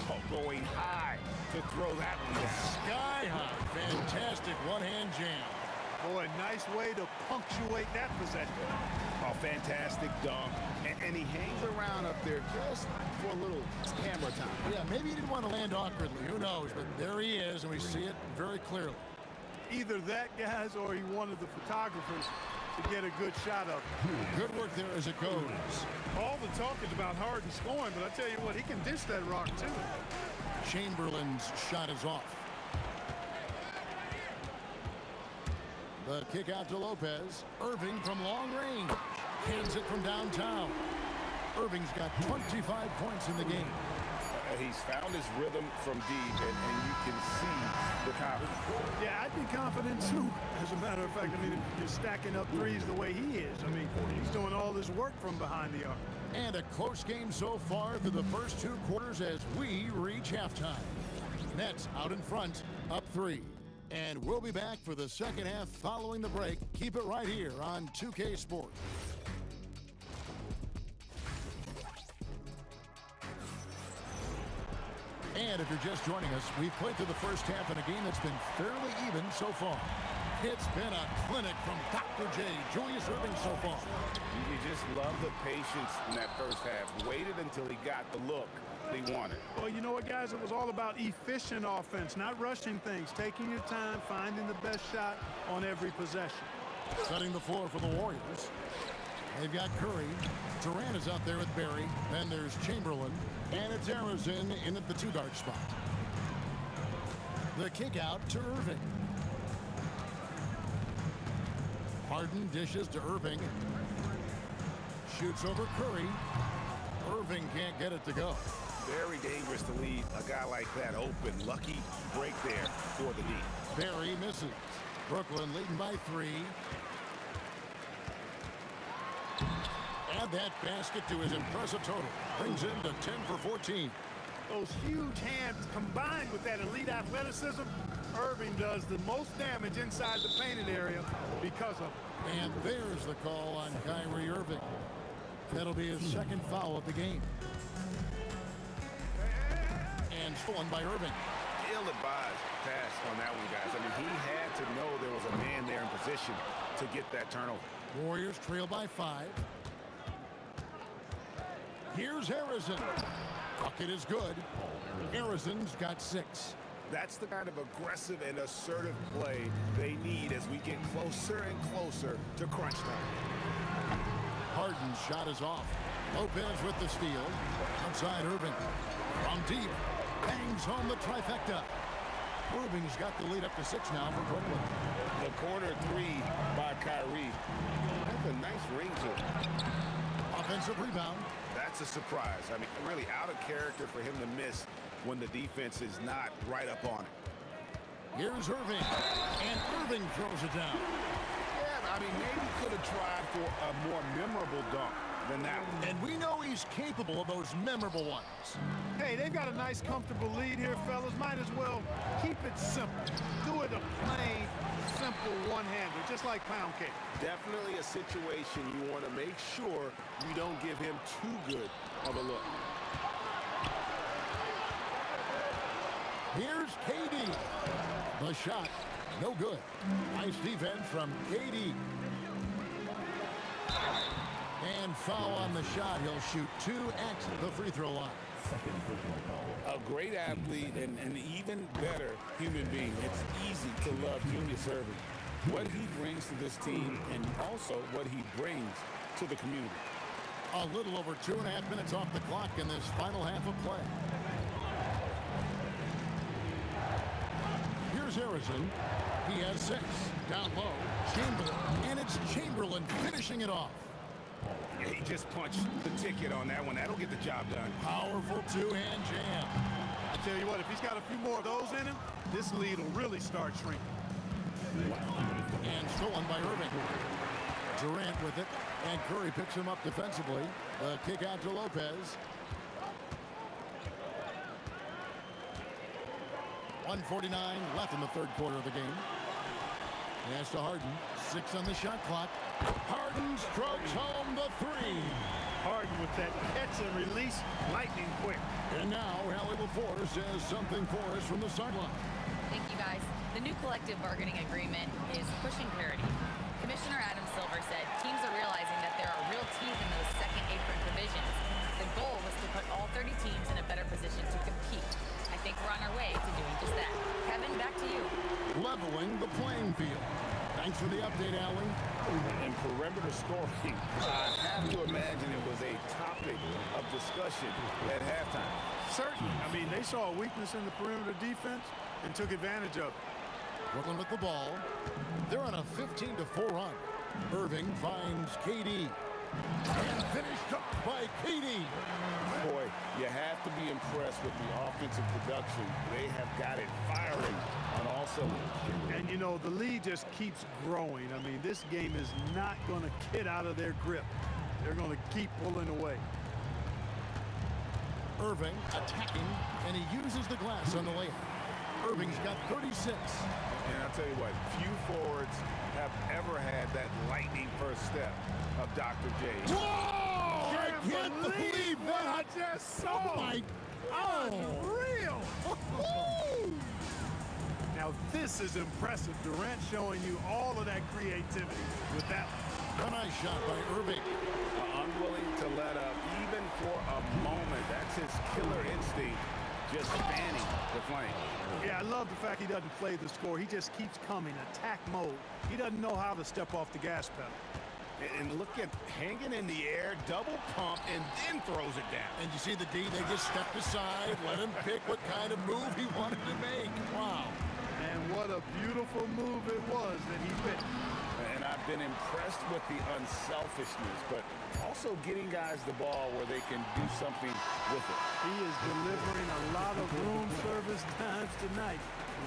Oh, going high to throw that one down. Sky high. Fantastic one-hand jam. Boy, nice way to punctuate that possession. Oh, fantastic dunk. And he hangs around up there just for a little camera time. Yeah, maybe he didn't want to land awkwardly. Who knows? But there he is, and we see it very clearly. Either that, guys, or he wanted the photographers to get a good shot of him. Good work there as it goes. All the talk is about Harden scoring, but I tell you what, he can dish that rock, too. Chamberlain's shot is off. The kick out to Lopez. Irving from long range. Hands it from downtown. Irving's got 25 points in the game. He's found his rhythm from deep, and you can see the confidence. Yeah, I'd be confident, too. As a matter of fact, I mean, if you're stacking up threes the way he is, I mean, he's doing all this work from behind the arc. And a close game so far through the first 2 quarters as we reach halftime. Nets out in front, up 3. And we'll be back for the second half following the break. Keep it right here on 2K Sports. And if you're just joining us, we've played through the first half in a game that's been fairly even so far. It's been a clinic from Dr. J, Julius Irving so far. You just love the patience in that first half. Waited until he got the look he wanted. Well, you know what, guys? It was all about efficient offense, not rushing things, taking your time, finding the best shot on every possession. Setting the floor for the Warriors. They've got Curry. Durant is out there with Barry. Then there's Chamberlain. And it's Arizin in at the 2-guard spot. The kick out to Irving. Harden dishes to Irving. Shoots over Curry. Irving can't get it to go. Very dangerous to leave a guy like that open. Lucky break there for the D. Barry misses. Brooklyn leading by 3. Add that basket to his impressive total. Brings him to 10 for 14. Those huge hands combined with that elite athleticism, Irving does the most damage inside the painted area because of it. And there's the call on Kyrie Irving. That'll be his second foul of the game. And stolen by Irving. Ill-advised pass on that one, guys. I mean, he had to know there was a man there in position to get that turnover. Warriors trail by 5. Here's Harrison. Bucket is good. Harrison's got 6. That's the kind of aggressive and assertive play they need as we get closer and closer to crunch time. Harden's shot is off. Lopez with the steal. Outside Irving. From deep. Bangs home the trifecta. Irving's got the lead up to 6 now for Brooklyn. The corner 3 by Kyrie. That's a nice ring to it. Offensive rebound. That's a surprise. I mean, really out of character for him to miss when the defense is not right up on it. Here's Irving. And Irving throws it down. Yeah, I mean, maybe could have tried for a more memorable dunk than that one. And we know he's capable of those memorable ones. Hey, they've got a nice, comfortable lead here, fellas. Might as well keep it simple. Do it a plain, simple one-hander, just like pound cake. Definitely a situation you want to make sure you don't give him too good of a look. Here's KD. The shot, no good. Nice defense from KD. And foul on the shot. He'll shoot 2 at the free throw line. A great athlete and an even better human being. It's easy to love Julius Irving. What he brings to this team and also what he brings to the community. A little over 2.5 minutes off the clock in this final half of play. Here's Harrison. He has 6. Down low. Chamberlain. And it's Chamberlain finishing it off. He just punched the ticket on that one. That'll get the job done. Powerful two-hand jam. I tell you what, if he's got a few more of those in him, this lead will really start shrinking. And stolen by Irving. Durant with it, and Curry picks him up defensively. The kick out to Lopez. 1:49 left in the third quarter of the game. Pass to Harden. 6 on the shot clock. Harden strokes home the 3. Harden with that catch and release, lightning quick. And now Hallie LaForce has something for us from the sideline. Thank you, guys. The new collective bargaining agreement is pushing parity. Commissioner Adam Silver said teams are realizing that there are real teeth in those second apron provisions. The goal was to put all 30 teams in a better position to compete. I think we're on our way to doing just that. Kevin, back to you. Leveling the playing field. Thanks for the update, Allie. And perimeter scoring, I have to imagine it was a topic of discussion at halftime. Certainly. I mean, they saw a weakness in the perimeter defense and took advantage of it. Brooklyn with the ball. They're on a 15-4 run. Irving finds KD. And finished off by KD. Boy, you have to be impressed with the offensive production. They have got it firing on all cylinders. And, you know, the lead just keeps growing. I mean, this game is not going to get out of their grip. They're going to keep pulling away. Irving attacking, and he uses the glass on the layup. Irving's got 36. And I'll tell you what, few forwards have ever had that lightning first step of Dr. J. Whoa! I can't believe that! I just saw. Oh my! Unreal! Now this is impressive. Durant showing you all of that creativity with that. A nice shot by Irving. Unwilling to let up even for a moment. That's his killer instinct. Just fanning the flame. Yeah, I love the fact he doesn't play the score. He just keeps coming, attack mode. He doesn't know how to step off the gas pedal. And look at hanging in the air, double pump, and then throws it down. And you see the D, they just stepped aside, let him pick what kind of move he wanted to make. Wow. And what a beautiful move it was that he picked. And I've been impressed with the unselfishness, but also getting guys the ball where they can do something with it. He is delivering a lot of room service times tonight.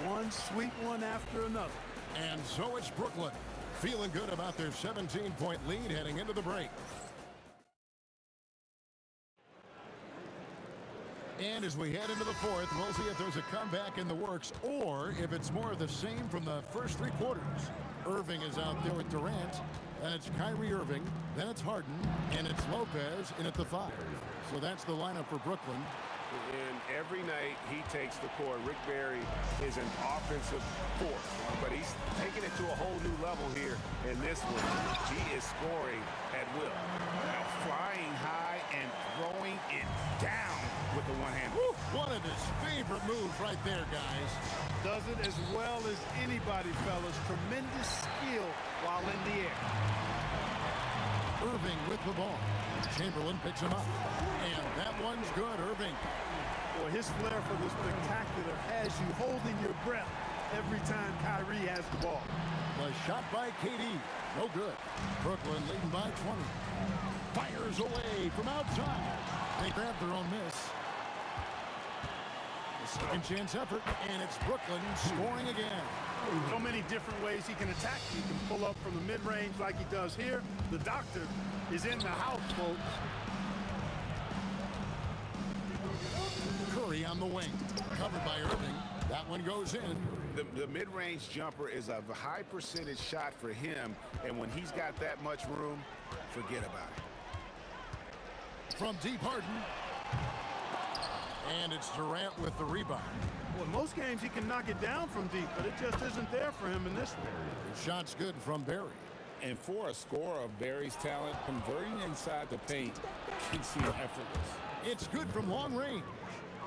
One sweet one after another. And so it's Brooklyn, feeling good about their 17-point lead heading into the break. And as we head into the fourth, we'll see if there's a comeback in the works or if it's more of the same from the first 3 quarters. Irving is out there with Durant, and it's Kyrie Irving, then it's Harden, and it's Lopez in at the 5. So that's the lineup for Brooklyn. And every night he takes the court. Rick Barry is an offensive force, but he's taking it to a whole new level here in this one. He is scoring at will. Now flying high and throwing it down with the one-hand. One of his favorite moves right there, guys. Does it as well as anybody, fellas. Tremendous skill while in the air. Irving with the ball. Chamberlain picks him up. And that one's good, Irving. Boy, his flair for the spectacular has you holding your breath every time Kyrie has the ball. The shot by KD. No good. Brooklyn leading by 20. Fires away from outside. They grab their own miss. A second chance effort, and it's Brooklyn scoring again. So many different ways he can attack. He can pull up from the mid-range like he does here. The doctor is in the house, folks. Curry on the wing. Covered by Irving. That one goes in. The mid-range jumper is a high percentage shot for him, and when he's got that much room, forget about it. From deep, Harden. And it's Durant with the rebound. Well, in most games he can knock it down from deep, but it just isn't there for him in this one. The shot's good from Barry. And for a scorer of Barry's talent, converting inside the paint can seem effortless. It's good from long range.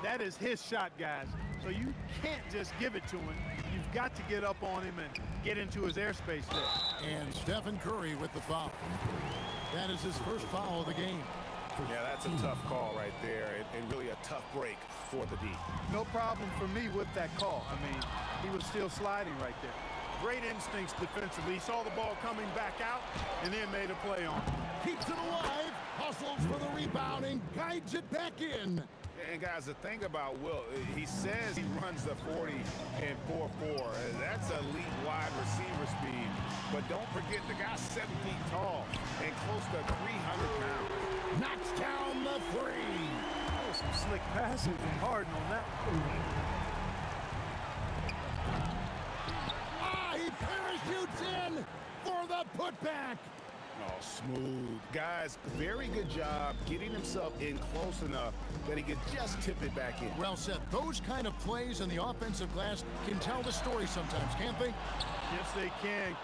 That is his shot, guys. So you can't just give it to him. You've got to get up on him and get into his airspace there. And Stephen Curry with the foul. That is his first foul of the game. Yeah, that's a tough call right there, and really a tough break for the D. No problem for me with that call. I mean, he was still sliding right there. Great instincts defensively. He saw the ball coming back out and then made a play on it. Keeps it alive. A rebounding, guides it back in. And guys, the thing about Will, he says he runs the 40 and 4.4. That's elite wide receiver speed. But don't forget, the guy's 7 feet tall and close to 300 pounds. Knocks down the three. That was some slick passing from Harden on that. He parachutes in for the putback. Oh, smooth. Guys, very good job getting himself in close enough that he could just tip it back in. Well said. Those kind of plays in the offensive glass can tell the story sometimes, can't they? Yes, they can.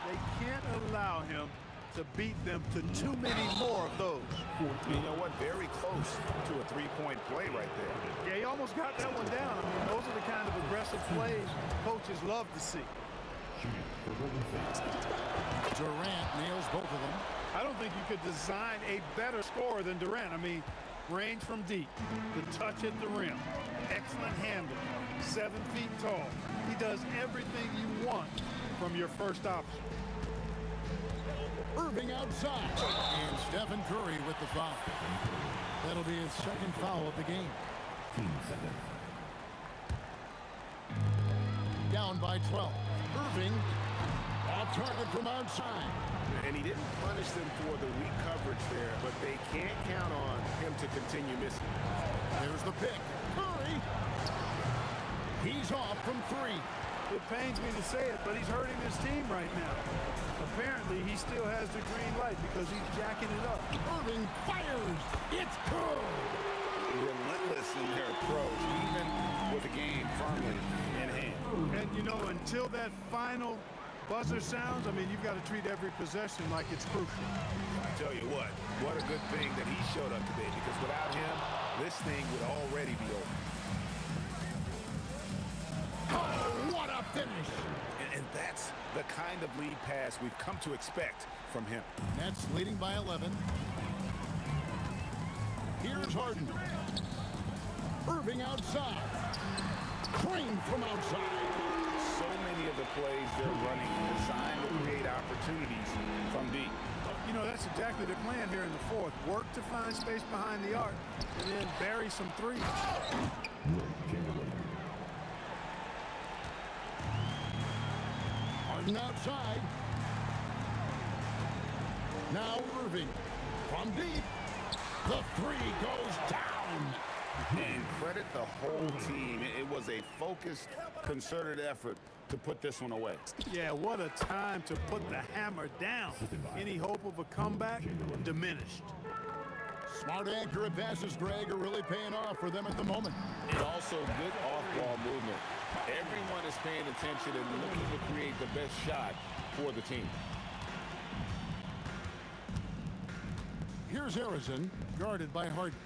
They can't allow him to beat them to too many more of those. You know what? Very close to a three-point play right there. Yeah, he almost got that one down. I mean, those are the kind of aggressive plays coaches love to see. Durant nails both of them. I don't think you could design a better scorer than Durant. I mean, range from deep, the touch at the rim, excellent handle, 7 feet tall. He does everything you want from your first option. Irving outside. And Stephen Curry with the foul. That'll be his second foul of the game. Down by 12. Irving off target from outside. And he didn't punish them for the weak coverage there, but they can't count on him to continue missing. There's the pick. Curry. He's off from 3. It pains me to say it, but he's hurting his team right now. Apparently, he still has the green light because he's jacking it up. Irving fires. It's good. Relentless in their approach, even with the game firmly in hand. And, you know, until that final buzzer sounds, I mean, you've got to treat every possession like it's crucial. I tell you what a good thing that he showed up today, because without him, this thing would already be over. Oh, what a finish. And that's the kind of lead pass we've come to expect from him. Nets leading by 11. Here's Harden. Irving outside. Crane from outside. So many of the plays they're running designed to create opportunities from deep. You know, that's exactly the plan here in the fourth. Work to find space behind the arc and then bury some threes. Harden outside. Now Irving from deep. The 3 goes down. And credit the whole team. It was a focused, concerted effort to put this one away. Yeah, what a time to put the hammer down. Any hope of a comeback diminished. Smart, accurate passes, Greg, are really paying off for them at the moment. And also good off-ball movement. Everyone is paying attention and looking to create the best shot for the team. Here's Harrison, guarded by Harden.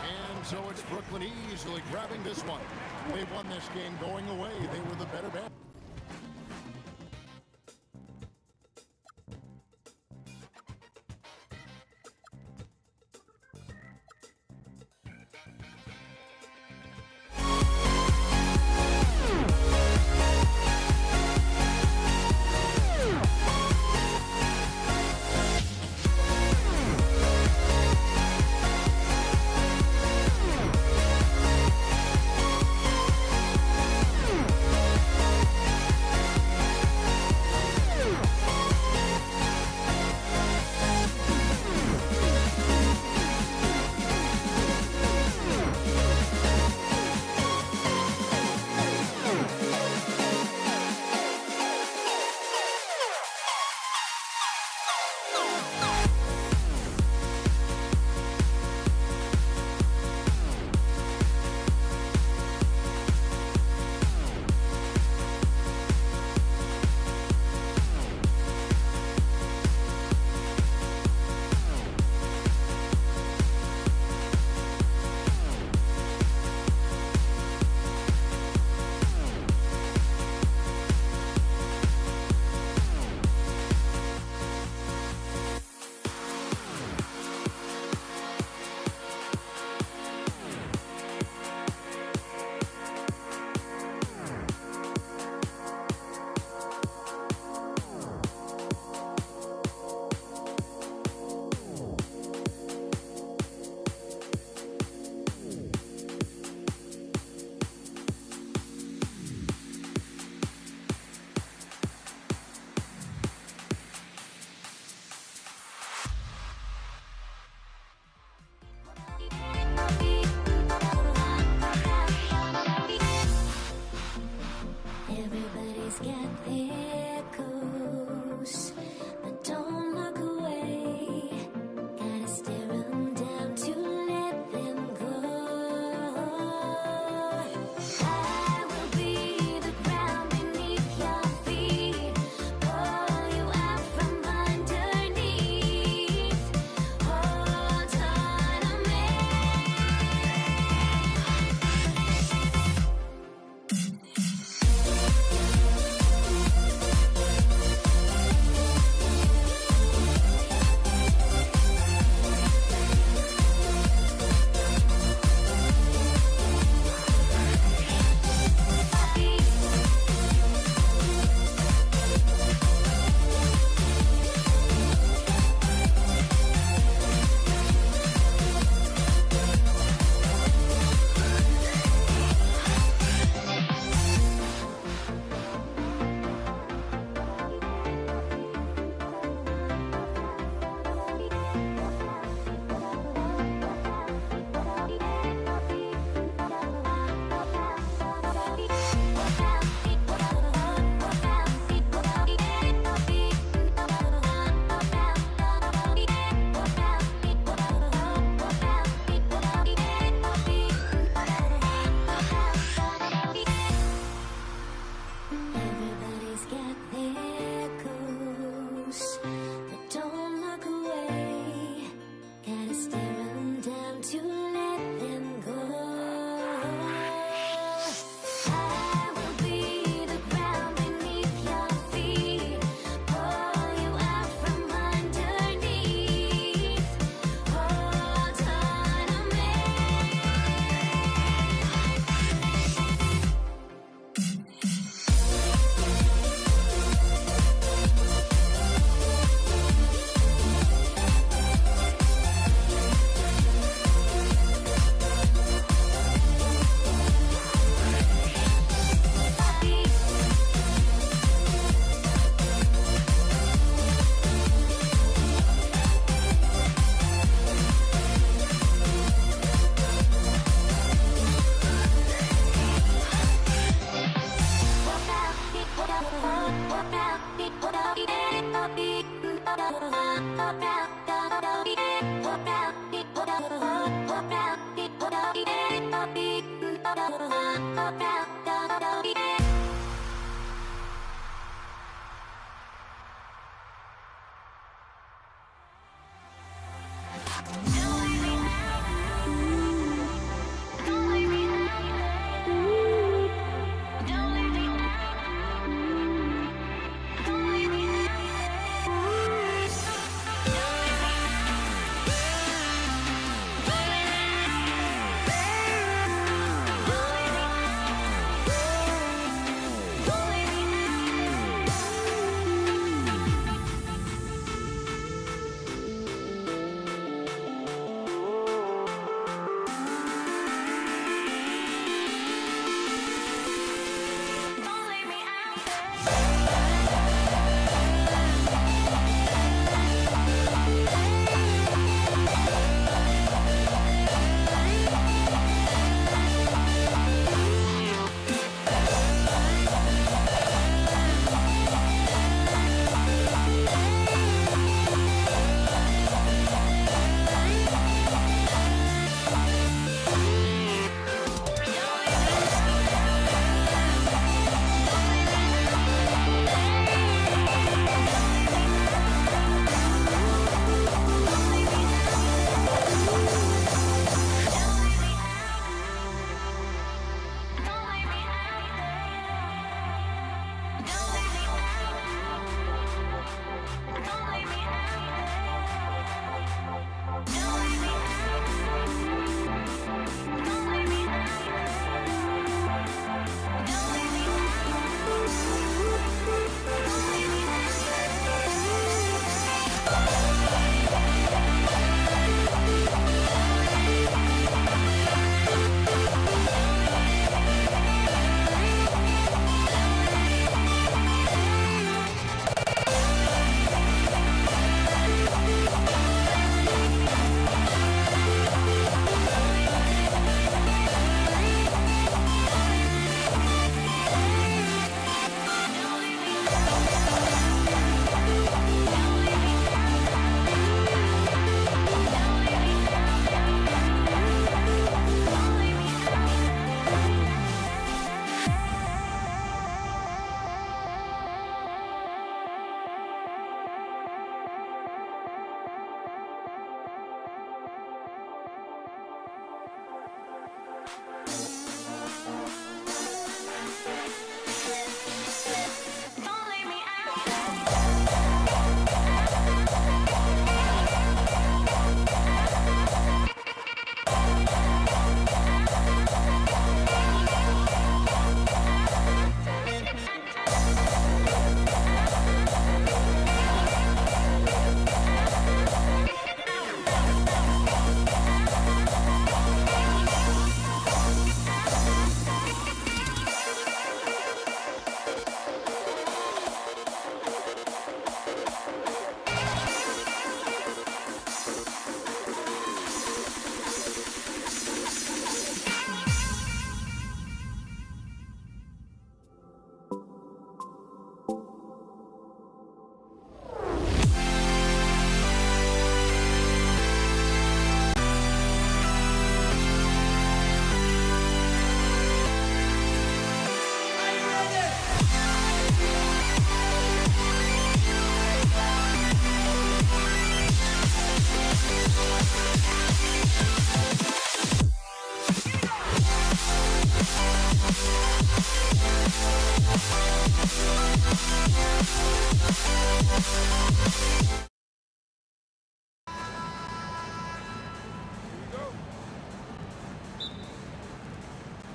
And so it's Brooklyn easily grabbing this one. They won this game going away. They were the better man.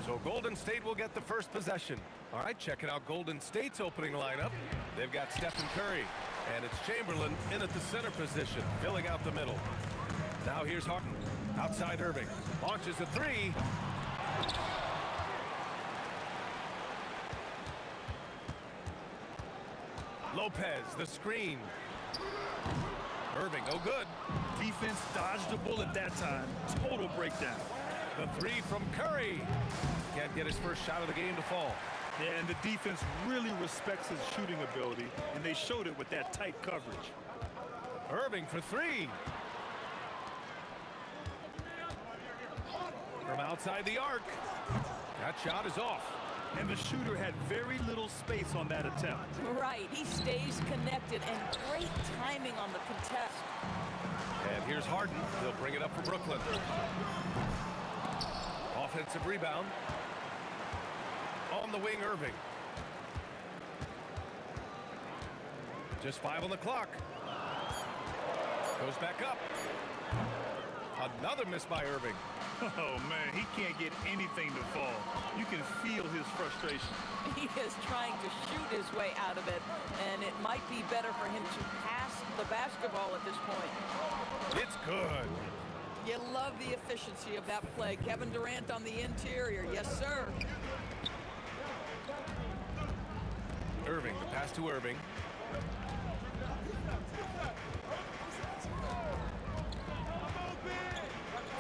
So Golden State will get the first possession. All right, checking out Golden State's opening lineup. They've got Stephen Curry, and it's Chamberlain in at the center position, filling out the middle. Now here's Harden. Outside Irving. Launches a three. Lopez, the screen. Irving, no good. Defense dodged the bullet that time. Total breakdown. The three from Curry. Can't get his first shot of the game to fall. Yeah, and the defense really respects his shooting ability, and they showed it with that tight coverage. Irving for three. From outside the arc. That shot is off. And the shooter had very little space on that attempt. Right, he stays connected, and great timing on the contest. And here's Harden. He'll bring it up for Brooklyn. Offensive rebound. On the wing, Irving. Just 5 on the clock. Goes back up. Another miss by Irving. Oh, man, he can't get anything to fall. You can feel his frustration. He is trying to shoot his way out of it, and it might be better for him to pass the basketball at this point. It's good. You love the efficiency of that play. Kevin Durant on the interior. Yes, sir. Irving, the pass to Irving.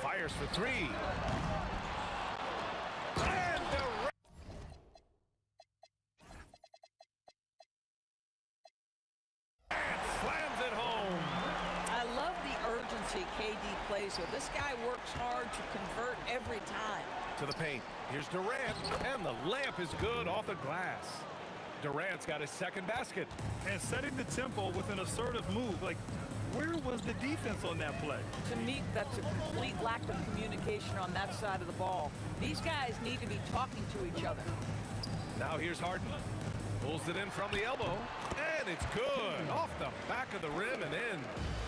Fires for 3. And Durant. Slams it home. I love the urgency KD plays with. This guy works hard to convert every time. To the paint. Here's Durant. And the layup is good off the glass. Durant's got his second basket. And setting the tempo with an assertive move. Like, where was the defense on that play? To me, that's a complete lack of communication on that side of the ball. These guys need to be talking to each other. Now here's Harden. Pulls it in from the elbow. And it's good. Off the back of the rim and in.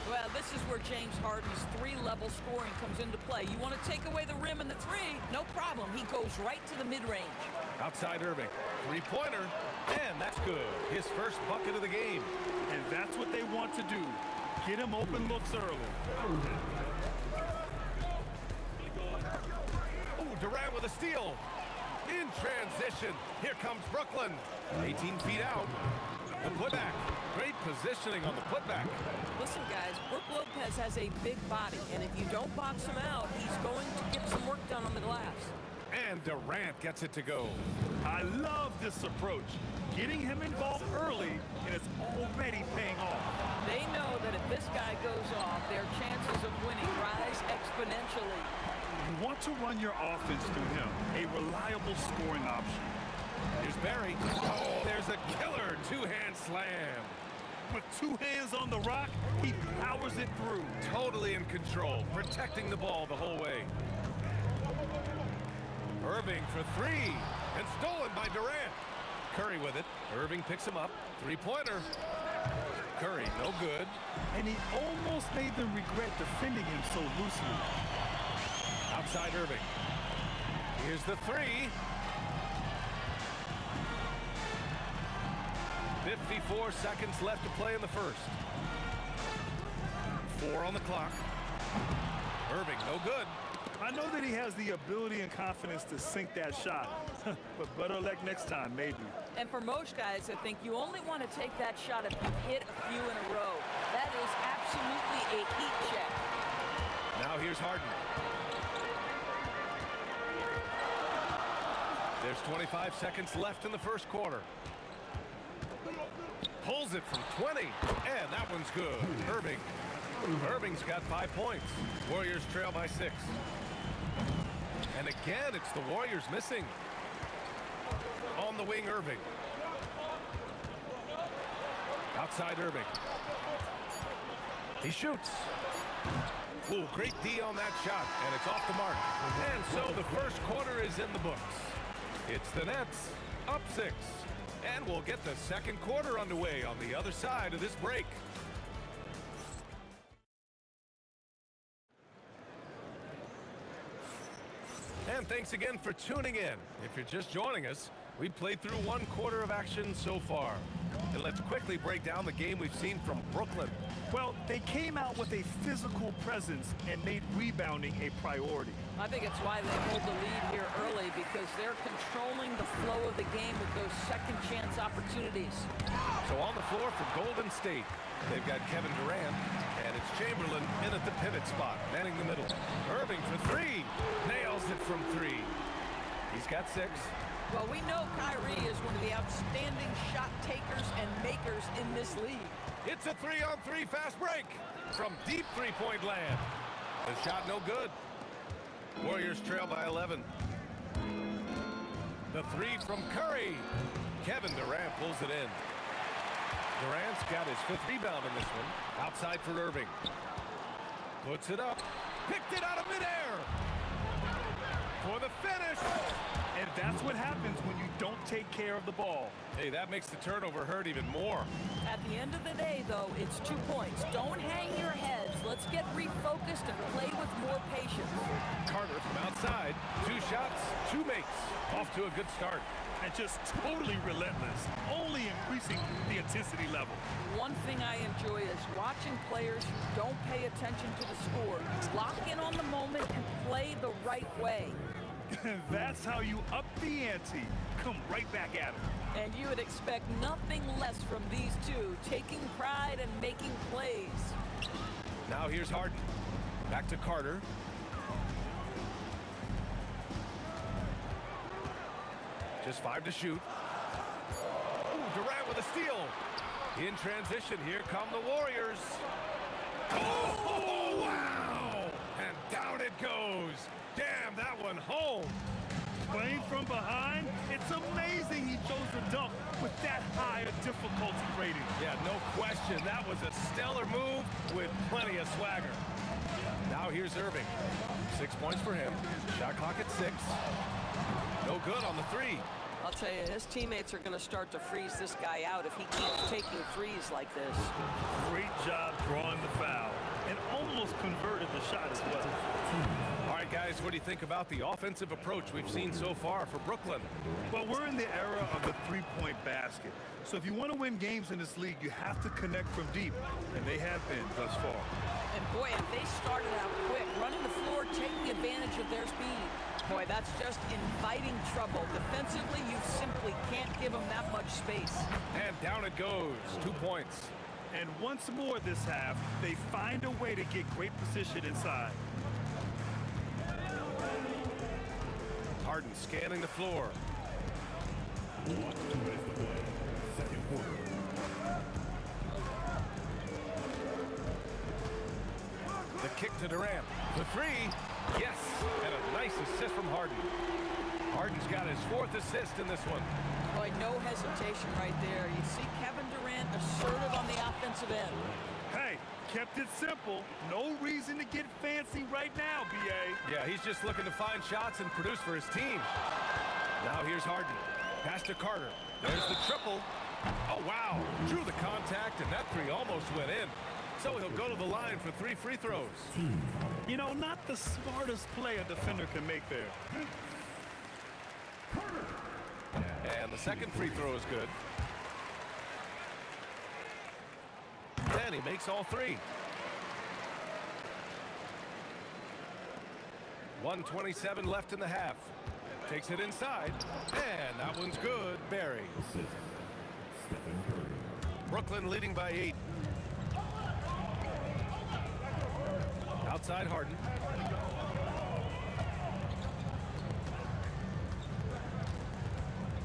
Well, this is where James Harden's 3-level scoring comes into play. You want to take away the rim and the 3, no problem. He goes right to the mid-range. Outside Irving. 3-pointer. And that's good. His first bucket of the game. And that's what they want to do. Get him open looks early. Oh, Durant with a steal. In transition. Here comes Brooklyn. 18 feet out. The putback. Great positioning on the putback. Listen, guys, Brook Lopez has a big body, and if you don't box him out, he's going to get some work done on the glass. And Durant gets it to go. I love this approach. Getting him involved early, and it's already paying off. They know that if this guy goes off, their chances of winning rise exponentially. You want to run your offense through him, a reliable scoring option. Here's Barry. Oh, there's a killer two-hand slam. With 2 hands on the rock, he powers it through. Totally in control, protecting the ball the whole way. Irving for 3, and stolen by Durant. Curry with it. Irving picks him up. 3-pointer. Curry, no good. And he almost made them regret defending him so loosely. Outside Irving. Here's the 3. 54 seconds left to play in the first. 4 on the clock. Irving, no good. I know that he has the ability and confidence to sink that shot, but better luck next time, maybe. And for most guys, I think you only want to take that shot if you hit a few in a row. That is absolutely a heat check. Now here's Harden. There's 25 seconds left in the first quarter. Pulls it from 20, and that one's good. Irving. Irving's got 5 points. Warriors trail by 6. And again, it's the Warriors missing. On the wing, Irving. Outside Irving. He shoots. Ooh, great D on that shot, and it's off the mark. And so the first quarter is in the books. It's the Nets, up 6. And we'll get the second quarter underway on the other side of this break. And thanks again for tuning in. If you're just joining us, we've played through 1 quarter of action so far. And let's quickly break down the game we've seen from Brooklyn. Well, they came out with a physical presence and made rebounding a priority. I think it's why they hold the lead here early, because they're controlling the flow of the game with those second chance opportunities. So on the floor for Golden State, they've got Kevin Durant, and it's Chamberlain in at the pivot spot, manning the middle. Irving for 3, nails it from 3. He's got 6. Well, we know Kyrie is one of the outstanding shot takers and makers in this league. It's a 3-on-3 fast break from deep 3-point land. The shot no good. Warriors trail by 11. The three from Curry. Kevin Durant pulls it in. Durant's got his 5th rebound in this one. Outside for Irving. Puts it up. Picked it out of midair. For the finish. And that's what happens when you don't take care of the ball. Hey, that makes the turnover hurt even more. At the end of the day, though, it's 2 points. Don't hang your heads. Let's get refocused and play with more patience. Carter from outside. 2 shots, 2 makes. Off to a good start. And just totally relentless, only increasing the intensity level. One thing I enjoy is watching players who don't pay attention to the score. Lock in on the moment and play the right way. That's how you up the ante. Come right back at him. And you would expect nothing less from these two, taking pride and making plays. Now here's Harden. Back to Carter. Just 5 to shoot. Ooh, Durant with a steal. In transition, here come the Warriors. Oh, wow! And down it goes. Damn, that one home. Playing from behind, it's amazing he chose to dunk with that higher difficulty rating. Yeah, no question. That was a stellar move with plenty of swagger. Now here's Irving. 6 points for him. Shot clock at 6. No good on the 3. I'll tell you, his teammates are going to start to freeze this guy out if he keeps taking threes like this. Great job drawing the foul and almost converted the shot as well. All right, guys, what do you think about the offensive approach we've seen so far for Brooklyn? Well, we're in the era of the three-point basket. So if you want to win games in this league, you have to connect from deep, and they have been thus far. And boy, if they started out quick, running the floor, taking advantage of their speed. Boy, that's just inviting trouble. Defensively, you simply can't give them that much space. And down it goes. 2 points. And once more this half, they find a way to get great position inside. Harden scanning the floor. The kick to Durant. The 3. Yes. And a nice assist from Harden. Harden's got his 4th assist in this one. Boy, no hesitation right there. You see Kevin Durant assertive on the offensive end. Hey, kept it simple. No reason to get fancy right now, B.A. Yeah, he's just looking to find shots and produce for his team. Now here's Harden. Pass to Carter. There's the triple. Oh, wow. Drew the contact, and that 3 almost went in. So he'll go to the line for 3 free throws. You know, not the smartest play a defender can make there. And the second free throw is good. And he makes all 3. 1:27 left in the half. Takes it inside. And that one's good. Barry. Brooklyn leading by 8. Outside Harden.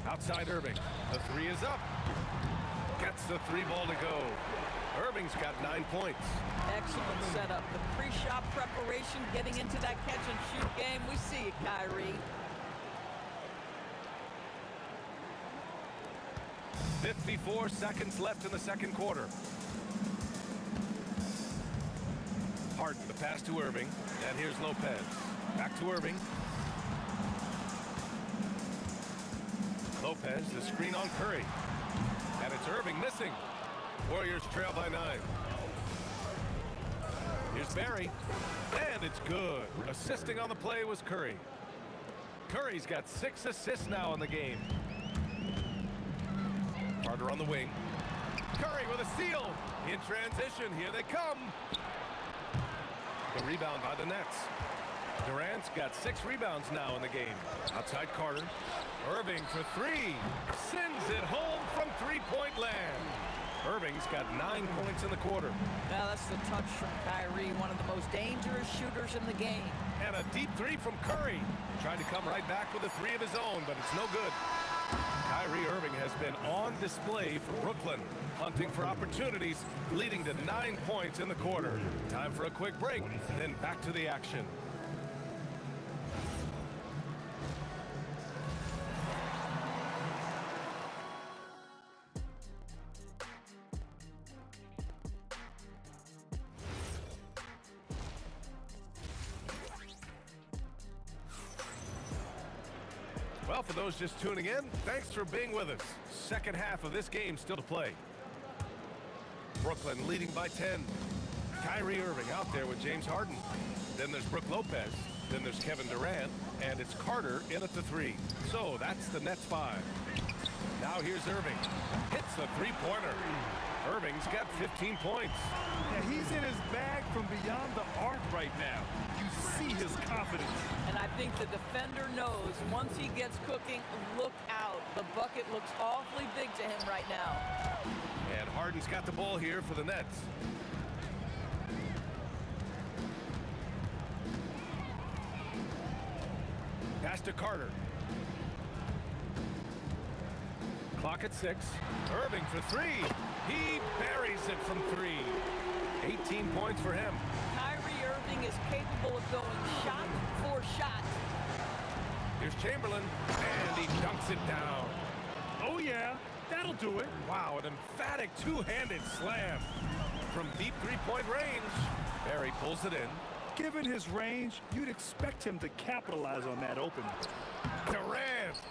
Outside Irving. The 3 is up. Gets the 3 ball to go. Irving's got 9 points. Excellent setup. The pre-shot preparation, getting into that catch-and-shoot game. We see it, Kyrie. 54 seconds left in the second quarter. Harden, the pass to Irving. And here's Lopez. Back to Irving. Lopez, the screen on Curry. And it's Irving missing. Warriors trail by 9. Here's Barry. And it's good. Assisting on the play was Curry. Curry's got 6 assists now in the game. Carter on the wing. Curry with a steal. In transition, here they come. The rebound by the Nets. Durant's got 6 rebounds now in the game. Outside Carter. Irving for 3. Sends it home from 3-point land. Irving's got 9 points in the quarter. Now that's the touch from Kyrie, one of the most dangerous shooters in the game. And a deep 3 from Curry. Tried to come right back with a 3 of his own, but it's no good. Kyrie Irving has been on display for Brooklyn, hunting for opportunities, leading to 9 points in the quarter. Time for a quick break, then back to the action. Well, for those just tuning in, thanks for being with us. Second half of this game still to play. Brooklyn leading by 10. Kyrie Irving out there with James Harden. Then there's Brook Lopez. Then there's Kevin Durant. And it's Carter in at the 3. So that's the Nets 5. Now here's Irving. Hits the three-pointer. Irving's got 15 points. Yeah, he's in his bag from beyond the arc right now. You see his confidence. And I think the defender knows once he gets cooking, look out. The bucket looks awfully big to him right now. And Harden's got the ball here for the Nets. Pass to Carter. Clock at 6. Irving for 3. He buries it from 3. 18 points for him. Kyrie Irving is capable of going shot for shot. Here's Chamberlain, and he dunks it down. Oh, yeah, that'll do it. Wow, an emphatic two-handed slam from deep three-point range. Barry pulls it in. Given his range, you'd expect him to capitalize on that opening. Durant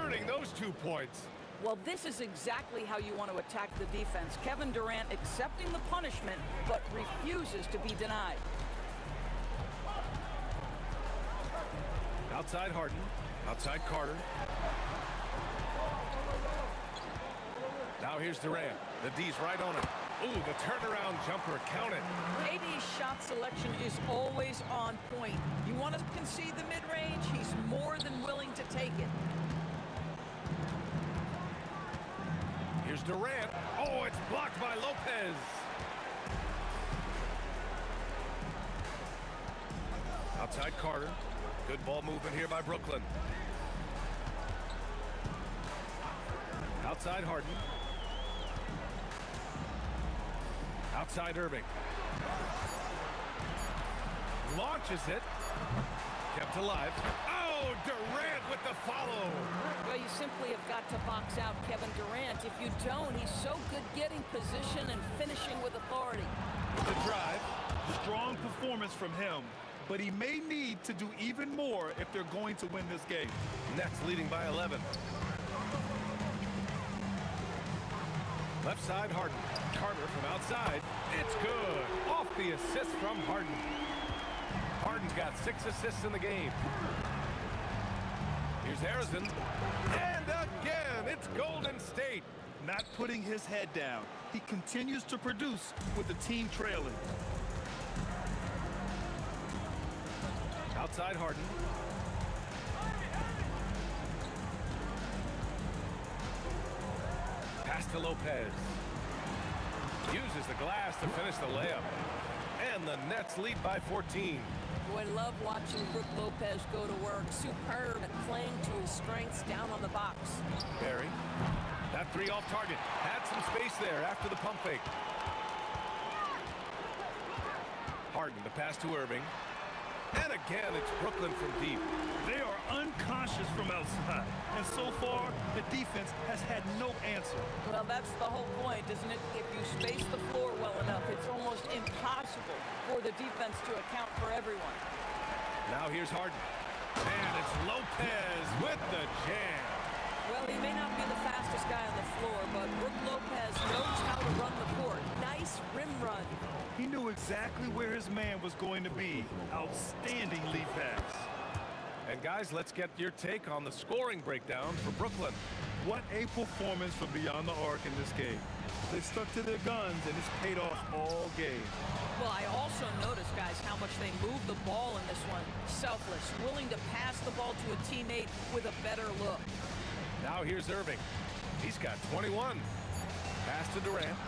earning those 2 points. Well, this is exactly how you want to attack the defense. Kevin Durant accepting the punishment, but refuses to be denied. Outside Harden. Outside Carter. Now here's Durant. The D's right on him. Ooh, the turnaround jumper counted. AD's shot selection is always on point. You want to concede the mid-range? He's more than willing to take it. Here's Durant. Oh, it's blocked by Lopez. Outside Carter. Good ball movement here by Brooklyn. Outside Harden. Outside Irving. Launches it. Kept alive. Oh, Durant with the follow. Well, you simply have got to box out Kevin Durant. If you don't, he's so good getting position and finishing with authority. The drive. Strong performance from him, but he may need to do even more if they're going to win this game. Nets leading by 11. Left side, Harden. Carter from outside. It's good. Off the assist from Harden. Harden's got 6 assists in the game. Here's Harrison. And again, it's Golden State. Not putting his head down. He continues to produce with the team trailing. Outside Harden. Pass to Lopez. Uses the glass to finish the layup. And the Nets lead by 14. Boy, I love watching Brook Lopez go to work. Superb at playing to his strengths down on the box. Barry. That 3 off target. Had some space there after the pump fake. Harden, the pass to Irving. And again, it's Brooklyn from deep. They are unconscious from outside. And so far, the defense has had no answer. Well, that's the whole point, isn't it? If you space the floor well enough, it's almost impossible for the defense to account for everyone. Now here's Harden. And it's Lopez with the jam. Well, he may not be the fastest guy on the floor, but Brook Lopez knows how to run the court. Nice rim run. He knew exactly where his man was going to be. Outstanding lead pass. And guys, let's get your take on the scoring breakdown for Brooklyn. What a performance from beyond the arc in this game. They stuck to their guns, and it's paid off all game. Well, I also noticed, guys, how much they moved the ball in this one. Selfless, willing to pass the ball to a teammate with a better look. Now here's Irving. He's got 21. Pass to Durant.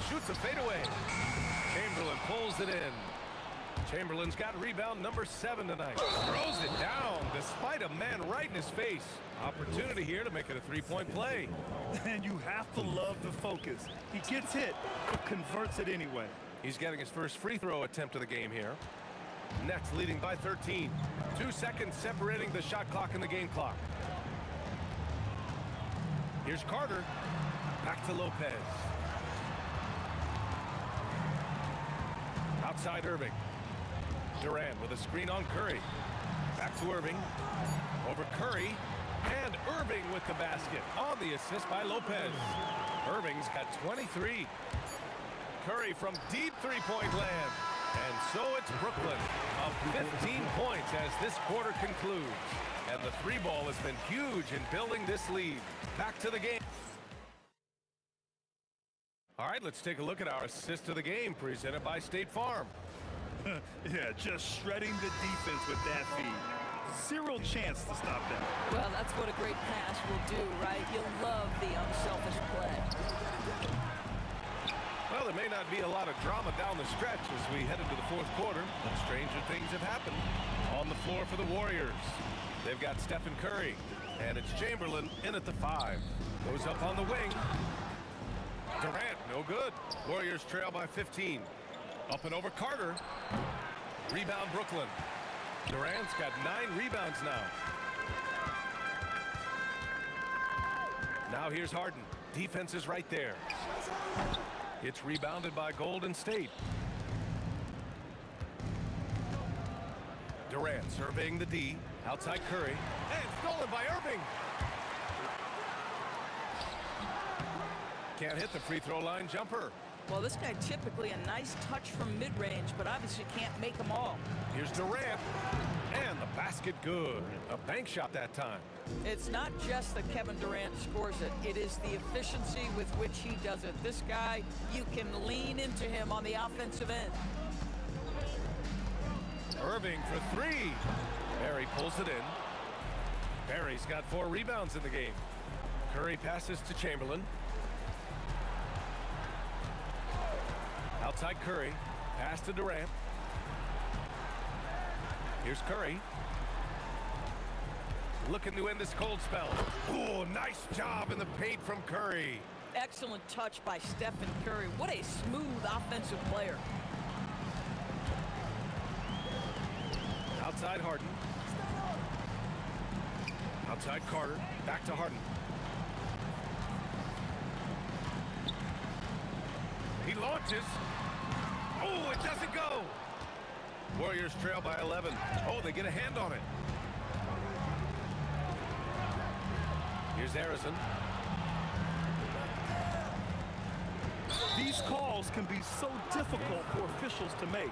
Shoots a fadeaway. Chamberlain pulls it in. Chamberlain's got rebound number 7 tonight. Throws it down despite a man right in his face. Opportunity here to make it a three-point play. And you have to love the focus. He gets hit, but converts it anyway. He's getting his first free throw attempt of the game here. Nets leading by 13. 2 seconds separating the shot clock and the game clock. Here's Carter. Back to Lopez. Outside Irving. Durant with a screen on Curry. Back Back to Irving. Over Curry. And Irving with the basket on the assist by Lopez. Irving's got 23. Curry from deep three-point land. And so it's Brooklyn up 15 points as this quarter concludes. And the three ball has been huge in building this lead. Back to the game. All right, let's take a look at our assist of the game presented by State Farm. Yeah, just shredding the defense with that feed. Zero chance to stop them. Well, that's what a great pass will do, right? You'll love the unselfish play. Well, there may not be a lot of drama down the stretch as we head into the fourth quarter, but stranger things have happened. On the floor for the Warriors, they've got Stephen Curry, and it's Chamberlain in at the 5. Goes up on the wing. Durant, no good. Warriors trail by 15. Up and over Carter. Rebound Brooklyn. Durant's got 9 rebounds now. Now here's Harden. Defense is right there. It's rebounded by Golden State. Durant surveying the D. Outside Curry. And stolen by Irving. Can't hit the free throw line jumper. Well, this guy typically a nice touch from mid-range, but obviously can't make them all. Here's Durant. And the basket good. A bank shot that time. It's not just that Kevin Durant scores it. It is the efficiency with which he does it. This guy, you can lean into him on the offensive end. Irving for 3. Barry pulls it in. Barry's got 4 rebounds in the game. Curry passes to Chamberlain. Outside Curry. Pass to Durant. Here's Curry. Looking to end this cold spell. Oh, nice job in the paint from Curry. Excellent touch by Stephen Curry. What a smooth offensive player. Outside Harden. Outside Carter. Back to Harden. He launches. Oh, it doesn't go. Warriors trail by 11. Oh, they get a hand on it. Here's Harrison. These calls can be so difficult for officials to make.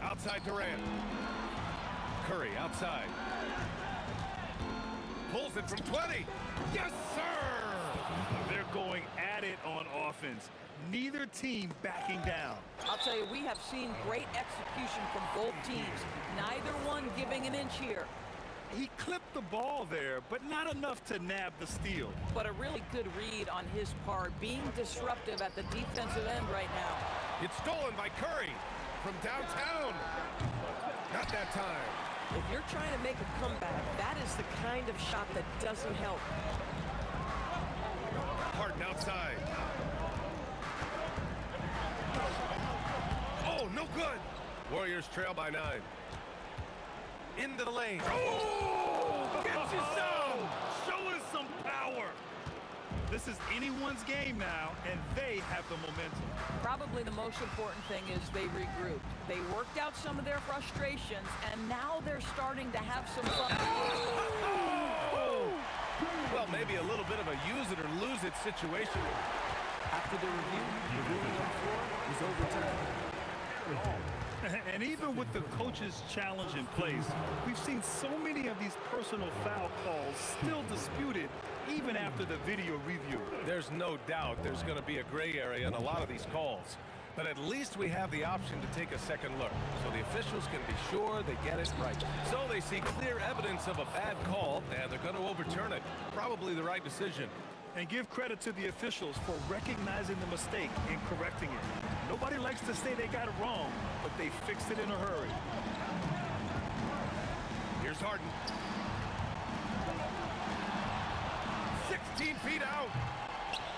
Outside Durant. Curry outside. Pulls it from 20. Yes, sir! They're going at it on offense. Neither team backing down. I'll tell you, we have seen great execution from both teams. Neither one giving an inch here. He clipped the ball there, but not enough to nab the steal. But a really good read on his part, being disruptive at the defensive end right now. It's stolen by Curry from downtown. Not that time. If you're trying to make a comeback, that is the kind of shot that doesn't help. Harden outside. Oh, no good. Warriors trail by 9. Into the lane. Oh! Get you some! Show us some power! This is anyone's game now, and they have the momentum. Probably the most important thing is they regrouped. They worked out some of their frustrations, and now they're starting to have some fun. Oh! Well, maybe a little bit of a use it or lose it situation. After the review, the ruling on the floor is overturned. And even with the coach's challenge in place, we've seen so many of these personal foul calls still disputed even after the video review. There's no doubt there's going to be a gray area in a lot of these calls. But at least we have the option to take a second look, so the officials can be sure they get it right. So they see clear evidence of a bad call, and they're going to overturn it. Probably the right decision. And give credit to the officials for recognizing the mistake and correcting it. Nobody likes to say they got it wrong, but they fixed it in a hurry. Here's Harden. 16 feet out.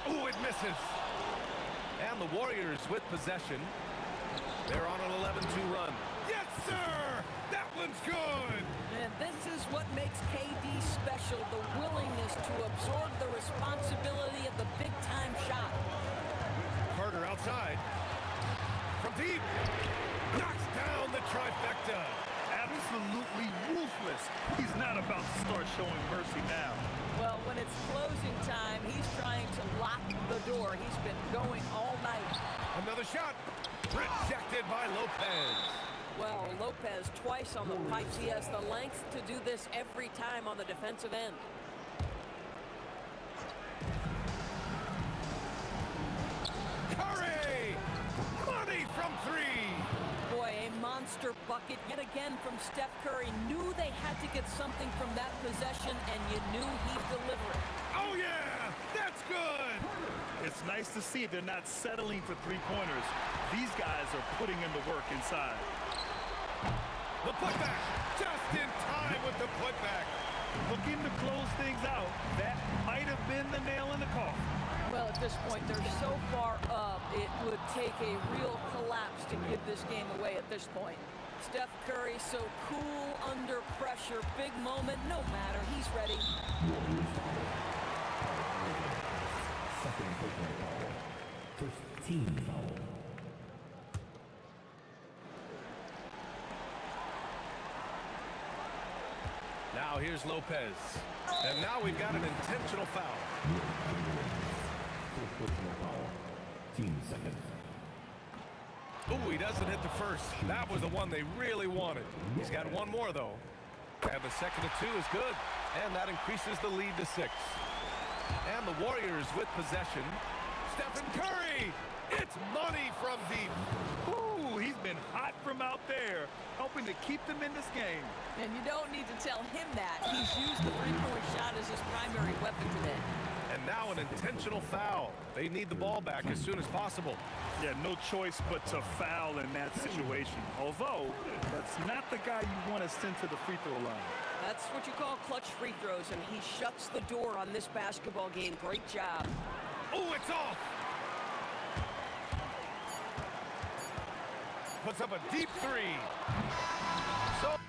Ooh, it misses. And the Warriors with possession. They're on an 11-2 run. Yes, sir! That one's good! And this is what makes KD special, the willingness to absorb the responsibility of the big-time shot. outside. From deep. Knocks down the trifecta. Absolutely ruthless. He's not about to start showing mercy now. Well, when it's closing time, he's trying to lock the door. He's been going all night. Another shot. Rejected by Lopez. Well, Lopez twice on the pipes. He has the length to do this every time on the defensive end. Curry! Money from three! Boy, a monster bucket yet again from Steph Curry. Knew they had to get something from that possession, and you knew he'd deliver it. Oh, yeah! That's good! It's nice to see they're not settling for three-pointers. These guys are putting in the work inside. The putback! Just in time with the putback! Looking to close things out. That might have been the nail in the coffin. Well, at this point, they're so far up, it would take a real collapse to give this game away at this point. Steph Curry so cool under pressure. Big moment, no matter. He's ready. Second personal foul. First team foul. Now here's Lopez. And now we've got an intentional foul. First personal foul. Team second. Ooh, he doesn't hit the first. That was the one they really wanted. He's got one more, though. And the second of two is good. And that increases the lead to 6. And the Warriors with possession. Stephen Curry! It's money from deep. Ooh, he's been hot from out there, helping to keep them in this game. And you don't need to tell him that. He's used the three-point shot as his primary weapon today. And now an intentional foul. They need the ball back as soon as possible. Yeah, no choice but to foul in that situation. Although, that's not the guy you want to send to the free throw line. That's what you call clutch free throws, and he shuts the door on this basketball game. Great job. Oh, it's off! Puts up a deep three. So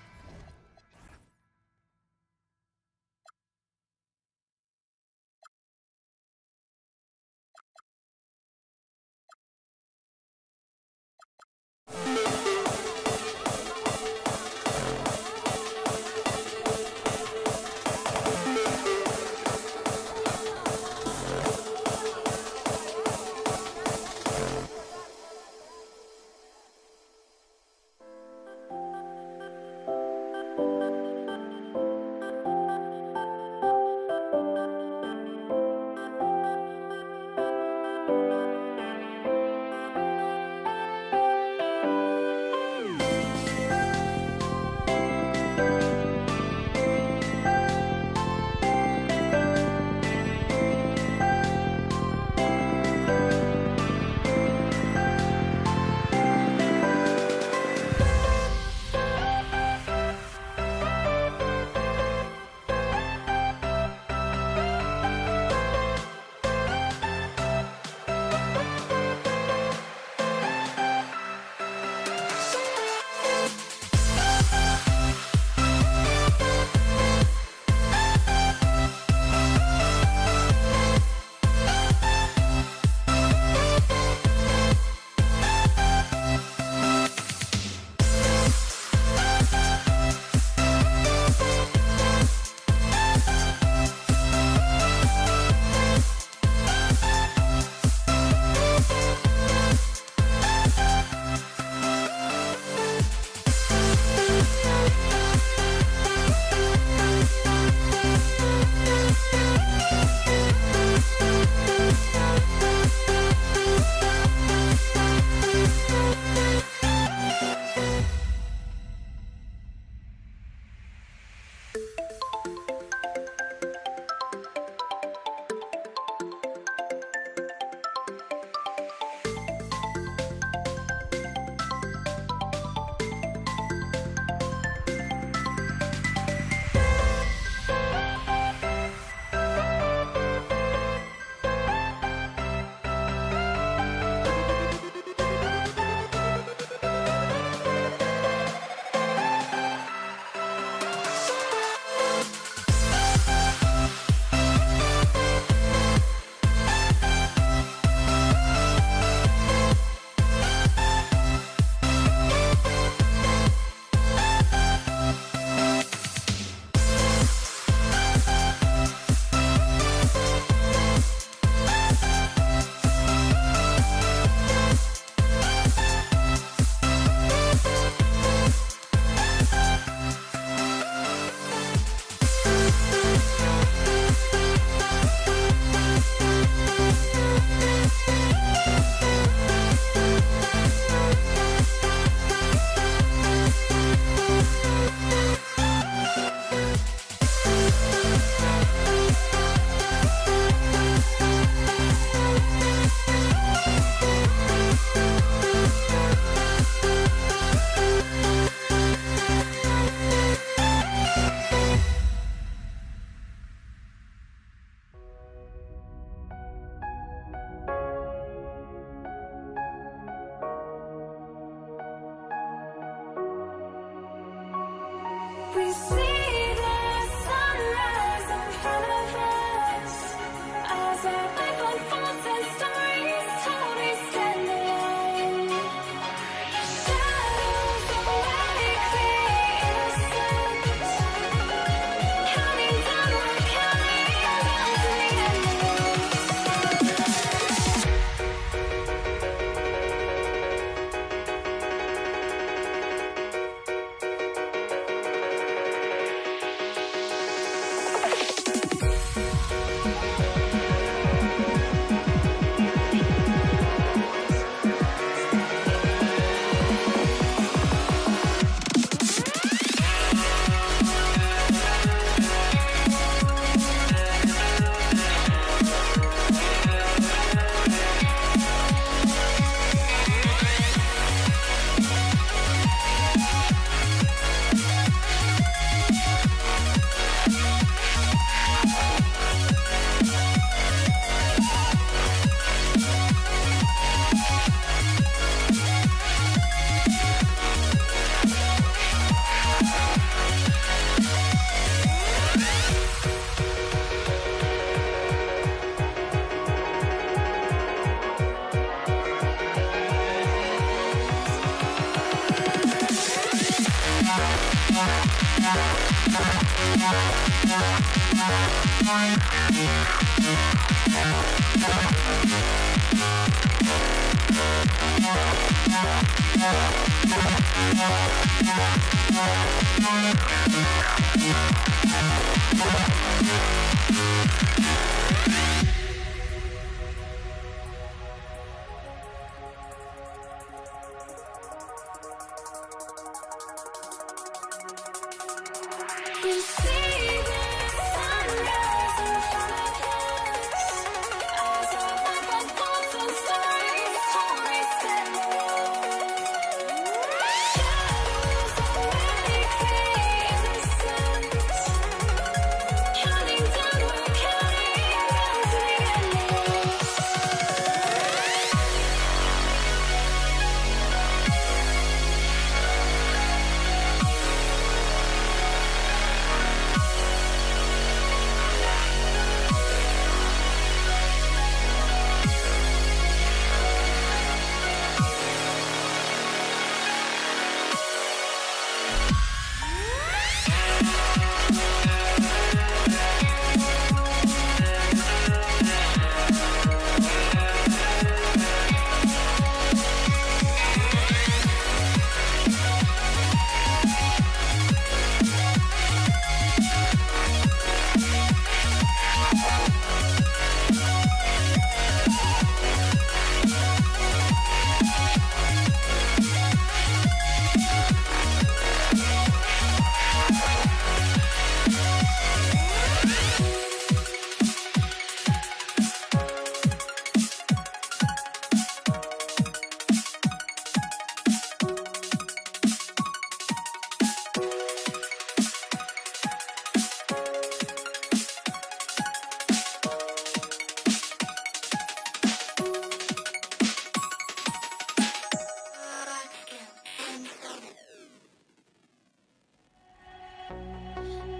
see the sunrise in front of us as our life unfolds and stories told. We stand alone. Shadows awake the innocent, counting down, we're counting down to the end. We see the sunrise in front of us as our life unfolds and stories told. We stand alone. Shadows awake the innocent, counting down, we're counting down to the endless.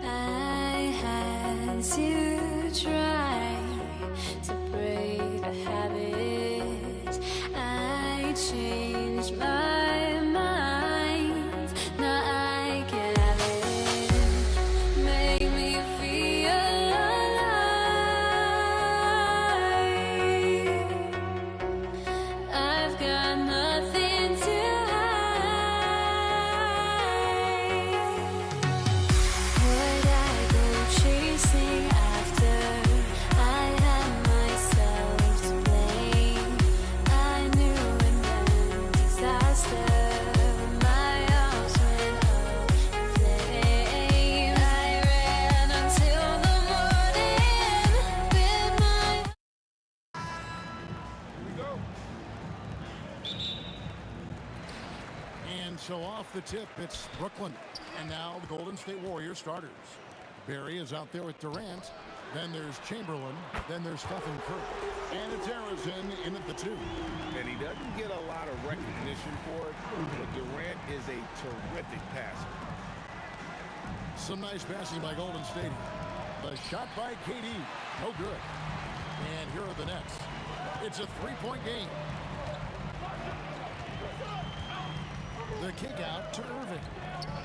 I had to try to break a habit. I changed my mind. Now I can have it. Make me feel alive. I've got nothing to would I go chasing after? I had myself to blame. I knew it meant disaster. My arms went up in flames. I ran until the morning with my. And so off the tip, it's Brooklyn. And now the Golden State Warriors starters. Barry is out there with Durant. Then there's Chamberlain. Then there's Stephen Curry. And it's Harrison in at the 2. And he doesn't get a lot of recognition for it, but Durant is a terrific passer. Some nice passing by Golden State. The shot by KD. No good. And here are the Nets. It's a three-point game. The kick out to Irving.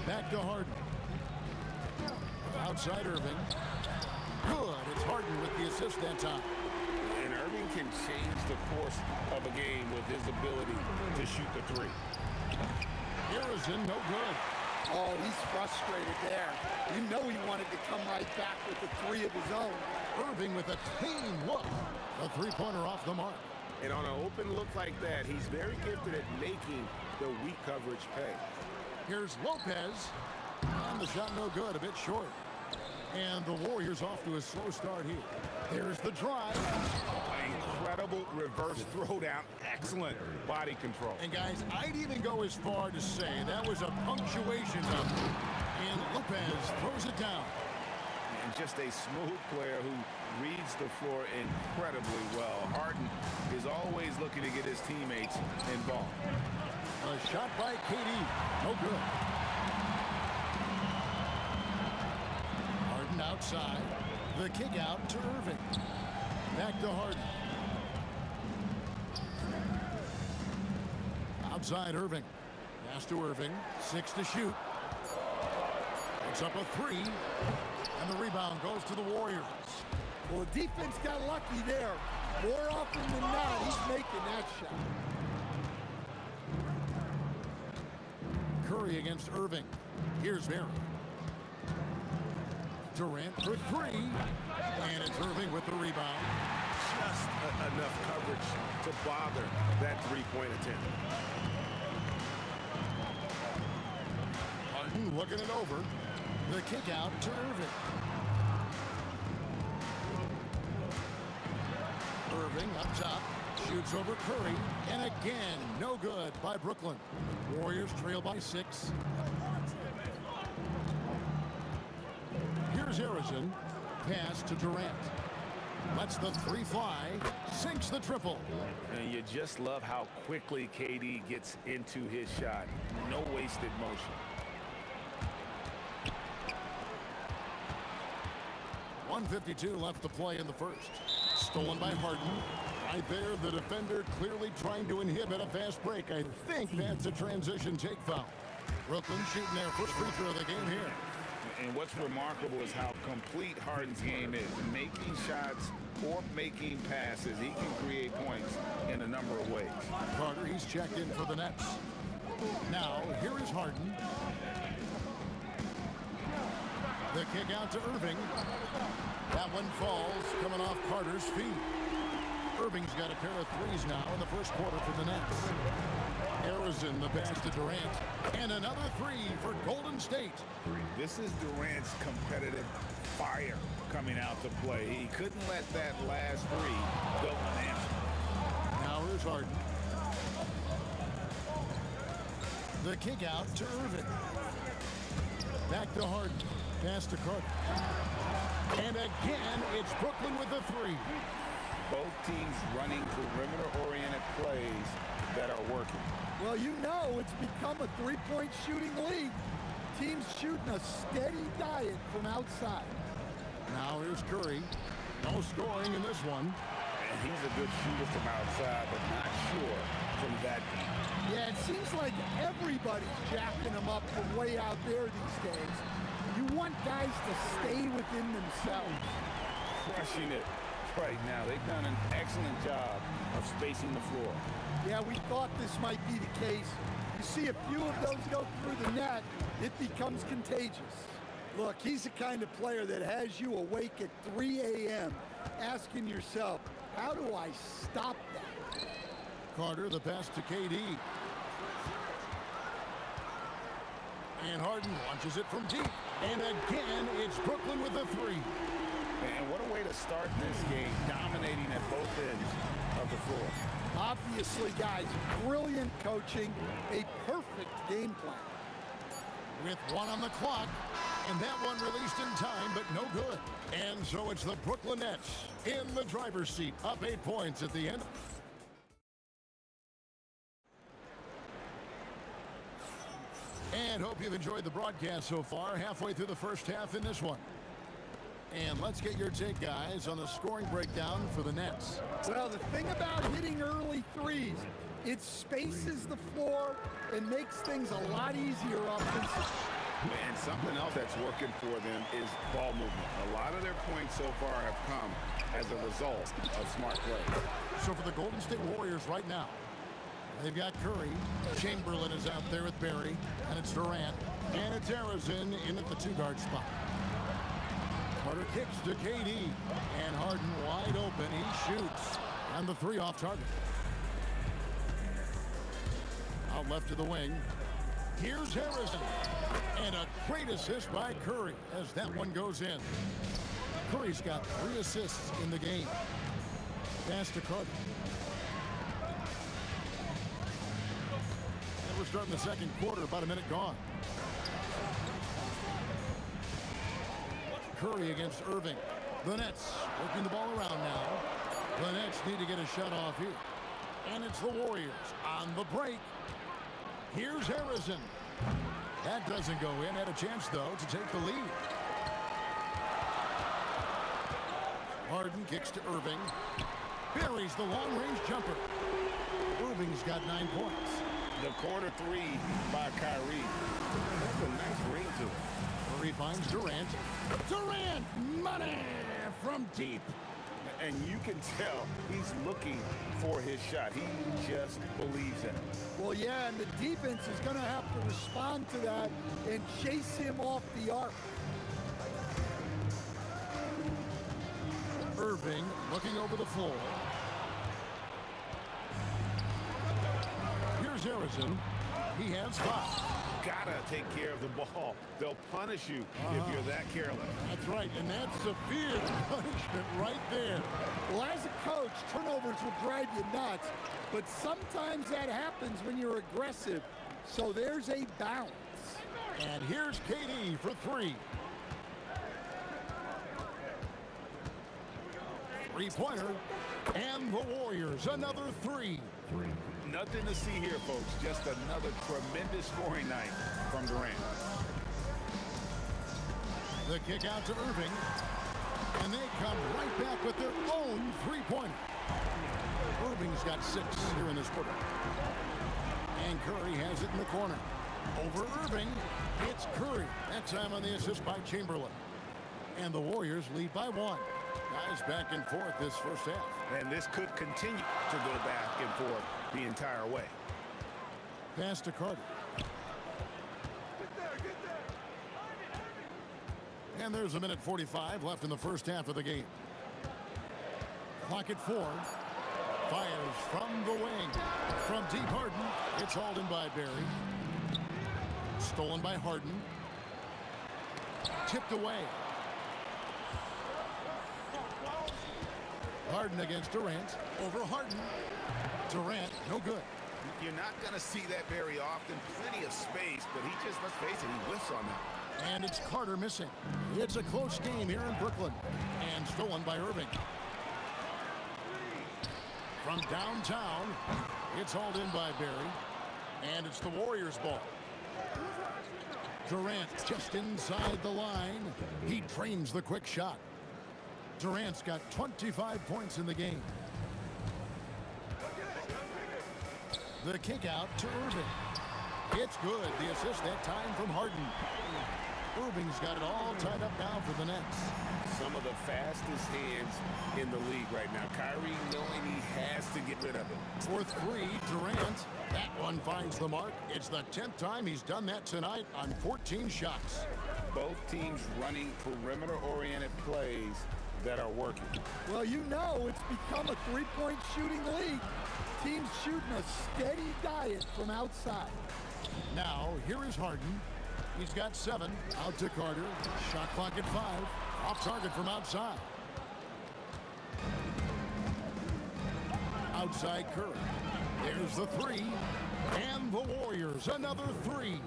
Back to Harden. Outside Irving. Good. It's Harden with the assist that time. And Irving can change the course of a game with his ability to shoot the three. Harrison, no good. Oh, he's frustrated there. You know he wanted to come right back with the three of his own. Irving with a clean look. A three-pointer off the mark. And on an open look like that, he's very gifted at making the weak coverage pay. Here's Lopez. And the shot no good, a bit short. And the Warriors off to a slow start here. There's the drive. Incredible reverse throwdown. Excellent body control. And guys, I'd even go as far to say that was a punctuation number. And Lopez throws it down. And just a smooth player who reads the floor incredibly well. Harden is always looking to get his teammates involved. A shot by KD. No good. Harden outside. The kick out to Irving. Back to Harden. Outside Irving. Pass to Irving. 6 to shoot. It's up a 3. And the rebound goes to the Warriors. Well, the defense got lucky there. More often than not, he's making that shot. Curry against Irving. Here's Barry. Durant for 3. And it's Irving with the rebound. Just enough coverage to bother that three-point attempt. Harden looking it over. The kick out to Irving. Irving up top. Shoots over Curry. And again, no good by Brooklyn. Warriors trail by 6. Here's Harrison. Pass to Durant. Lets the 3 fly. Sinks the triple. And you just love how quickly KD gets into his shot. No wasted motion. .152 left to play in the first. Stolen by Harden. Right there, the defender clearly trying to inhibit a fast break. I think that's a transition take foul. Brooklyn shooting their first free throw of the game here. And what's remarkable is how complete Harden's game is. Making shots or making passes. He can create points in a number of ways. Carter, he's checked in for the Nets. Now, here is Harden. The kick out to Irving. That one falls, coming off Carter's feet. Irving's got a pair of threes now in the first quarter for the Nets. Harrison, the pass to Durant. And another 3 for Golden State. This is Durant's competitive fire coming out to play. He couldn't let that last 3 go unanswered. Now here's Harden. The kick out to Irving. Back to Harden. Pass to Carter. And again, it's Brooklyn with the 3. Both teams running perimeter-oriented plays that are working. Well, you know it's become a three-point shooting league. Teams shooting a steady diet from outside. Now here's Curry. No scoring in this one. And he's a good shooter from outside, but not sure from that deep. Yeah, it seems like everybody's jacking him up from way out there these days. You want guys to stay within themselves. Crushing it right now. They've done an excellent job of spacing the floor. Yeah, we thought this might be the case. You see a few of those go through the net, it becomes contagious. Look, he's the kind of player that has you awake at 3 a.m. asking yourself, how do I stop that? Carter, the pass to KD. And Harden launches it from deep. And again, it's Brooklyn with a 3. And what a way to start this game, dominating at both ends of the floor. Obviously, guys, brilliant coaching, a perfect game plan. With 1 on the clock, and that one released in time, but no good. And so it's the Brooklyn Nets in the driver's seat, up 8 points at the end. And hope you've enjoyed the broadcast so far. Halfway through the first half in this one. And let's get your take, guys, on the scoring breakdown for the Nets. Well, the thing about hitting early threes, it spaces the floor and makes things a lot easier offensively. And something else that's working for them is ball movement. A lot of their points so far have come as a result of smart play. So for the Golden State Warriors right now, they've got Curry. Chamberlain is out there with Barry. And it's Durant. And it's Harrison in at the two-guard spot. Carter kicks to KD. And Harden wide open. He shoots. And the three off target. Out left to the wing. Here's Harrison. And a great assist by Curry as that one goes in. Curry's got 3 assists in the game. Pass to Carter. And we're starting the second quarter, about a minute gone. Curry against Irving. The Nets working the ball around now. The Nets need to get a shot off here. And it's the Warriors on the break. Here's Harrison. That doesn't go in. Had a chance, though, to take the lead. Harden kicks to Irving. Buries the long-range jumper. Irving's got 9 points. The corner three by Kyrie. That's a nice ring to it. Curry finds Durant. Durant! Money from deep. And you can tell he's looking for his shot. He just believes in it. Well, yeah, and the defense is going to have to respond to that and chase him off the arc. Irving looking over the floor. Here's Harrison. He has 5. Gotta take care of the ball. They'll punish you if you're that careless. That's right, and that's severe punishment right there. Well, as a coach, turnovers will drive you nuts, but sometimes that happens when you're aggressive. So there's a balance. And here's KD for 3. 3-pointer. And the Warriors, another 3. Nothing to see here, folks. Just another tremendous scoring night from Durant. The kick out to Irving. And they come right back with their own 3-pointer. Irving's got 6 here in this quarter. And Curry has it in the corner. Over Irving, it's Curry. That time on the assist by Chamberlain. And the Warriors lead by 1. Guys back and forth this first half. And this could continue to go back and forth the entire way. Pass to Carter. And there's a minute 45 left in the first half of the game. Clock at 4. Fires from the wing. From deep Harden. It's hauled in by Barry. Stolen by Harden. Tipped away. Harden against Durant. Over Harden. Durant, no good. You're not going to see that very often. Plenty of space, but he just, let's face it, he whiffs on that. And it's Carter missing. It's a close game here in Brooklyn. And stolen by Irving. From downtown, it's hauled in by Barry. And it's the Warriors' ball. Durant just inside the line. He trains the quick shot. Durant's got 25 points in the game. The kick out to Irving. It's good. The assist that time from Harden. Irving's got it all tied up now for the Nets. Some of the fastest hands in the league right now. Kyrie knowing he has to get rid of it. For 3, Durant. That one finds the mark. It's the 10th time he's done that tonight on 14 shots. Both teams running perimeter-oriented plays that are working. Well, you know it's become a 3-point shooting league. Teams shooting a steady diet from outside. Now, here is Harden. He's got 7. Out to Carter. Shot clock at 5. Off target from outside. Outside Curry. There's the 3. And the Warriors, another 3.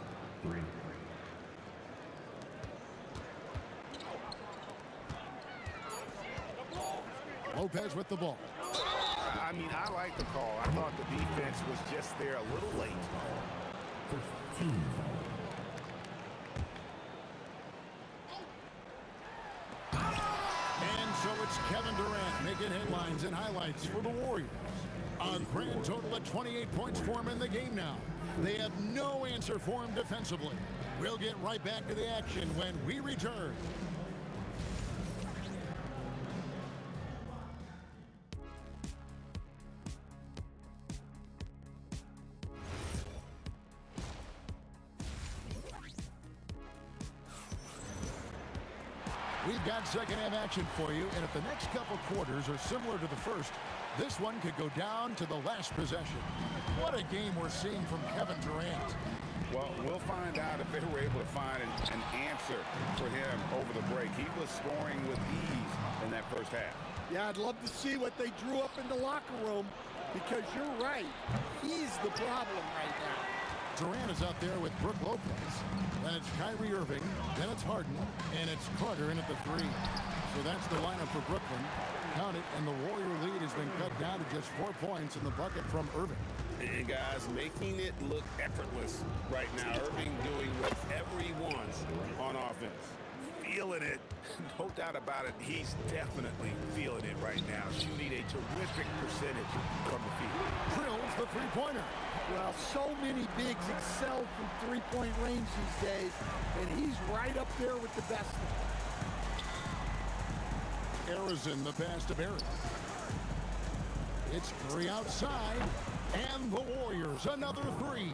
Lopez with the ball. I mean, I like the call. I thought the defense was just there a little late. Kevin Durant making headlines and highlights for the Warriors. A grand total of 28 points for him in the game now. They have no answer for him defensively. We'll get right back to the action when we return. We've got second half action for you, and if the next couple quarters are similar to the first, this one could go down to the last possession. What a game we're seeing from Kevin Durant. Well, we'll find out if they were able to find an answer for him over the break. He was scoring with ease in that first half. Yeah, I'd love to see what they drew up in the locker room, because you're right. He's the problem right now. Durant is out there with Brook Lopez. Then it's Kyrie Irving. Then it's Harden. And it's Carter in at the 3. So that's the lineup for Brooklyn. Count it, and the Warrior lead has been cut down to just 4 points in the bucket from Irving. And guys, making it look effortless right now. Irving doing whatever he wants on offense. Feeling it. No doubt about it. He's definitely feeling it right now. Shooting a terrific percentage from the field. Drills the three-pointer. Well, so many bigs excel from three-point range these days, and he's right up there with the best. Arizon, the pass to Barry. It's Curry outside, and the Warriors another 3.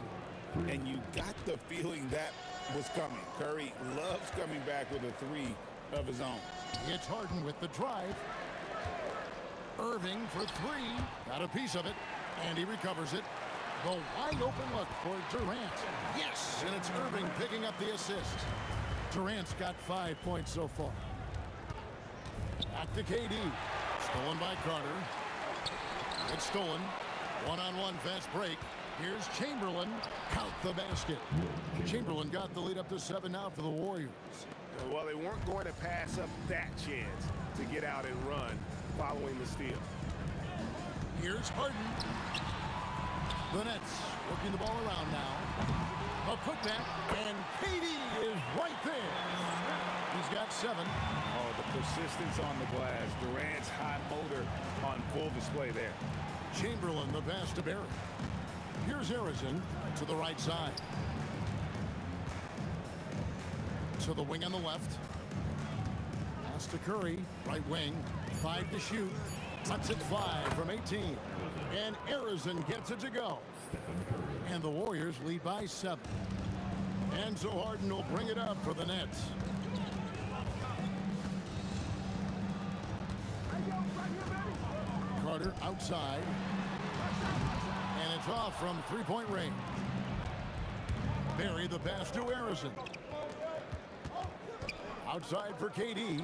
And you got the feeling that was coming. Curry loves coming back with a 3 of his own. It's Harden with the drive. Irving for 3. Got a piece of it, and he recovers it. The wide open look for Durant. Yes, and it's Irving picking up the assist. Durant's got 5 points so far. Back to KD. Stolen by Carter. It's stolen. One-on-one fast break. Here's Chamberlain. Count the basket. Chamberlain got the lead up to 7 now for the Warriors. Well, they weren't going to pass up that chance to get out and run following the steal. Here's Harden. The Nets working the ball around now. A putback, and KD is right there. He's got 7. Oh, the persistence on the glass. Durant's high motor on full display there. Chamberlain, the pass to Barry. Here's Arizon to the right side. To the wing on the left. Pass to Curry, right wing. 5 to shoot. Cuts it 5 from 18. And Arizon gets it to go. And the Warriors lead by 7. And so Harden will bring it up for the Nets. Carter outside. And it's off from three-point range. Barry the pass to Arizon. Outside for KD.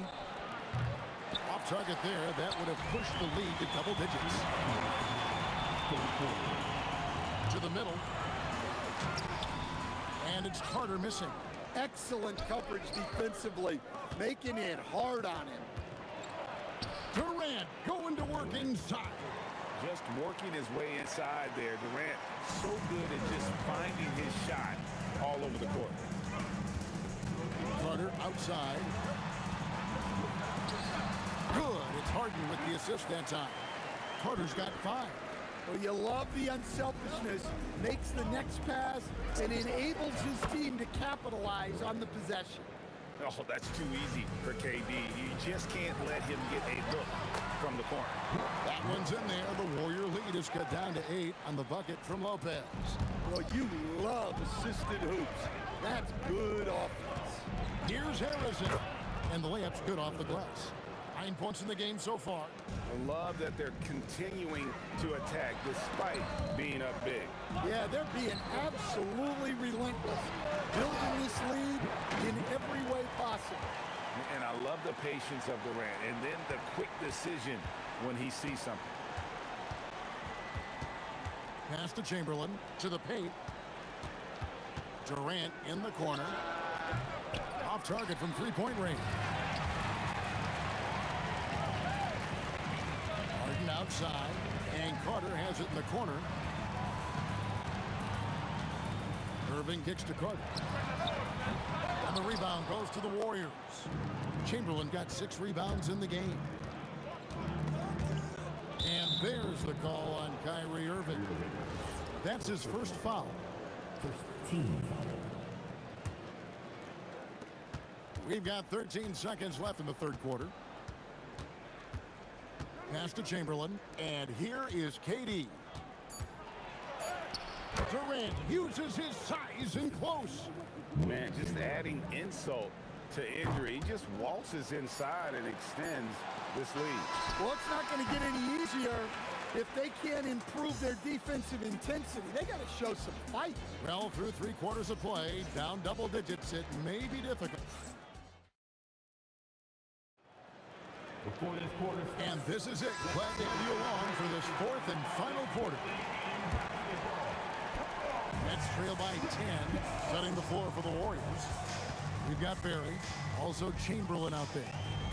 Off target there. That would have pushed the lead to double digits. To the middle. And it's Carter missing. Excellent coverage defensively, making it hard on him. Durant going to work inside. Just working his way inside there. Durant so good at just finding his shot all over the court. Carter outside. Good. It's Harden with the assist that time. Carter's got 5. Well, you love the unselfishness, makes the next pass, and enables his team to capitalize on the possession. Oh, that's too easy for KD. You just can't let him get a look from the corner. That one's in there. The Warrior lead is cut down to 8 on the bucket from Lopez. Well, you love assisted hoops. That's good offense. Here's Harrison. And the layup's good off the glass. 9 points in the game so far. I love that they're continuing to attack despite being up big. Yeah, they're being absolutely relentless, building this lead in every way possible. And I love the patience of Durant, and then the quick decision when he sees something. Pass to Chamberlain, to the paint. Durant in the corner. Off target from three-point range. Harden outside, and Carter has it in the corner. Irving kicks to Carter. And the rebound goes to the Warriors. Chamberlain got 6 rebounds in the game. And there's the call on Kyrie Irving. That's his first foul. First team foul. We've got 13 seconds left in the third quarter. Pass to Chamberlain. And here is KD. Durant uses his size and close. Man, just adding insult to injury. He just waltzes inside and extends this lead. Well, it's not going to get any easier if they can't improve their defensive intensity. They got to show some fight. Well, through 3 quarters of play, down double digits, it may be difficult. Before this quarter. And this is it. Glad to have you along for this 4th and final quarter. Nets trail by 10, setting the floor for the Warriors. We've got Barry, also Chamberlain out there.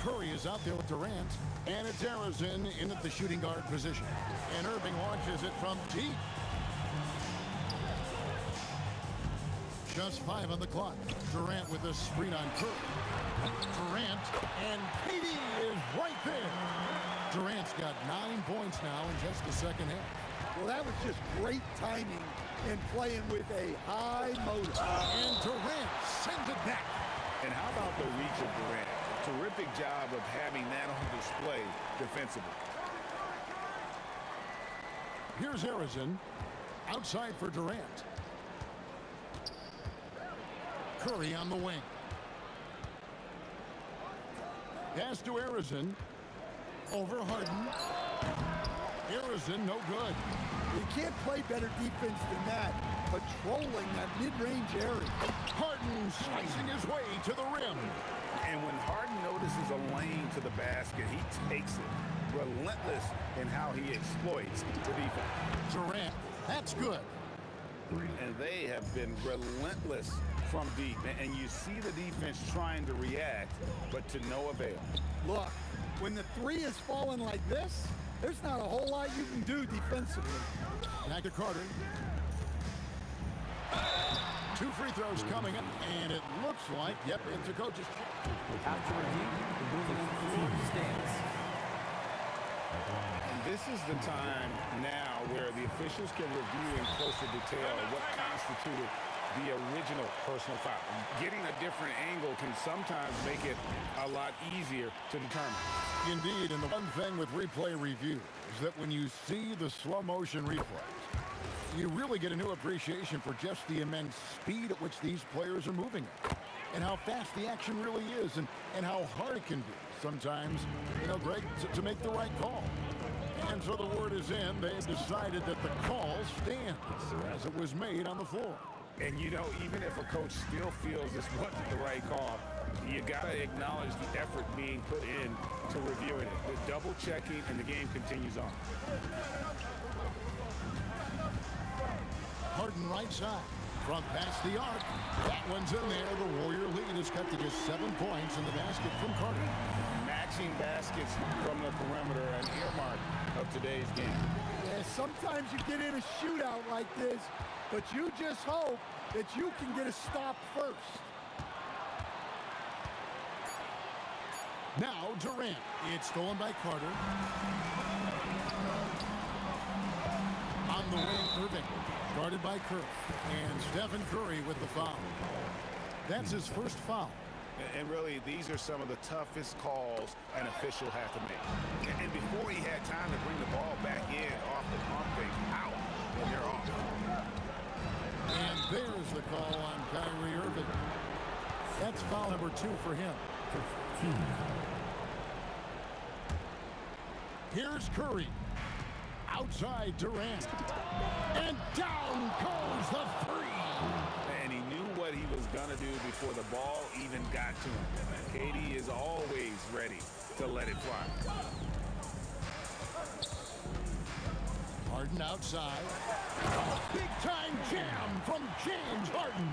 Curry is out there with Durant, and it's Arizona in at the shooting guard position. And Irving launches it from deep. Just 5 on the clock. Durant with a screen on Curry. Durant, and KD is right there. Durant's got 9 points now in just the second half. Well, that was just great timing and playing with a high motor. And Durant sends it back. And how about the reach of Durant? Terrific job of having that on display defensively. Here's Arizona. Outside for Durant. Curry on the wing. Pass to Arizona. Over Harden. Arizona no good. You can't play better defense than that, patrolling that mid-range area. Harden slicing his way to the rim. And when Harden notices a lane to the basket, he takes it. Relentless in how he exploits the defense. Durant, that's good. And they have been relentless from deep. And you see the defense trying to react, but to no avail. Look, when the 3 is falling like this, there's not a whole lot you can do defensively. Back to Carter. 2 free throws coming up, and it looks like, yep, it's a coach's check. After review, the ruling on the floor stands. And this is the time now where the officials can review in closer detail what constituted the original personal foul. Getting a different angle can sometimes make it a lot easier to determine. Indeed, and the one thing with replay review is that when you see the slow motion replays, you really get a new appreciation for just the immense speed at which these players are moving at, and how fast the action really is, and how hard it can be sometimes, Greg, to make the right call. And so the word is in. They've decided that the call stands as it was made on the floor. And even if a coach still feels this wasn't the right call, you got to acknowledge the effort being put in to reviewing it. The double checking, and the game continues on. Harden right side. From past the arc. That one's in there. The Warrior lead is cut to just 7 points in the basket from Carter. Matching baskets from the perimeter, an earmark of today's game. Yeah, sometimes you get in a shootout like this, but you just hope that you can get a stop first. Now Durant. It's stolen by Carter. On the wing, Irving. Guarded by Curry. And Stephen Curry with the foul. That's his first foul. And really, these are some of the toughest calls an official has to make. And before he had time to bring the ball back in off the pump fake, out, and they're off. And there's the call on Kyrie Irving. That's foul number 2 for him. Here's Curry. Outside Durant. And down goes the 3. And he knew what he was going to do before the ball even got to him. KD is always ready to let it fly. Harden outside. Big-time jam from James Harden.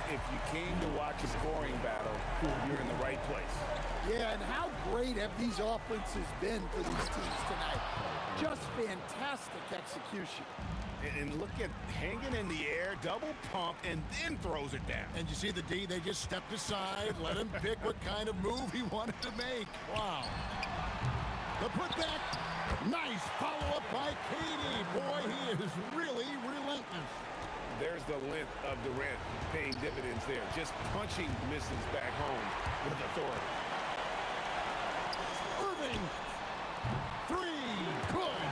If you came to watch a scoring battle, you're in the right place. Yeah, and how great have these offenses been for these teams tonight? Just fantastic execution. And look at hanging in the air, double pump, and then throws it down. And you see the D, they just stepped aside, let him pick what kind of move he wanted to make. Wow. The putback. Nice follow-up by Katie. Boy, he is really relentless. There's the length of Durant paying dividends there. Just punching misses back home with authority. Irving. Three. Good.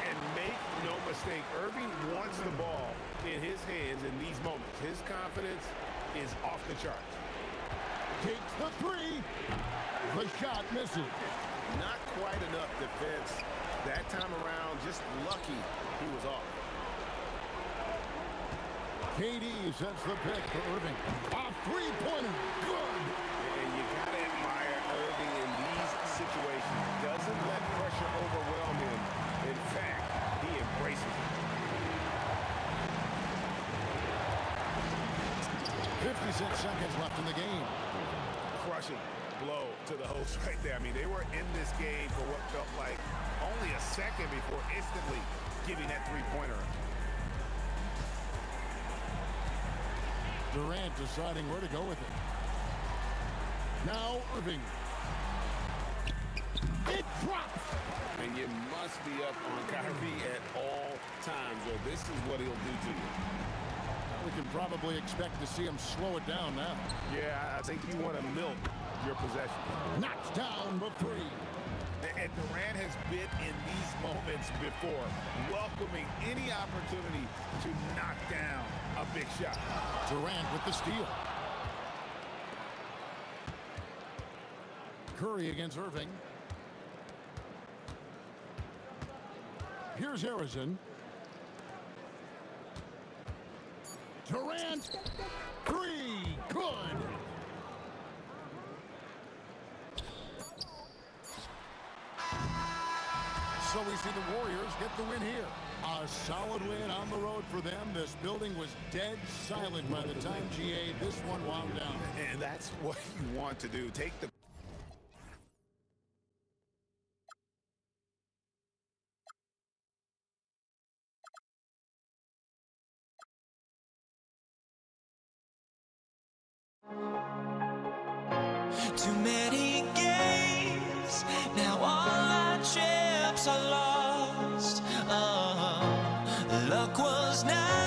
And make no mistake, Irving wants the ball in his hands in these moments. His confidence is off the charts. Takes the three. The shot misses. Not quite enough defense that time around. Just lucky he was off. KD sets the pick for Irving. A three-pointer. Good. And you got to admire Irving in these situations. Doesn't let pressure overwhelm him. In fact, he embraces it. 56 seconds left in the game. Crushing blow to the host right there. I mean, they were in this game for what felt like only a second before instantly giving that three-pointer. Durant deciding where to go with it. Now Irving. It drops. And you must be up on Kyrie at all times, or this is what he'll do to you. We can probably expect to see him slow it down now. Yeah, I think you want to milk your possession. Knocks down the three. And Durant has been in these moments before, welcoming any opportunity to knock down a big shot. Durant with the steal. Curry against Irving. Here's Harrison. Durant. Three. Good. So we see the Warriors get the win here. A solid win on the road for them. This building was dead silent by the time GA this one wound down. And that's what you want to do. Take the Too many games, now all our chips are lost. Luck was not